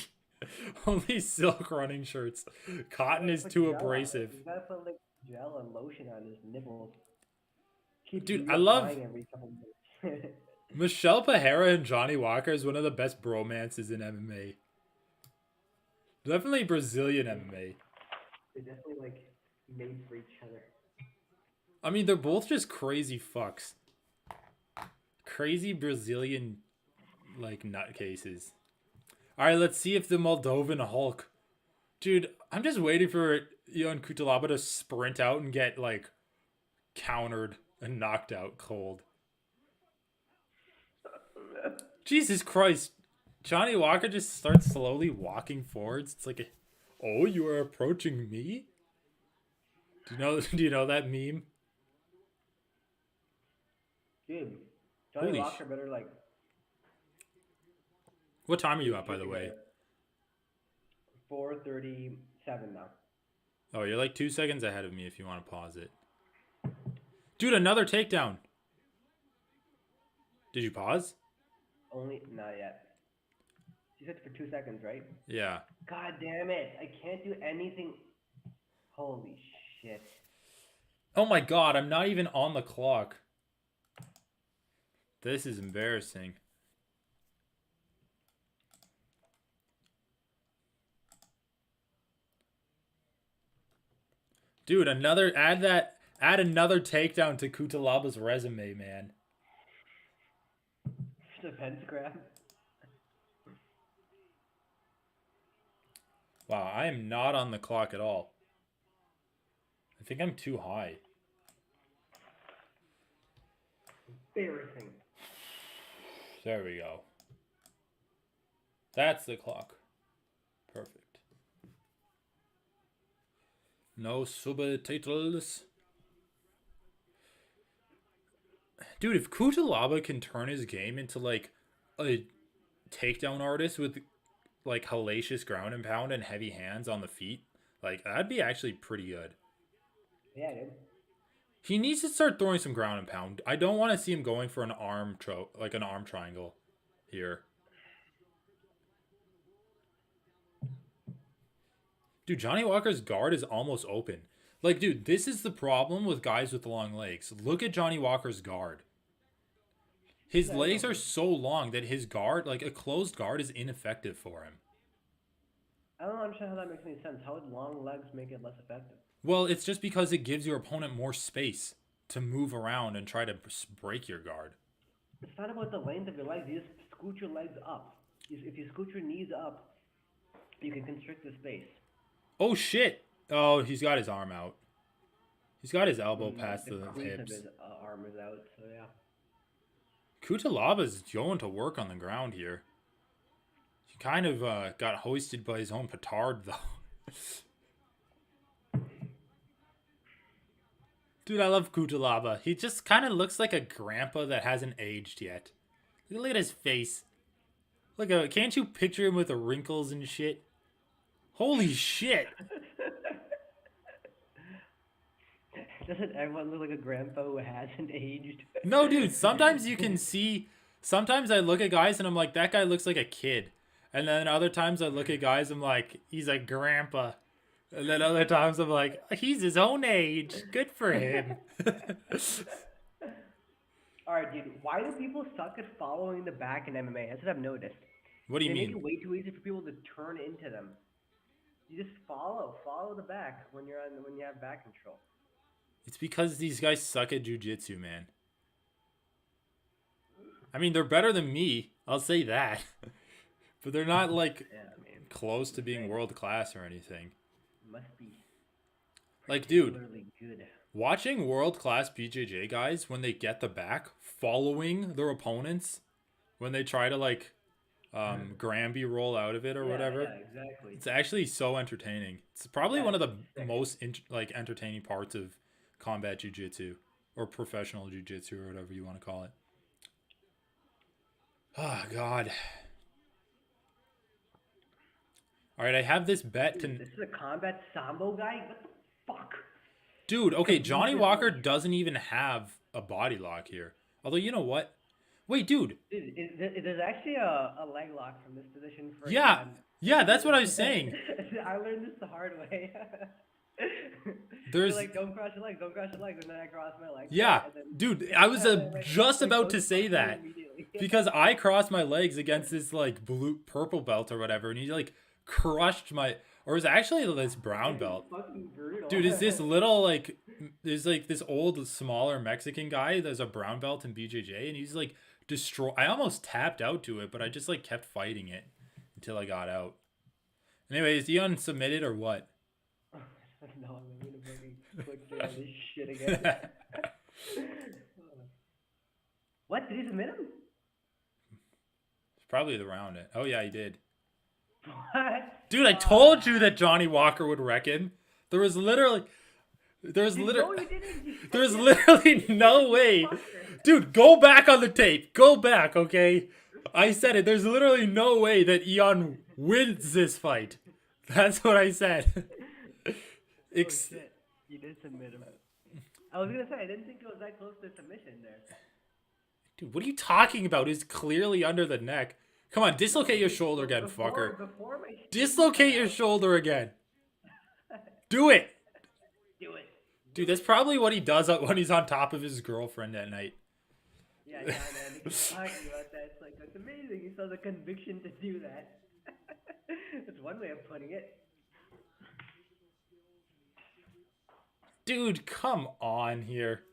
Only silk running shirts. Cotton is too abrasive. You gotta put like gel and lotion on his nipples. Dude, I love... Michelle Pajera and Johnny Walker is one of the best bromances in MMA. Definitely Brazilian MMA. They're definitely like made for each other. I mean, they're both just crazy fucks. Crazy Brazilian, like, nutcases. Alright, let's see if the Moldovan Hulk... Dude, I'm just waiting for Jan Kutalaba to sprint out and get, like, countered and knocked out cold. Jesus Christ. Johnny Walker just starts slowly walking forwards. It's like, oh, you are approaching me? Do you know that meme? Dude, Johnny Walker better like... What time are you at, by the way? 4:37 now. Oh, you're like 2 seconds ahead of me if you want to pause it. Dude, another takedown. Did you pause? Not yet. You said for 2 seconds, right? Yeah. God damn it. I can't do anything. Holy shit. Oh my god, I'm not even on the clock. This is embarrassing. Dude, add another takedown to Kutalaba's resume, man. The pentagram. Wow, I am not on the clock at all. I think I'm too high. Embarrassing. There we go. That's the clock. Perfect. No subtitles. Dude, if Kutalaba can turn his game into like a takedown artist with like hellacious ground and pound and heavy hands on the feet, like that'd be actually pretty good. Yeah, dude. He needs to start throwing some ground and pound. I don't want to see him going for an arm triangle here. Dude, Johnny Walker's guard is almost open. Like, dude, this is the problem with guys with long legs. Look at Johnny Walker's guard. His legs are so long that his guard, like a closed guard, is ineffective for him. I don't understand how that makes any sense. How would long legs make it less effective? Well, it's just because it gives your opponent more space to move around and try to break your guard. It's not about the length of your legs. You just scoot your legs up. If you scoot your knees up, you can constrict the space. Oh, shit. Oh, he's got his arm out. He's got his elbow past the hips. His arm is out, so yeah. Kutalaba's going to work on the ground here. He kind of got hoisted by his own petard, though. Dude, I love Kutalaba. He just kind of looks like a grandpa that hasn't aged yet. Look at his face. Look, can't you picture him with the wrinkles and shit? Holy shit. Doesn't everyone look like a grandpa who hasn't aged? No, dude. Sometimes you can see... Sometimes I look at guys and I'm like, that guy looks like a kid. And then other times I look at guys, I'm like, he's a grandpa. And then other times I'm like, he's his own age. Good for him. Alright, dude. Why do people suck at following the back in MMA? That's what I've noticed. What do you They mean? make it way too easy for people to turn into them. You just follow the back when you have back control. It's because these guys suck at jiu-jitsu, man. I mean, they're better than me. I'll say that. But they're not, like, close to being world-class or anything. Must be like, dude, good. Watching world-class BJJ guys, when they get the back, following their opponents, when they try to, like, Granby roll out of it or whatever. Yeah, exactly. It's actually so entertaining. It's probably one of the most, entertaining parts of combat jiu-jitsu or professional jiu-jitsu or whatever you want to call it. Oh, God. All right, I have this bet to... This is a combat sambo guy? What the fuck? Dude, okay, Johnny Walker doesn't even have a body lock here. Although, you know what? Wait, dude. There's actually a leg lock from this position. For yeah, that's what I was saying. I learned this the hard way. There's like, don't cross your legs, and then I cross my legs. Yeah, dude, I was just about to say that. Because I crossed my legs against this, like, purple belt or whatever, and he, like, crushed my... Or it was actually this brown belt. Dude, is this little, like... There's, like, this old, smaller Mexican guy that's a brown belt in BJJ, and he's, like, I almost tapped out to it, but I just, like, kept fighting it until I got out. Anyway, is Dion submitted or what? No, I'm gonna fucking click through all this shit again. What? Did he submit him? It's probably the round it. Oh, yeah, he did. What? Dude, I told you that Johnny Walker would wreck him. There was literally no way. Dude, go back on the tape. Go back, okay? I said it. There's literally no way that Eon wins this fight. That's what I said. Shit. You did submit him. I was gonna say, I didn't think it was that close to submission there. Dude, what are you talking about? He's clearly under the neck. Come on, dislocate your shoulder again, fucker. Dislocate your shoulder again. Do it. Do it. Dude, that's probably what he does when he's on top of his girlfriend at night. Yeah, man. He's talking about that. It's like, it's amazing. He saw the conviction to do that. That's one way of putting it. Dude, come on here.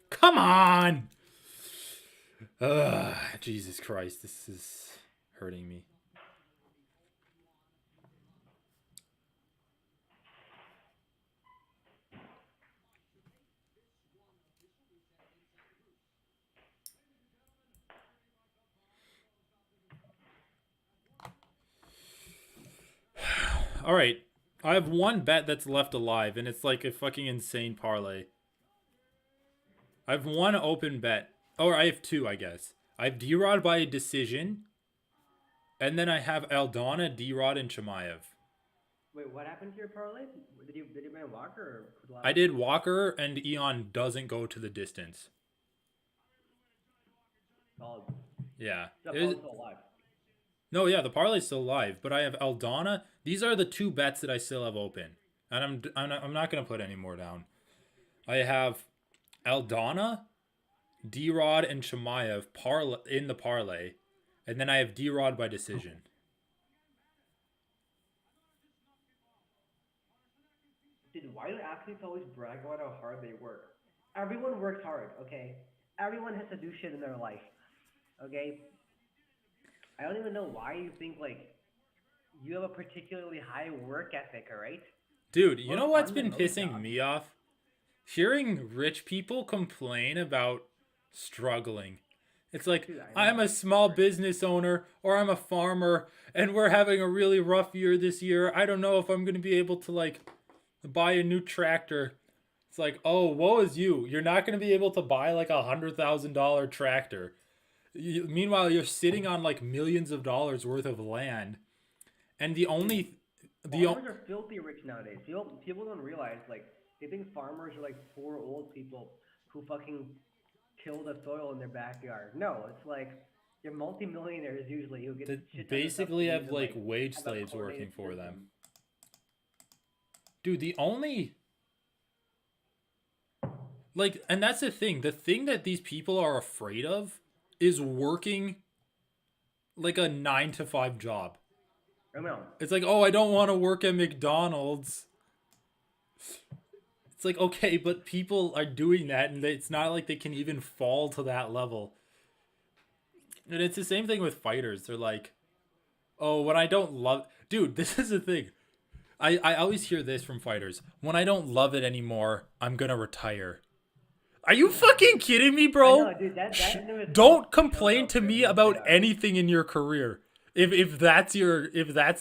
Come on. Jesus Christ, this is hurting me. All right. I have one bet that's left alive, and it's like a fucking insane parlay. I have one open bet, Or I have two, I guess. I have D-Rod by decision, and then I have Aldana, D-Rod, and Chimaev. Wait, what happened to your parlay? Did you bring Walker or? I did Walker, and Eon doesn't go to the distance. Solid. Yeah. The parlay's still alive. No, yeah, the parlay's still live, but I have Aldana. These are the two bets that I still have open, and I'm not gonna put any more down. I have Aldana, D-Rod, and Chimaev in the parlay, and then I have D-Rod by decision. Dude, why do athletes always brag about how hard they work? Everyone works hard, okay? Everyone has to do shit in their life, okay? I don't even know why you think, like, you have a particularly high work ethic, alright? Dude, you know what's been pissing me off? Hearing rich people complain about struggling. It's like, dude, I'm a small business owner, or I'm a farmer, and we're having a really rough year this year. I don't know if I'm going to be able to, like, buy a new tractor. It's like, oh, woe is you. You're not going to be able to buy, like, $100,000 tractor. Meanwhile, you're sitting on like millions of dollars worth of land, and farmers are filthy rich nowadays. People don't realize, like, they think farmers are like poor old people who fucking till the soil in their backyard. No, it's like you're multimillionaires usually who get basically have like wage slaves working for them. Dude, the only like, and that's the thing that these people are afraid of is working like a 9-to-5 job. I know. It's like, oh, I don't want to work at McDonald's. It's like, okay, but people are doing that, and it's not like they can even fall to that level. And it's the same thing with fighters. They're like, oh, when I don't love... Dude, this is the thing. I always hear this from fighters. When I don't love it anymore, I'm gonna retire. Are you fucking kidding me, bro? I know, dude, don't complain to me about anything in your career. If that's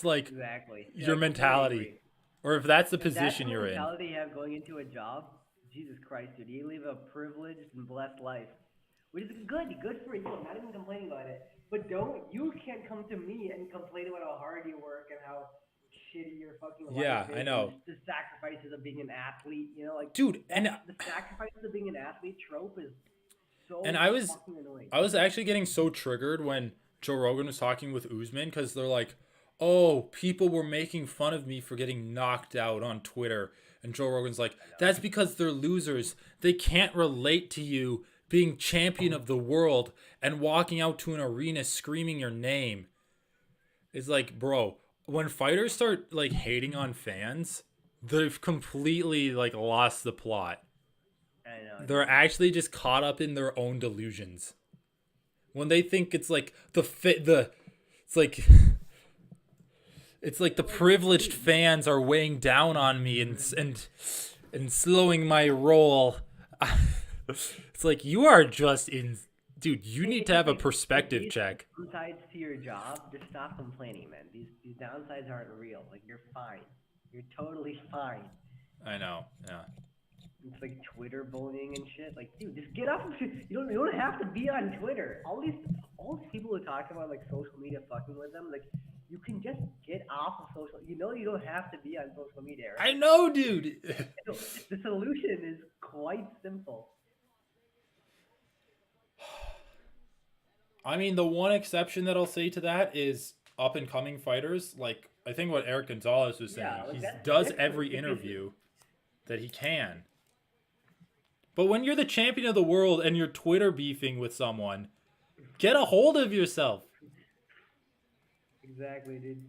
like exactly your mentality, or if that's the position you're in. Mentality you have going into a job, Jesus Christ, dude, you live a privileged and blessed life, which is good for you. I'm not even complaining about it. But you can't come to me and complain about how hard you work and how shitty your fucking life is. Yeah, I know. The sacrifices of being an athlete, you know, like, dude, and the sacrifices of being an athlete trope is so fucking annoying. I was actually getting so triggered when Joe Rogan was talking with Usman, because they're like, oh, people were making fun of me for getting knocked out on Twitter. And Joe Rogan's like, that's because they're losers. They can't relate to you being champion of the world and walking out to an arena screaming your name. It's like, bro, when fighters start like hating on fans, they've completely like lost the plot. I know. They're actually just caught up in their own delusions. When they think it's like it's like the privileged fans are weighing down on me and slowing my roll. It's like, you are just in... Dude, you need to have a perspective check. Downsides to your job, just stop complaining, man. These downsides aren't real. Like, you're fine. You're totally fine. I know, yeah. It's like Twitter bullying and shit. Like, dude, just get off. You don't have to be on Twitter. All these people who talk about like social media fucking with them, like, you can just get off of social. You know, you don't have to be on social media. Right? I know, dude. The solution is quite simple. I mean, the one exception that I'll say to that is up and coming fighters. Like, I think what Eric Gonzalez was saying, like he does every interview that he can. But when you're the champion of the world and you're Twitter beefing with someone, get a hold of yourself. Exactly, dude.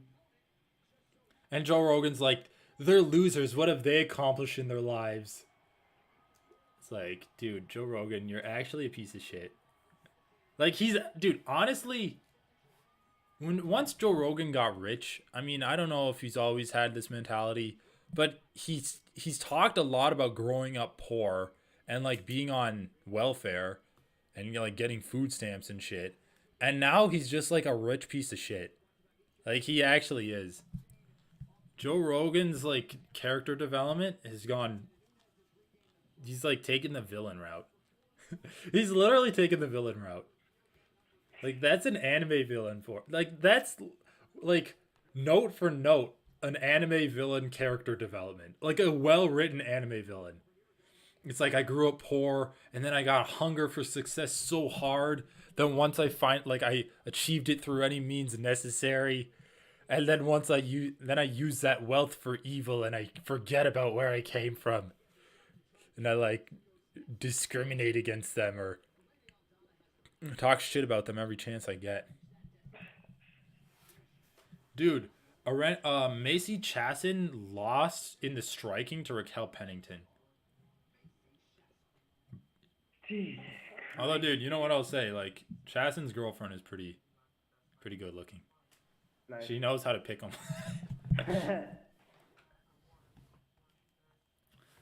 And Joe Rogan's like, they're losers. What have they accomplished in their lives? It's like, dude, Joe Rogan, you're actually a piece of shit. Like, dude, honestly, once Joe Rogan got rich, I mean, I don't know if he's always had this mentality, but he's talked a lot about growing up poor and like being on welfare and, you know, like getting food stamps and shit. And now he's just like a rich piece of shit. Like, he actually is. Joe Rogan's like character development has gone. He's like taken the villain route. He's literally taking the villain route. Like, that's an anime villain for... Like, that's, like, note for note, an anime villain character development. Like, a well-written anime villain. It's like, I grew up poor, and then I got hunger for success so hard, then once I achieved it through any means necessary, and then once I use that wealth for evil, and I forget about where I came from. And I, like, discriminate against them, or talk shit about them every chance I get. Dude, Macy Chasson lost in the striking to Raquel Pennington. Jesus. Although, dude, you know what I'll say? Like, Chasson's girlfriend is pretty good looking. Nice. She knows how to pick them.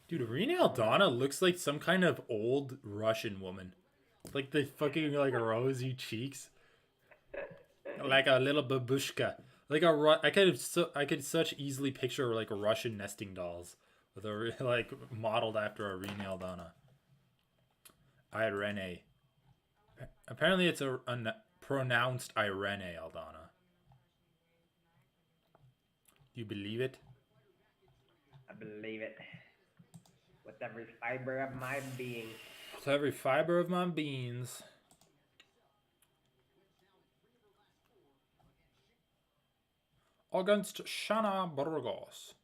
Dude, Rena Aldana looks like some kind of old Russian woman. Like the fucking, like, rosy cheeks. Like a little babushka. Like I could such easily picture, like, Russian nesting dolls with a, like, modeled after a Rena Aldana. Irene. Apparently it's a pronounced Irene Aldana. You believe it? I believe it. With every fiber of my being. With every fiber of my beans. Against Shana Burgos.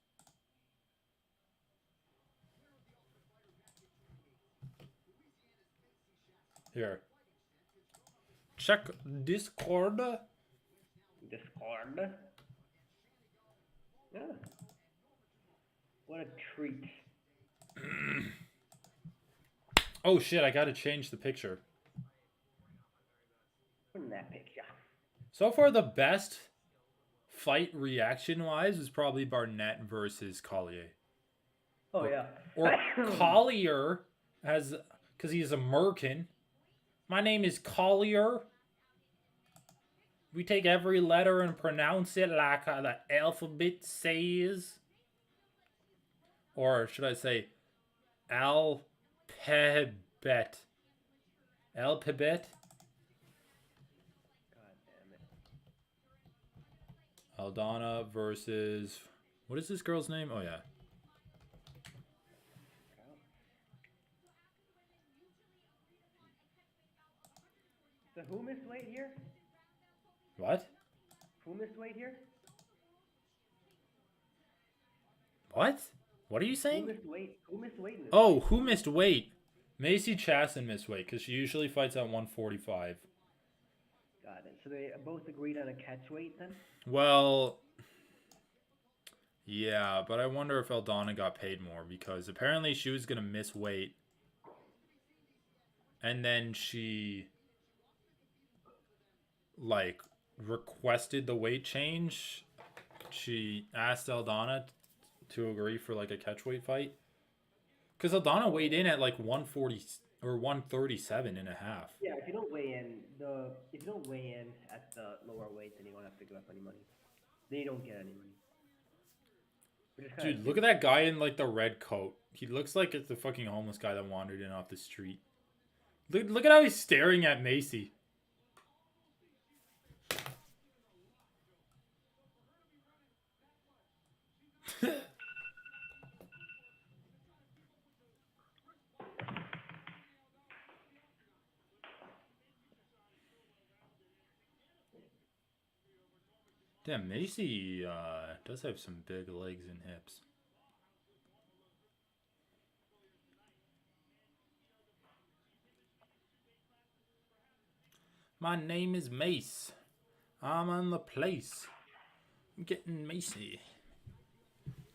Here. Check Discord. Discord? Yeah. What a treat. Oh shit, I gotta change the picture. In that picture. So far, the best fight reaction-wise was probably Barnett versus Collier. Oh, yeah. Or Collier, because he's American. My name is Collier. We take every letter and pronounce it like the alphabet says. Or should I say, alphabet. Alphabet? God damn it. Aldana versus... What is this girl's name? Oh, yeah. So who missed weight here? What? Who missed weight here? What? What are you saying? Who missed weight? Who missed weight in this? Oh, who missed weight? Macy Chasson missed weight because she usually fights at 145. Got it. So they both agreed on a catch weight then? Well, yeah, but I wonder if Aldana got paid more because apparently she was going to miss weight. And then she, like, requested the weight change. She asked Aldana to agree for, like, a catch weight fight. Because Aldana weighed in at, like, 140 or 137 and a half. Yeah, if you don't weigh in at the lower weight, then you don't have to give up any money. Then you don't get any money. Dude, look at that guy in, like, the red coat. He looks like it's the fucking homeless guy that wandered in off the street. Look at how he's staring at Macy. Damn, Macy does have some big legs and hips. My name is Mace. I'm on the place. I'm getting Macy.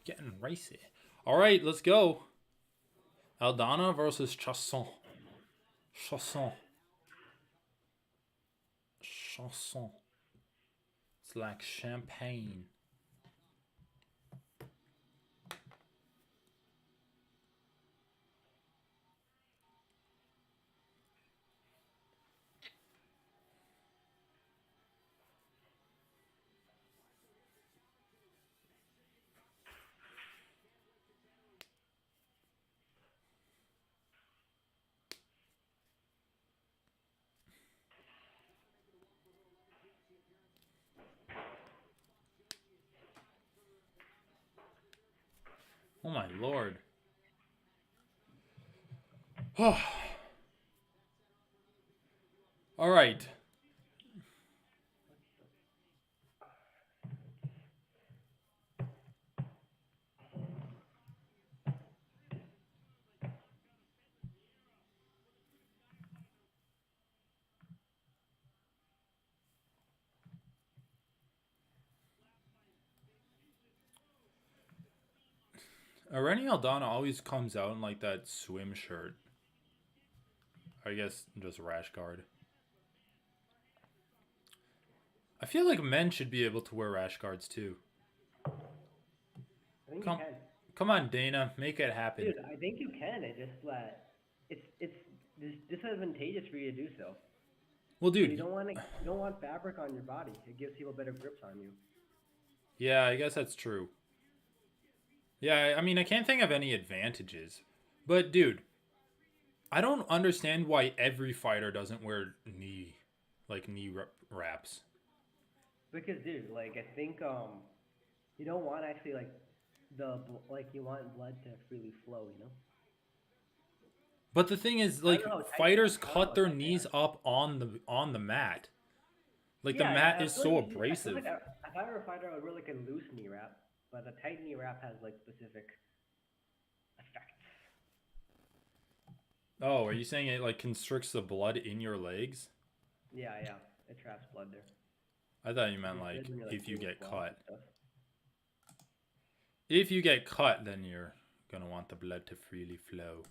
Getting racy. Alright, let's go. Aldana versus Chasson. Chasson. Chasson. It's like champagne. Oh my lord. All right. Rennie Aldana always comes out in like that swim shirt. I guess just rash guard. I feel like men should be able to wear rash guards too. I think you can. Come on, Dana, make it happen. Dude, I think you can. It's just that it's disadvantageous for you to do so. Well, dude, you don't want fabric on your body. It gives people better grips on you. Yeah, I guess that's true. Yeah, I mean, I can't think of any advantages. But, dude, I don't understand why every fighter doesn't wear knee wraps. Because, dude, like, I think you don't want actually you want blood to freely flow, you know. But the thing is, like, fighters cut their knees up on the mat. Like, the mat is so abrasive. If I were a fighter, I would wear like a loose knee wrap, but a tight knee wrap has like specific effects. Oh, are you saying it like constricts the blood in your legs? Yeah, it traps blood there. I thought you meant like if you get cut. If you get cut, then you're gonna want the blood to freely flow.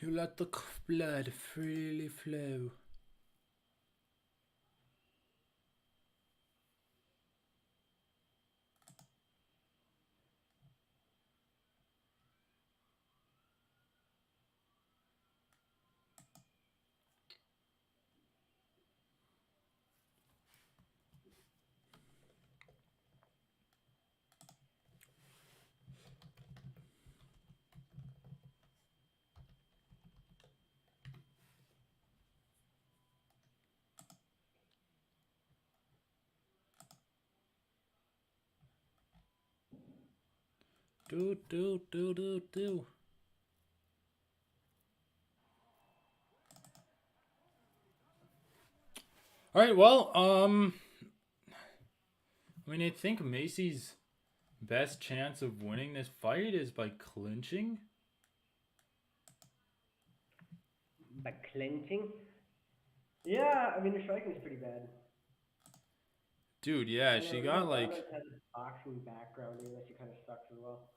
You let the blood freely flow. Do. All right, well, I mean, I think Macy's best chance of winning this fight is by clinching. By clinching? Yeah, I mean, the striking is pretty bad. Dude, yeah, she got like... has a boxing background, that she kind of sucks as well.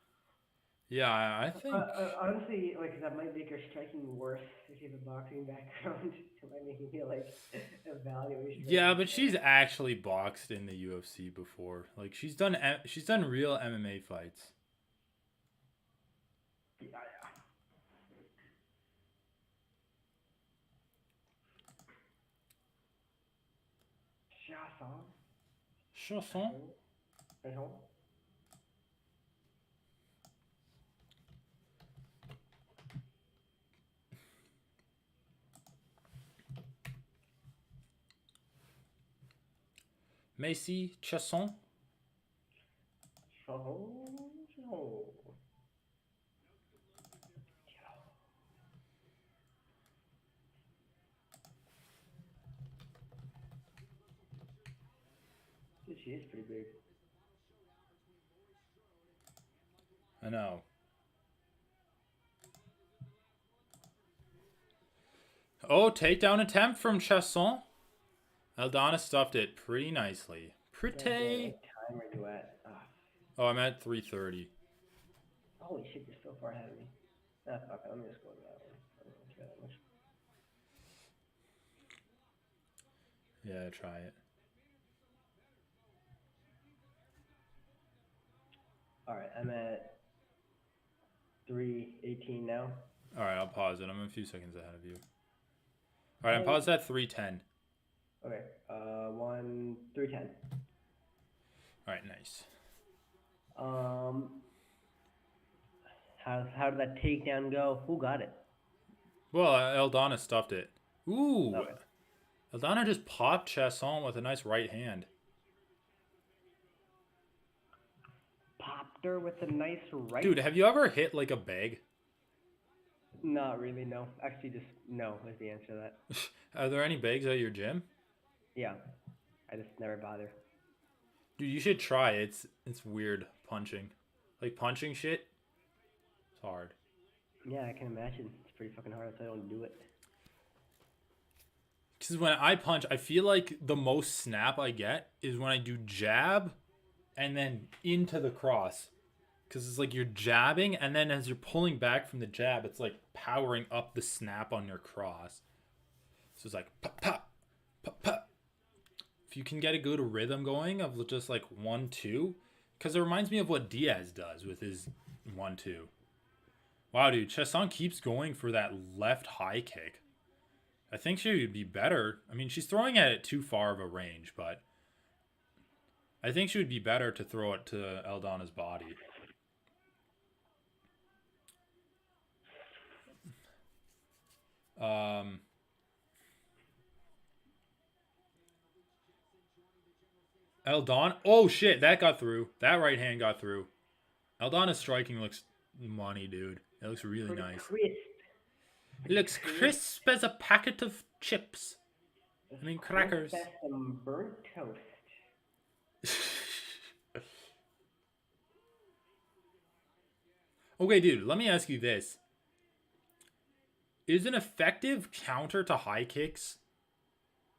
Yeah, I think... honestly, like, that might make her striking worse if she has a boxing background. It might make me, like, evaluate. Yeah, but she's actually boxed in the UFC before. Like, she's done real MMA fights. Yeah. Chanson. Macy Chasson. Dude, she is pretty big. I know. Oh, takedown attempt from Chasson. Aldana stuffed it pretty nicely. Pretty. What time are you at? Oh, I'm at 3:30. Holy shit, you're so far ahead of me. Fuck it, let me just go to that one. I don't care that much. Yeah, try it. Alright, I'm at 3:18 now. Alright, I'll pause it. I'm a few seconds ahead of you. Alright, I'm paused at 3:10. Okay, 3:10. Alright, nice. How did that takedown go? Who got it? Well, Aldana stuffed it. Ooh. Okay. Aldana just popped Chasson with a nice right hand. Popped her with a nice right. Dude, have you ever hit like a bag? Not really, no. Actually, just no is the answer to that. Are there any bags at your gym? Yeah. I just never bother. Dude, you should try. It's weird punching. Like punching shit. It's hard. Yeah, I can imagine. It's pretty fucking hard, so I don't do it. Because when I punch, I feel like the most snap I get is when I do jab and then into the cross. Because it's like you're jabbing, and then as you're pulling back from the jab, it's like powering up the snap on your cross. So it's like pop, pop, pop, pop. If you can get a good rhythm going of just like 1-2, because it reminds me of what Diaz does with his 1-2. Wow, dude, Chasson keeps going for that left high kick. I think she would be better. I mean, she's throwing at it too far of a range, but I think she would be better to throw it to Aldana's body. Aldana. Oh shit, that got through. That right hand got through. Aldana's striking looks money, dude. It looks really Pretty nice. crisp. It looks crisp as a packet of chips. I mean crackers. Crisp as some burnt toast. Okay, dude, let me ask you this. Is an effective counter to high kicks?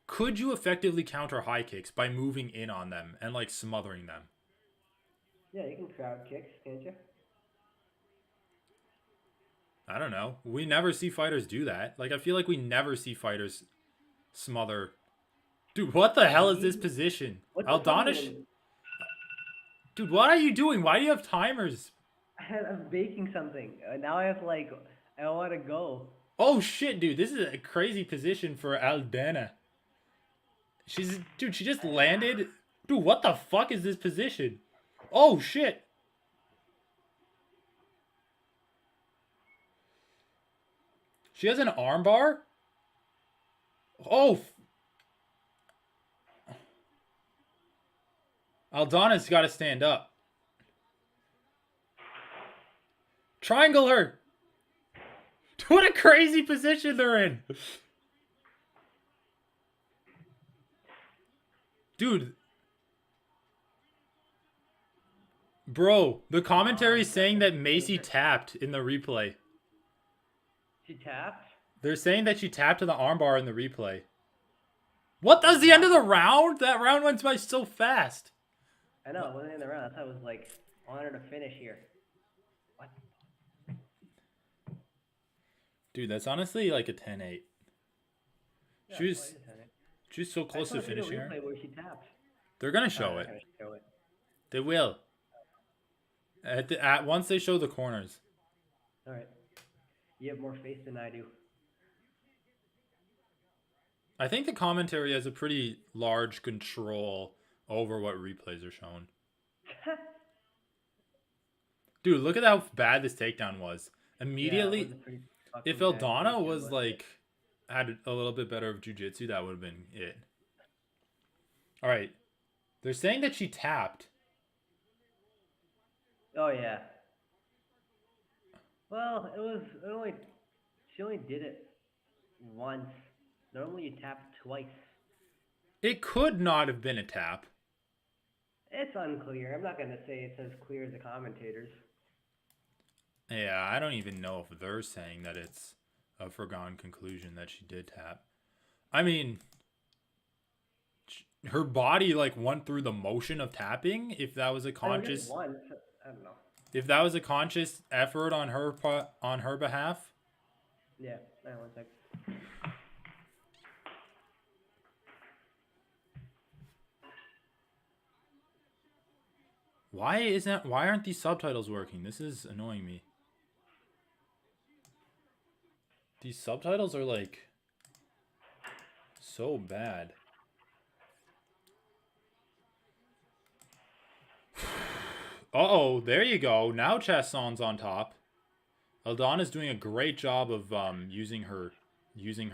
Could you effectively counter high kicks by moving in on them and like smothering them? Yeah, you can crowd kicks, can't you? I don't know. We never see fighters do that. Like, I feel like we never see fighters smother. Dude, what the hell is this position? Aldana? Dude, what are you doing? Why do you have timers? I'm baking something. Now I have like, I want to go. Oh shit, dude. This is a crazy position for Aldana. Dude, she just landed. Dude, what the fuck is this position? Oh shit. She has an armbar? Oh. Aldana's got to stand up. Triangle her. What a crazy position they're in. Dude. Bro, the commentary is saying that Macy tapped in the replay. She tapped? They're saying that she tapped to the armbar in the replay. What? That was the end of the round? That round went by so fast. I know, it wasn't in the round. That's why I was like, I wanted to finish here. What? Dude, that's honestly like a 10-8. Yeah, She was so close to finishing her. Where she tapped. They're gonna show it. They will. Once they show the corners. All right. You have more faith than I do. I think the commentary has a pretty large control over what replays are shown. Dude, look at how bad this takedown was. Immediately, if Aldana was like had a little bit better of jiu-jitsu, that would have been it. All right. They're saying that she tapped. Oh yeah. Well, she only did it once. Normally you tap twice. It could not have been a tap. It's unclear. I'm not going to say it's as clear as the commentators. Yeah, I don't even know if they're saying that it's a foregone conclusion that she did tap. I mean, her body like went through the motion of tapping. If that was a conscious, I don't know. If that was a conscious effort on her behalf. Yeah, 1 sec. Why aren't these subtitles working? This is annoying me. These subtitles are like so bad. Uh-oh, there you go. Now Chasson's on top. Aldana's doing a great job of using her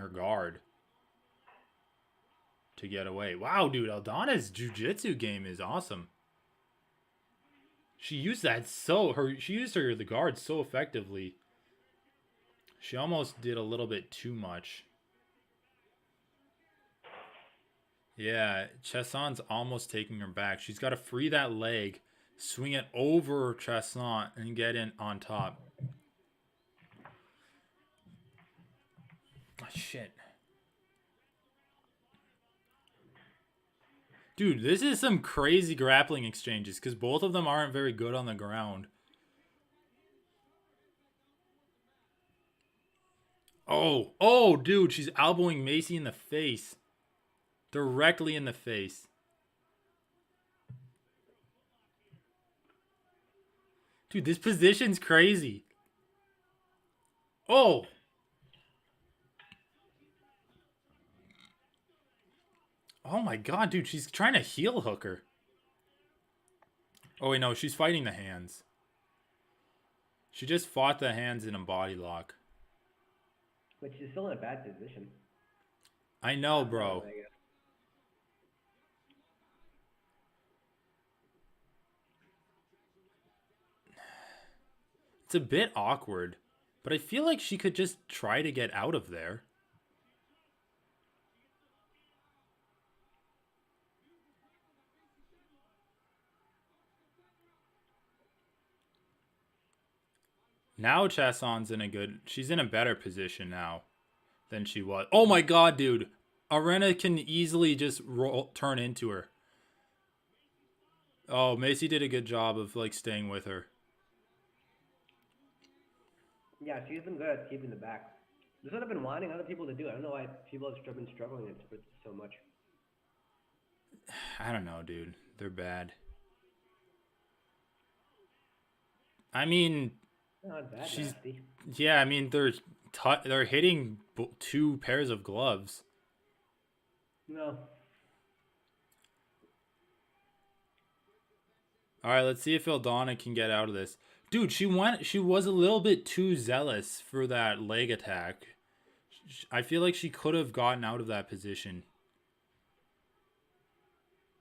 guard to get away. Wow, dude, Aldana's jiu-jitsu game is awesome. She used the guard so effectively. She almost did a little bit too much. Yeah, Cheson's almost taking her back. She's got to free that leg, swing it over Cheson, and get in on top. Oh, shit. Dude, this is some crazy grappling exchanges because both of them aren't very good on the ground. Oh, dude, she's elbowing Macy in the face. Directly in the face. Dude, this position's crazy. Oh! Oh my god, dude, she's trying to heel hook her. Oh wait, no, she's fighting the hands. She just fought the hands in a body lock. But she's still in a bad position. I know, bro. It's a bit awkward, but I feel like she could just try to get out of there. Now Chason's she's in a better position now than she was. Oh my god, dude. Arena can easily just turn into her. Oh, Macy did a good job of like staying with her. Yeah, she's been good at keeping the back. This is what I've been wanting other people to do. I don't know why people have been struggling with so much. I don't know, dude. They're bad. I mean, not bad, nasty. Yeah, I mean they're hitting 2 pairs of gloves. No. All right, let's see if Aldana can get out of this. Dude, she was a little bit too zealous for that leg attack. I feel like she could have gotten out of that position.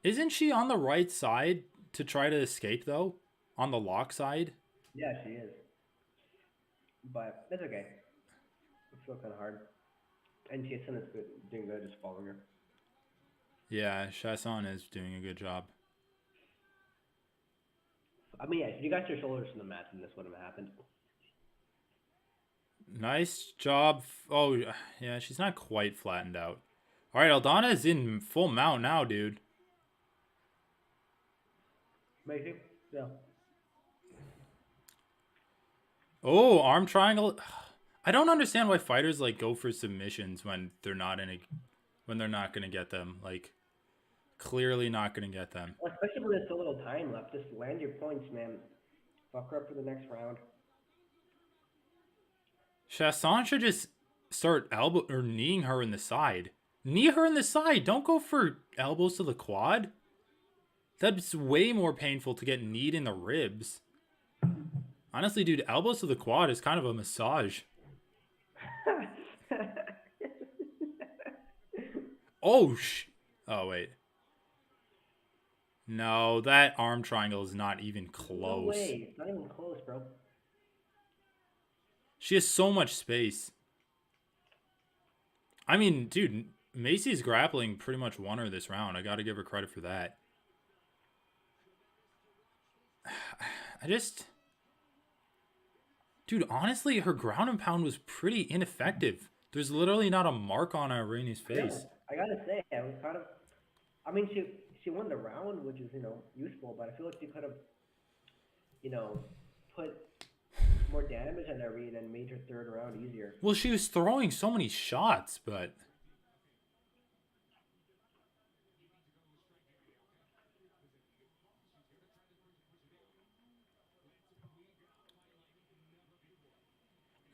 Isn't she on the right side to try to escape though? On the lock side? Yeah, she is. But that's okay. It's still kind of hard. And Jason is doing good, just following her. Yeah, Chasson is doing a good job. I mean, yeah, if you got your shoulders in the mat, then this wouldn't have happened. Nice job. Oh, yeah, she's not quite flattened out. All right, Aldana is in full mount now, dude. Maybe, yeah. Oh, arm triangle. I don't understand why fighters like go for submissions when they're not going to get them. Like, clearly not going to get them. Well, especially when there's so little time left. Just land your points, man. Fuck her up for the next round. Chasson should just start kneeing her in the side. Knee her in the side. Don't go for elbows to the quad. That's way more painful to get kneed in the ribs. Honestly, dude, elbows to the quad is kind of a massage. Oh, wait. No, that arm triangle is not even close. No way. It's not even close, bro. She has so much space. I mean, dude, Macy's grappling pretty much won her this round. I got to give her credit for that. Dude, honestly, her ground and pound was pretty ineffective. There's literally not a mark on Irani's face. Yeah, I gotta say, I was kind of... I mean, she won the round, which is, useful, but I feel like she could have, put more damage on Irene and made her third round easier. Well, she was throwing so many shots, but...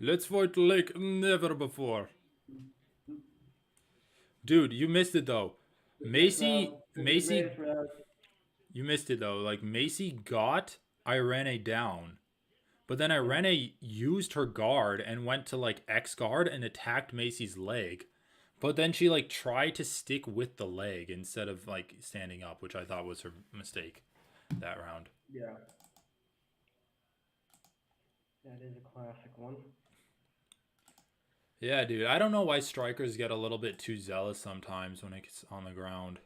Let's fight like never before. Dude, you missed it though. Macy, you missed it though. Like, Macy got Irene down, But then Irene used her guard and went to like X guard and attacked Macy's leg. But then she like tried to stick with the leg instead of like standing up, which I thought was her mistake that round. Yeah. That is a classic one. Yeah, dude. I don't know why strikers get a little bit too zealous sometimes when it's on the ground.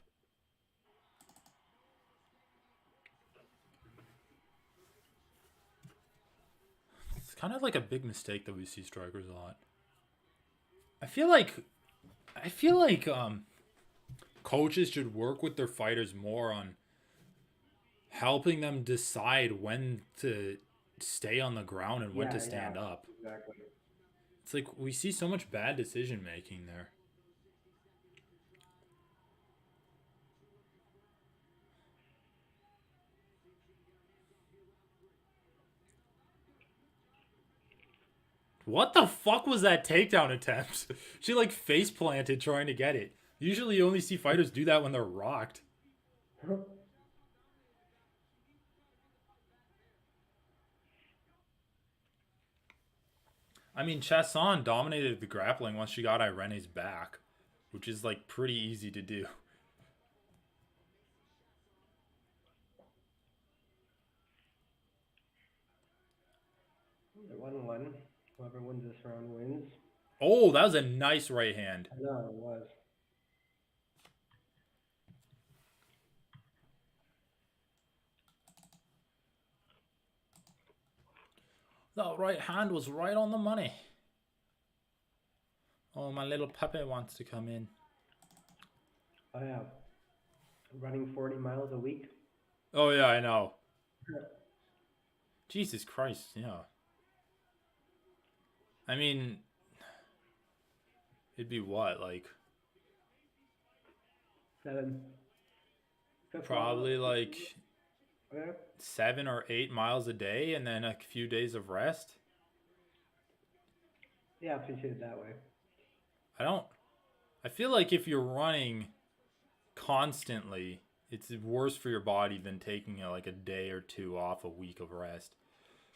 It's kind of like a big mistake that we see strikers a lot. I feel like coaches should work with their fighters more on helping them decide when to stay on the ground and when to stand up. Exactly. It's like we see so much bad decision making there. What the fuck was that takedown attempt? She like face planted trying to get it. Usually you only see fighters do that when they're rocked. I mean, Chasson dominated the grappling once she got Irene's back, which is like pretty easy to do. They're 1-1. Whoever wins this round wins. Oh, that was a nice right hand. I know, it was. That right hand was right on the money. Oh, my little puppy wants to come in. Oh yeah. Running 40 miles a week. Oh, yeah, I know. Jesus Christ, yeah. I mean, it'd be what, like... 7. Probably like Yeah. 7 or 8 miles a day and then a few days of rest. Yeah, if you see it that way. I feel like if you're running constantly, it's worse for your body than taking like a day or two off a week of rest.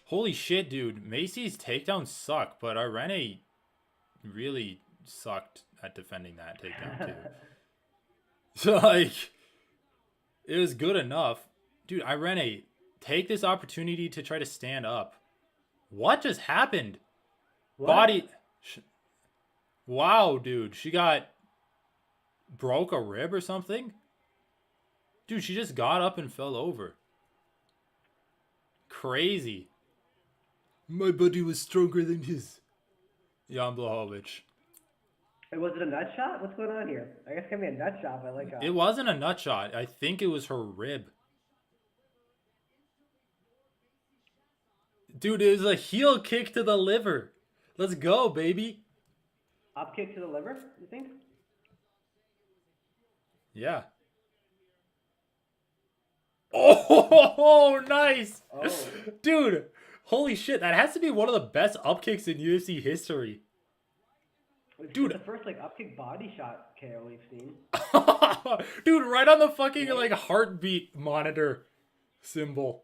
Holy shit, dude. Macy's takedowns suck, but Irene really sucked at defending that takedown too. So like, it was good enough. Dude, Irene, take this opportunity to try to stand up. What just happened? What? Body... Wow, dude. She broke a rib or something? Dude, she just got up and fell over. Crazy. My body was stronger than his. Jan Blachowicz. Was it a nut shot? What's going on here? I guess it can be a nut shot, but like It wasn't a nut shot. I think it was her rib. Dude, it was a heel kick to the liver. Let's go, baby. up kick to the liver, you think? Yeah. Oh, nice. Oh. Dude, holy shit. That has to be one of the best up kicks in UFC history. Dude, the first like up kick body shot KO we've seen. Dude, right on the fucking like heartbeat monitor symbol.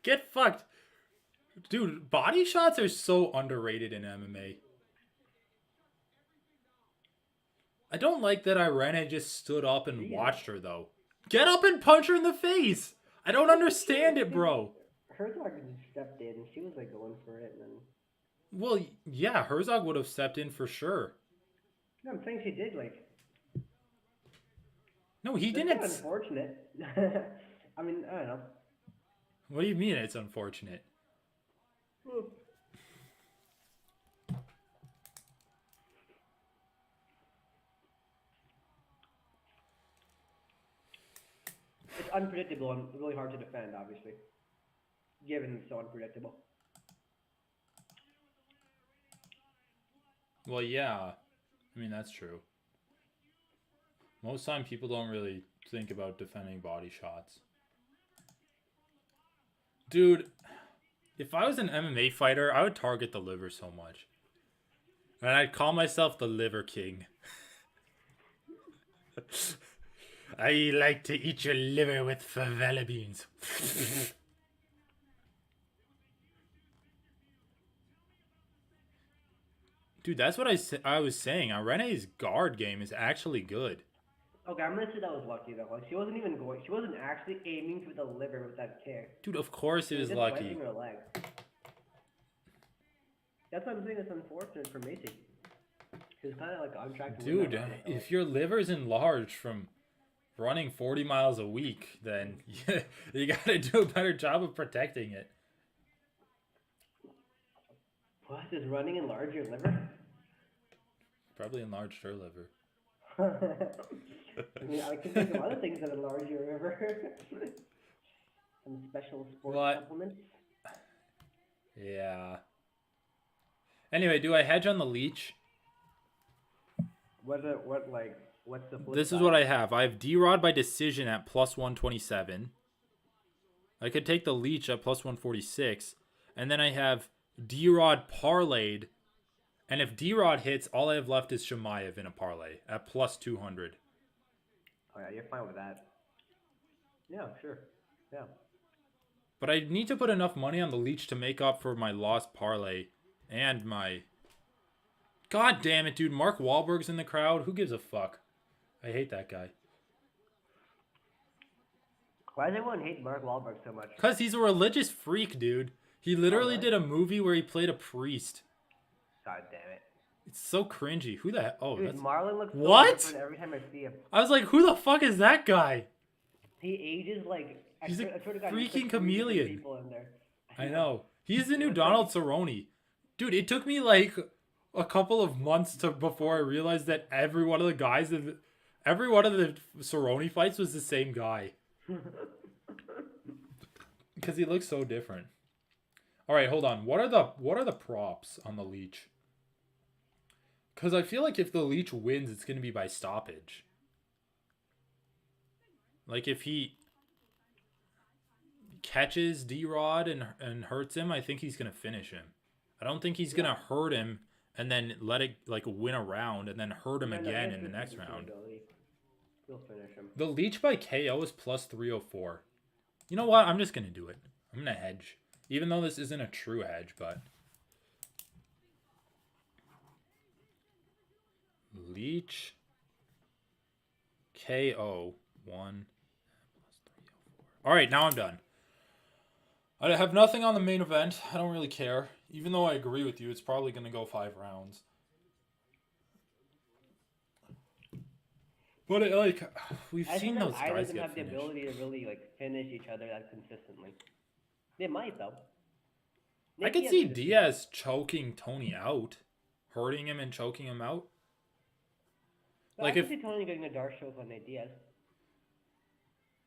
Get fucked. Dude, body shots are so underrated in MMA. I don't like that Irene just stood up and watched her, though. Get up and punch her in the face. I don't understand it, bro. Herzog just stepped in. She was like going for it. And then... Well, yeah, Herzog would have stepped in for sure. No, I'm saying she did, like... No, he That's didn't. Kind of unfortunate. I mean, I don't know. What do you mean it's unfortunate? It's unpredictable and really hard to defend, obviously. Given it's so unpredictable. Well, yeah. I mean, that's true. Most time people don't really think about defending body shots. Dude, if I was an MMA fighter, I would target the liver so much. And I'd call myself the Liver King. I like to eat your liver with favela beans. Dude, that's what I was saying. Renee's guard game is actually good. Okay, I'm gonna say that was lucky though. Like she wasn't even going. She wasn't actually aiming for the liver with that kick. Dude, of course it was just lucky. wiping her leg. That's what I'm saying. It's unfortunate for Macy. She was kind of like on track to win. Dude, if your liver's enlarged from running 40 miles a week, then you gotta do a better job of protecting it. What? Does running enlarge your liver? Probably enlarged her liver. I mean, I can think of other things that enlarge your liver. Some special sports supplements. Yeah. Anyway, do I hedge on the leech? What's the flip This side? is what I have. I have D-Rod by decision at plus 127. I could take the leech at plus 146. And then I have D-Rod parlayed. And if D-Rod hits, all I have left is Chimaev in a parlay at plus 200. Oh yeah, you're fine with that. Yeah, sure. Yeah. But I need to put enough money on the leech to make up for my lost parlay and my... God damn it, dude. Mark Wahlberg's in the crowd. Who gives a fuck? I hate that guy. Why does everyone hate Mark Wahlberg so much? Because he's a religious freak, dude. He literally did a movie where he played a priest. God damn it. It's so cringy. Who the hell? Oh, Dude, that's... Marlon looks so What? different every time I see him. I was like, who the fuck is that guy? He ages like... He's a I swear to God, freaking there's like chameleon. people in there. I know. He's the new Donald Cerrone. Dude, it took me like a couple of months before I realized that every one of the guys every one of the Cerrone fights was the same guy. Because he looks so different. All right, hold on. What are the props on the leech? Because I feel like if the leech wins, it's going to be by stoppage. Like if he catches D-Rod and hurts him, I think he's going to finish him. I don't think he's going to hurt him and then let it like win a round and then hurt him again in the next round. He'll finish him. The leech by KO is plus 304. You know what? I'm just going to do it. I'm going to hedge. Even though this isn't a true hedge, but... Leech KO 1 plus 304. Alright, now I'm done. I have nothing on the main event. I don't really care. Even though I agree with you, it's probably going to go 5 rounds. But we've seen those guys get have finished. the ability to really finish each other that consistently. They might though. I could see Diaz choking Tony out, hurting him and choking him out. But I could see Tony getting a dark choke on Nate Diaz.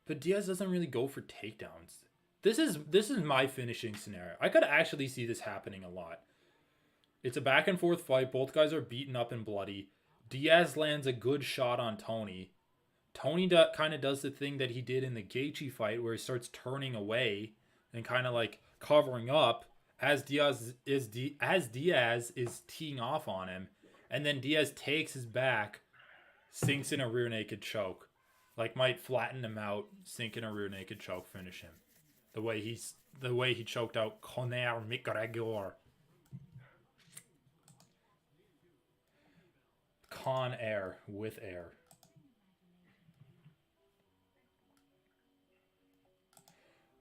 But Diaz doesn't really go for takedowns. This is my finishing scenario. I could actually see this happening a lot. It's a back and forth fight. Both guys are beaten up and bloody. Diaz lands a good shot on Tony. Tony kind of does the thing that he did in the Gaethje fight where he starts turning away and kind of like covering up as Diaz is teeing off on him. And then Diaz takes his back, sinks in a rear naked choke. Like might flatten him out, sink in a rear naked choke, finish him. The way he choked out Conor McGregor. Con Air with air.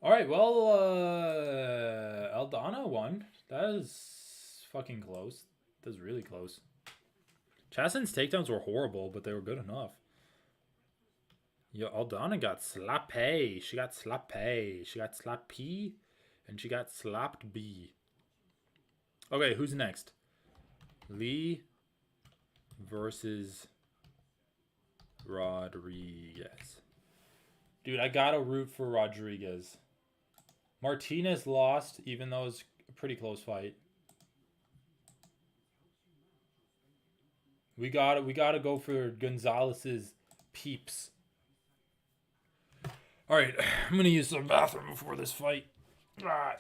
All right, well, Aldana won. That is fucking close. That was really close. Chasten's takedowns were horrible, but they were good enough. Yo, Aldana got slappy. She got slappy. She got slappy. And she got slapped B. Okay, who's next? Lee versus Rodriguez. Dude, I gotta root for Rodriguez. Martinez lost, even though it was a pretty close fight. We gotta go for Gonzalez's peeps. All right, I'm gonna use some bathroom before this fight. Ah.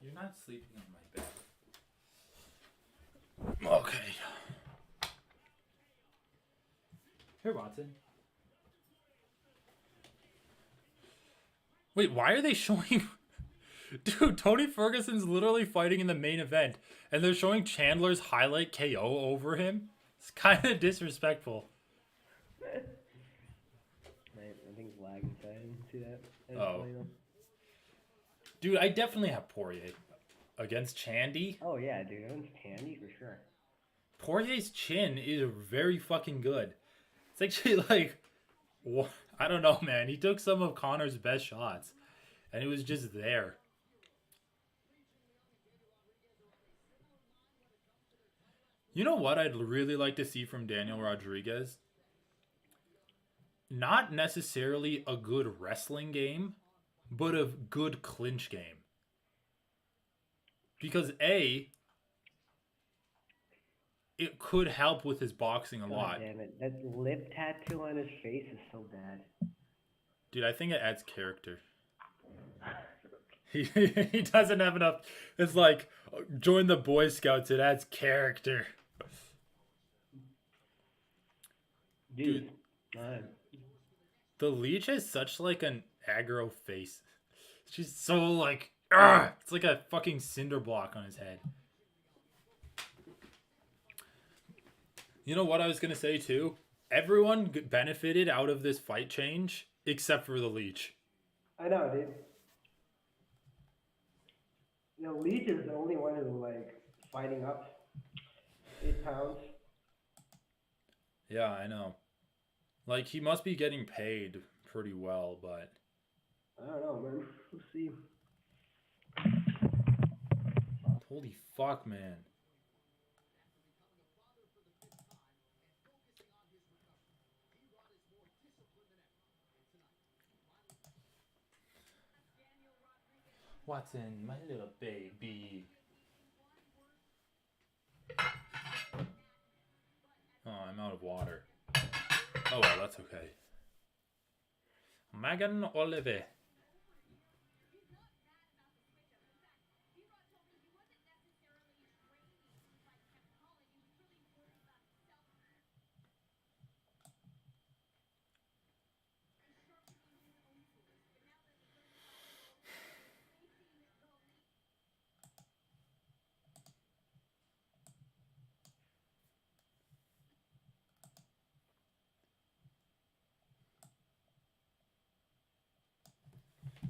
You're not sleeping on my bed. Okay. Here, Watson. Wait, why are they showing... Dude, Tony Ferguson's literally fighting in the main event, and they're showing Chandler's highlight KO over him? It's kind of disrespectful. Right, I think it's lagging. So I didn't see that. Oh. Dude, I definitely have Poirier against Chandy. Oh, yeah, dude. Against Chandy for sure. Poirier's chin is very fucking good. It's actually like... I don't know, man. He took some of Connor's best shots, and it was just there. You know what I'd really like to see from Daniel Rodriguez? Not necessarily a good wrestling game, but a good clinch game. Because A, it could help with his boxing a lot. Damn it. That lip tattoo on his face is so bad. Dude, I think it adds character. He doesn't have enough. It's like, join the Boy Scouts, it adds character. Dude. The Leech has such like an aggro face. She's so like, argh! It's like a fucking cinder block on his head. You know what I was going to say too? Everyone benefited out of this fight change except for the Leech. I know, dude. Leech is the only one who's like fighting up 8 pounds. Yeah, I know. Like, he must be getting paid pretty well, but... I don't know, man. We'll see. Holy fuck, man. Watson, my little baby. Oh, I'm out of water. Oh well, that's okay. Megan Olive.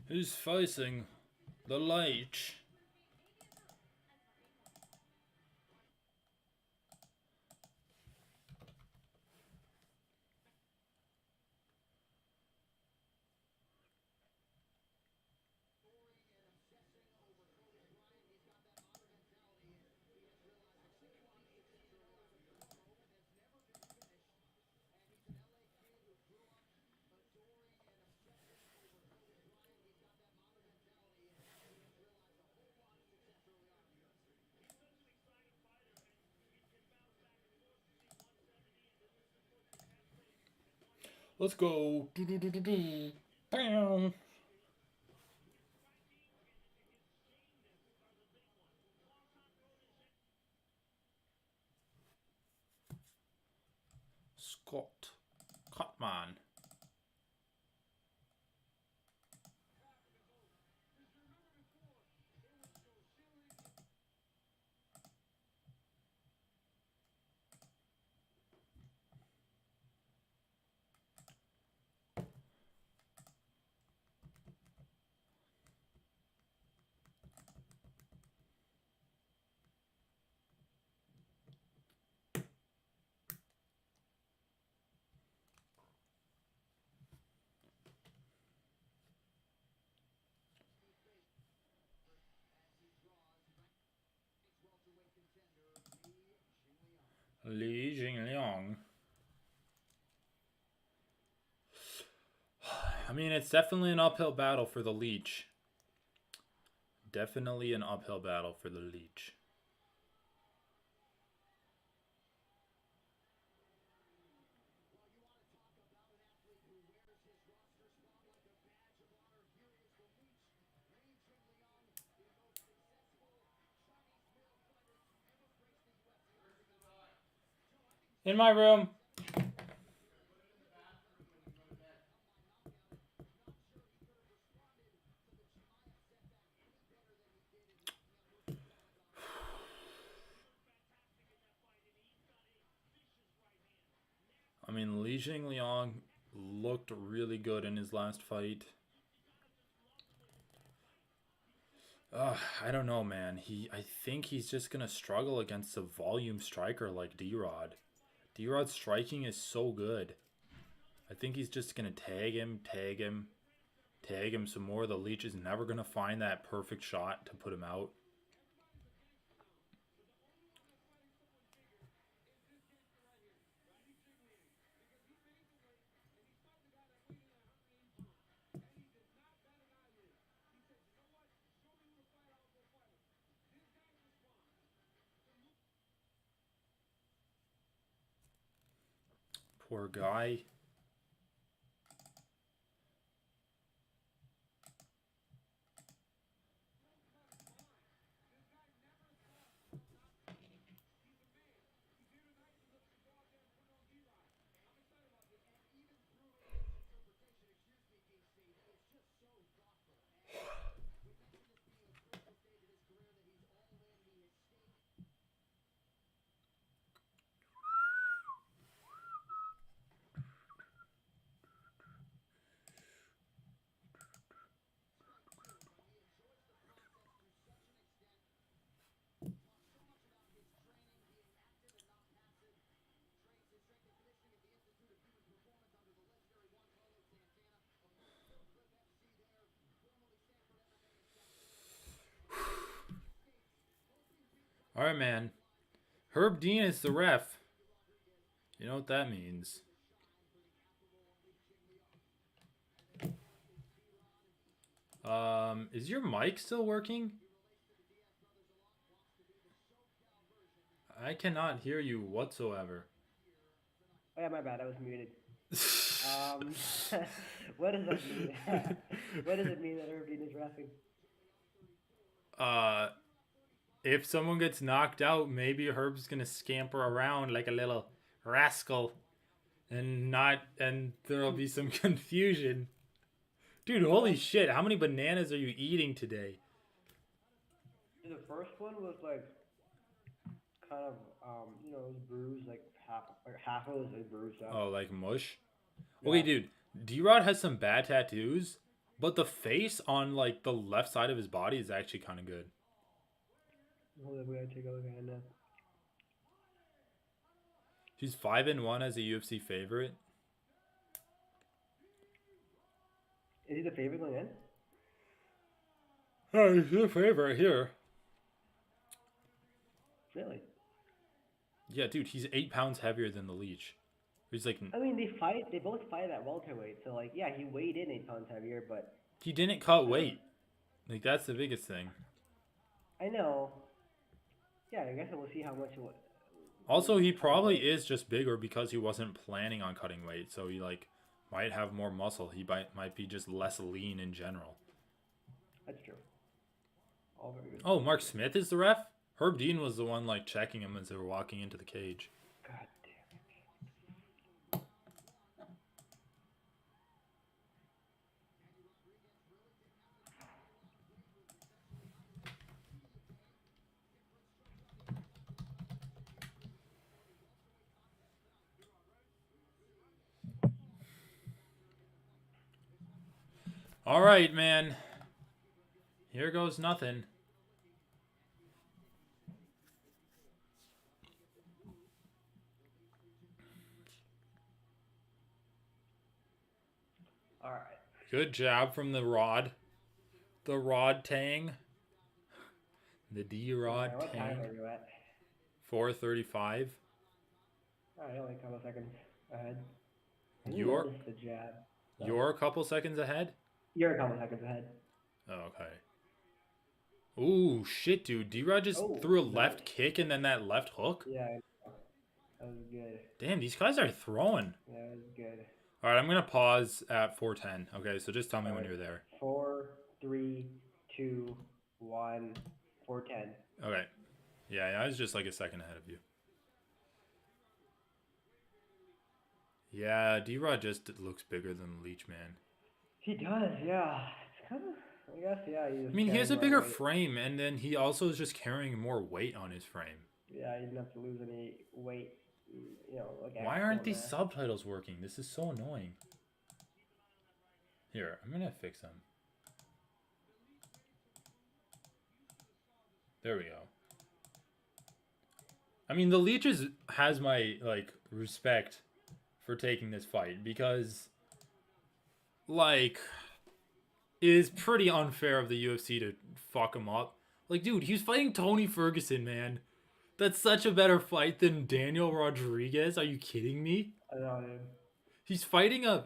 Who's facing the Leech? Let's go. Bam. Scott Cutman. Li Jingliang. I mean, it's definitely an uphill battle for the Leech. Definitely an uphill battle for the Leech. In my room. I mean, Li Jingliang looked really good in his last fight. I don't know, man. I think he's just gonna struggle against a volume striker like D-Rod. D-Rod's striking is so good. I think he's just gonna tag him some more. The Leech is never gonna find that perfect shot to put him out. Poor guy. All right, man. Herb Dean is the ref. You know what that means. Is your mic still working? I cannot hear you whatsoever. Oh yeah, my bad. I was muted. What does that mean? What does it mean that Herb Dean is reffing? If someone gets knocked out, maybe Herb's gonna scamper around like a little rascal, and there'll be some confusion. Dude, holy shit! How many bananas are you eating today? The first one was like kind of it was bruised, like half of it was like bruised up. Oh, like mush? Yeah. Okay, dude. D-Rod has some bad tattoos, but the face on like the left side of his body is actually kind of good. Hold on, we gotta take a look at it now. He's 5-1 as a UFC favorite. Is he the favorite going in? Oh, he's the favorite here. Really? Yeah, dude, he's 8 pounds heavier than the Leech. He's like... I mean, they both fight at welterweight, so like, yeah, he weighed in 8 pounds heavier, but... He didn't cut weight. Like, that's the biggest thing. I know. Yeah, I guess we'll see how much... Also, he probably is just bigger because he wasn't planning on cutting weight, so he, like, might have more muscle. He might be just less lean in general. That's true. All very good. Oh, Mark Smith is the ref? Herb Dean was the one, like, checking him as they were walking into the cage. God damn it. All right, man. Here goes nothing. All right. Good job from the Rod. The Rod Tang. The D-Rod What time Tang. are you at? 4:35. Alright, only a couple seconds ahead. You're The jab. So. You're a couple seconds ahead? You're a couple seconds ahead. Oh, okay. Ooh, shit, dude. D-Rod just threw a left kick and then that left hook? Yeah, that was good. Damn, these guys are throwing. Yeah, that was good. All right, I'm going to pause at 4:10. Okay, so just tell me when you're there. 4, 3, 2, 1, 4:10. Okay. Yeah, I was just like a second ahead of you. Yeah, D-Rod just looks bigger than Leech, man. He does, yeah. It's kind of, I guess, yeah. I mean, he has a bigger frame, and then he also is just carrying more weight on his frame. Yeah, he didn't have to lose any weight, you know. Like why aren't these subtitles working? This is so annoying. Here, I'm gonna fix them. There we go. I mean, the Leech has my, like, respect for taking this fight because, like, it is pretty unfair of the UFC to fuck him up. Like, dude, he was fighting Tony Ferguson, man. That's such a better fight than Daniel Rodriguez. Are you kidding me? I know, dude. He's fighting a...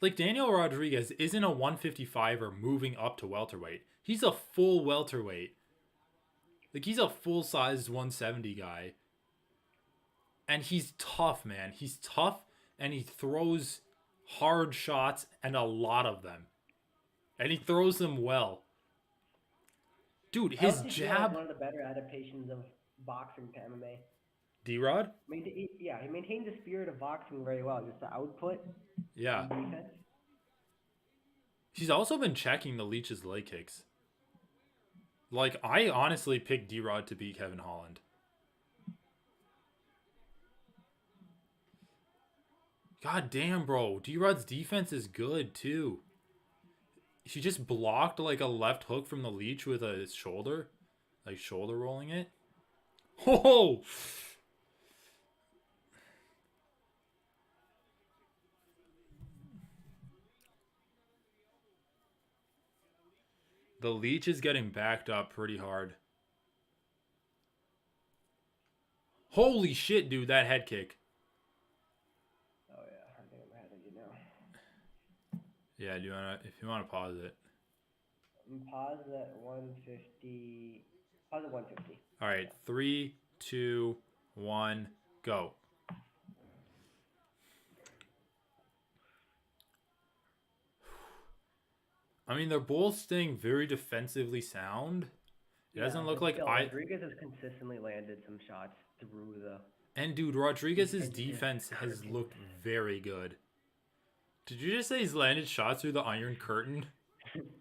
Like, Daniel Rodriguez isn't a 155er moving up to welterweight. He's a full welterweight. Like, he's a full-sized 170 guy. And he's tough, man. He's tough, and he throws hard shots, and a lot of them. And he throws them well. Dude, his jab... One of the better adaptations of boxing to MMA. D-Rod? Yeah, he maintained the spirit of boxing very well. Just the output. Yeah. He's also been checking the Leech's leg kicks. Like, I honestly picked D-Rod to beat Kevin Holland. God damn, bro. D-Rod's defense is good, too. He just blocked, like, a left hook from the Leech with his shoulder. Like, shoulder rolling it. Oh! The Leech is getting backed up pretty hard. Holy shit, dude, that head kick. Oh yeah, I think I'm ahead of you now. Yeah, do you wanna, if you wanna pause it. Pause at 150. Pause at 150. All right, 3, 2, 1, go. I mean, they're both staying very defensively sound. It doesn't look like Rodriguez has consistently landed some shots through the... And, dude, Rodriguez's defense has looked very good. Did you just say he's landed shots through the Iron Curtain?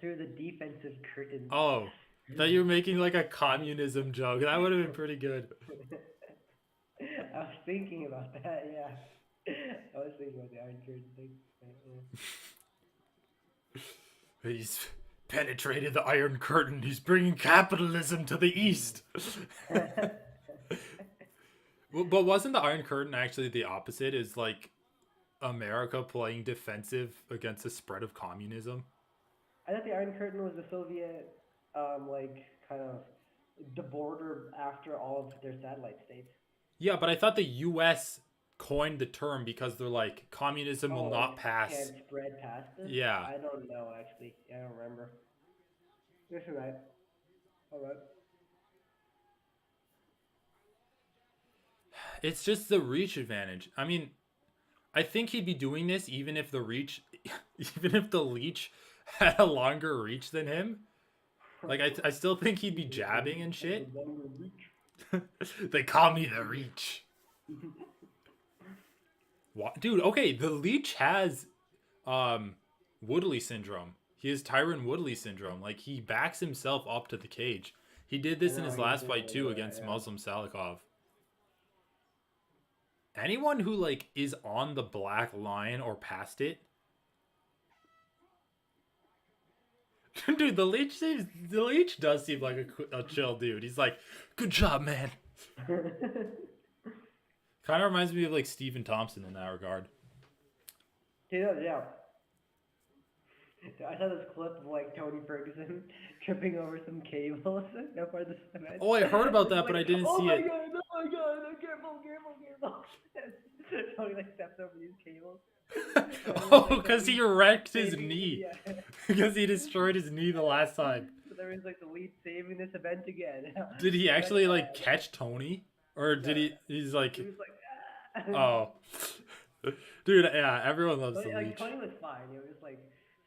Through the defensive curtain. Oh, I thought you were making, like, a communism joke. That would have been pretty good. I was thinking about that, yeah. I was thinking about the Iron Curtain thing. Yeah. He's penetrated the Iron Curtain. He's bringing capitalism to the East. But wasn't the Iron Curtain actually the opposite? Is like America playing defensive against the spread of communism? I thought the Iron Curtain was the Soviet, like, kind of the border after all of their satellite states. Yeah, but I thought the U.S. coined the term because they're like, communism will not pass. Can't spread past it? Yeah. I don't know, actually. I don't remember. You're right. All right. It's just the reach advantage. I mean, I think he'd be doing this even if the Leech had a longer reach than him. Like, I still think he'd be jabbing and shit. They call me the Reach. What? Dude, okay, the Leech has Woodley syndrome. He has Tyron Woodley syndrome. Like, he backs himself up to the cage. He did this in his last fight too against Muslim Salikov. Anyone who, like, is on the black line or past it. Dude, the Leech does seem like a chill dude. He's like, good job, man. Kind of reminds me of, like, Stephen Thompson in that regard. Yeah. I saw this clip of, like, Tony Ferguson tripping over some cables. No part of the cement. Oh, I heard about that, but I didn't see it. Oh my god, careful. Tony, like, steps over these cables. Oh, because he wrecked his knee. Yeah. Because he destroyed his knee the last time. So there was, like, the lead saving this event again. Did he actually, like, catch Tony? Or did he's like... He was like, ah. Oh. Dude, yeah, everyone loves the like, Leech. Tony was fine. He was, like,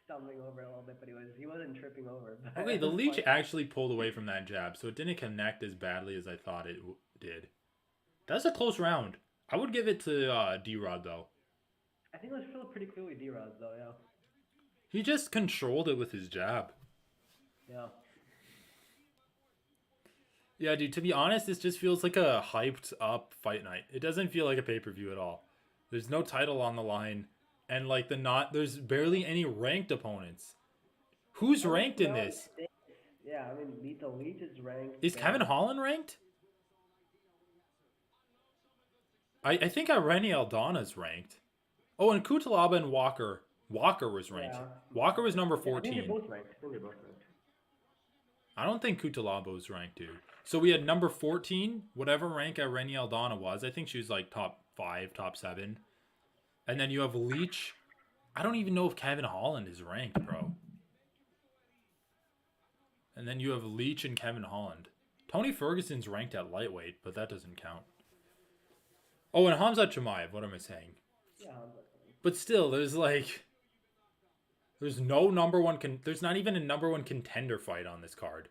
stumbling over a little bit, but he wasn't tripping over. Okay, the Leech actually pulled away from that jab, so it didn't connect as badly as I thought it did. That's a close round. I would give it to D-Rod, though. I think it was still pretty clearly D-Rod, though, yeah. He just controlled it with his jab. Yeah. Yeah, dude, to be honest, this just feels like a hyped up fight night. It doesn't feel like a pay-per-view at all. There's no title on the line, and like there's barely any ranked opponents. Who's ranked in this? Yeah, I mean, the Leech is ranked. Is Kevin Holland ranked? I think Irene Aldana's ranked. Oh, and Kutalaba and Walker. Walker was ranked. Yeah. Walker was number 14. I think they're both ranked. I don't think Kutalaba was ranked, dude. So we had number 14, whatever rank Irene Aldana was. I think she was like top 5, top 7. And then you have Leech. I don't even know if Kevin Holland is ranked, bro. And then you have Leech and Kevin Holland. Tony Ferguson's ranked at lightweight, but that doesn't count. Oh, and Hamza Chimaev. What am I saying? Yeah, but still, there's no number one. There's not even a number one contender fight on this card.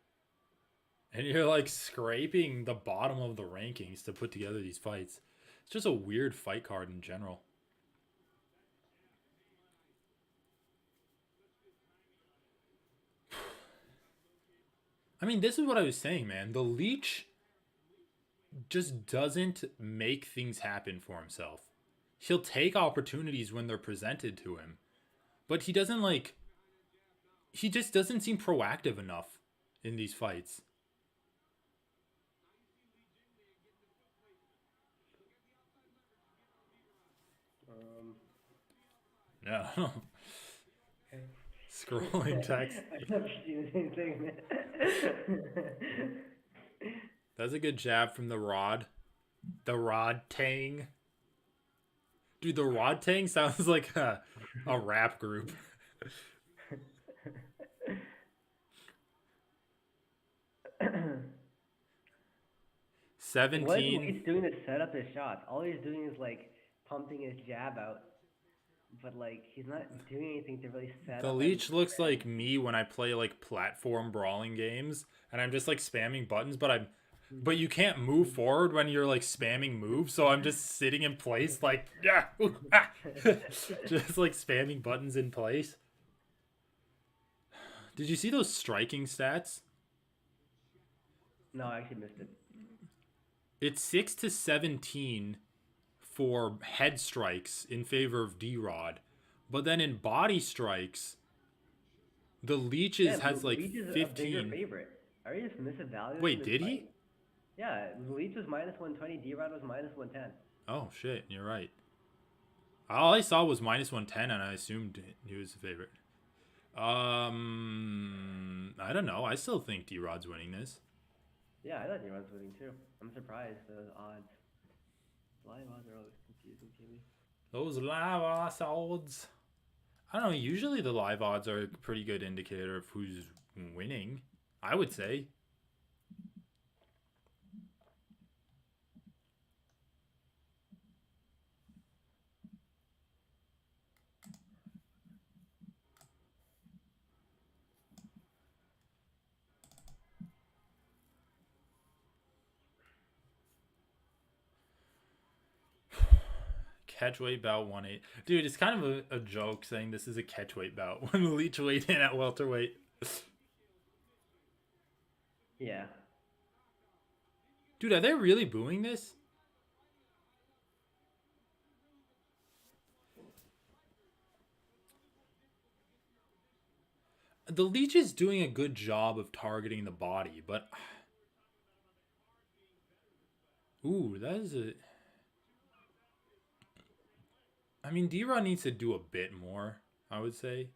And you're like scraping the bottom of the rankings to put together these fights. It's just a weird fight card in general. I mean, this is what I was saying, man. The Leech just doesn't make things happen for himself. He'll take opportunities when they're presented to him. But he doesn't he just doesn't seem proactive enough in these fights. Yeah. Okay. Scrolling text. I've never seen the same thing, man. That's a good jab from the Rod. The Rod Tang. Dude, the Rod Tang sounds like a rap group. What he's doing to set up his shots. All he's doing is like pumping his jab out. But like he's not doing anything to really set the up. The Leech looks like me when I play like platform brawling games and I'm just like spamming buttons, but you can't move forward when you're like spamming moves, so I'm just sitting in place like just like spamming buttons in place. Did you see those striking stats? No, I actually missed it. It's 6-17 for head strikes in favor of D-Rod, but then in body strikes, the Leech has like Leech is 15. A bigger favorite. Are you just misevaluating? Wait, did he? Yeah, Leech was -120, D-Rod was -110. Oh shit, you're right. All I saw was -110, and I assumed he was the favorite. I don't know. I still think D-Rod's winning this. Yeah, I thought D-Rod's winning too. I'm surprised the odds. Live odds are always confusing to me. Those live odds. I don't know. Usually the live odds are a pretty good indicator of who's winning, I would say. Catchweight bout 1-8. Dude, it's kind of a joke saying this is a catchweight bout when the Leech weighed in at welterweight. Yeah. Dude, are they really booing this? The Leech is doing a good job of targeting the body, but... Ooh, that is a... I mean, D-Rod needs to do a bit more, I would say.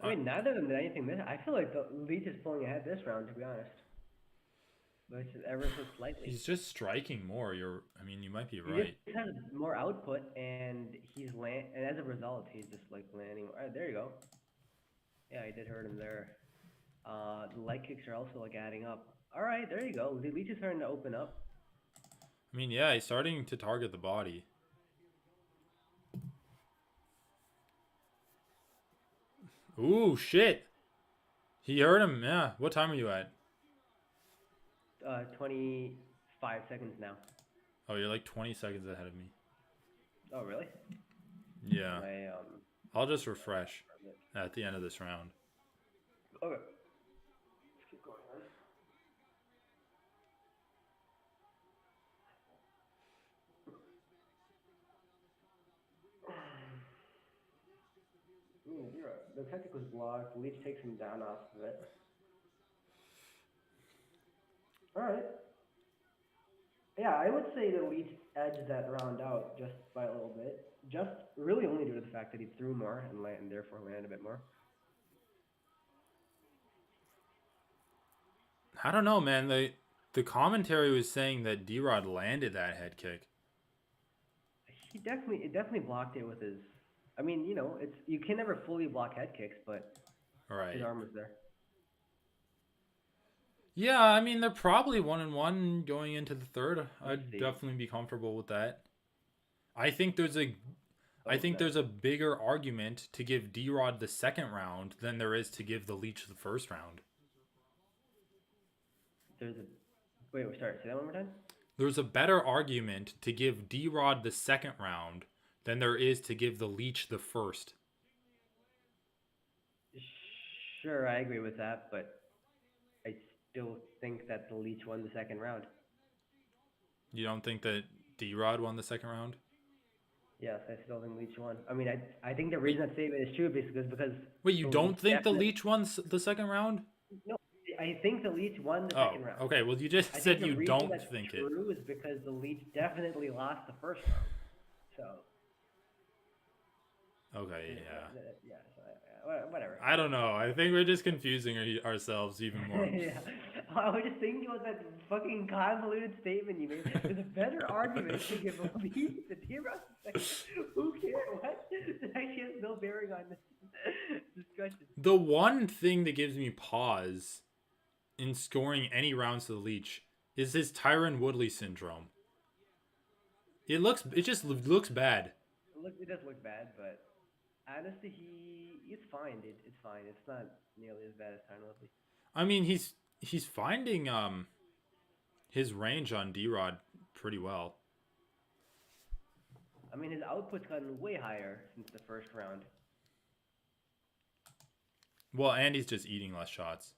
I mean, neither of them did anything this. I feel like the Leech is pulling ahead this round, to be honest. But it's just ever so slightly. He's just striking more. You might be right. He just has more output, and and as a result, he's just like landing. All right, there you go. Yeah, I did hurt him there. The leg kicks are also like adding up. All right, there you go. The Leech is starting to open up. I mean, yeah, he's starting to target the body. Ooh, shit. He hurt him, yeah. What time are you at? 25 seconds now. Oh, you're like 20 seconds ahead of me. Oh, really? Yeah. I'll just refresh at the end of this round. Okay. Let's keep going on. You're right. The technique was blocked. Leach takes him down off of it. All right. Yeah, I would say the Leach edged that round out just by a little bit. Just really only due to the fact that he threw more and therefore landed a bit more. I don't know, man. The commentary was saying that D-Rod landed that head kick. It definitely blocked it with his. I mean, you know, you can never fully block head kicks, but his arm was there. Yeah, I mean they're probably 1-1 going into the third. I'd definitely be comfortable with that. I think there's a bigger argument to give D-Rod the second round than there is to give the Leech the first round. Wait, sorry, say that one more time? There's a better argument to give D-Rod the second round than there is to give the Leech the first. Sure, I agree with that, but I still think that the Leech won the second round. You don't think that D-Rod won the second round? Yes, I still think Leech won. I mean, I think the reason that statement is true is because... Wait, you don't think the Leech won the second round? No, I think the Leech won the second round. Okay, well you just said you don't think it. The reason that's true is because the Leech definitely lost the first round. So... Okay, yeah. Yeah, whatever. I don't know. I think we're just confusing ourselves even more. Yeah. I was just thinking about that fucking convoluted statement you made. There's a better argument to give a lead to D-Rod. Who cares? What? It actually has no bearing on this discussion. The one thing that gives me pause in scoring any rounds to the Leech is his Tyron Woodley syndrome. It just looks bad. It does look bad, but honestly, he's fine, dude. It's fine. It's not nearly as bad as Tyron Woodley. I mean, he's finding his range on D-Rod pretty well. I mean, his output's gotten way higher since the first round. Well, and he's just eating less shots.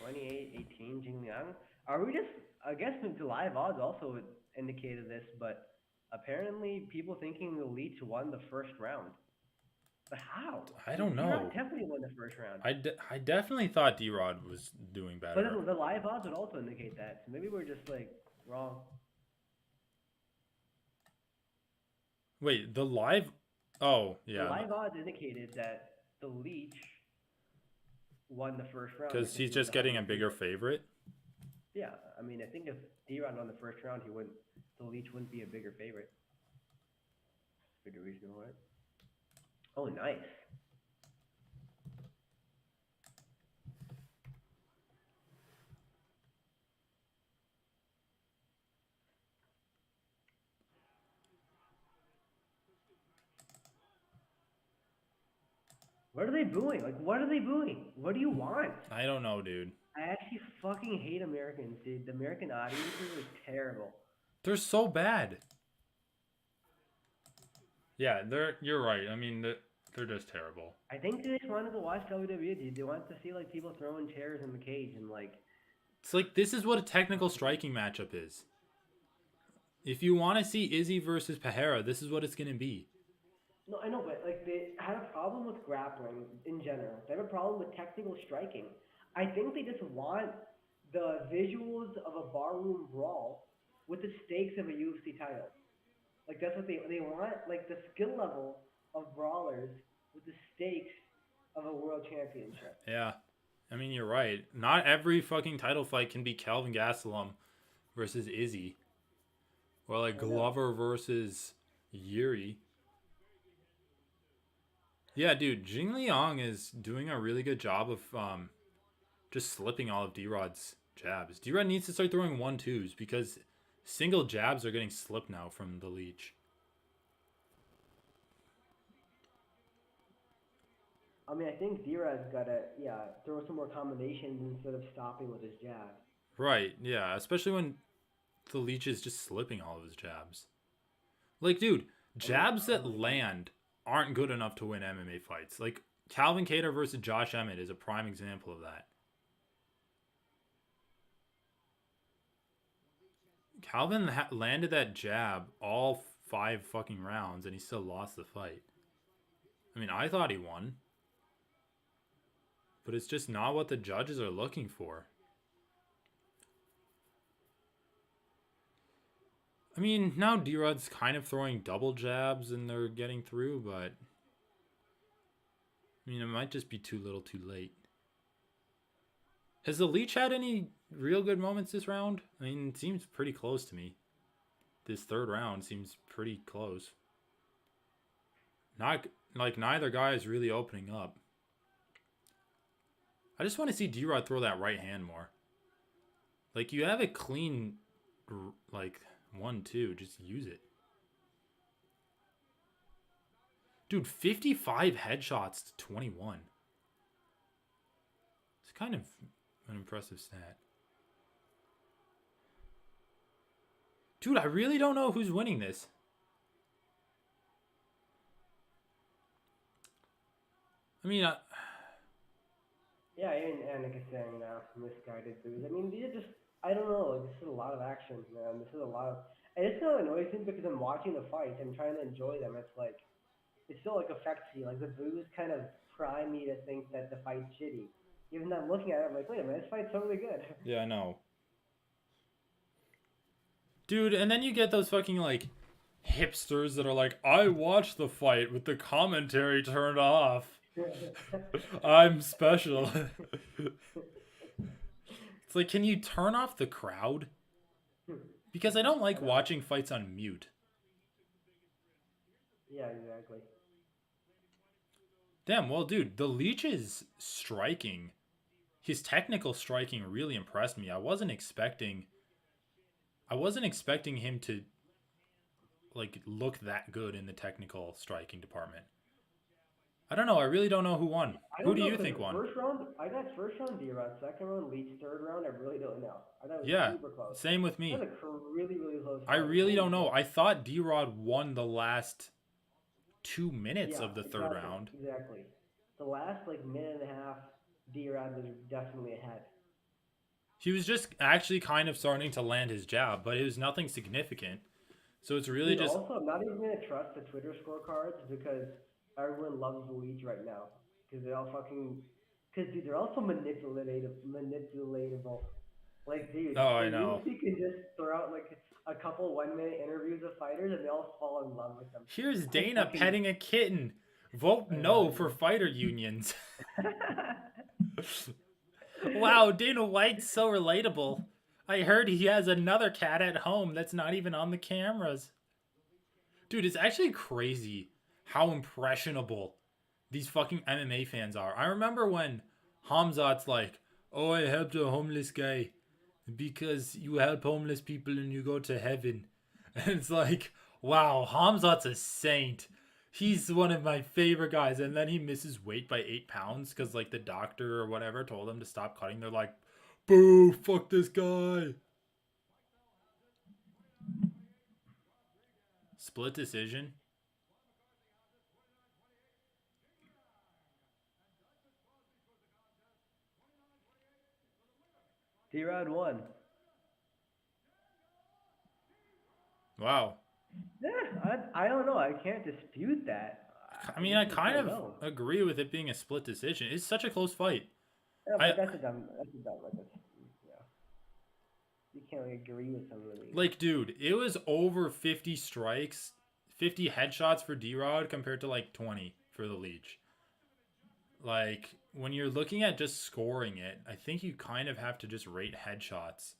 $28-18 Jing Liang. Are we just? I guess the live odds also indicated this, but apparently people thinking the Leech won the first round. But how? I don't know. D-Rod definitely won the first round. I definitely thought D-Rod was doing better. But the live odds would also indicate that. So maybe we're just like wrong. Wait, the live... Oh, yeah. The live odds indicated that the Leech won the first round. Because he's just getting a bigger favorite? Yeah, I mean, I think if D-Rod won the first round, the Leech wouldn't be a bigger favorite. Bigger reason why. Oh, nice. What are they booing? Like, what are they booing? What do you want? I don't know, dude. I actually fucking hate Americans, dude. The American audiences are terrible. They're so bad. Yeah, you're right. I mean, they're just terrible. I think they just wanted to watch WWE, dude. They wanted to see, like, people throwing chairs in the cage and, like... It's like, this is what a technical striking matchup is. If you want to see Izzy versus Pereira, this is what it's going to be. No, I know, but, like, they had a problem with grappling in general. They have a problem with technical striking. I think they just want the visuals of a barroom brawl with the stakes of a UFC title. Like, that's what they want, like, the skill level of brawlers with the stakes of a world championship. Yeah. I mean, you're right. Not every fucking title fight can be Kelvin Gastelum versus Izzy. Or, like, Glover versus Yuri. Yeah, dude, Jing Liang is doing a really good job of just slipping all of D-Rod's jabs. D-Rod needs to start throwing 1-2s because single jabs are getting slipped now from the Leech. I mean, I think D-Rod's got to, throw some more combinations instead of stopping with his jab. Right, yeah. Especially when the Leech is just slipping all of his jabs. Like, dude, jabs that land aren't good enough to win MMA fights. Like, Calvin Kattar versus Josh Emmett is a prime example of that. Calvin landed that jab all 5 fucking rounds, and he still lost the fight. I mean, I thought he won. But it's just not what the judges are looking for. I mean, now D-Rod's kind of throwing double jabs and they're getting through, but... I mean, it might just be too little too late. Has the Leech had any real good moments this round? I mean, it seems pretty close to me. This third round seems pretty close. Not like neither guy is really opening up. I just want to see D-Rod throw that right hand more. Like, you have a clean, like, 1-2. Just use it. Dude, 55 headshots to 21. It's kind of an impressive stat. Dude, I really don't know who's winning this. I mean, yeah, even Anik is saying now, misguided booze. I mean, these are just, I don't know, this is a lot of action, man. This is a lot of, and it's kind of annoying because I'm watching the fights, I'm trying to enjoy them. It's like, it still like affects you. Like the booze kind of prime me to think that the fight's shitty. Even though I'm looking at it, I'm like, wait a minute, this fight's totally good. Yeah, I know. Dude, and then you get those fucking, like, hipsters that are like, I watched the fight with the commentary turned off. I'm special. It's like, can you turn off the crowd? Because I don't like watching fights on mute. Yeah, exactly. Damn, well, dude, the Leech's striking, his technical striking really impressed me. I wasn't expecting him to, like, look that good in the technical striking department. I don't know. I really don't know who won. Who do you think won? First round, I got first round D-Rod, second round Leech, third round, I really don't know. I thought it was super close. Same with me. That was a really, really close I really don't know. I thought D-Rod won the last 2 minutes of the third round. Exactly. The last, like, minute and a half, D-Rod was definitely ahead. He was just actually kind of starting to land his jab, but it was nothing significant. So it's really just... Also, I'm not even going to trust the Twitter scorecards because everyone loves the Leech right now. Because they're all fucking... Because, dude, they're also manipulatable. Like, dude, I know. You can just throw out, like, a couple 1 minute interviews of fighters and they all fall in love with them. Here's Dana petting a kitten. Vote no for fighter unions. Wow, Dana White's so relatable. I heard he has another cat at home that's not even on the cameras. Dude, it's actually crazy how impressionable these fucking MMA fans are. I remember when Hamzat's like, oh, I helped a homeless guy because you help homeless people and you go to heaven. And it's like, wow, Hamzat's a saint. He's one of my favorite guys. And then he misses weight by 8 pounds because, like, the doctor or whatever told him to stop cutting. They're like, boo, fuck this guy. Split decision. D-Rod won. Wow. Yeah, I don't know. I can't dispute that. I mean, I kind of agree with it being a split decision. It's such a close fight. Yeah, but that's a dumb like, yeah. You can't really agree with some of these. Like, dude, it was over 50 strikes, 50 headshots for D-Rod compared to, like, 20 for the Leech. Like, when you're looking at just scoring it, I think you kind of have to just rate headshots.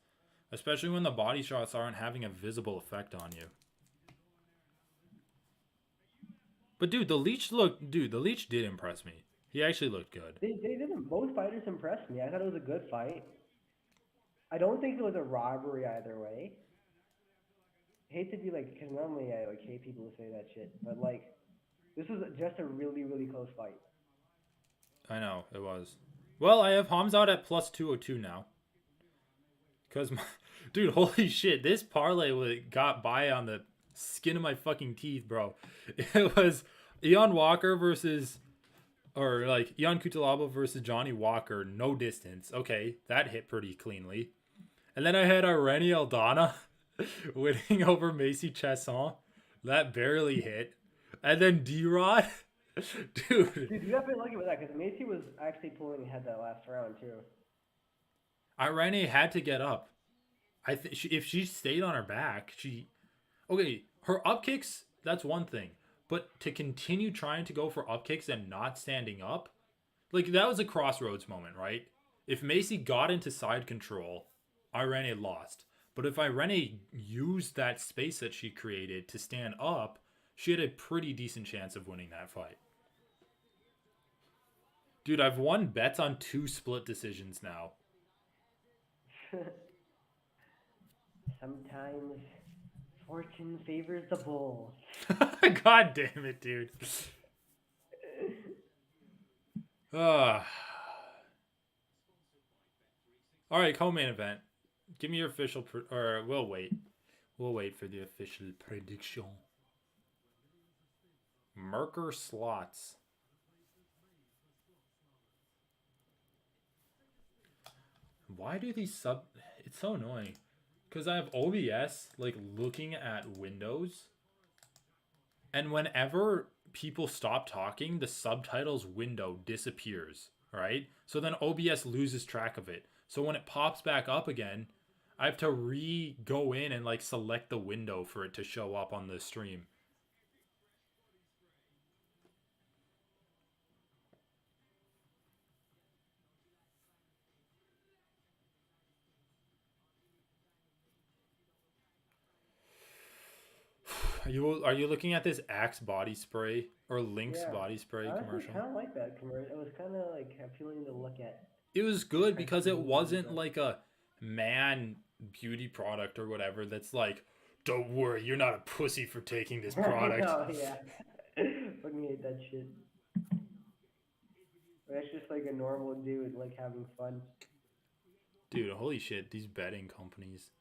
Especially when the body shots aren't having a visible effect on you. But dude, the Leech did impress me. He actually looked good. They didn't. Both fighters impressed me. I thought it was a good fight. I don't think it was a robbery either way. I hate to be like, because normally I like hate people who say that shit, but like, this was just a really, really close fight. I know, it was. Well, I have Hamzat at plus 202 now. Because, dude, holy shit, this parlay got by on the skin of my fucking teeth, bro. It was Ian Walker versus, or like Ian Cutelaba versus Johnny Walker, no distance. Okay, that hit pretty cleanly. And then I had Irene Aldana winning over Macy Chasson. That barely hit. And then D-Rod. Dude, you got to be lucky with that because Macy was actually pulling ahead that last round too. Irene had to get up. If she stayed on her back, her up kicks, that's one thing. But to continue trying to go for up kicks and not standing up, like that was a crossroads moment, right? If Macy got into side control, Irene lost. But if Irene used that space that she created to stand up, she had a pretty decent chance of winning that fight. Dude, I've won bets on 2 split decisions now. Sometimes fortune favors the bulls. God damn it, dude. All right, co-main event. Give me your official, or we'll wait. We'll wait for the official prediction. Merker slots. Why do these it's so annoying. Because I have OBS, like, looking at windows. And whenever people stop talking, the subtitles window disappears, right? So then OBS loses track of it. So when it pops back up again, I have to go in and, like, select the window for it to show up on the stream. Are you looking at this Axe body spray or Lynx body spray commercial? I kind of like that commercial. It was kind of like appealing to look at. It was good because it wasn't like a man beauty product or whatever that's like, don't worry, you're not a pussy for taking this product. Oh, yeah. Fucking hate that shit. That's just like a normal dude, like having fun. Dude, holy shit, these betting companies.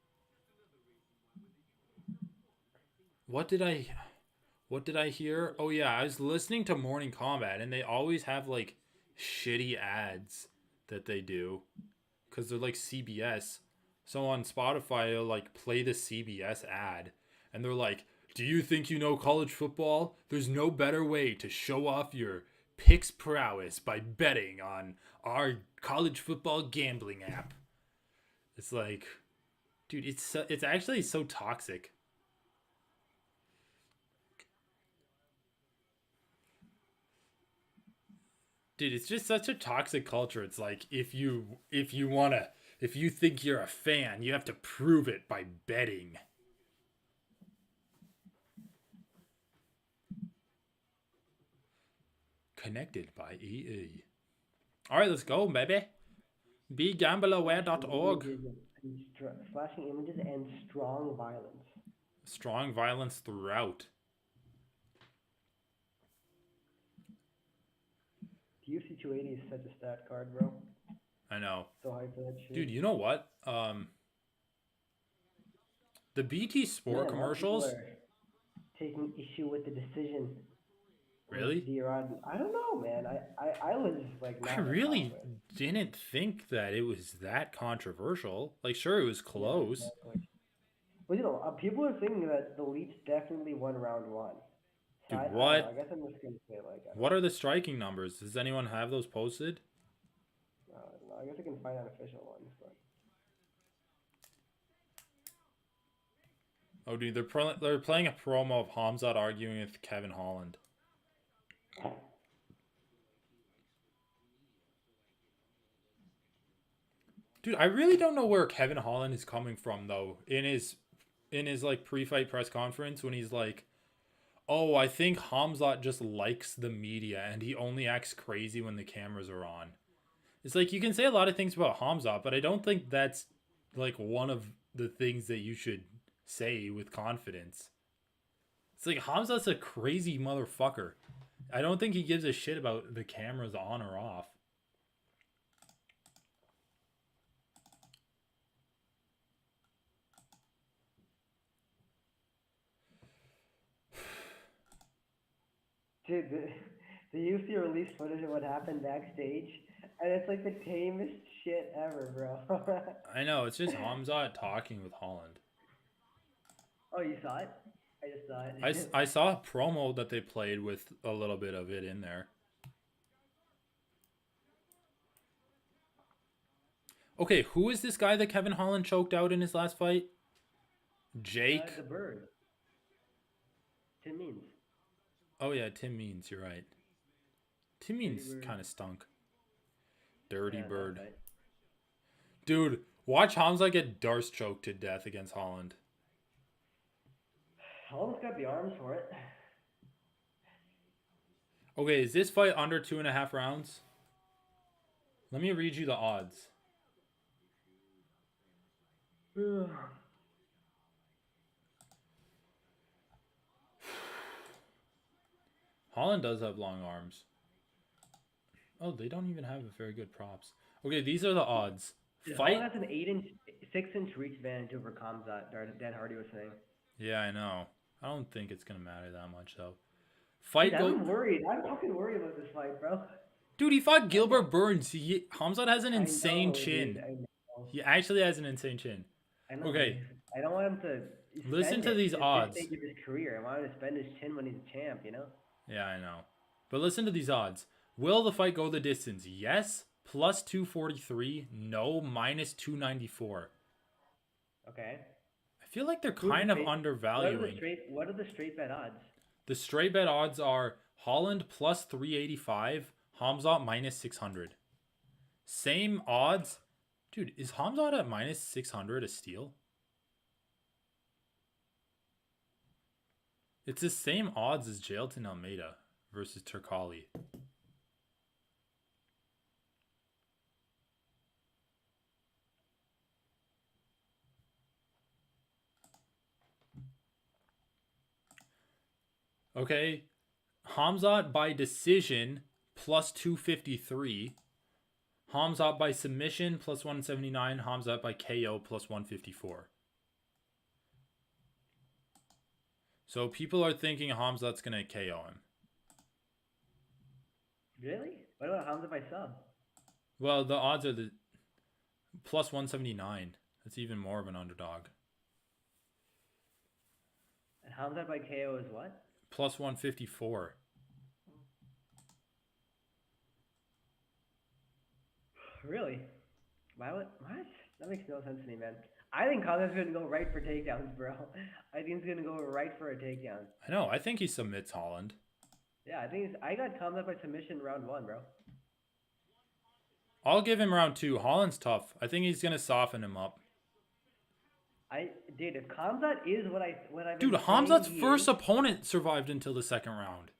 What did I hear? Oh yeah, I was listening to Morning Combat and they always have like shitty ads that they do because they're like CBS. So on Spotify, they'll like play the CBS ad and they're like, do you think you know college football? There's no better way to show off your picks prowess by betting on our college football gambling app. It's like, dude, it's actually so toxic. Dude, it's just such a toxic culture. It's like if you think you're a fan, you have to prove it by betting. Connected by EE. All right, let's go, baby. BeGambleAware.org. Flashing images and strong violence. Strong violence throughout. UFC 280 is such a stat card, bro. I know. So hyped for that shit. Dude, you know what? The BT Sport commercials. Taking issue with the decision. Really? I don't know, man. I was like. I really didn't think that it was that controversial. Like, sure, it was close. Yeah, exactly. But you know, people are thinking that the Leafs definitely won round 1. So Dude, what? I guess I'm just gonna say like. What are the striking numbers? Does anyone have those posted? No, I guess I can find unofficial ones, but. Oh, dude, they're playing a promo of Hamzat arguing with Kevin Holland. Dude, I really don't know where Kevin Holland is coming from though. In his like pre-fight press conference when he's like, "Oh, I think Hamzat just likes the media and he only acts crazy when the cameras are on." It's like you can say a lot of things about Hamzat, but I don't think that's like one of the things that you should say with confidence. It's like Hamzat's a crazy motherfucker. I don't think he gives a shit about the cameras on or off. Dude, the UFC released footage of what happened backstage, and it's like the tamest shit ever, bro. I know, it's just Hamzat talking with Holland. Oh, you saw it? I just saw it. I saw a promo that they played with a little bit of it in there. Okay, who is this guy that Kevin Holland choked out in his last fight? Jake? The Bird. Tim Means. Oh yeah, Tim Means, you're right. Tim Means kind of stunk. Dirty Bird. Right. Dude, watch Hamza get Darce choked to death against Holland. Holland's got the arms for it. Okay, is this fight under 2.5 rounds? Let me read you the odds. Holland does have long arms. Oh, they don't even have very good props. Okay, these are the odds. Fight. Holland has an 6-inch reach advantage over Khamzat, Dan Hardy was saying. Yeah, I know. I don't think it's gonna matter that much though. Fight. Dude, I'm worried. I'm fucking worried about this fight, bro. Dude, he fought Gilbert Burns. Hamzat has an insane chin. Dude, he actually has an insane chin. I know, okay. I don't want him to. Listen to these odds. Stage of his career. I want him to spend his chin when he's a champ. You know. Yeah, I know. But listen to these odds. Will the fight go the distance? Yes, plus 243. No, minus 294. Okay. I feel like they're kind of undervaluing. What are the straight bet odds? The straight bet odds are Holland plus 385, Hamzat minus 600. Same odds. Dude, is Hamzat at minus 600 a steal? It's the same odds as Jailton Almeida versus Turkali. Okay, Hamzat by decision plus 253. Hamzat by submission plus 179. Hamzat by KO plus 154. So people are thinking Hamzat's going to KO him. Really? What about Hamzat by sub? Well, the odds are the plus 179. That's even more of an underdog. And Hamzat by KO is what? Plus 154. Really? What? That makes no sense to me, man. I think Hamzat's going to go right for takedowns, bro. I think he's going to go right for a takedown. I know. I think he submits Holland. Yeah, I got Hamzat by submission round 1, bro. I'll give him round 2. Holland's tough. I think he's going to soften him up. Dude, if Khamzat is what I've Dude, Hamzat's first opponent survived until the second round.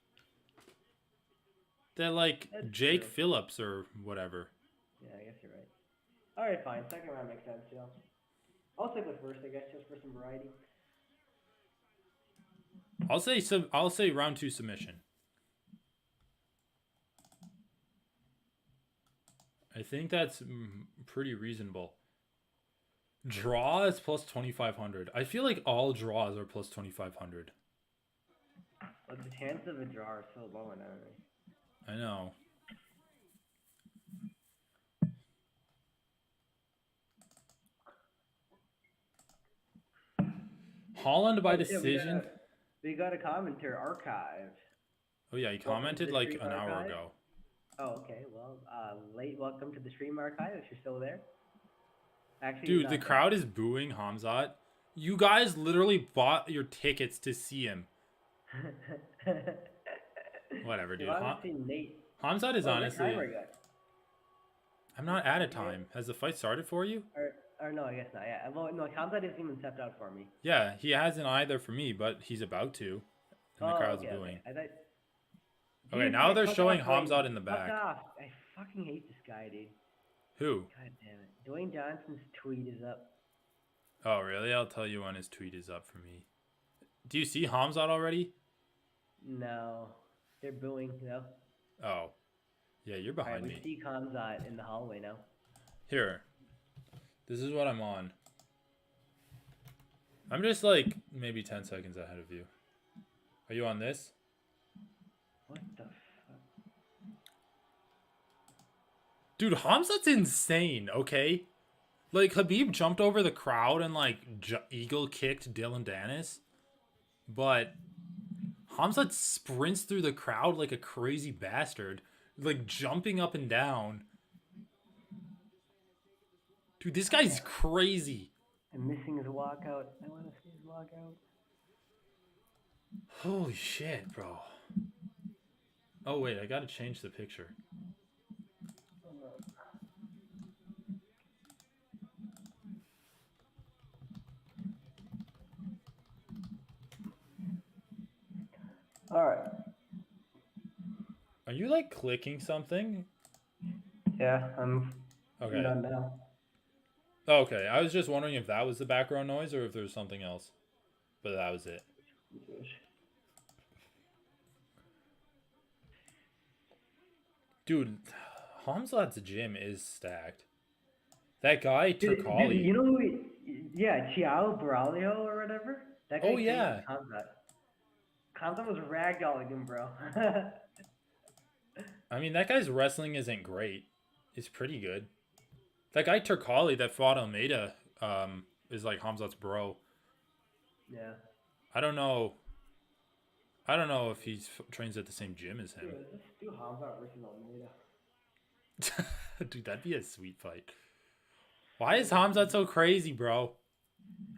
They're like Jake Phillips or whatever. Yeah, I guess you're right. Alright, fine. Second round makes sense, you know. I'll stick with first, I guess, just for some variety. I'll say round 2 submission. I think that's pretty reasonable. Draw is plus 2,500. I feel like all draws are plus 2,500. Well, the chance of a draw are so low in MMA. I know. Holland by decision. We got a commenter archived. Oh yeah, he commented like an hour ago. Oh, okay. Well, late welcome to the stream archive if you're still there. Actually, dude, the crowd is booing Hamzat. You guys literally bought your tickets to see him. Whatever, dude. Hamzat is honestly... I'm not at a time. Has the fight started for you? Or no, I guess not. Yeah. Well, no, Hamzat hasn't even stepped out for me. Yeah, he hasn't either for me, but he's about to. And the crowd's booing. Okay, now they're showing Hamzat in the back. I fucking hate this guy, dude. Who? God damn it. Dwayne Johnson's tweet is up. Oh, really? I'll tell you when his tweet is up for me. Do you see Hamzat already? No. They're booing, though. Oh. Yeah, you're behind me. We see Hamzat in the hallway now. Here. This is what I'm on. I'm just like maybe 10 seconds ahead of you. Are you on this? What? Dude, Hamzat's insane, okay? Like, Khabib jumped over the crowd and, like, eagle kicked Dylan Dennis. But Hamzat sprints through the crowd like a crazy bastard. Like, jumping up and down. Dude, this guy's crazy. I'm missing his walkout. I want to see his walkout. Holy shit, bro. Oh, wait, I gotta change the picture. Alright. Are you, like, clicking something? Yeah, I'm Okay. done now. Okay, I was just wondering if that was the background noise or if there's something else. But that was it. Dude, Hamzat's gym is stacked. That guy, Turkali. Dude, you know who Chiao Braulio or whatever? That guy yeah. Hamzat was ragdolling him, bro. I mean, that guy's wrestling isn't great. It's pretty good. That guy Turkali that fought Almeida is like Hamzat's bro. Yeah. I don't know if he trains at the same gym as him. Dude, let's do Hamzat versus Almeida. Dude, that'd be a sweet fight. Why is Hamzat so crazy, bro?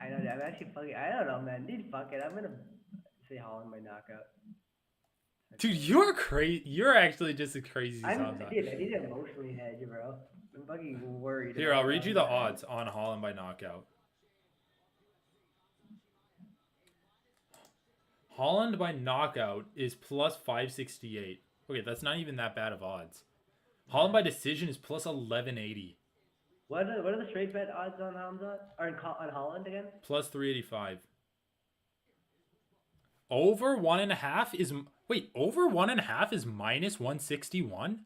I know, I'm actually fucking. I don't know, man. Dude, fuck it. I'm gonna say Holland by knockout. Dude, you're crazy. You're actually just as crazy as Hamzat. Dude, I need to emotionally hedge, bro. I'm fucking worried. Here, I'll read you the odds on Holland by knockout. Holland by knockout is plus 568. Okay, that's not even that bad of odds. Holland by decision is plus 1180. What are the straight bet odds on Hamzat? Or on Holland again? Plus 385. Over 1.5 is... Wait, over 1.5 is minus 161?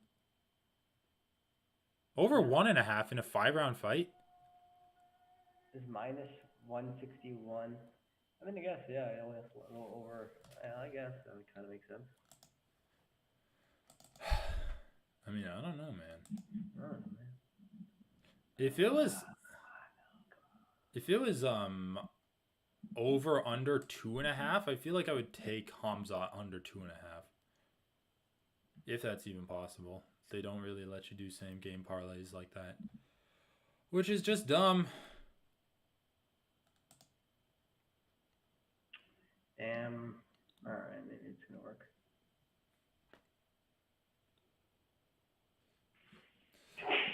Over 1.5 in a 5-round fight? Is minus 161. I mean, I guess, yeah, it only has a little over. I guess that would kind of make sense. I mean, I don't know, man. I don't know, man. If it was over under 2.5, I feel like I would take Hamzat under 2.5. If that's even possible. They don't really let you do same game parlays like that. Which is just dumb. Alright, maybe it's gonna work.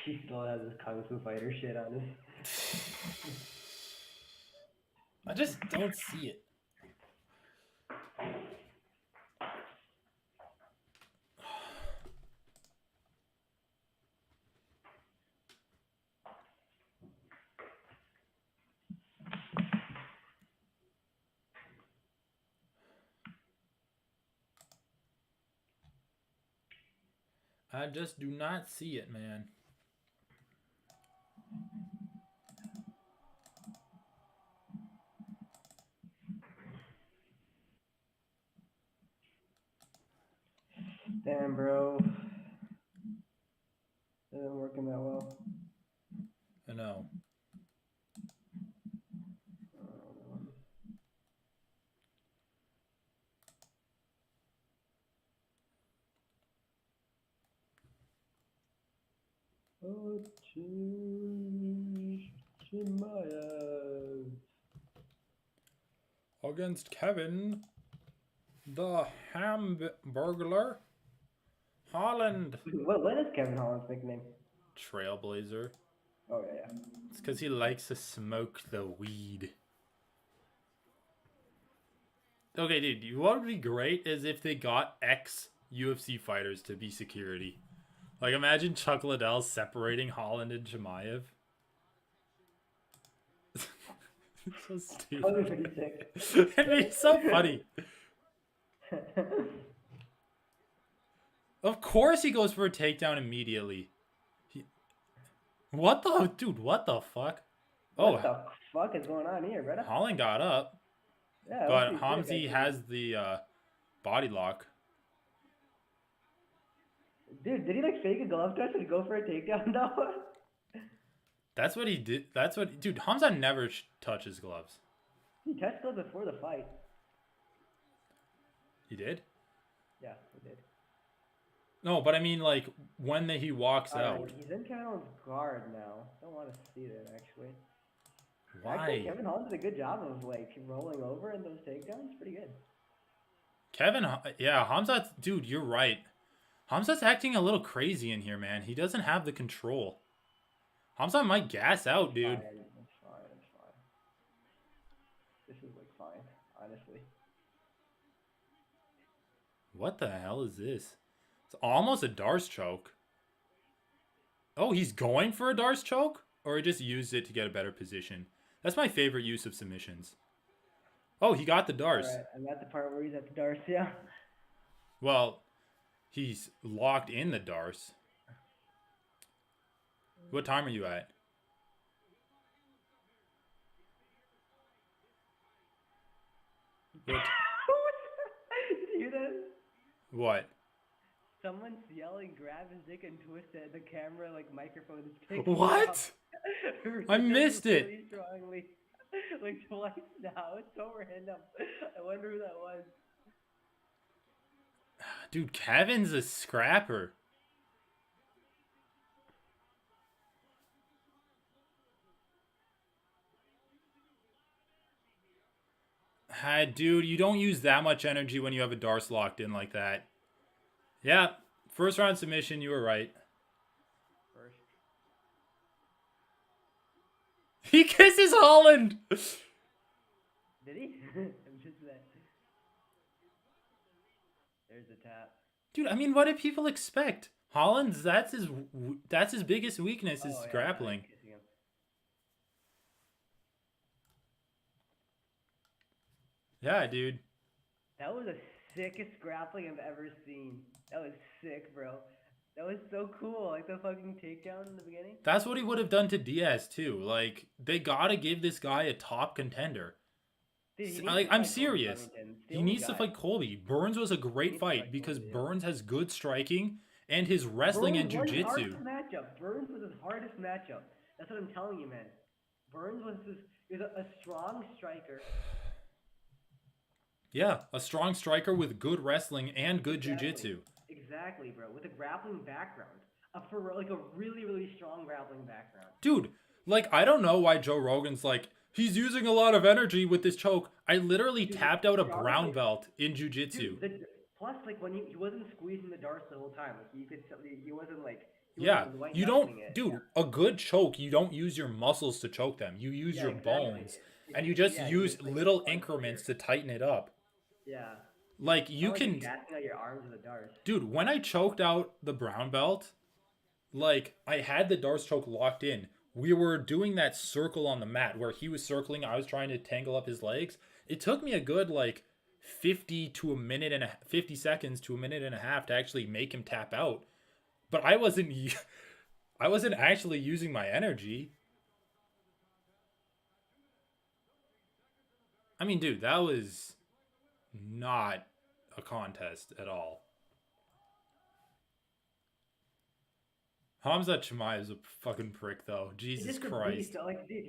He still has his Kung Fu Fighter shit on his. I just don't see it. I just do not see it, man. Damn, bro. It isn't working that well. I know. Oh, Chimaev. Against Kevin, the Hamburglar, Holland. What is Kevin Holland's nickname? Trailblazer. Oh, yeah. It's because he likes to smoke the weed. Okay, dude, what would be great is if they got ex-UFC fighters to be security. Like, imagine Chuck Liddell separating Holland and Chimaev. It's so stupid. That would be pretty sick. It'd be so funny. Of course he goes for a takedown immediately. What the... Dude, what the fuck? What the fuck is going on here, brother? Holland got up. Yeah, But Hamzi has the body lock. Dude, did he like fake a glove touch and go for a takedown though? That's what he did. That's what, dude. Hamza never touches gloves. He touched gloves before the fight. He did? Yeah, he did. No, but I mean, like, when he walks out. He's in Kevin Holland's guard now. Don't want to see that, actually. Why? Actually, Kevin Holland did a good job of, like, rolling over in those takedowns. Pretty good. Yeah, Hamza, dude, you're right. Hamza's acting a little crazy in here, man. He doesn't have the control. Hamza might gas out, dude. It's fine. This is, like, fine, honestly. What the hell is this? It's almost a Darce choke. Oh, he's going for a Darce choke? Or he just used it to get a better position? That's my favorite use of submissions. Oh, he got the Darce. Right, I'm at the part where he's at the Darce, yeah. Well, he's locked in the Darce. What time are you at? Did you hear that? What? Someone's yelling, grab his dick and twist it. The camera, like, microphone is picking What? I missed it. Really strongly. Like, twice now. It's so random. I wonder who that was. Dude, Kevin's a scrapper. Dude, you don't use that much energy when you have a Darce locked in like that. Yeah, first round submission, you were right. First. He kisses Holland! Did he? I'm just that. There's the tap. Dude, I mean, what did people expect? Holland's, that's his biggest weakness is grappling. Yeah, dude. That was the sickest grappling I've ever seen. That was sick, bro. That was so cool. Like the fucking takedown in the beginning. That's what he would have done to Diaz, too. Like, they gotta give this guy a top contender. Dude, I'm serious. He needs to fight Colby. Burns was a great fight because Burns has good striking and his wrestling and jiu-jitsu. Burns was his hardest matchup. That's what I'm telling you, man. Burns was a strong striker. Yeah, a strong striker with good wrestling and good jiu-jitsu. Exactly, bro. With a grappling background. Like a really, really strong grappling background. Dude, like, I don't know why Joe Rogan's like, he's using a lot of energy with this choke. I literally tapped out a brown belt in jiu-jitsu. Plus, like, when he wasn't squeezing the Darce the whole time. Like, you could, he wasn't like... Yeah, you don't... Dude, a good choke, you don't use your muscles to choke them. You use your bones. And you just use little increments to tighten it up. Yeah. Like, you can... gassing out your arms with a Darce. Dude, when I choked out the brown belt, like, I had the Darce choke locked in. We were doing that circle on the mat where he was circling, I was trying to tangle up his legs. It took me a good, like, 50 seconds to a minute and a half to actually make him tap out. But I wasn't actually using my energy. I mean, dude, that was not a contest at all. Hamza Chimaev is a fucking prick, though. Jesus Christ. Like, dude,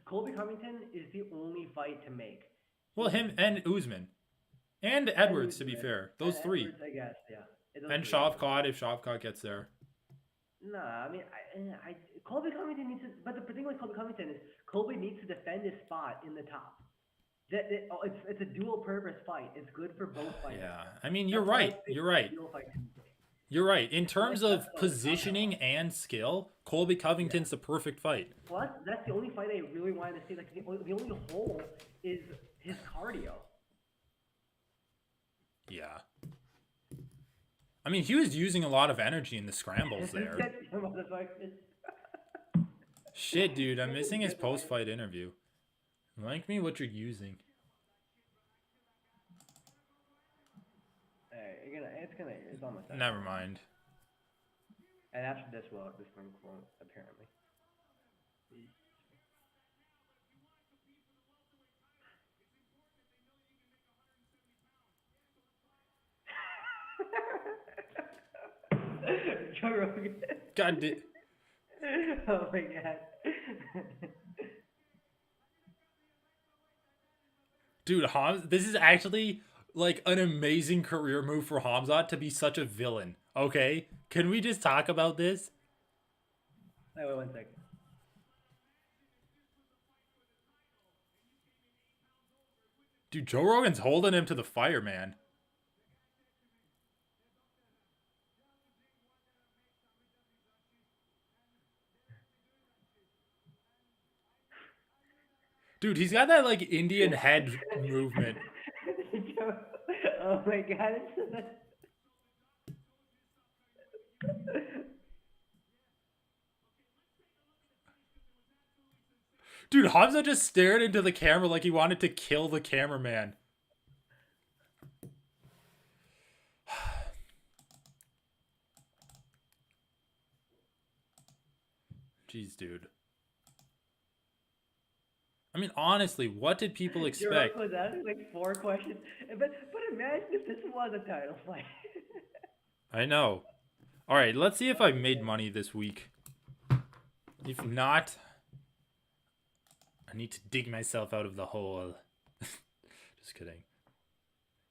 Colby Covington is the only fight to make. Well, him and Usman. And Edwards, to be fair. Those three. Edwards, I guess, yeah. And Shavkat, if Shavkat gets there. Nah, I mean, Colby Covington needs to... But the thing with Colby Covington is Colby needs to defend his spot in the top. It's a dual-purpose fight. It's good for both fighters. Yeah, I mean, you're right. You're right. You're right. In terms of positioning and skill, Colby Covington's the perfect fight. Plus, that's the only fight I really wanted to see. Like, the only hole is his cardio. Yeah. I mean, he was using a lot of energy in the scrambles there. Shit, dude, I'm missing his post-fight interview. Like me what you're using. It's almost done. Never mind. And after this one won't, apparently. Joe Rogan. God damn. Oh my god. Dude, this is actually like an amazing career move for Hamzat to be such a villain. Okay? Can we just talk about this? Wait 1 second. Dude, Joe Rogan's holding him to the fire, man. Dude, he's got that like Indian head movement. Oh my god. Dude, Hamza just stared into the camera like he wanted to kill the cameraman. Jeez, dude. I mean, honestly, what did people expect? Was asking like 4 questions, but imagine if this was a title fight. I know. All right, let's see if I made money this week. If not, I need to dig myself out of the hole. Just kidding.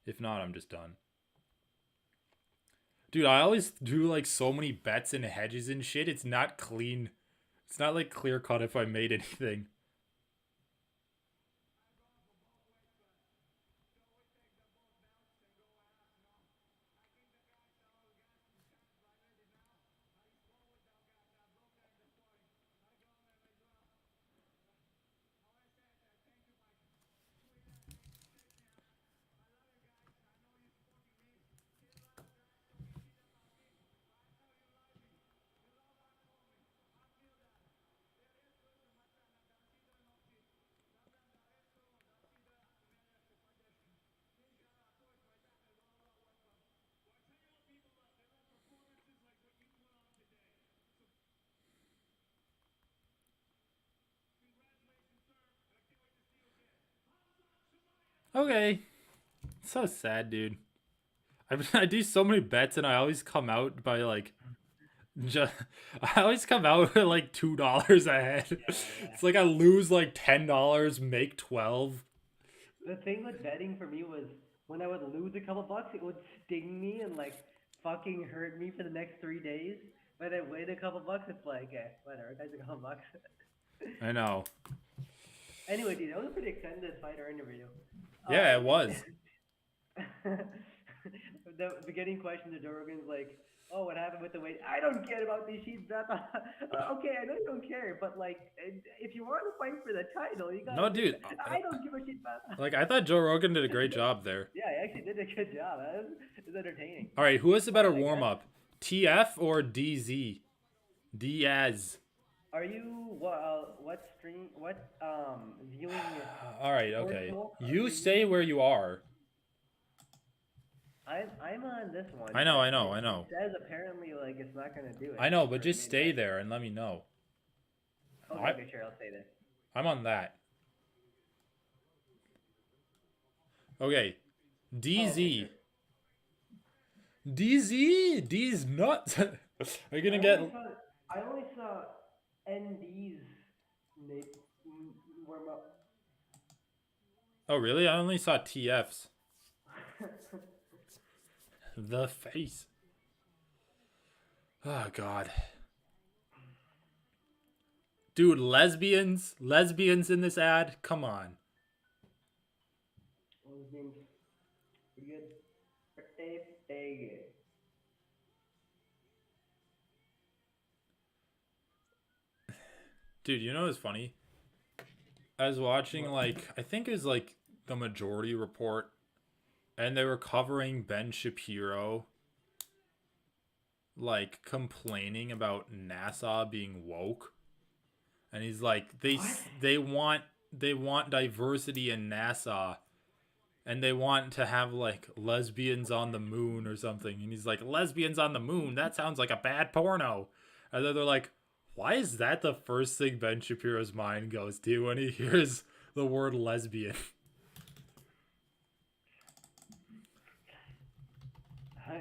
If not, I'm just done. Dude, I always do like so many bets and hedges and shit. It's not clean. It's not like clear cut if I made anything. Okay. So sad, dude. I do so many bets and I always come out by like I always come out with like $2 ahead. Yeah. It's like I lose like $10, make 12. The thing with betting for me was when I would lose a couple bucks, it would sting me and like fucking hurt me for the next 3 days. But I win a couple bucks, it's like, whatever, that's a couple bucks. I know. Anyway, dude, that was a pretty extended fighter interview. Yeah, it was. The beginning question to Joe Rogan's like, oh, what happened with the weight? I don't care about these sheets. Okay, I know you don't care, but like, if you want to fight for the title, you got. No, dude. I don't give a shit about. Like, I thought Joe Rogan did a great job there. Yeah, he actually did a good job. It was entertaining. All right, who has the better warm up, TF or DZ? Diaz. Are you what stream? What viewing? All right, okay. You stay where you are. I'm on this one. I know. It says apparently like it's not gonna do it. I know, but just stay there and let me know. Okay, sure, I'll stay there. I'm on that. Okay, DZ. D's nuts. Are you gonna get? I only saw ND's warm up. Oh really? I only saw TF's. The face. Oh god. Dude, lesbians in this ad? Come on. Lesbians. Pretty good. Pretty good. Dude, you know what's funny? I was watching like, I think it was like the Majority Report, and they were covering Ben Shapiro like complaining about NASA being woke. And he's like, they want diversity in NASA, and they want to have like lesbians on the moon or something. And he's like, lesbians on the moon? That sounds like a bad porno. And then they're like, why is that the first thing Ben Shapiro's mind goes to when he hears the word lesbian?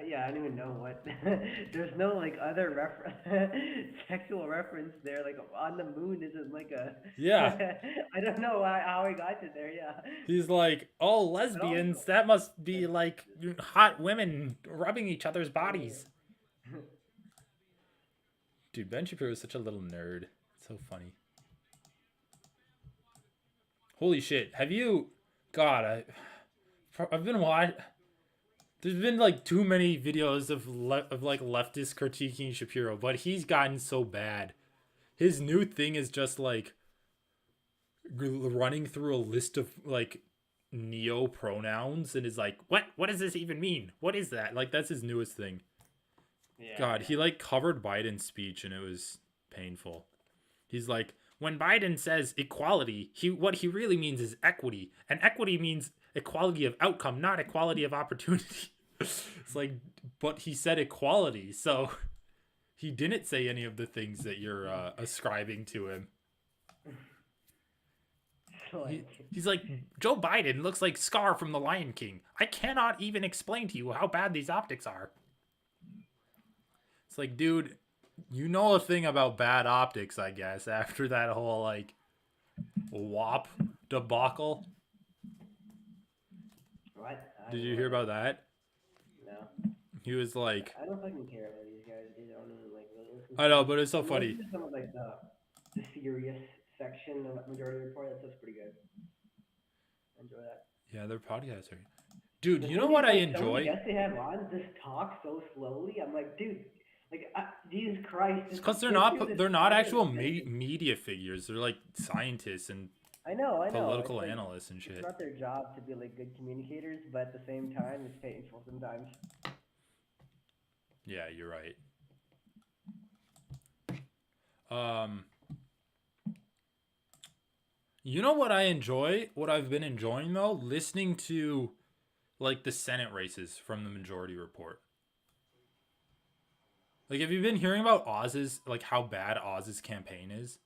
Yeah, I don't even know what. There's no like other sexual reference there. Like on the moon isn't like a. Yeah. I don't know how he got to there. Yeah. He's like, oh, lesbians, that must be like hot women rubbing each other's bodies. Dude, Ben Shapiro is such a little nerd. It's so funny. Holy shit. Have you... God, I've been watching... There's been like too many videos of like leftists critiquing Shapiro, but he's gotten so bad. His new thing is just like running through a list of like neo pronouns and is like, what does this even mean? What is that? Like, that's his newest thing. Yeah, God, he like covered Biden's speech and it was painful. He's like, when Biden says equality, what he really means is equity, and equity means equality of outcome, not equality of opportunity. It's like, but he said equality, so he didn't say any of the things that you're ascribing to him. He's like, Joe Biden looks like Scar from The Lion King. I cannot even explain to you how bad these optics are. It's like, dude, you know a thing about bad optics, I guess, after that whole, like, WAP debacle. What? Did you hear about that? No. He was like... I don't fucking care about these guys. They don't even, like, really listen. I know, but it's so funny. Some of, like, the serious section of Majority Report, that stuff's pretty good. I enjoy that. Yeah, their podcasts are... Dude, you know what I enjoy? Yes, they have on just talk so slowly. I'm like, dude, like, Jesus Christ. It's because they're not actual media figures. They're like scientists and I know. Political analysts and shit. It's not their job to be like good communicators, but at the same time, it's painful sometimes. Yeah, you're right. You know what I enjoy? What I've been enjoying though? Listening to like the Senate races from the Majority Report. Like, have you been hearing about Oz's, like how bad Oz's campaign is?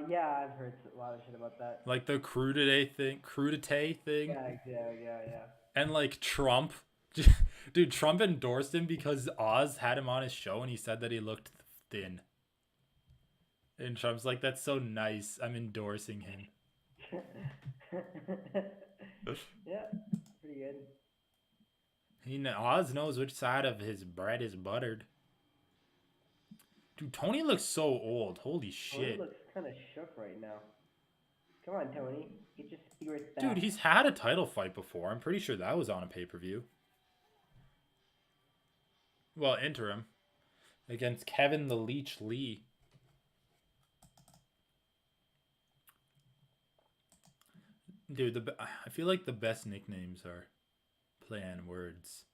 Yeah, I've heard a lot of shit about that. Like the crudité thing. Yeah. And like Trump, dude, Trump endorsed him because Oz had him on his show and he said that he looked thin. And Trump's like, that's so nice. I'm endorsing him. Yeah, pretty good. Oz knows which side of his bread is buttered. Dude, Tony looks so old. Holy shit. Tony looks kind of shook right now. Come on, Tony. Get your spirits back. Dude, he's had a title fight before. I'm pretty sure that was on a pay-per-view. Well, interim. Against Kevin the Leech Lee. Dude, I feel like the best nicknames are play on words.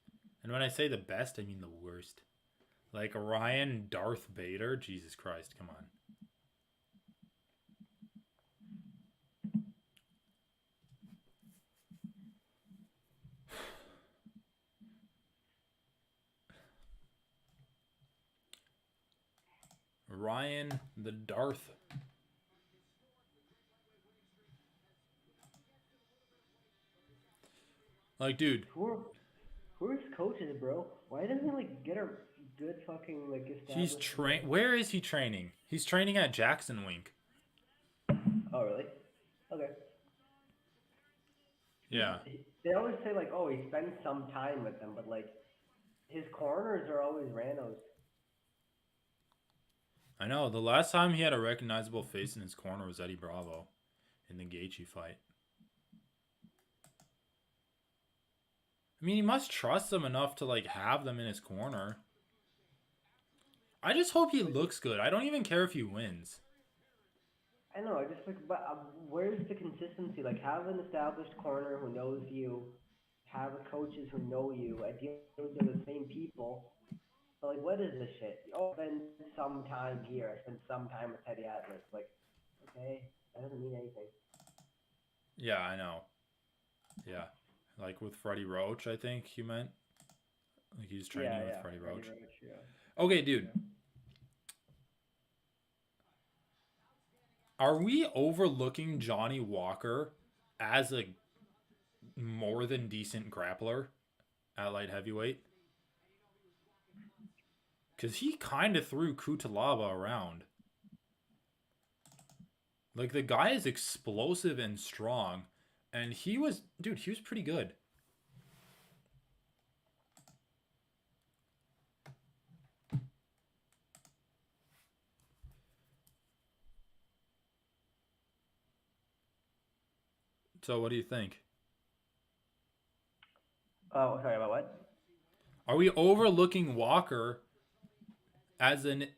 And when I say the best, I mean the worst. Like Ryan Darth Vader. Jesus Christ, come on. Ryan the Darth. Like, dude. Who are his coaches, bro? Why doesn't he like get a good fucking like established? He's Where is he training? He's training at Jackson Wink. Oh, really? Okay. Yeah. They always say like, oh, he spends some time with them, but like, his corners are always randos. I know. The last time he had a recognizable face in his corner was Eddie Bravo in the Gaethje fight. I mean, he must trust them enough to, like, have them in his corner. I just hope he looks good. I don't even care if he wins. I know, I just like, but where's the consistency? Like, have an established corner who knows you, have coaches who know you. Ideally, they're the same people. But, like, what is this shit? Oh, I spend some time here. I spend some time with Teddy Atlas. Like, okay, that doesn't mean anything. Yeah, I know. Yeah. Like with Freddie Roach, I think you meant. Like he's training with Freddie Roach. Okay, dude. Are we overlooking Johnny Walker as a more than decent grappler at light heavyweight. Because he kind of threw Kutalaba around. Like, the guy is explosive and strong. And he was... Dude, he was pretty good. So, what do you think? Oh, sorry, about what? Are we overlooking Walker as a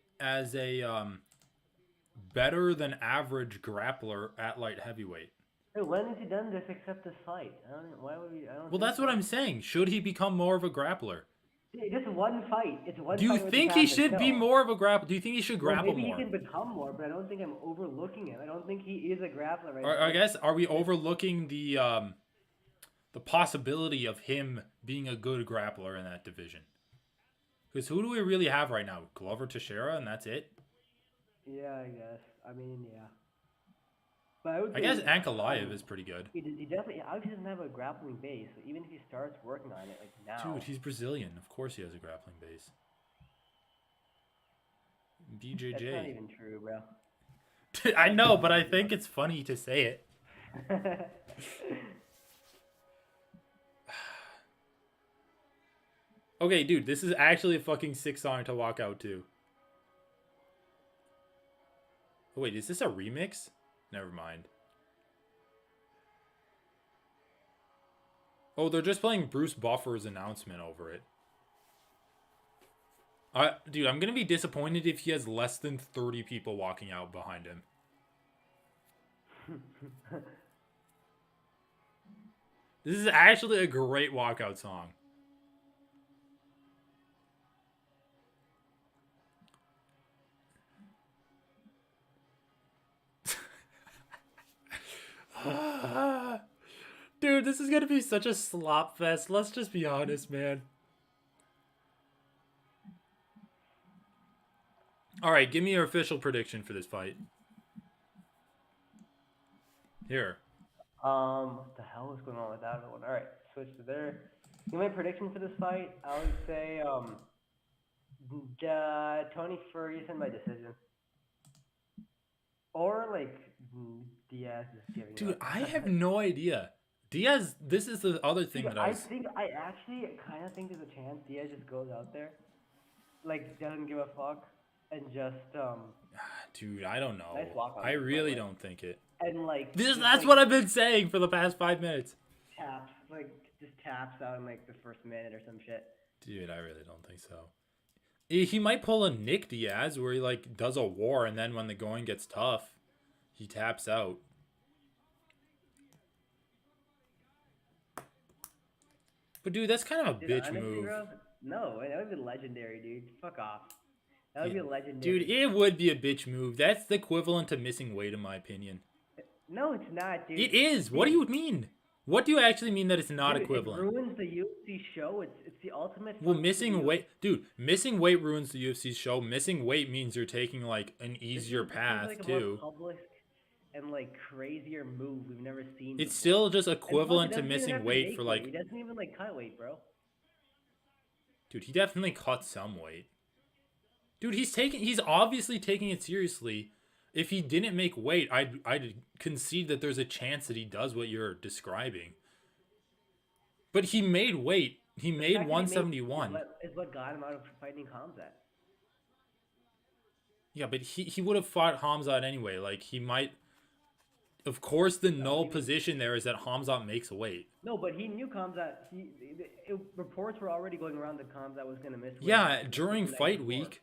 better than average grappler at light heavyweight? Hey, when has he done this except this fight? Why would we? Well, that's what I'm saying. Should he become more of a grappler? Just one fight. It's one. Do you think he should be more of a grappler? Do you think he should grapple maybe more? Maybe he can become more, but I don't think I'm overlooking him. I don't think he is a grappler right now. I guess, are we overlooking the possibility of him being a good grappler in that division? Because who do we really have right now? Glover Teixeira, and that's it? Yeah, I guess. I mean, yeah. But I guess Ankalaev is pretty good. He definitely obviously doesn't have a grappling base. So even if he starts working on it, like now. Dude, he's Brazilian. Of course he has a grappling base. BJJ. That's not even true, bro. I know, but I think it's funny to say it. Okay, dude, this is actually a fucking sick song to walk out to. Oh, wait, is this a remix? Never mind. Oh, they're just playing Bruce Buffer's announcement over it. Dude, I'm gonna be disappointed if he has less than 30 people walking out behind him. This is actually a great walkout song. Dude, this is gonna be such a slop fest. Let's just be honest, man. Alright, give me your official prediction for this fight. Here. What the hell is going on with that one? Alright, switch to there. My prediction for this fight, I would say Tony Ferguson by decision. Or like Diaz is giving. Dude, I have no idea. Diaz, this is the other thing that I actually kind of think there's a chance Diaz just goes out there, like doesn't give a fuck, and just Dude, I don't know. Nice I really don't think it. And like that's what I've been saying for the past 5 minutes. Just taps out in like the first minute or some shit. Dude, I really don't think so. He might pull a Nick Diaz where he like does a war and then when the going gets tough, he taps out. But dude, that's kind of a bitch move. No, that would be legendary, dude. Fuck off. That would be legendary. Dude, it would be a bitch move. That's the equivalent to missing weight in my opinion. No, it's not, dude. It is. Dude. What do you mean? What do you actually mean that it's not equivalent? It ruins the UFC show. It's the ultimate. Well, missing weight, dude. Missing weight ruins the UFC show. Missing weight means you're taking like an easier path like too. A more public and like crazier move we've never seen. It's still just equivalent to missing weight for like. He doesn't even like cut weight, bro. Dude, he definitely cut some weight. Dude, he's obviously taking it seriously. If he didn't make weight, I'd concede that there's a chance that he does what you're describing. But he made weight. He made 171. Is what got him out of fighting Hamzat. Yeah, but he would have fought Hamzat anyway. Like, he might... Of course, the null position there is that Hamzat makes weight. No, but he knew Hamzat. Reports were already going around that Hamzat was going to miss weight. Yeah, during fight week.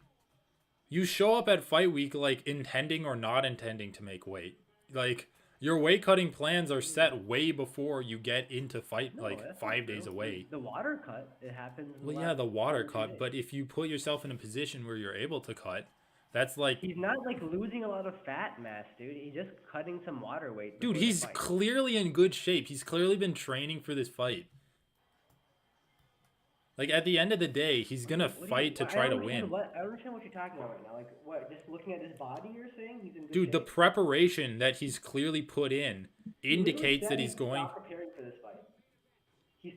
You show up at fight week, like, intending or not intending to make weight. Like, your weight cutting plans are set way before you get into fight, 5 days away. The water cut, it happens. Well, yeah, the water cut, but if you put yourself in a position where you're able to cut, that's like... He's not, like, losing a lot of fat mass, dude. He's just cutting some water weight. Dude, he's clearly in good shape. He's clearly been training for this fight. Like, at the end of the day, he's going to fight to try to win. I don't understand what you're talking about right now. Like, what, just looking at his body, you're saying? He's in good Dude, shape? the preparation that he's clearly put in indicates that he's going... Stop preparing for this fight.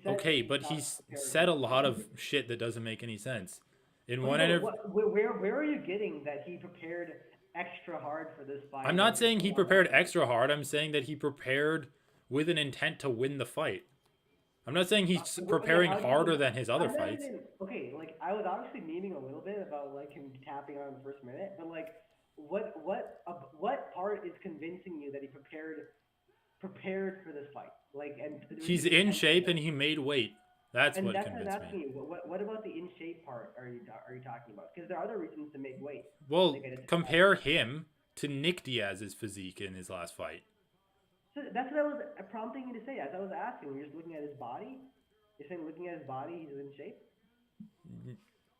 Okay, but he's said a lot of shit that doesn't make any sense. In one no, interview, where are you getting that he prepared extra hard for this fight? I'm not saying he prepared extra hard. I'm saying that he prepared with an intent to win the fight. I'm not saying he's preparing harder than his other fights. Okay, like I was obviously memeing a little bit about like him tapping out in the first minute, but like, what part is convincing you that he prepared for this fight? Like, and he's in shape and he made weight. That's what convinced me. What about the in shape part? Are you talking about? Because there are other reasons to make weight. Well, compare him to Nick Diaz's physique in his last fight. So that's what I was prompting you to say. As I was asking, you're just looking at his body. You're saying looking at his body, he's in shape.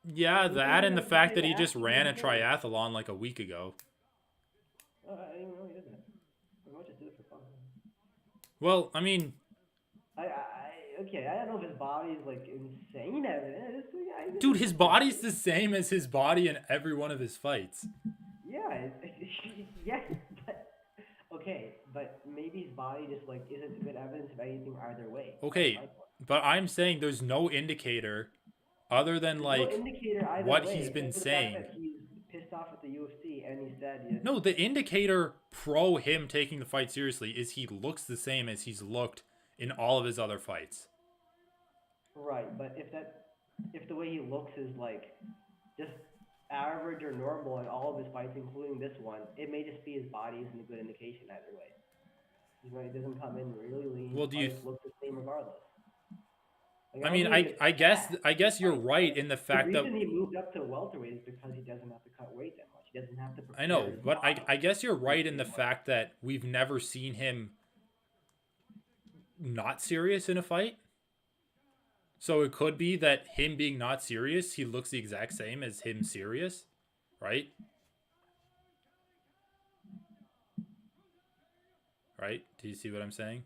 Yeah, that and the fact that he just ran a triathlon like a week ago. Oh, I didn't even know he did that. I might just do it for fun. Well, I mean, Okay, I don't know if his body's like insane evidence. Dude, his body's the same as his body in every one of his fights. Yeah, yeah, but okay, but maybe his body just like isn't good evidence of anything either way. Okay, but I'm saying there's no indicator other than like what he's been saying. That he's pissed off at the UFC and he said no, the indicator pro him taking the fight seriously is he looks the same as he's looked in all of his other fights. Right, but if the way he looks is like just average or normal in all of his fights, including this one, it may just be his body isn't a good indication either way. You know, he doesn't come in really lean. Well, do you look the same regardless? Like, I mean, I guess you're right in the fact that the reason he moved up to welterweight is because he doesn't have to cut weight that much. He doesn't have to. I know, but I guess you're right in the fact that we've never seen him not serious in a fight. So it could be that him being not serious, he looks the exact same as him serious, right? Right? Do you see what I'm saying?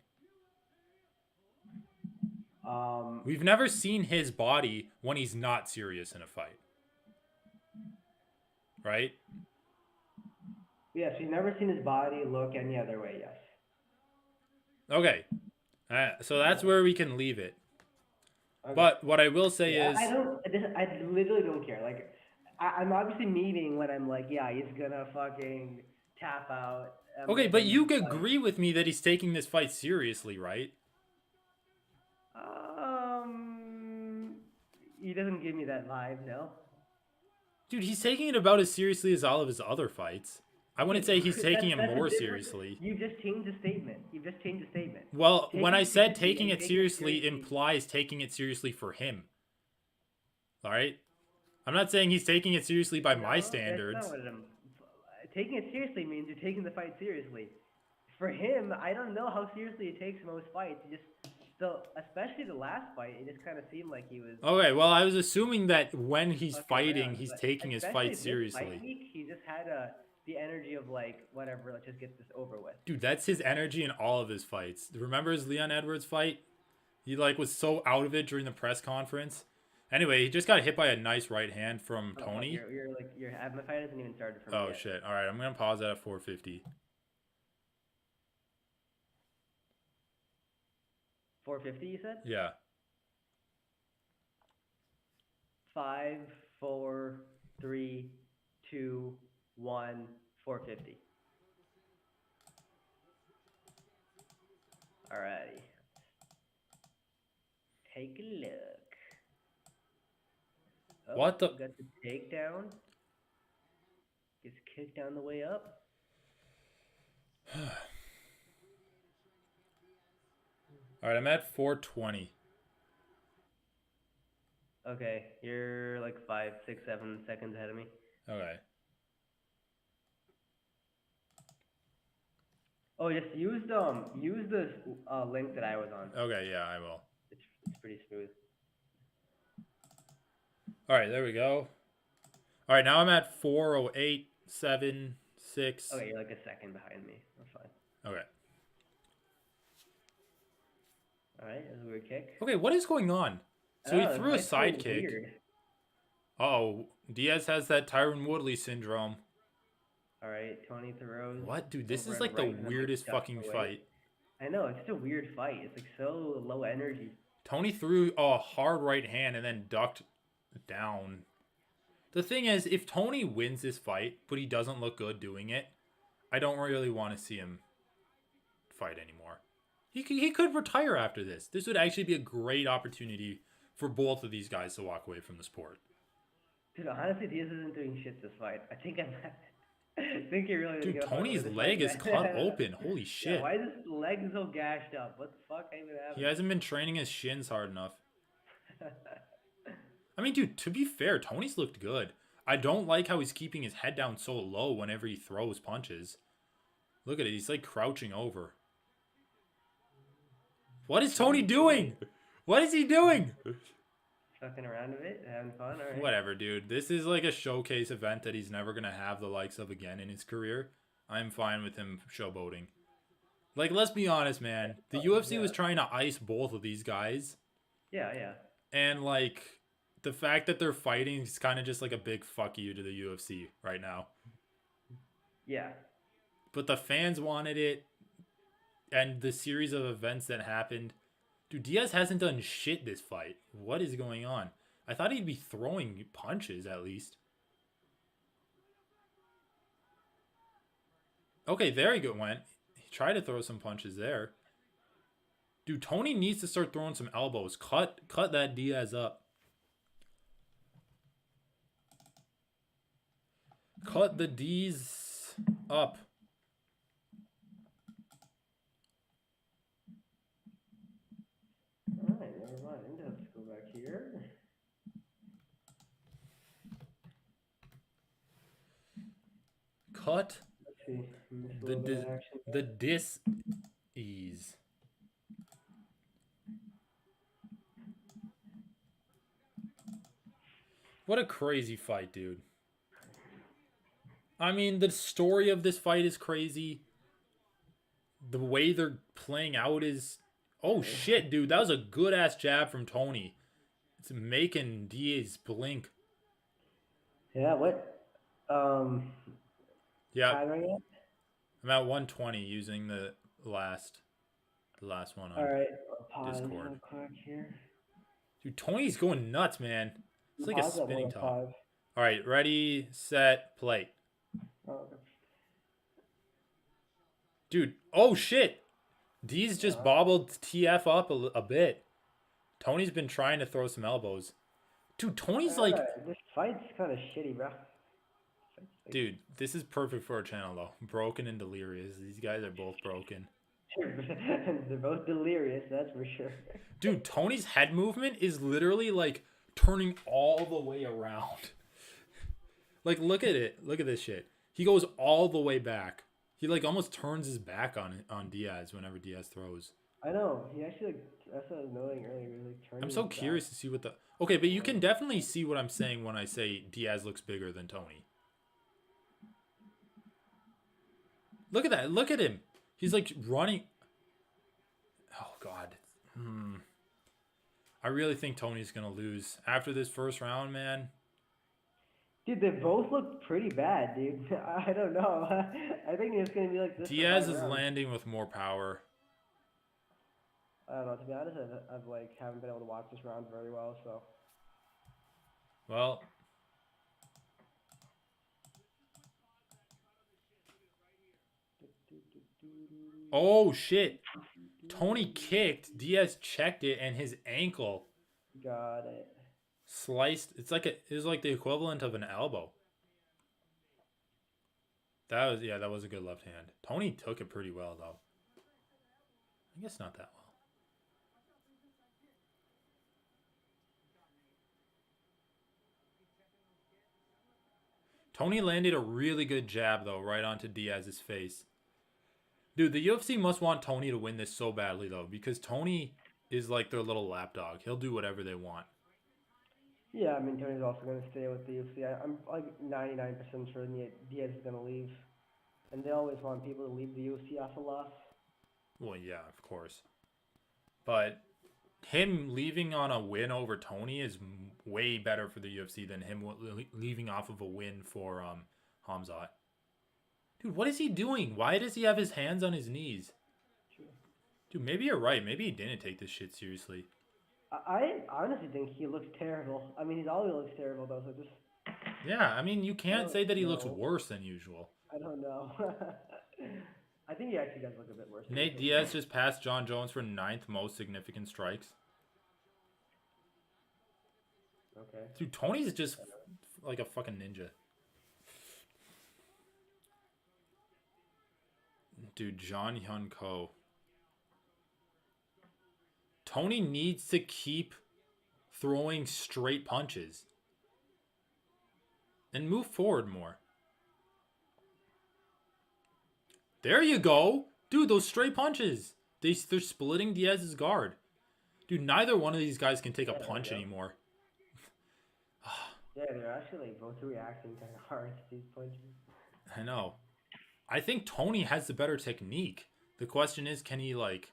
We've never seen his body when he's not serious in a fight. Right? Yes, we've never seen his body look any other way, yes. Okay. So that's where we can leave it. Okay. But what I will say is... I literally don't care. Like, I'm obviously memeing when I'm like, yeah, he's gonna fucking tap out. Okay, but you agree with me that he's taking this fight seriously, right? He doesn't give me that vibe, no. Dude, he's taking it about as seriously as all of his other fights. I wouldn't say he's taking it more seriously. You just changed the statement. Well, when I said taking it seriously implies taking it seriously for him. All right? I'm not saying he's taking it seriously by my standards. That's not what taking it seriously means you're taking the fight seriously. For him, I don't know how seriously he takes most fights. Especially the last fight, it just kind of seemed like he was... Okay, well, I was assuming that when he's fighting, he's taking his fight seriously. Fight week, he just had the energy of like, whatever, let's just get this over with. Dude, that's his energy in all of his fights. Remember his Leon Edwards fight? He like was so out of it during the press conference. Anyway, he just got hit by a nice right hand from Tony. My fight hasn't even started for me Oh yet. shit! All right, I'm gonna pause that at 450. 450, you said? Yeah. 5, 4, 3, 2, 1, 450. Alrighty. Take a look. Oh, What the? Got the takedown. Gets kicked on the way up. All right, I'm at 420. Okay, you're like 5, 6, 7 seconds ahead of me. Okay. Oh, just use the link that I was on. Okay, yeah, I will. It's pretty smooth. All right, there we go. All right, now I'm at 408, 7, 6. Okay, you're like a second behind me. That's fine. Okay. All right, that's a weird kick. Okay, what is going on? So he threw a side kick. Oh, Diaz has that Tyron Woodley syndrome. All right, Tony throws. What, dude? This is like the weirdest fucking fight. I know, it's just a weird fight. It's like so low energy. Tony threw a hard right hand and then ducked down. The thing is, if Tony wins this fight, but he doesn't look good doing it, I don't really want to see him fight anymore. He could retire after this. This would actually be a great opportunity for both of these guys to walk away from the sport. Dude, honestly, Diaz isn't doing shit this fight. I think I think he really. Dude, Tony's leg is cut open. Holy shit! Yeah, why is his leg so gashed up? What the fuck even happened? He hasn't been training his shins hard enough. I mean, dude, to be fair, Tony's looked good. I don't like how he's keeping his head down so low whenever he throws punches. Look at it. He's like crouching over. What is Tony doing? What is he doing? Fucking around a bit, having fun. All right. Whatever, dude. This is like a showcase event that he's never going to have the likes of again in his career. I'm fine with him showboating. Like, let's be honest, man. The UFC was trying to ice both of these guys. Yeah, yeah. And, like, the fact that they're fighting is kind of just like a big fuck you to the UFC right now. Yeah. But the fans wanted it. And the series of events that happened. Dude, Diaz hasn't done shit this fight. What is going on? I thought he'd be throwing punches at least. Okay, there he went. He tried to throw some punches there. Dude, Tony needs to start throwing some elbows. Cut that Diaz up. Cut the D's up. Alright, never mind. Let's go back here. Cut Let's see. the dis-ease. What a crazy fight, dude. I mean, the story of this fight is crazy. The way they're playing out is... Oh, shit, dude. That was a good-ass jab from Tony. It's making Diaz blink. Yeah, what? Yeah. Time are you at? I'm at 120 using the last one on Alright, pause Discord. real quick here. Dude, Tony's going nuts, man. It's like a Pause at spinning top. 105. All right, ready, set, play. Oh, okay. Dude, oh shit. D's just bobbled TF up a bit. Tony's been trying to throw some elbows. Dude, Tony's like... This fight's kind of shitty, bro. Dude, this is perfect for our channel, though. Broken and delirious. These guys are both broken. They're both delirious, that's for sure. Dude, Tony's head movement is literally like turning all the way around. Like, look at it. Look at this shit. He goes all the way back. He like almost turns his back on Diaz whenever Diaz throws. I know. He actually, like, that's what I was noting earlier. He was, like, turning I'm so his curious back. to see what the... Okay, but you can definitely see what I'm saying when I say Diaz looks bigger than Tony. Look at that. Look at him. He's like running. Oh, God. I really think Tony's going to lose. After this first round, man. Dude, they both look pretty bad, dude. I don't know. I think it's going to be like this. Diaz is landing with more power. I don't know. To be honest, I've like haven't been able to watch this round very well, so. Well. Oh, shit. Tony kicked. Diaz checked it, and his ankle Got it. sliced. It was like the equivalent of an elbow. That was a good left hand. Tony took it pretty well, though. I guess not that well. Tony landed a really good jab, though, right onto Diaz's face. Dude, the UFC must want Tony to win this so badly, though, because Tony is like their little lapdog. He'll do whatever they want. Yeah, I mean, Tony's also going to stay with the UFC. I'm like 99% sure Diaz is going to leave. And they always want people to leave the UFC off a loss. Well, yeah, of course. But him leaving on a win over Tony is way better for the UFC than him leaving off of a win for Hamzat. Dude, what is he doing? Why does he have his hands on his knees? Dude, maybe you're right. Maybe he didn't take this shit seriously. I honestly think he looks terrible. I mean, he's always looks terrible though. So just Yeah, I mean, you can't say that he looks worse than usual. I don't know. I think he actually does look a bit worse. Nate Diaz just passed John Jones for 9th most significant strikes. Okay. Dude, Tony's just like a fucking ninja. Dude, John Hyun Ko. Tony needs to keep throwing straight punches. And move forward more. There you go. Dude, those straight punches. They're splitting Diaz's guard. Dude, neither one of these guys can take a punch anymore. Yeah, they're actually both reacting kind of hard to these punches. I know. I think Tony has the better technique. The question is, can he, like...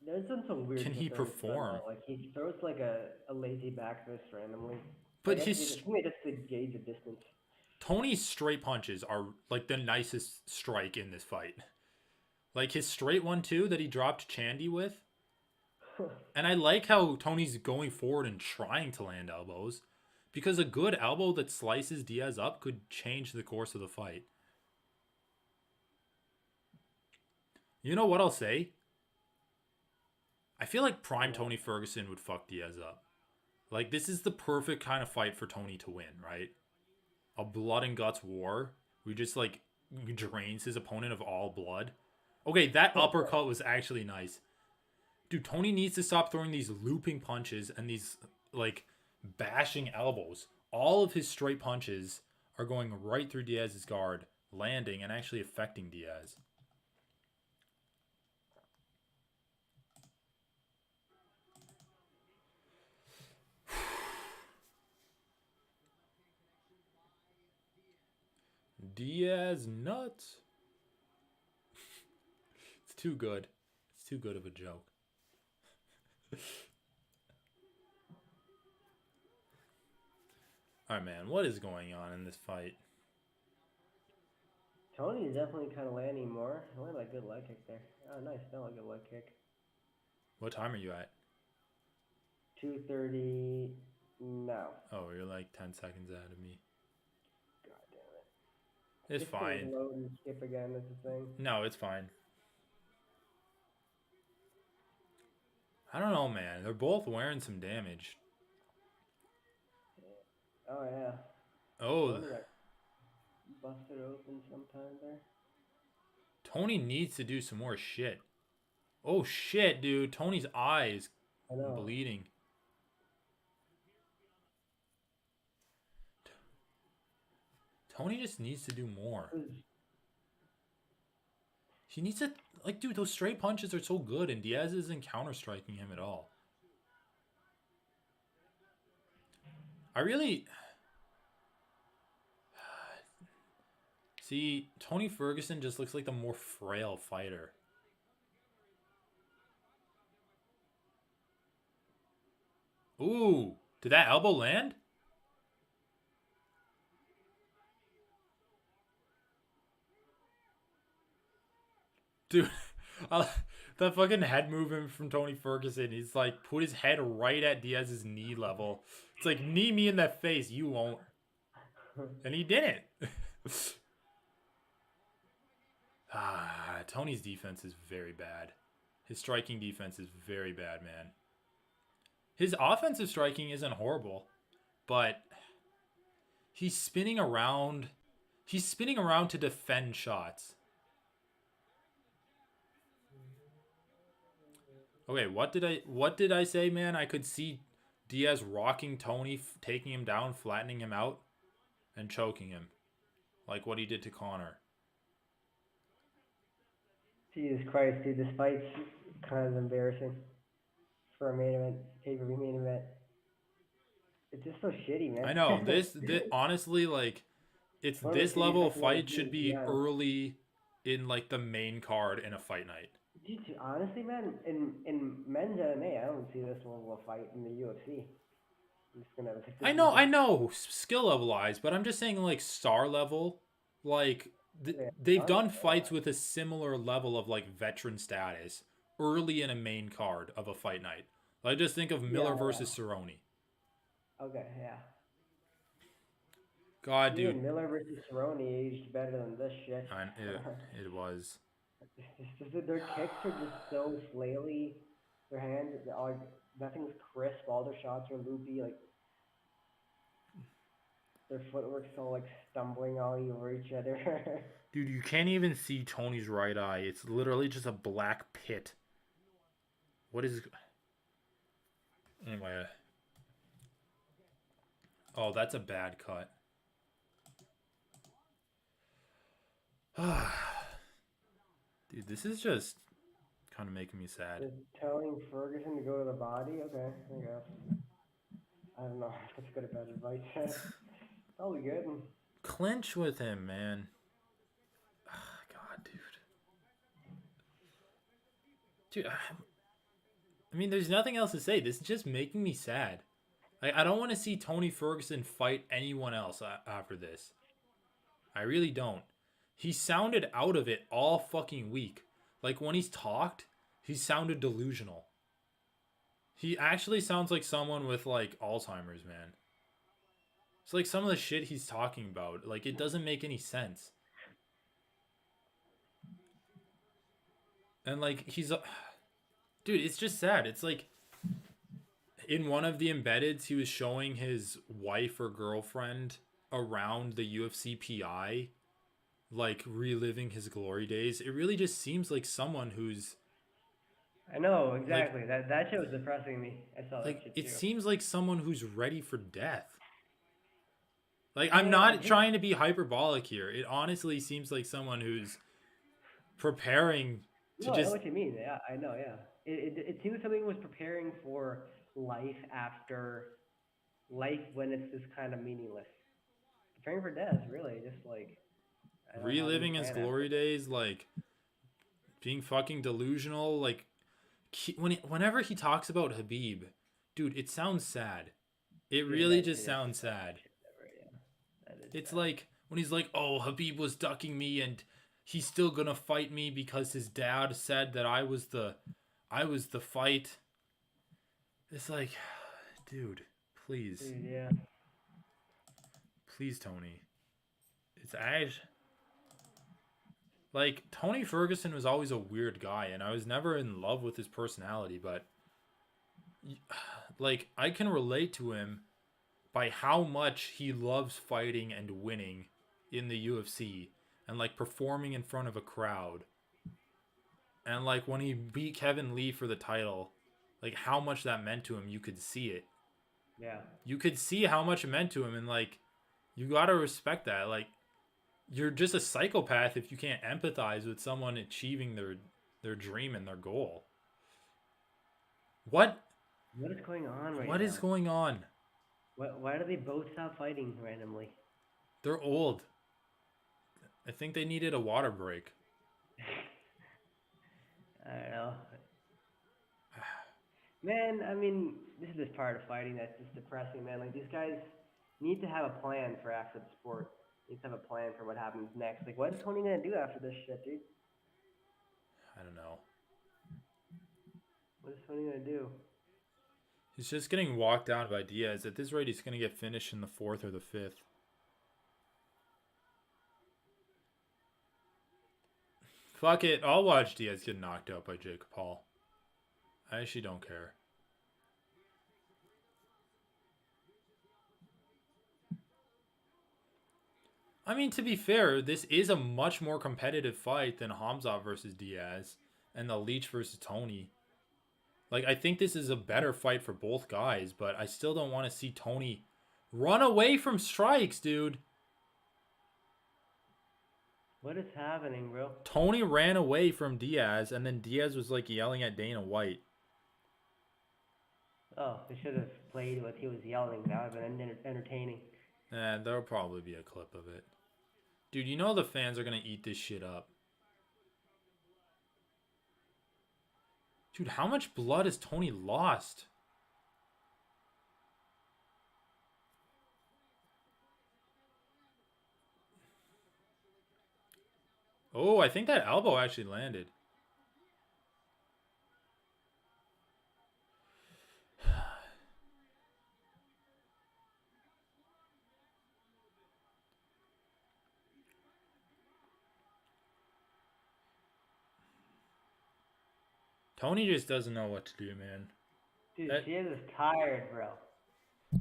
There's been some weird... Can he perform? Like, he throws, like, a lazy back fist randomly. But his... his... just to gauge the distance. Tony's straight punches are, like, the nicest strike in this fight. Like, his straight 1-2 that he dropped Chandy with. And I like how Tony's going forward and trying to land elbows. Because a good elbow that slices Diaz up could change the course of the fight. You know what I'll say? I feel like prime Tony Ferguson would fuck Diaz up. Like, this is the perfect kind of fight for Tony to win, right? A blood and guts war. We just, like, drains his opponent of all blood. Okay, that uppercut was actually nice. Dude, Tony needs to stop throwing these looping punches and these, like, bashing elbows. All of his straight punches are going right through Diaz's guard, landing and actually affecting Diaz. Diaz nuts. It's too good. It's too good of a joke. Alright, man. What is going on in this fight? Tony is definitely kind of landing more. I landed a good leg kick there. Oh, nice. That was a good leg kick. What time are you at? 2:30 now. Oh, you're like 10 seconds ahead of me. God damn it. It's fine. Load and skip again. That's the thing. No, it's fine. I don't know, man. They're both wearing some damage. Oh, yeah. Oh. Busted open sometime there. Tony needs to do some more shit. Oh, shit, dude. Tony's eye is bleeding. Tony just needs to do more. He needs to... Like, dude, those straight punches are so good, and Diaz isn't counter-striking him at all. I really... See, Tony Ferguson just looks like the more frail fighter. Ooh, did that elbow land? Dude, that fucking head movement from Tony Ferguson. He's like, put his head right at Diaz's knee level. It's like, knee me in the face, you won't. And he didn't. Tony's defense is very bad. His striking defense is very bad, man. His offensive striking isn't horrible, but he's spinning around. He's spinning around to defend shots. Okay, what did I say, man? I could see Diaz rocking Tony, taking him down, flattening him out, and choking him. Like what he did to Connor. Jesus Christ, dude, this fight's kind of embarrassing for a main event, pay-per-view main event. It's just so shitty, man. I know. This honestly, like, it's this level of fight should be early in, like, the main card in a fight night. Dude, honestly, man, in men's MMA, I don't see this level of fight in the UFC. I'm just gonna, I know, skill level-wise, but I'm just saying, like, star level, like, they've done fights with a similar level of, like, veteran status early in a main card of a fight night. Like, just think of Miller Yeah, versus Cerrone. Okay, yeah. God, Even dude. Miller versus Cerrone aged better than this shit. It was. It's just that their kicks are just so flaily. Their hands, are nothing's crisp. All their shots are loopy. Like their footwork's all like stumbling all over each other. Dude, you can't even see Tony's right eye. It's literally just a black pit. What is... Anyway. Oh, that's a bad cut. Dude, this is just kind of making me sad. Just telling Ferguson to go to the body? Okay, I guess. I don't know if that's good or bad advice. Probably good. Clinch with him, man. Oh, God, dude. Dude, I mean, there's nothing else to say. This is just making me sad. I don't want to see Tony Ferguson fight anyone else after this. I really don't. He sounded out of it all fucking week. Like, when he's talked, he sounded delusional. He actually sounds like someone with, like, Alzheimer's, man. It's like some of the shit he's talking about. Like, it doesn't make any sense. And, like, he's... Dude, it's just sad. It's like... In one of the embeddeds, he was showing his wife or girlfriend around the UFC PI, like, reliving his glory days. It really just seems like someone who's... I know, exactly. Like, that shit was depressing me. I saw that shit too. It seems like someone who's ready for death. Like, I'm not trying to be hyperbolic here. It honestly seems like someone who's preparing to just... I know what you mean. Yeah, I know, yeah. It seems something was preparing for life after life when it's just kind of meaningless. Preparing for death, really. Just like... reliving his glory days, like, being fucking delusional, like... Whenever he talks about Khabib, dude, it sounds sad. It really just sounds sad. It's like when he's like, "Oh, Khabib was ducking me, and he's still gonna fight me because his dad said that I was the fight." It's like, dude, please, Dude, yeah. please, Tony. It's like, Tony Ferguson was always a weird guy, and I was never in love with his personality, but, like, I can relate to him by how much he loves fighting and winning in the UFC, and, like, performing in front of a crowd. And, like, when he beat Kevin Lee for the title, like, how much that meant to him, you could see it. Yeah. You could see how much it meant to him, and, like, you gotta respect that. Like, you're just a psychopath if you can't empathize with someone achieving their dream and their goal. What is going on right now? What is going on? Why do they both stop fighting randomly? They're old. I think they needed a water break. I don't know. Man, I mean, this is this part of fighting that's just depressing, man. Like, these guys need to have a plan for after the sport. Need to have a plan for what happens next. Like, what is Tony gonna do after this shit, dude? I don't know. What is Tony gonna do? He's just getting walked down by Diaz. At this rate, he's gonna get finished in the 4th or the 5th. Fuck it. I'll watch Diaz get knocked out by Jake Paul. I actually don't care. I mean, to be fair, this is a much more competitive fight than Khamzat versus Diaz and the Leech versus Tony. Like, I think this is a better fight for both guys, but I still don't want to see Tony run away from strikes, dude. What is happening, bro? Tony ran away from Diaz, and then Diaz was, like, yelling at Dana White. Oh, they should have played what he was yelling. That would have been entertaining. There'll probably be a clip of it. Dude, you know the fans are going to eat this shit up. Dude, how much blood has Tony lost? Oh, I think that elbow actually landed. Tony just doesn't know what to do, man. Dude, Diaz is tired, bro.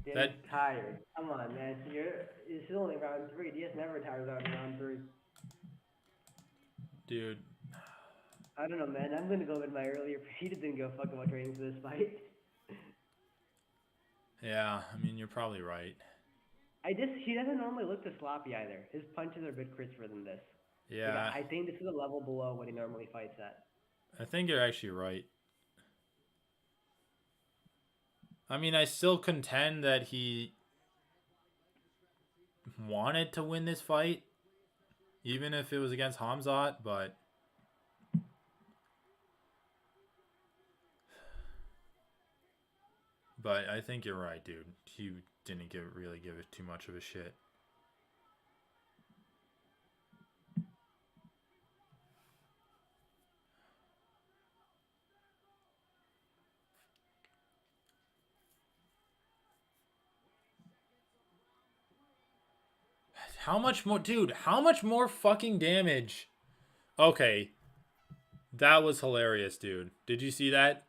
Diaz is That- tired. Come on, man. This is only round 3. Diaz never tires out in round 3. Dude. I don't know, man. I'm gonna go with my earlier. He didn't go fucking much training for this fight. Yeah, I mean, you're probably right. He doesn't normally look this sloppy either. His punches are a bit crisper than this. Yeah. Like, I think this is a level below what he normally fights at. I think you're actually right. I mean, I still contend that he wanted to win this fight, even if it was against Hamzat, but I think you're right, dude. He didn't really give it too much of a shit. How much more, dude? How much more fucking damage? Okay. That was hilarious, dude. Did you see that?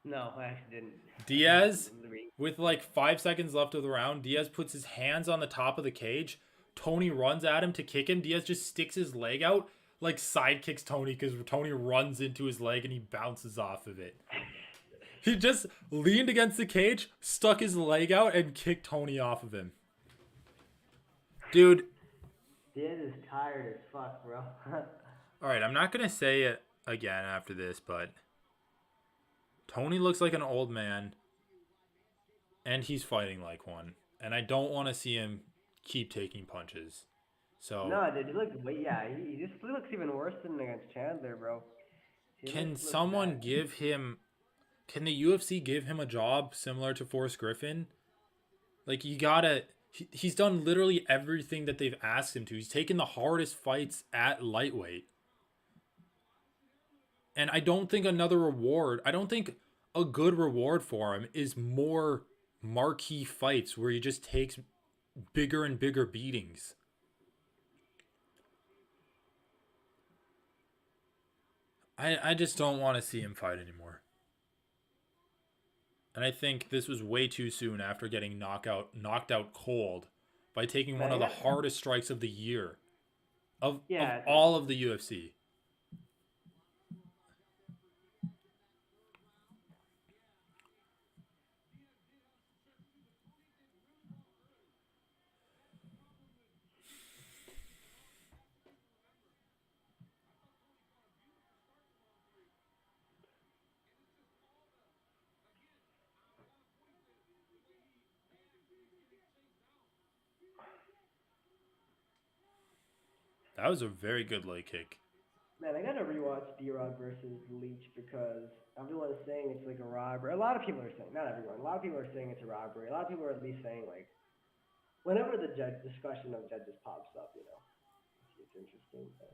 No, I actually didn't. Diaz, with like 5 seconds left of the round, Diaz puts his hands on the top of the cage. Tony runs at him to kick him. Diaz just sticks his leg out, like side kicks Tony because Tony runs into his leg and he bounces off of it. He just leaned against the cage, stuck his leg out, and kicked Tony off of him. Dude. Diaz is tired as fuck, bro. Alright, I'm not going to say it again after this, but Tony looks like an old man, and he's fighting like one. And I don't want to see him keep taking punches. So no, dude, he looks he just looks even worse than against Chandler, bro. Can someone give him? Can the UFC give him a job similar to Forrest Griffin? Like, you gotta. He's done literally everything that they've asked him to. He's taken the hardest fights at lightweight. And I don't think another reward, I don't think a good reward for him is more marquee fights where he just takes bigger and bigger beatings. I just don't want to see him fight anymore. And I think this was way too soon after getting knocked out cold by taking one of the hardest strikes of the year of all of the UFC. That was a very good leg kick. Man, I gotta rewatch D-Rod versus Leach because everyone's saying it's like a robbery. A lot of people are saying, not everyone, a lot of people are saying it's a robbery. A lot of people are at least saying, like, whenever the discussion of judges pops up, you know, it's interesting. But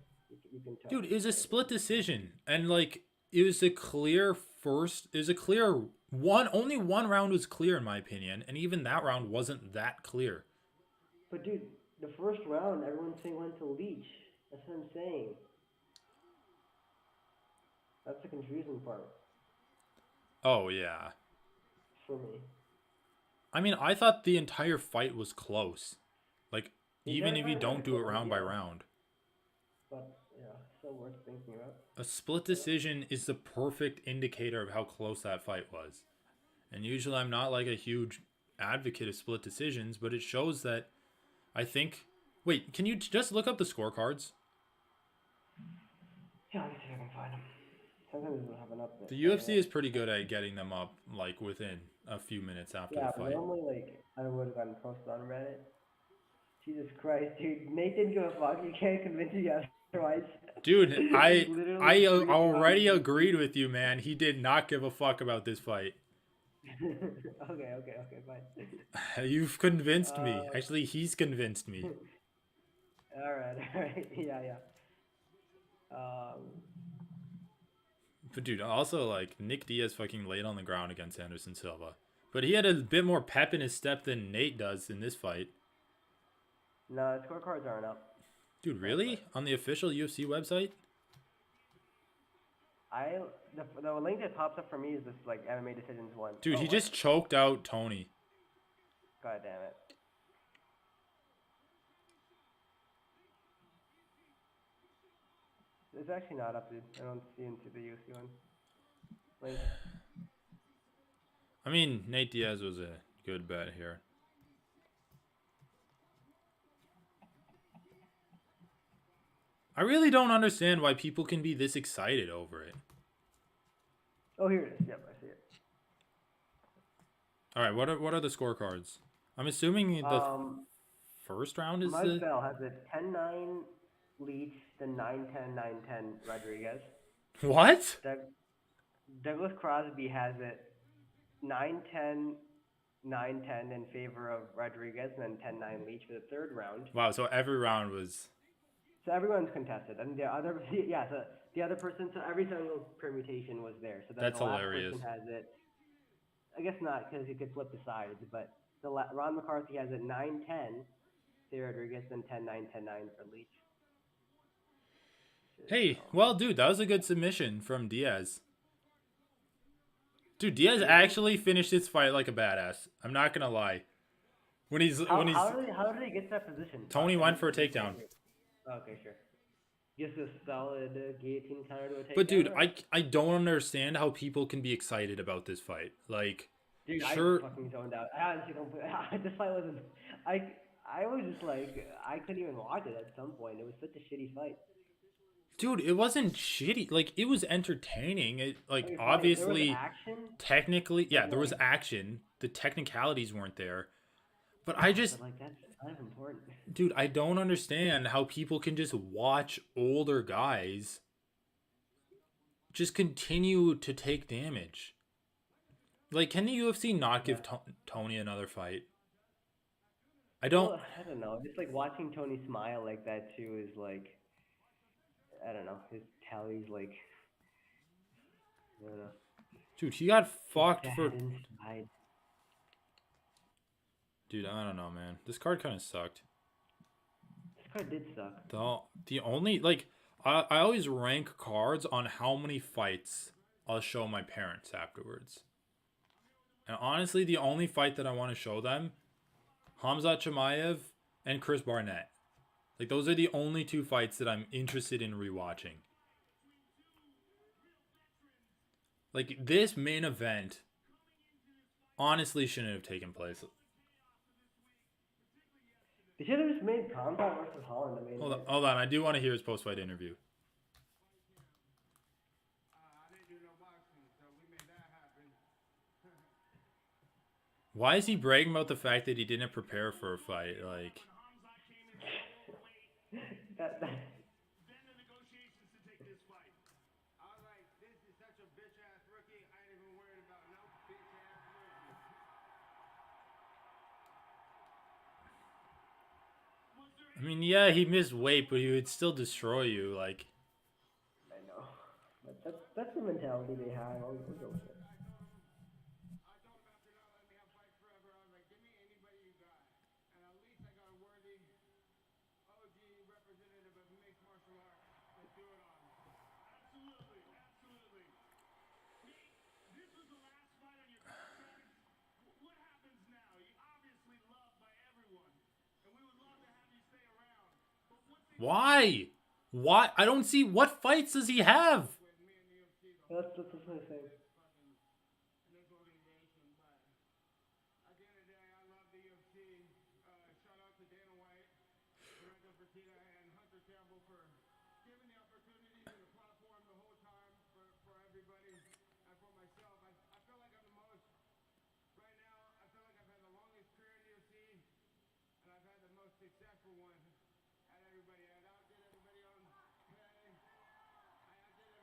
you can tell. Dude, it was a split decision. And, like, it was a clear only one round was clear in my opinion. And even that round wasn't that clear. But, dude, the first round, everyone's saying went to Leach. That's what I'm saying. That's the confusing part. Oh, yeah. For me. I mean, I thought the entire fight was close. Like, even if you don't do it round by round. But, yeah, still worth thinking about. A split decision is the perfect indicator of how close that fight was. And usually I'm not like a huge advocate of split decisions, but it shows that I think... Wait, can you just look up the scorecards? Yeah, let me see if I can find them. Sometimes we'll have an update. The UFC is pretty good at getting them up, like, within a few minutes after the fight. Yeah, normally, like, I would have gotten posted on Reddit. Jesus Christ, dude. Nate didn't give a fuck. You can't convince me otherwise. Dude, I already agreed with you, man. He did not give a fuck about this fight. Okay, fine. You've convinced me. Actually, he's convinced me. Alright. Yeah. But dude, also, like, Nick Diaz fucking laid on the ground against Anderson Silva. But he had a bit more pep in his step than Nate does in this fight. No, the scorecards aren't up. Dude, really? On the official UFC website? The link that pops up for me is this like MMA Decisions one. Dude, he just choked out Tony. God damn it. It's actually not up, dude. I don't see into the UFC one. Link. I mean, Nate Diaz was a good bet here. I really don't understand why people can be this excited over it. Oh, here it is. Yep, I see it. All right, what are the scorecards? I'm assuming the first round is the... Bell has it 10-9 Leach, then 9-10, 9-10 Rodriguez. What? Douglas Crosby has it 9-10, 9-10 in favor of Rodriguez, and then 10-9 Leach for the third round. Wow, so every round was... So everyone's contested, and the other, yeah, so the other person, so every single permutation was there. So that's the last hilarious. Person has it, I guess not, because he could flip the sides, but Ron McCarthy has it 9-10, Sarah Rodriguez, then 10-9, 10-9 for Leach. Hey, well, dude, that was a good submission from Diaz. Dude, Diaz actually finished his fight like a badass. I'm not gonna lie. How did he get to that position? Tony went for a takedown. Okay, sure. Just a solid guillotine counter to a takedown. But dude, I don't understand how people can be excited about this fight. Like, dude, sure. I fucking zoned out. I honestly don't. This fight wasn't. I was just like, I couldn't even watch it at some point. It was such a shitty fight. Dude, it wasn't shitty. Like, it was entertaining. It obviously, technically, yeah, there was action. The technicalities weren't there. But I just, like, that's kind of important. Dude, I don't understand how people can just watch older guys just continue to take damage. Like, can the UFC not give Tony another fight? I don't know. Just like watching Tony smile like that too is like, I don't know. His tally's like, I don't know. Dude, he got fucked for. Inside. Dude, I don't know, man. This card kind of sucked. This card did suck. The only, like, I always rank cards on how many fights I'll show my parents afterwards. And honestly, the only fight that I want to show them, Khamzat Chimaev and Chris Barnett. Like, those are the only two fights that I'm interested in rewatching. Like, this main event honestly shouldn't have taken place. They should have just made Combat versus Holland the main event. Hold on. I do want to hear his post-fight interview. Why is he bragging about the fact that he didn't prepare for a fight? Like, I mean, yeah, he missed weight, but he would still destroy you. Like, I know, but that's the mentality they have. I'll go with it. why? Why? I don't see what fights does he have? That's what I'm saying.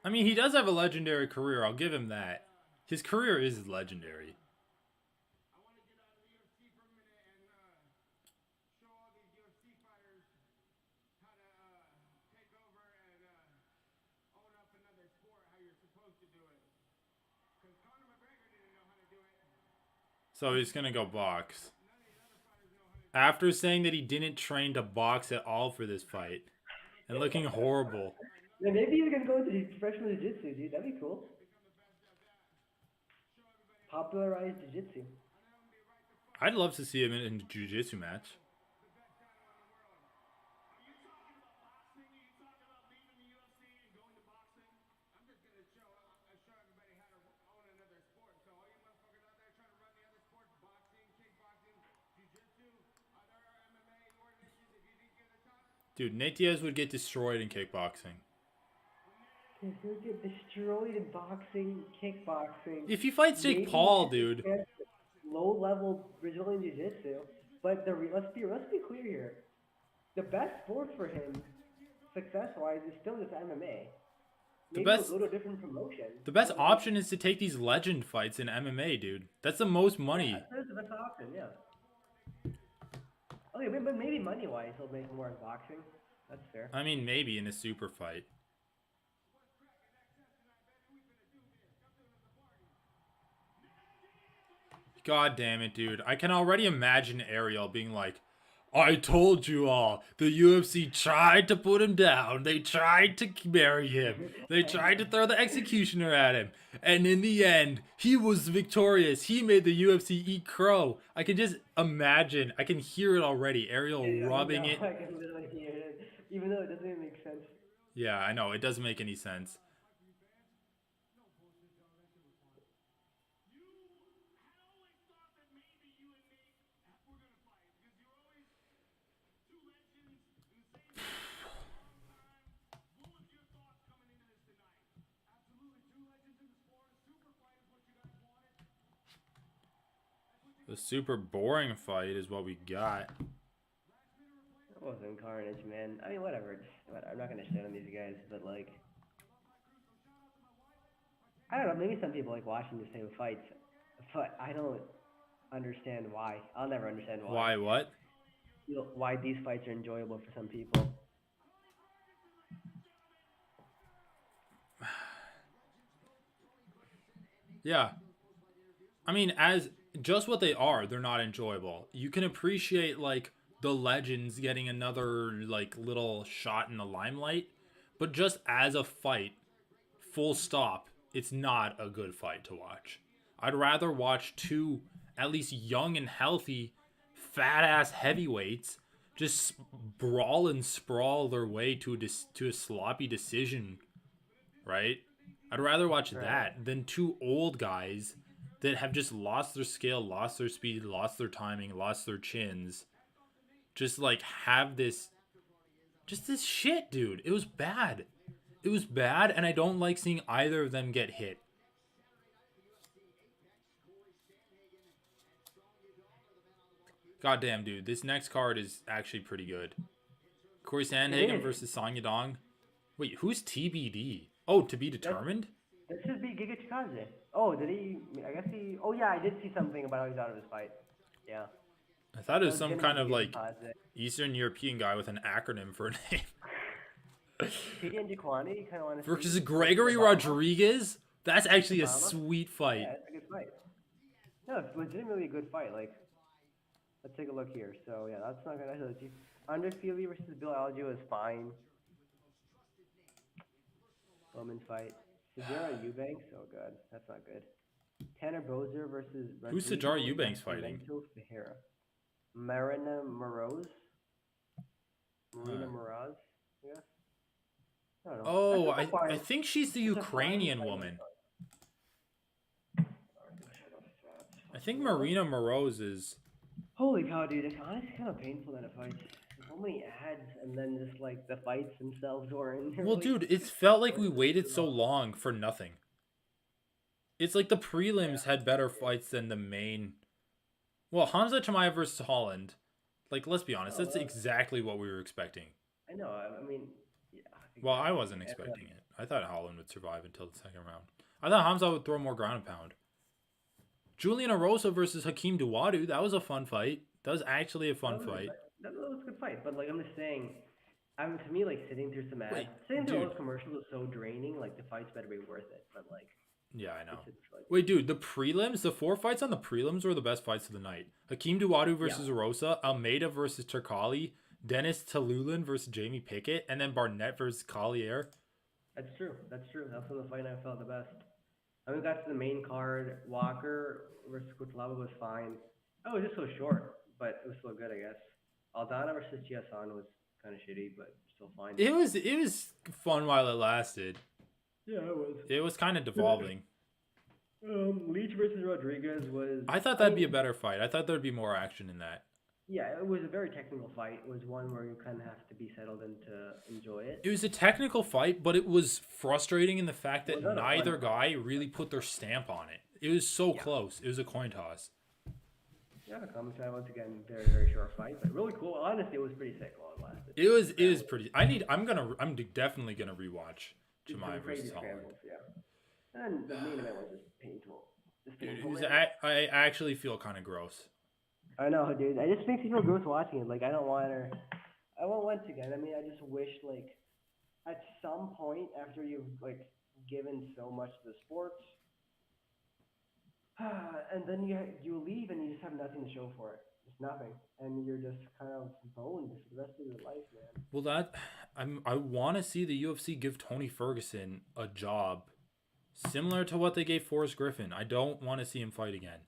I mean, he does have a legendary career. I'll give him that. His career is legendary. So he's going to go box. After saying that he didn't train to box at all for this fight. And looking horrible. Yeah, maybe he's gonna go into professional jiu-jitsu, dude. That'd be cool. Popularize jiu-jitsu. I'd love to see him in a jiu-jitsu match. Dude, Nate Diaz would get destroyed in kickboxing. He'll get destroyed in boxing, kickboxing. If he fights Jake Paul, dude. Low-level Brazilian jiu-jitsu. But let's be clear here. The best sport for him, success-wise, is still just MMA. Maybe he'll go to a different promotion. The best option is to take these legend fights in MMA, dude. That's the most money. Yeah, that's the best option, yeah. Okay, but maybe money-wise he'll make more in boxing. That's fair. I mean, maybe in a super fight. God damn it, dude. I can already imagine Ariel being like, I told you all. The UFC tried to put him down. They tried to bury him. They tried to throw the executioner at him. And in the end, he was victorious. He made the UFC eat crow. I can just imagine. I can hear it already. Ariel rubbing it. I can literally hear it. Even though it doesn't even make sense. Yeah, I know. It doesn't make any sense. The super boring fight is what we got. It wasn't carnage, man. I mean, whatever. I'm not gonna shit on these guys, but like, I don't know. Maybe some people like watching the same fights, but I don't understand why. I'll never understand why. Why what? You know, why these fights are enjoyable for some people. Yeah. I mean, as just what they are, they're not enjoyable. You can appreciate like the legends getting another like little shot in the limelight, but just as a fight, full stop, it's not a good fight to watch. I'd rather watch two at least young and healthy fat ass heavyweights just brawl and sprawl their way to a sloppy decision, right? I'd rather watch that than two old guys that have just lost their scale, lost their speed, lost their timing, lost their chins. Just like have this shit, dude. It was bad. It was bad, and I don't like seeing either of them get hit. Goddamn, dude. This next card is actually pretty good. Corey Sandhagen versus Song Yadong. Wait, who's TBD? Oh, to be determined? That should be Giga Chikadze. Oh, did he? I guess he. Oh yeah, I did see something about how he's out of his fight. Yeah. I thought it was some kind of like Eastern European guy with an acronym for a name. Giga Jiquani, kind of want to. Versus Gregory Rodriguez? That's actually a sweet fight. Yeah, it's a good fight. No, it's legitimately a good fight. Like, let's take a look here. So yeah, that's not gonna hurt you. Underfeely versus Bill Algeo is fine. Women's fight. Sajara Eubanks, oh god, that's not good. Tanner Bozer versus who's Sajara Eubanks fighting? Marina Moroz. Marina Moroz, yeah. I don't know. Oh, I think she's the Ukrainian woman. I think Marina Moroz is. Holy cow, dude! It's honestly kind of painful that it fights. So many ads, and then just like the fights themselves were in. Well, dude, it felt like we waited so long for nothing. It's like the prelims had better fights than the main. Well, Hamza Chimaev versus Holland. Like, let's be honest, that's exactly what we were expecting. I know. I mean, yeah. Well, I wasn't expecting it. I thought Holland would survive until the second round. I thought Hamza would throw more ground and pound. Julian Erosa versus Hakeem Dawodu. That was a fun fight. That was actually a fun fight. That was a good fight, but like I'm just saying, to me, like sitting through some ads, sitting through all those commercials is so draining. Like the fights better be worth it, but like. Yeah, I know. Wait, dude, the prelims, the 4 fights on the prelims were the best fights of the night. Hakeem Dawodu versus Erosa, Almeida versus Turkali, Dennis Talulin versus Jamie Pickett, and then Barnett versus Collier. That's true. That's true. That's when the fight I felt the best. And we got to the main card. Walker versus Kutlava was fine. Oh, it was just so short, but it was still good, I guess. Aldana versus Giasan was kind of shitty, but still fine. It was fun while it lasted. Yeah, it was. It was kind of devolving. Leach versus Rodriguez was. I thought that'd be a better fight. I thought there'd be more action in that. Yeah, it was a very technical fight. It was one where you kind of have to be settled in to enjoy it. It was a technical fight, but it was frustrating in the fact that neither guy really put their stamp on it. It was so close. It was a coin toss. Yeah, commentary once again, very very short fight, but really cool. Honestly, it was pretty sick while it lasted. It was pretty. I'm definitely gonna rewatch Chimaev versus Holland. Yeah, and the main event was just painful. I actually feel kind of gross. I know, dude. It just makes me feel gross watching it. Like, I don't want her. I won't once again. I mean, I just wish, like, at some point after you've, like, given so much to the sports, and then you leave and you just have nothing to show for it. Just nothing. And you're just kind of boned for the rest of your life, man. Well, I want to see the UFC give Tony Ferguson a job similar to what they gave Forrest Griffin. I don't want to see him fight again.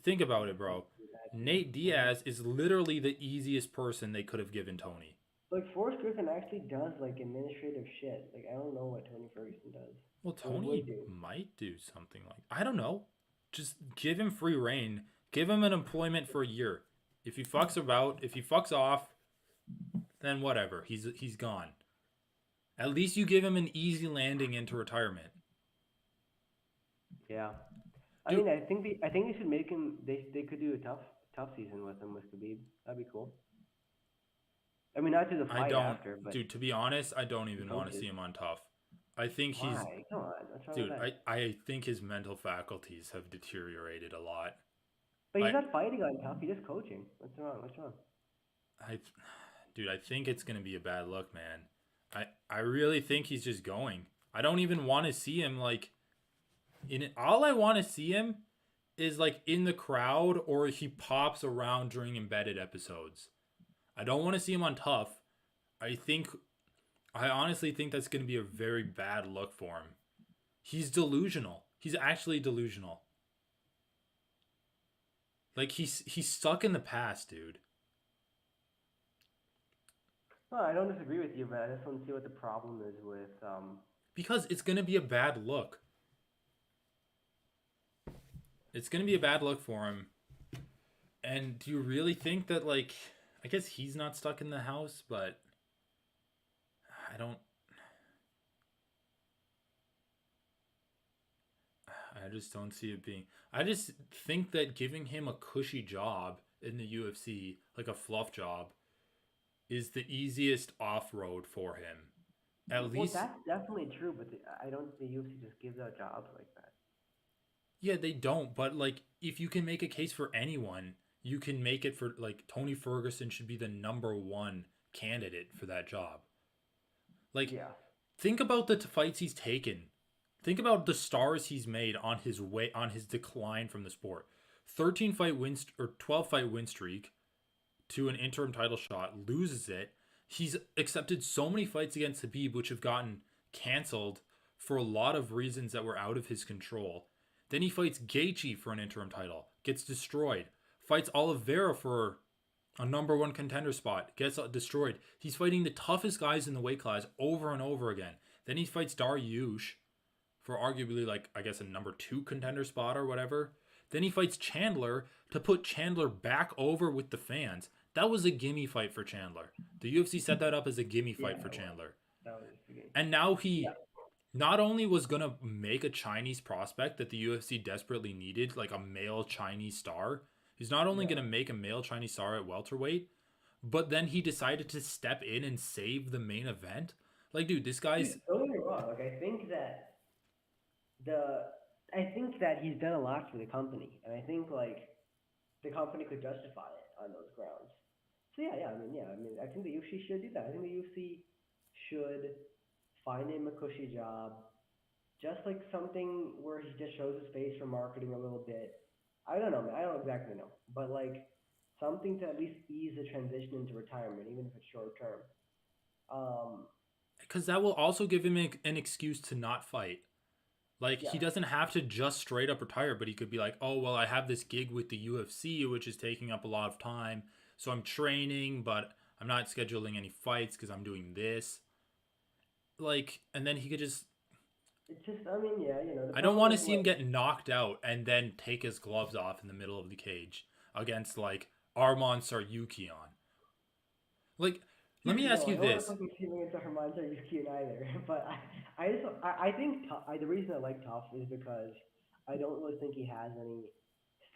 Think about it, bro. Nate Diaz is literally the easiest person they could have given Tony. Like, Forrest Griffin actually does, like, administrative shit. Like, I don't know what Tony Ferguson does. Well, Tony might do something like... I don't know. Just give him free reign. Give him an employment for a year. If he fucks off, then whatever. He's gone. At least you give him an easy landing into retirement. Yeah. I mean, I think they should make him. They could do a tough season with him with Khabib. That'd be cool. I mean, not to the fight after, but dude. To be honest, I don't even want to see him on tough. I think he's. Why? Come on, what's wrong dude. with that? I think his mental faculties have deteriorated a lot. But he's not fighting on tough. He's just coaching. What's wrong? What's wrong? Dude, I think it's gonna be a bad look, man. I really think he's just going. I don't even want to see him like. All I want to see him is like in the crowd or he pops around during embedded episodes. I don't want to see him on tough. I honestly think that's going to be a very bad look for him. He's delusional. He's actually delusional. Like he's stuck in the past, dude. Well, I don't disagree with you, but I just want to see what the problem is with Because it's going to be a bad look. It's going to be a bad look for him. And do you really think that, like, I guess he's not stuck in the house, but I just don't see it being. I just think that giving him a cushy job in the UFC, like a fluff job, is the easiest off-road for him. At least that's definitely true, but I don't think the UFC just gives out jobs like that. Yeah, they don't, but like if you can make a case for anyone, you can make it for like Tony Ferguson should be the #1 candidate for that job. Like think about the fights he's taken. Think about the stars he's made on his decline from the sport. 12 fight win streak to an interim title shot, loses it. He's accepted so many fights against Khabib which have gotten canceled for a lot of reasons that were out of his control. Then he fights Gaethje for an interim title, gets destroyed. Fights Oliveira for a #1 contender spot, gets destroyed. He's fighting the toughest guys in the weight class over and over again. Then he fights Dariush for arguably like, I guess, a #2 contender spot or whatever. Then he fights Chandler to put Chandler back over with the fans. That was a gimme fight for Chandler. The UFC set that up as a gimme fight for Chandler. And now he not only was going to make a Chinese prospect that the UFC desperately needed, like a male Chinese star. He's not only going to make a male Chinese star at welterweight, but then he decided to step in and save the main event. Like, dude, this guy's... Don't get me wrong. Like, I think that he's done a lot for the company. And I think, like, the company could justify it on those grounds. So, I think the UFC should do that. I think the UFC should find him a cushy job, just like something where he just shows his face for marketing a little bit. I don't know, man. I don't exactly know, but like something to at least ease the transition into retirement, even if it's short term. because that will also give him an excuse to not fight. Like, he doesn't have to just straight up retire, but he could be like, oh, well, I have this gig with the UFC, which is taking up a lot of time. So I'm training, but I'm not scheduling any fights because I'm doing this. Like, and then he could just... It's just, I mean, yeah, you know. I don't want to see him get knocked out and then take his gloves off in the middle of the cage against, like, Arman Saryukian. Like, let me ask you this. I don't want to into Arman Saryukian either, but I think the reason I like Tough is because I don't really think he has any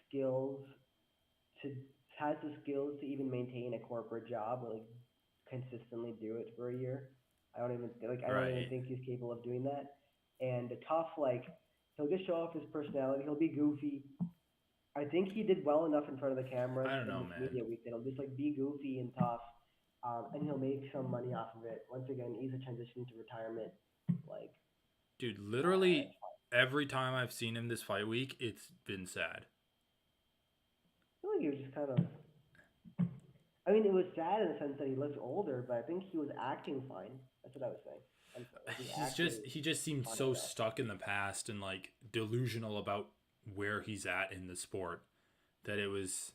skills to even maintain a corporate job or like consistently do it for a year. I don't even think he's capable of doing that. And the Tough, like, he'll just show off his personality. He'll be goofy. I think he did well enough in front of the camera. I don't know, man. Media week that he'll just like be goofy and tough, and he'll make some money off of it. Once again, ease a transition to retirement. Like, dude, literally every time I've seen him this fight week, it's been sad. I feel like he was just kind of. I mean, it was sad in the sense that he looked older, but I think he was acting fine. That's what I was saying. He just seemed so stuck in the past and like delusional about where he's at in the sport that it was.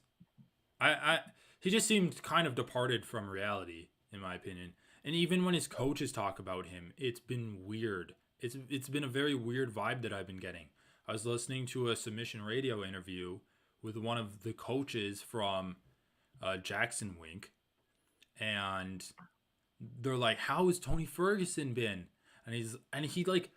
He just seemed kind of departed from reality, in my opinion. And even when his coaches talk about him, it's been weird. It's been a very weird vibe that I've been getting. I was listening to a Submission Radio interview with one of the coaches from Jackson Wink, and they're like, "How has Tony Ferguson been?" And he like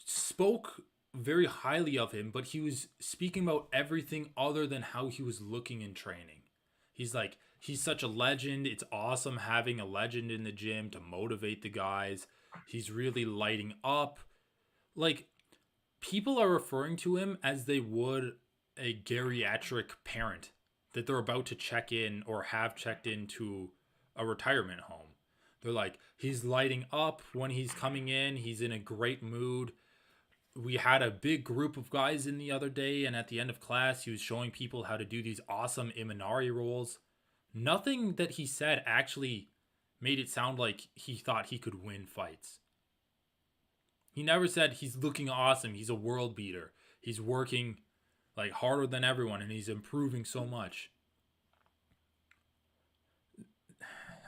spoke very highly of him, but he was speaking about everything other than how he was looking in training. He's like, he's such a legend. It's awesome having a legend in the gym to motivate the guys. He's really lighting up. Like, people are referring to him as they would a geriatric parent that they're about to check in or have checked into a retirement home. They're like, he's lighting up when he's coming in. He's in a great mood. We had a big group of guys in the other day, and at the end of class, he was showing people how to do these awesome Imanari rolls. Nothing that he said actually made it sound like he thought he could win fights. He never said he's looking awesome. He's a world beater. He's working like harder than everyone, and he's improving so much.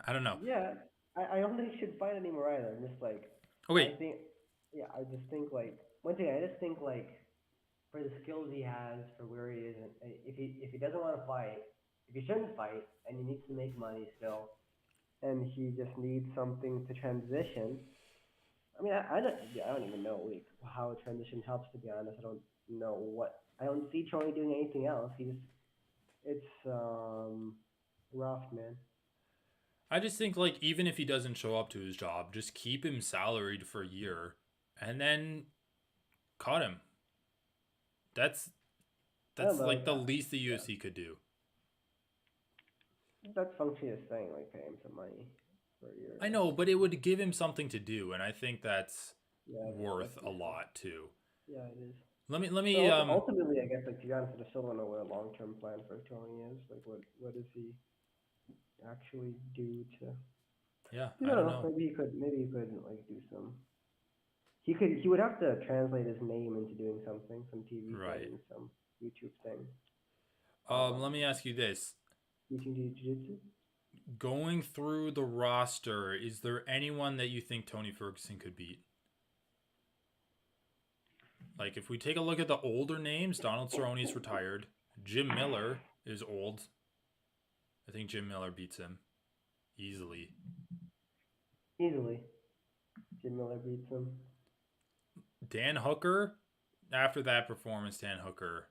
I don't know. Yeah, I don't think he should fight anymore either. I'm just like, okay. I just think like, one thing, I just think like, for the skills he has, for where he is, if he doesn't want to fight, if he shouldn't fight, and he needs to make money still, and he just needs something to transition. I mean, I don't even know like how a transition helps. To be honest, I don't see Tony doing anything else. It's rough, man. I just think like even if he doesn't show up to his job, just keep him salaried for a year, and then cut him. That's like the least the UFC could do. That's function is saying like pay him some money for a year. I know, but it would give him something to do, and I think that's worth a lot too. Yeah, it is. Let me. So ultimately, I guess like to be honest, I still don't know what a long-term plan for Tony is. Like, what does he actually do to? Yeah, I don't know. Maybe he could like do some. He would have to translate his name into doing something, some TV thing, some YouTube thing. Let me ask you this. Jiu-jitsu? Going through the roster, is there anyone that you think Tony Ferguson could beat? Like, if we take a look at the older names, Donald Cerrone's retired. Jim Miller is old. I think Jim Miller beats him easily. Jim Miller beats him. Dan Hooker, after that performance, Dan Hooker.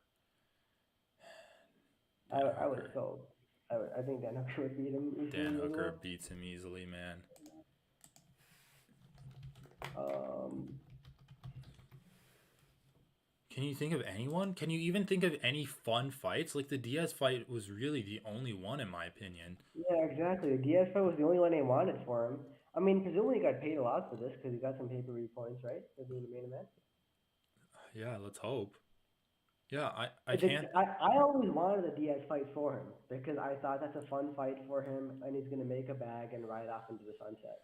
I think Dan Hooker would beat him easily. Dan Hooker beats him easily, man. Can you think of anyone? Can you even think of any fun fights? Like, the Diaz fight was really the only one, in my opinion. Yeah, exactly. The Diaz fight was the only one they wanted for him. I mean, presumably he got paid a lot for this because he got some pay-per-view points, right? For being the main event. Yeah, let's hope. Yeah, I can't. I always wanted a Diaz fight for him because I thought that's a fun fight for him, and he's gonna make a bag and ride off into the sunset.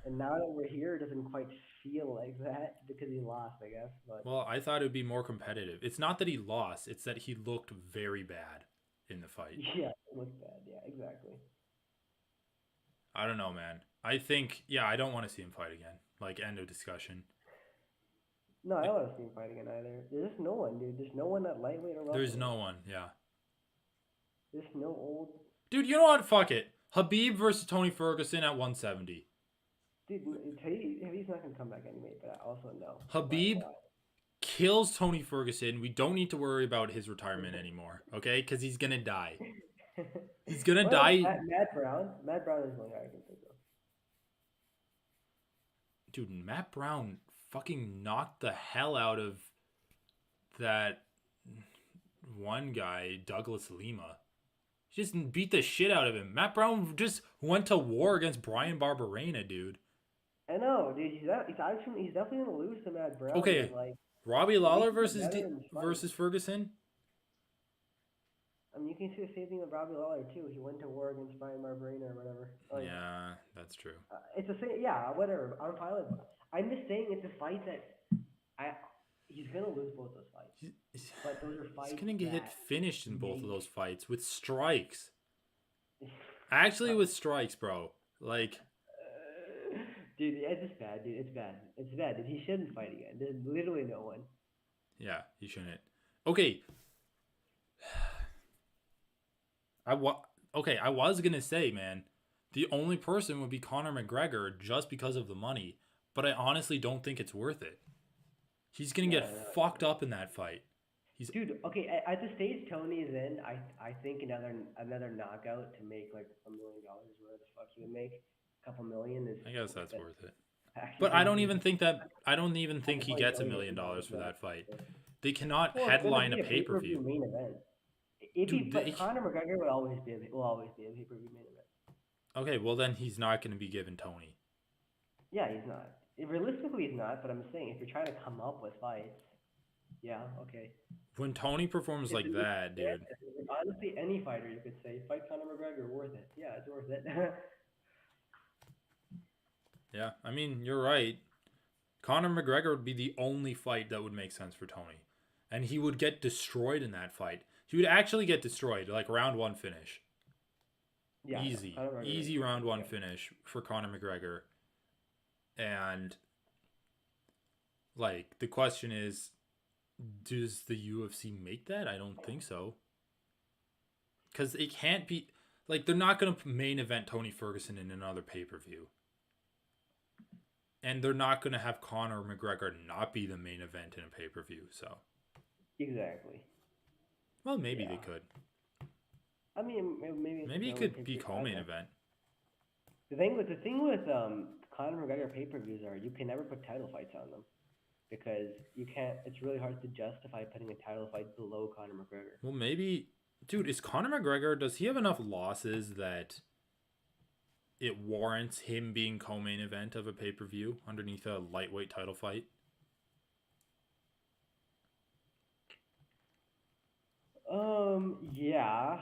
And now that we're here, it doesn't quite feel like that because he lost, I guess. But well, I thought it would be more competitive. It's not that he lost; it's that he looked very bad in the fight. yeah, it looked bad. Yeah, exactly. I don't know, man. I think, yeah, I don't want to see him fight again. Like, end of discussion. No, I don't want to see him fight again either. There's just no one, dude. There's no one at lightweight or welterweight. There's no one, yeah. There's no old. Dude, you know what? Fuck it. Habib versus Tony Ferguson at 170. Dude, he's not gonna come back anyway. But I also know Habib kills Tony Ferguson. We don't need to worry about his retirement anymore, okay? Because he's gonna die. He's gonna die. Matt Brown is the only guy I can think of. Dude, Matt Brown fucking knocked the hell out of that one guy, Douglas Lima. He just beat the shit out of him. Matt Brown just went to war against Brian Barberena, dude. I know, dude. He's definitely gonna lose to Matt Brown. Okay, like, Robbie Lawler versus Ferguson. I mean, you can see the same thing with Robbie Lawler too. He went to war against Brian Barberena or whatever. Like, yeah, that's true. It's the same. Yeah, whatever. I'm fine with it. I'm just saying it's a fight that he's gonna lose both those fights. But those are fights. He's gonna get finished in both of those fights with strikes. Actually, with strikes, bro. Like, dude, it's just bad, dude. It's bad. It's bad, dude. He shouldn't fight again. There's literally no one. Yeah, he shouldn't. Okay. I was gonna say, man, the only person would be Conor McGregor just because of the money, but I honestly don't think it's worth it. He's gonna get fucked up in that fight. Dude, okay, at the stage Tony is in, I think another knockout to make like $1 million, whatever the fuck he would make, a couple million is. I guess that's worth it. But I don't even think he gets $1 million for that fight. They cannot headline a pay-per-view. Main event. Conor McGregor will always be a pay-per-view main event. Okay, well then he's not going to be given Tony. Yeah, he's not. Realistically, he's not. But I'm saying if you're trying to come up with fights, yeah, okay. When Tony performs like that, dude. Honestly, any fighter you could say fight Conor McGregor, worth it. Yeah, it's worth it. Yeah, I mean you're right. Conor McGregor would be the only fight that would make sense for Tony, and he would get destroyed in that fight. He would actually get destroyed, like round one finish. Yeah, easy round one finish for Conor McGregor. And like the question is, does the UFC make that? I don't think so. Because it can't be like they're not going to main event Tony Ferguson in another pay-per-view. And they're not going to have Conor McGregor not be the main event in a pay-per-view. So exactly. Well, maybe they could. I mean, maybe it could be co-main event. The thing with Conor McGregor pay-per-views are you can never put title fights on them because you can't. It's really hard to justify putting a title fight below Conor McGregor. Well, maybe, dude, is Conor McGregor? Does he have enough losses that it warrants him being co-main event of a pay-per-view underneath a lightweight title fight? Yeah.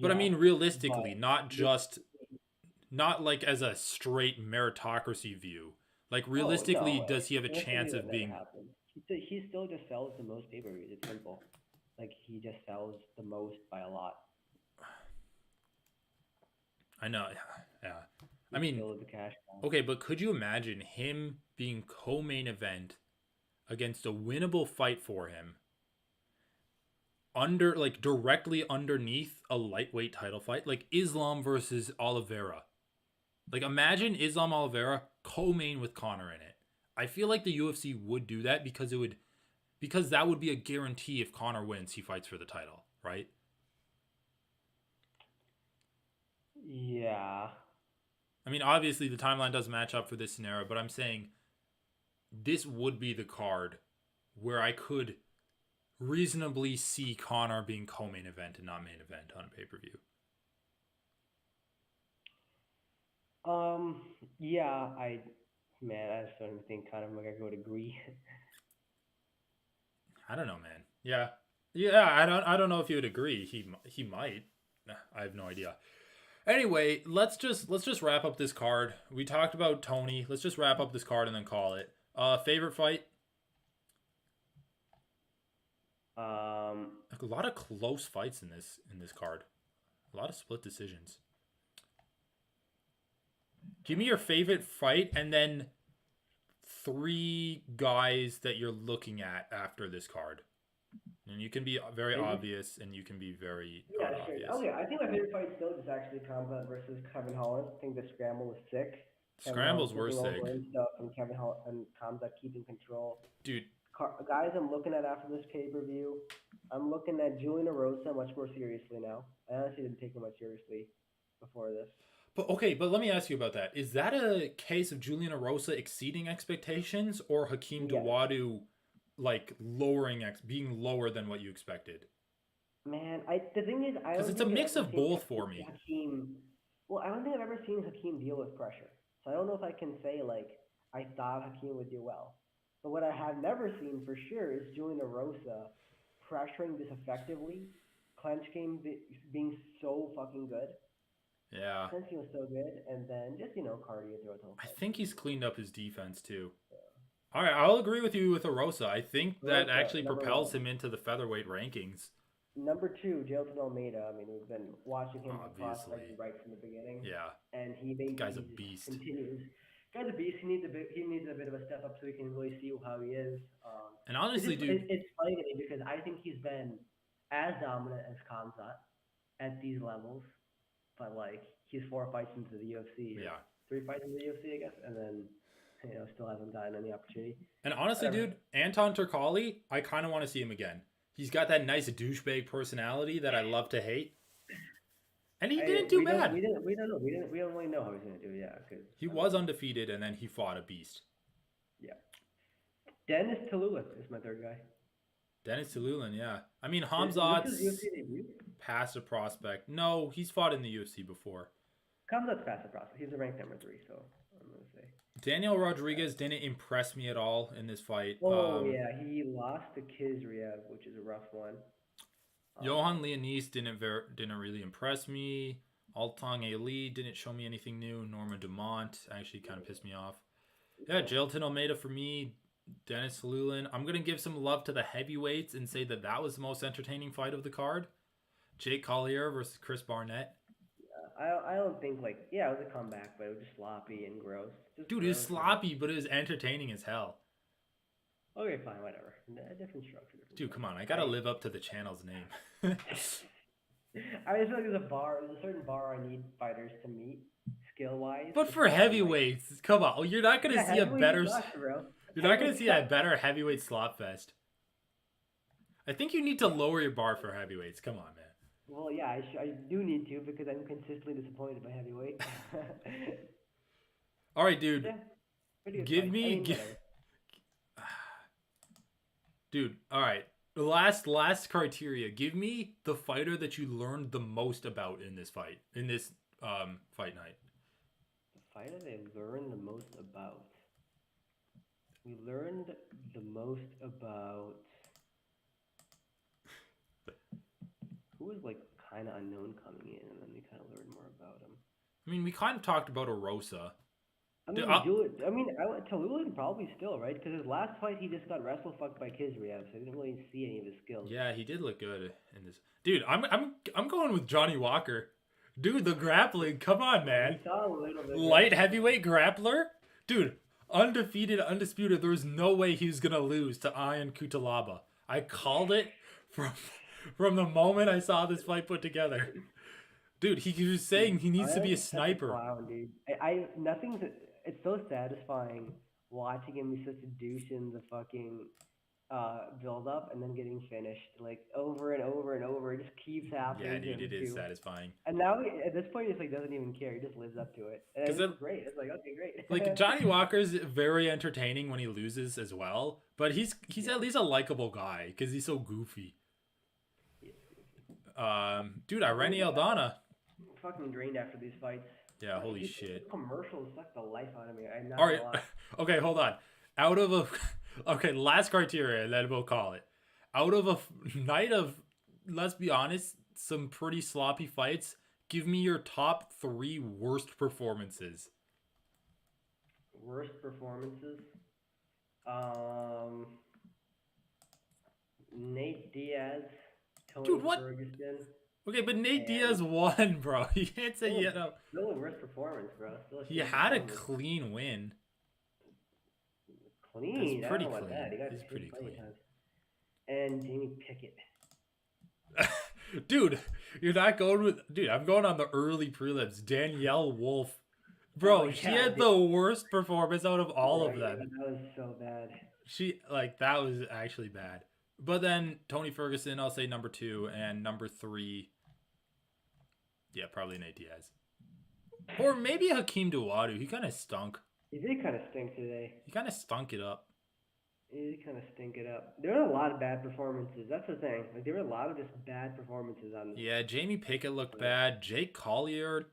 But I mean, realistically, not like as a straight meritocracy view. Like, realistically, does he have a chance of being... He still just sells the most pay-per-views. It's simple. Like, he just sells the most by a lot. I know, yeah. I mean, okay, but could you imagine him being co-main event against a winnable fight for him directly underneath a lightweight title fight, like Islam versus Oliveira? Like, imagine Islam Oliveira co-main with Conor in it. I feel like the UFC would do that because that would be a guarantee. If Conor wins, he fights for the title, right? Yeah. I mean, obviously the timeline doesn't match up for this scenario, but I'm saying this would be the card where I could reasonably see Conor being co-main event and not main event on pay-per-view. Yeah, I just don't think Conor McGregor would agree. I don't know, man. Yeah, I don't know if he would agree. He might. I have no idea. Anyway, let's just wrap up this card. We talked about Tony. Let's just wrap up this card and then call it. Favorite fight? Like a lot of close fights in this card. A lot of split decisions. Give me your favorite fight and then 3 guys that you're looking at after this card. And you can be very obvious and you can be very obvious. Okay, I think my favorite fight still is actually Combat versus Kevin Holland. I think the scramble was sick. Scrambles were sick. And stuff, and Kevin Holland and Combat keeping control. Dude. Guys I'm looking at after this pay-per-view, I'm looking at Julian Erosa much more seriously now. I honestly didn't take him much seriously before this. But let me ask you about that. Is that a case of Julian Erosa exceeding expectations or Hakeem Dawodu like being lower than what you expected? Man, the thing is, because it's a mix of both for me. I don't think I've ever seen Hakeem deal with pressure, so I don't know if I can say like I thought Hakeem would do well. But what I have never seen for sure is Julian Erosa pressuring this effectively, clinch game being so fucking good. Yeah. Since he was so good, and then just cardio throughout the whole fight. I think he's cleaned up his defense too. Yeah. All right, I'll agree with you with Erosa. I think that actually propels him into the featherweight rankings. Number 2, Jailton Almeida. I mean, we've been watching him prospect right from the beginning. Yeah. And he guy's a beast. Continues. Guy's a beast. He needs a bit of a step up so we can really see how he is. And honestly, it's funny to me because I think he's been as dominant as Khamzat at these levels, but like he's 4 fights into the UFC. Yeah. 3 fights into the UFC, I guess, and then still hasn't gotten any opportunity. And honestly, dude, Anton Turkalj, I kind of want to see him again. He's got that nice douchebag personality that I love to hate. And he didn't do bad. We don't know. We don't really know how he's going to do. Yeah, because he was undefeated, and then he fought a beast. Yeah. Dennis Tululin is my 3rd guy. Dennis Tululin, yeah. I mean, Khamzat's past a prospect. No, he's fought in the UFC before. Khamzat's past a prospect. He's a ranked number 3, so I'm going to say. Daniel Rodriguez didn't impress me at all in this fight. Yeah, he lost to Chimaev, which is a rough one. Johan Leonese didn't really impress me. Altong Ali didn't show me anything new. Norma Dumont actually kind of pissed me off. Yeah, Jailton Almeida for me. Dennis Tululin. I'm going to give some love to the heavyweights and say that was the most entertaining fight of the card. Jake Collier versus Chris Barnett. I don't think it was a comeback, but it was just sloppy and gross. Dude, it was sloppy, but it was entertaining as hell. Okay, fine, whatever. Different structure. Dude, come on, I gotta live up to the channel's name. I just feel like there's a certain bar I need fighters to meet, skill-wise. But for heavyweights, come on, you're not gonna see a better. You're not gonna see a better heavyweight slot fest. I think you need to lower your bar for heavyweights. Come on, man. Well, yeah, I do need to because I'm consistently disappointed by heavyweight. All right, dude. Yeah, give me... Dude, all right. The last criteria. Give me the fighter that you learned the most about in this fight. In this fight night. The fighter they learned the most about. We learned the most about... Who was kind of unknown coming in, and then we kind of learned more about him. I mean, we kind of talked about Erosa. Tululin probably still, right? Because his last fight, he just got wrestle fucked by Chimaev, so I didn't really see any of his skills. Yeah, he did look good in this. Dude, I'm going with Johnny Walker. Dude, the grappling, come on, man. Light heavyweight grappler, dude, undefeated, undisputed. There was no way he was gonna lose to Ion Cutelaba. I called it from the moment I saw this fight put together. Dude, he was saying he needs to be a sniper. Clown, dude. It's so satisfying watching him be such a douche in the fucking build up and then getting finished over and over and over. It just keeps happening. Yeah, dude, it is satisfying. And now at this point, he just doesn't even care. He just lives up to it. And it's great. It's okay, great. Johnny Walker's very entertaining when he loses as well, but he's at least a likable guy because he's so goofy. Dude, Irene Aldana. Fucking drained after these fights. Yeah, holy shit. Commercials suck the life out of me. All right, okay, hold on. Last criteria, and then we'll call it. Out of a night of, let's be honest, some pretty sloppy fights, give me your top 3 worst performances. Worst performances? Nate Diaz, Tony Ferguson. Okay, but Nate Diaz won, bro. You can't say you know. Still a worst performance, bro. He had a clean win. Clean? That's pretty I don't know clean. about that. He got He's pretty clean. Times. And Jamie Pickett. Dude, you're not going with... Dude, I'm going on the early prelims. Danielle Wolf. Bro, she had the worst performance out of all of them. That was so bad. That was actually bad. But then Tony Ferguson, I'll say number 2, and number 3... Yeah, probably Nate Diaz. Or maybe Hakeem Dawodu. He kind of stunk. He did kind of stink today. He kind of stunk it up. He did kind of stink it up. There were a lot of bad performances. That's the thing. Like, there were a lot of just bad performances on this. Yeah, Jamie Pickett looked bad. Jake Collier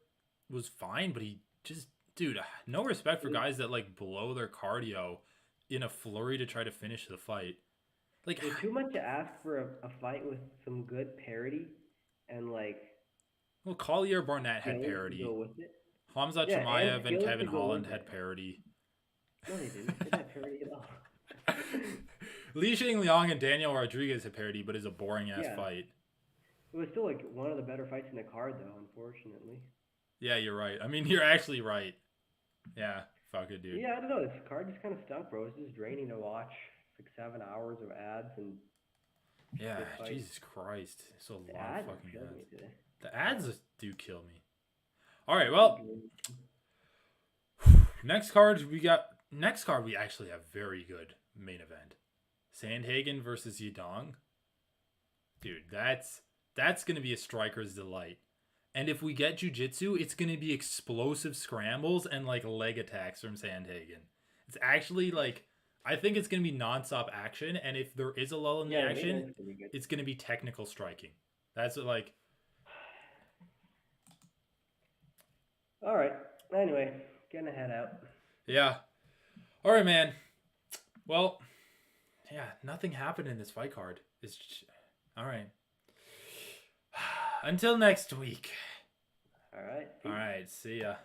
was fine, but he just... Dude, no respect for guys that, like, blow their cardio in a flurry to try to finish the fight. Like, it's too much to ask for a fight with some good parity and, like... Well, Collier Barnett had parity. Hamza Chimaev and Kevin Holland had parity. No, they didn't. They didn't have parity at all. Li Liang and Daniel Rodriguez had parity, but it's a boring-ass fight. It was still, like, one of the better fights in the card, though, unfortunately. Yeah, you're right. I mean, you're actually right. Yeah, fuck it, dude. Yeah, I don't know. This card just kind of stunk, bro. It's just draining to watch. It's like 7 hours of ads and... Yeah, Jesus Christ. It's a lot of fucking ads. The ads do kill me. All right, well, next card we actually have very good main event. Sandhagen versus Yadong. Dude, that's going to be a striker's delight. And if we get jiu-jitsu, it's going to be explosive scrambles and like leg attacks from Sandhagen. It's actually like, I think it's going to be nonstop action. And if there is a lull in the action, it's going to be technical striking. That's what, like... All right. Anyway, getting a head out. Yeah. All right, man. Well, yeah, nothing happened in this fight card. It's just... All right. Until next week. All right. All right. See ya.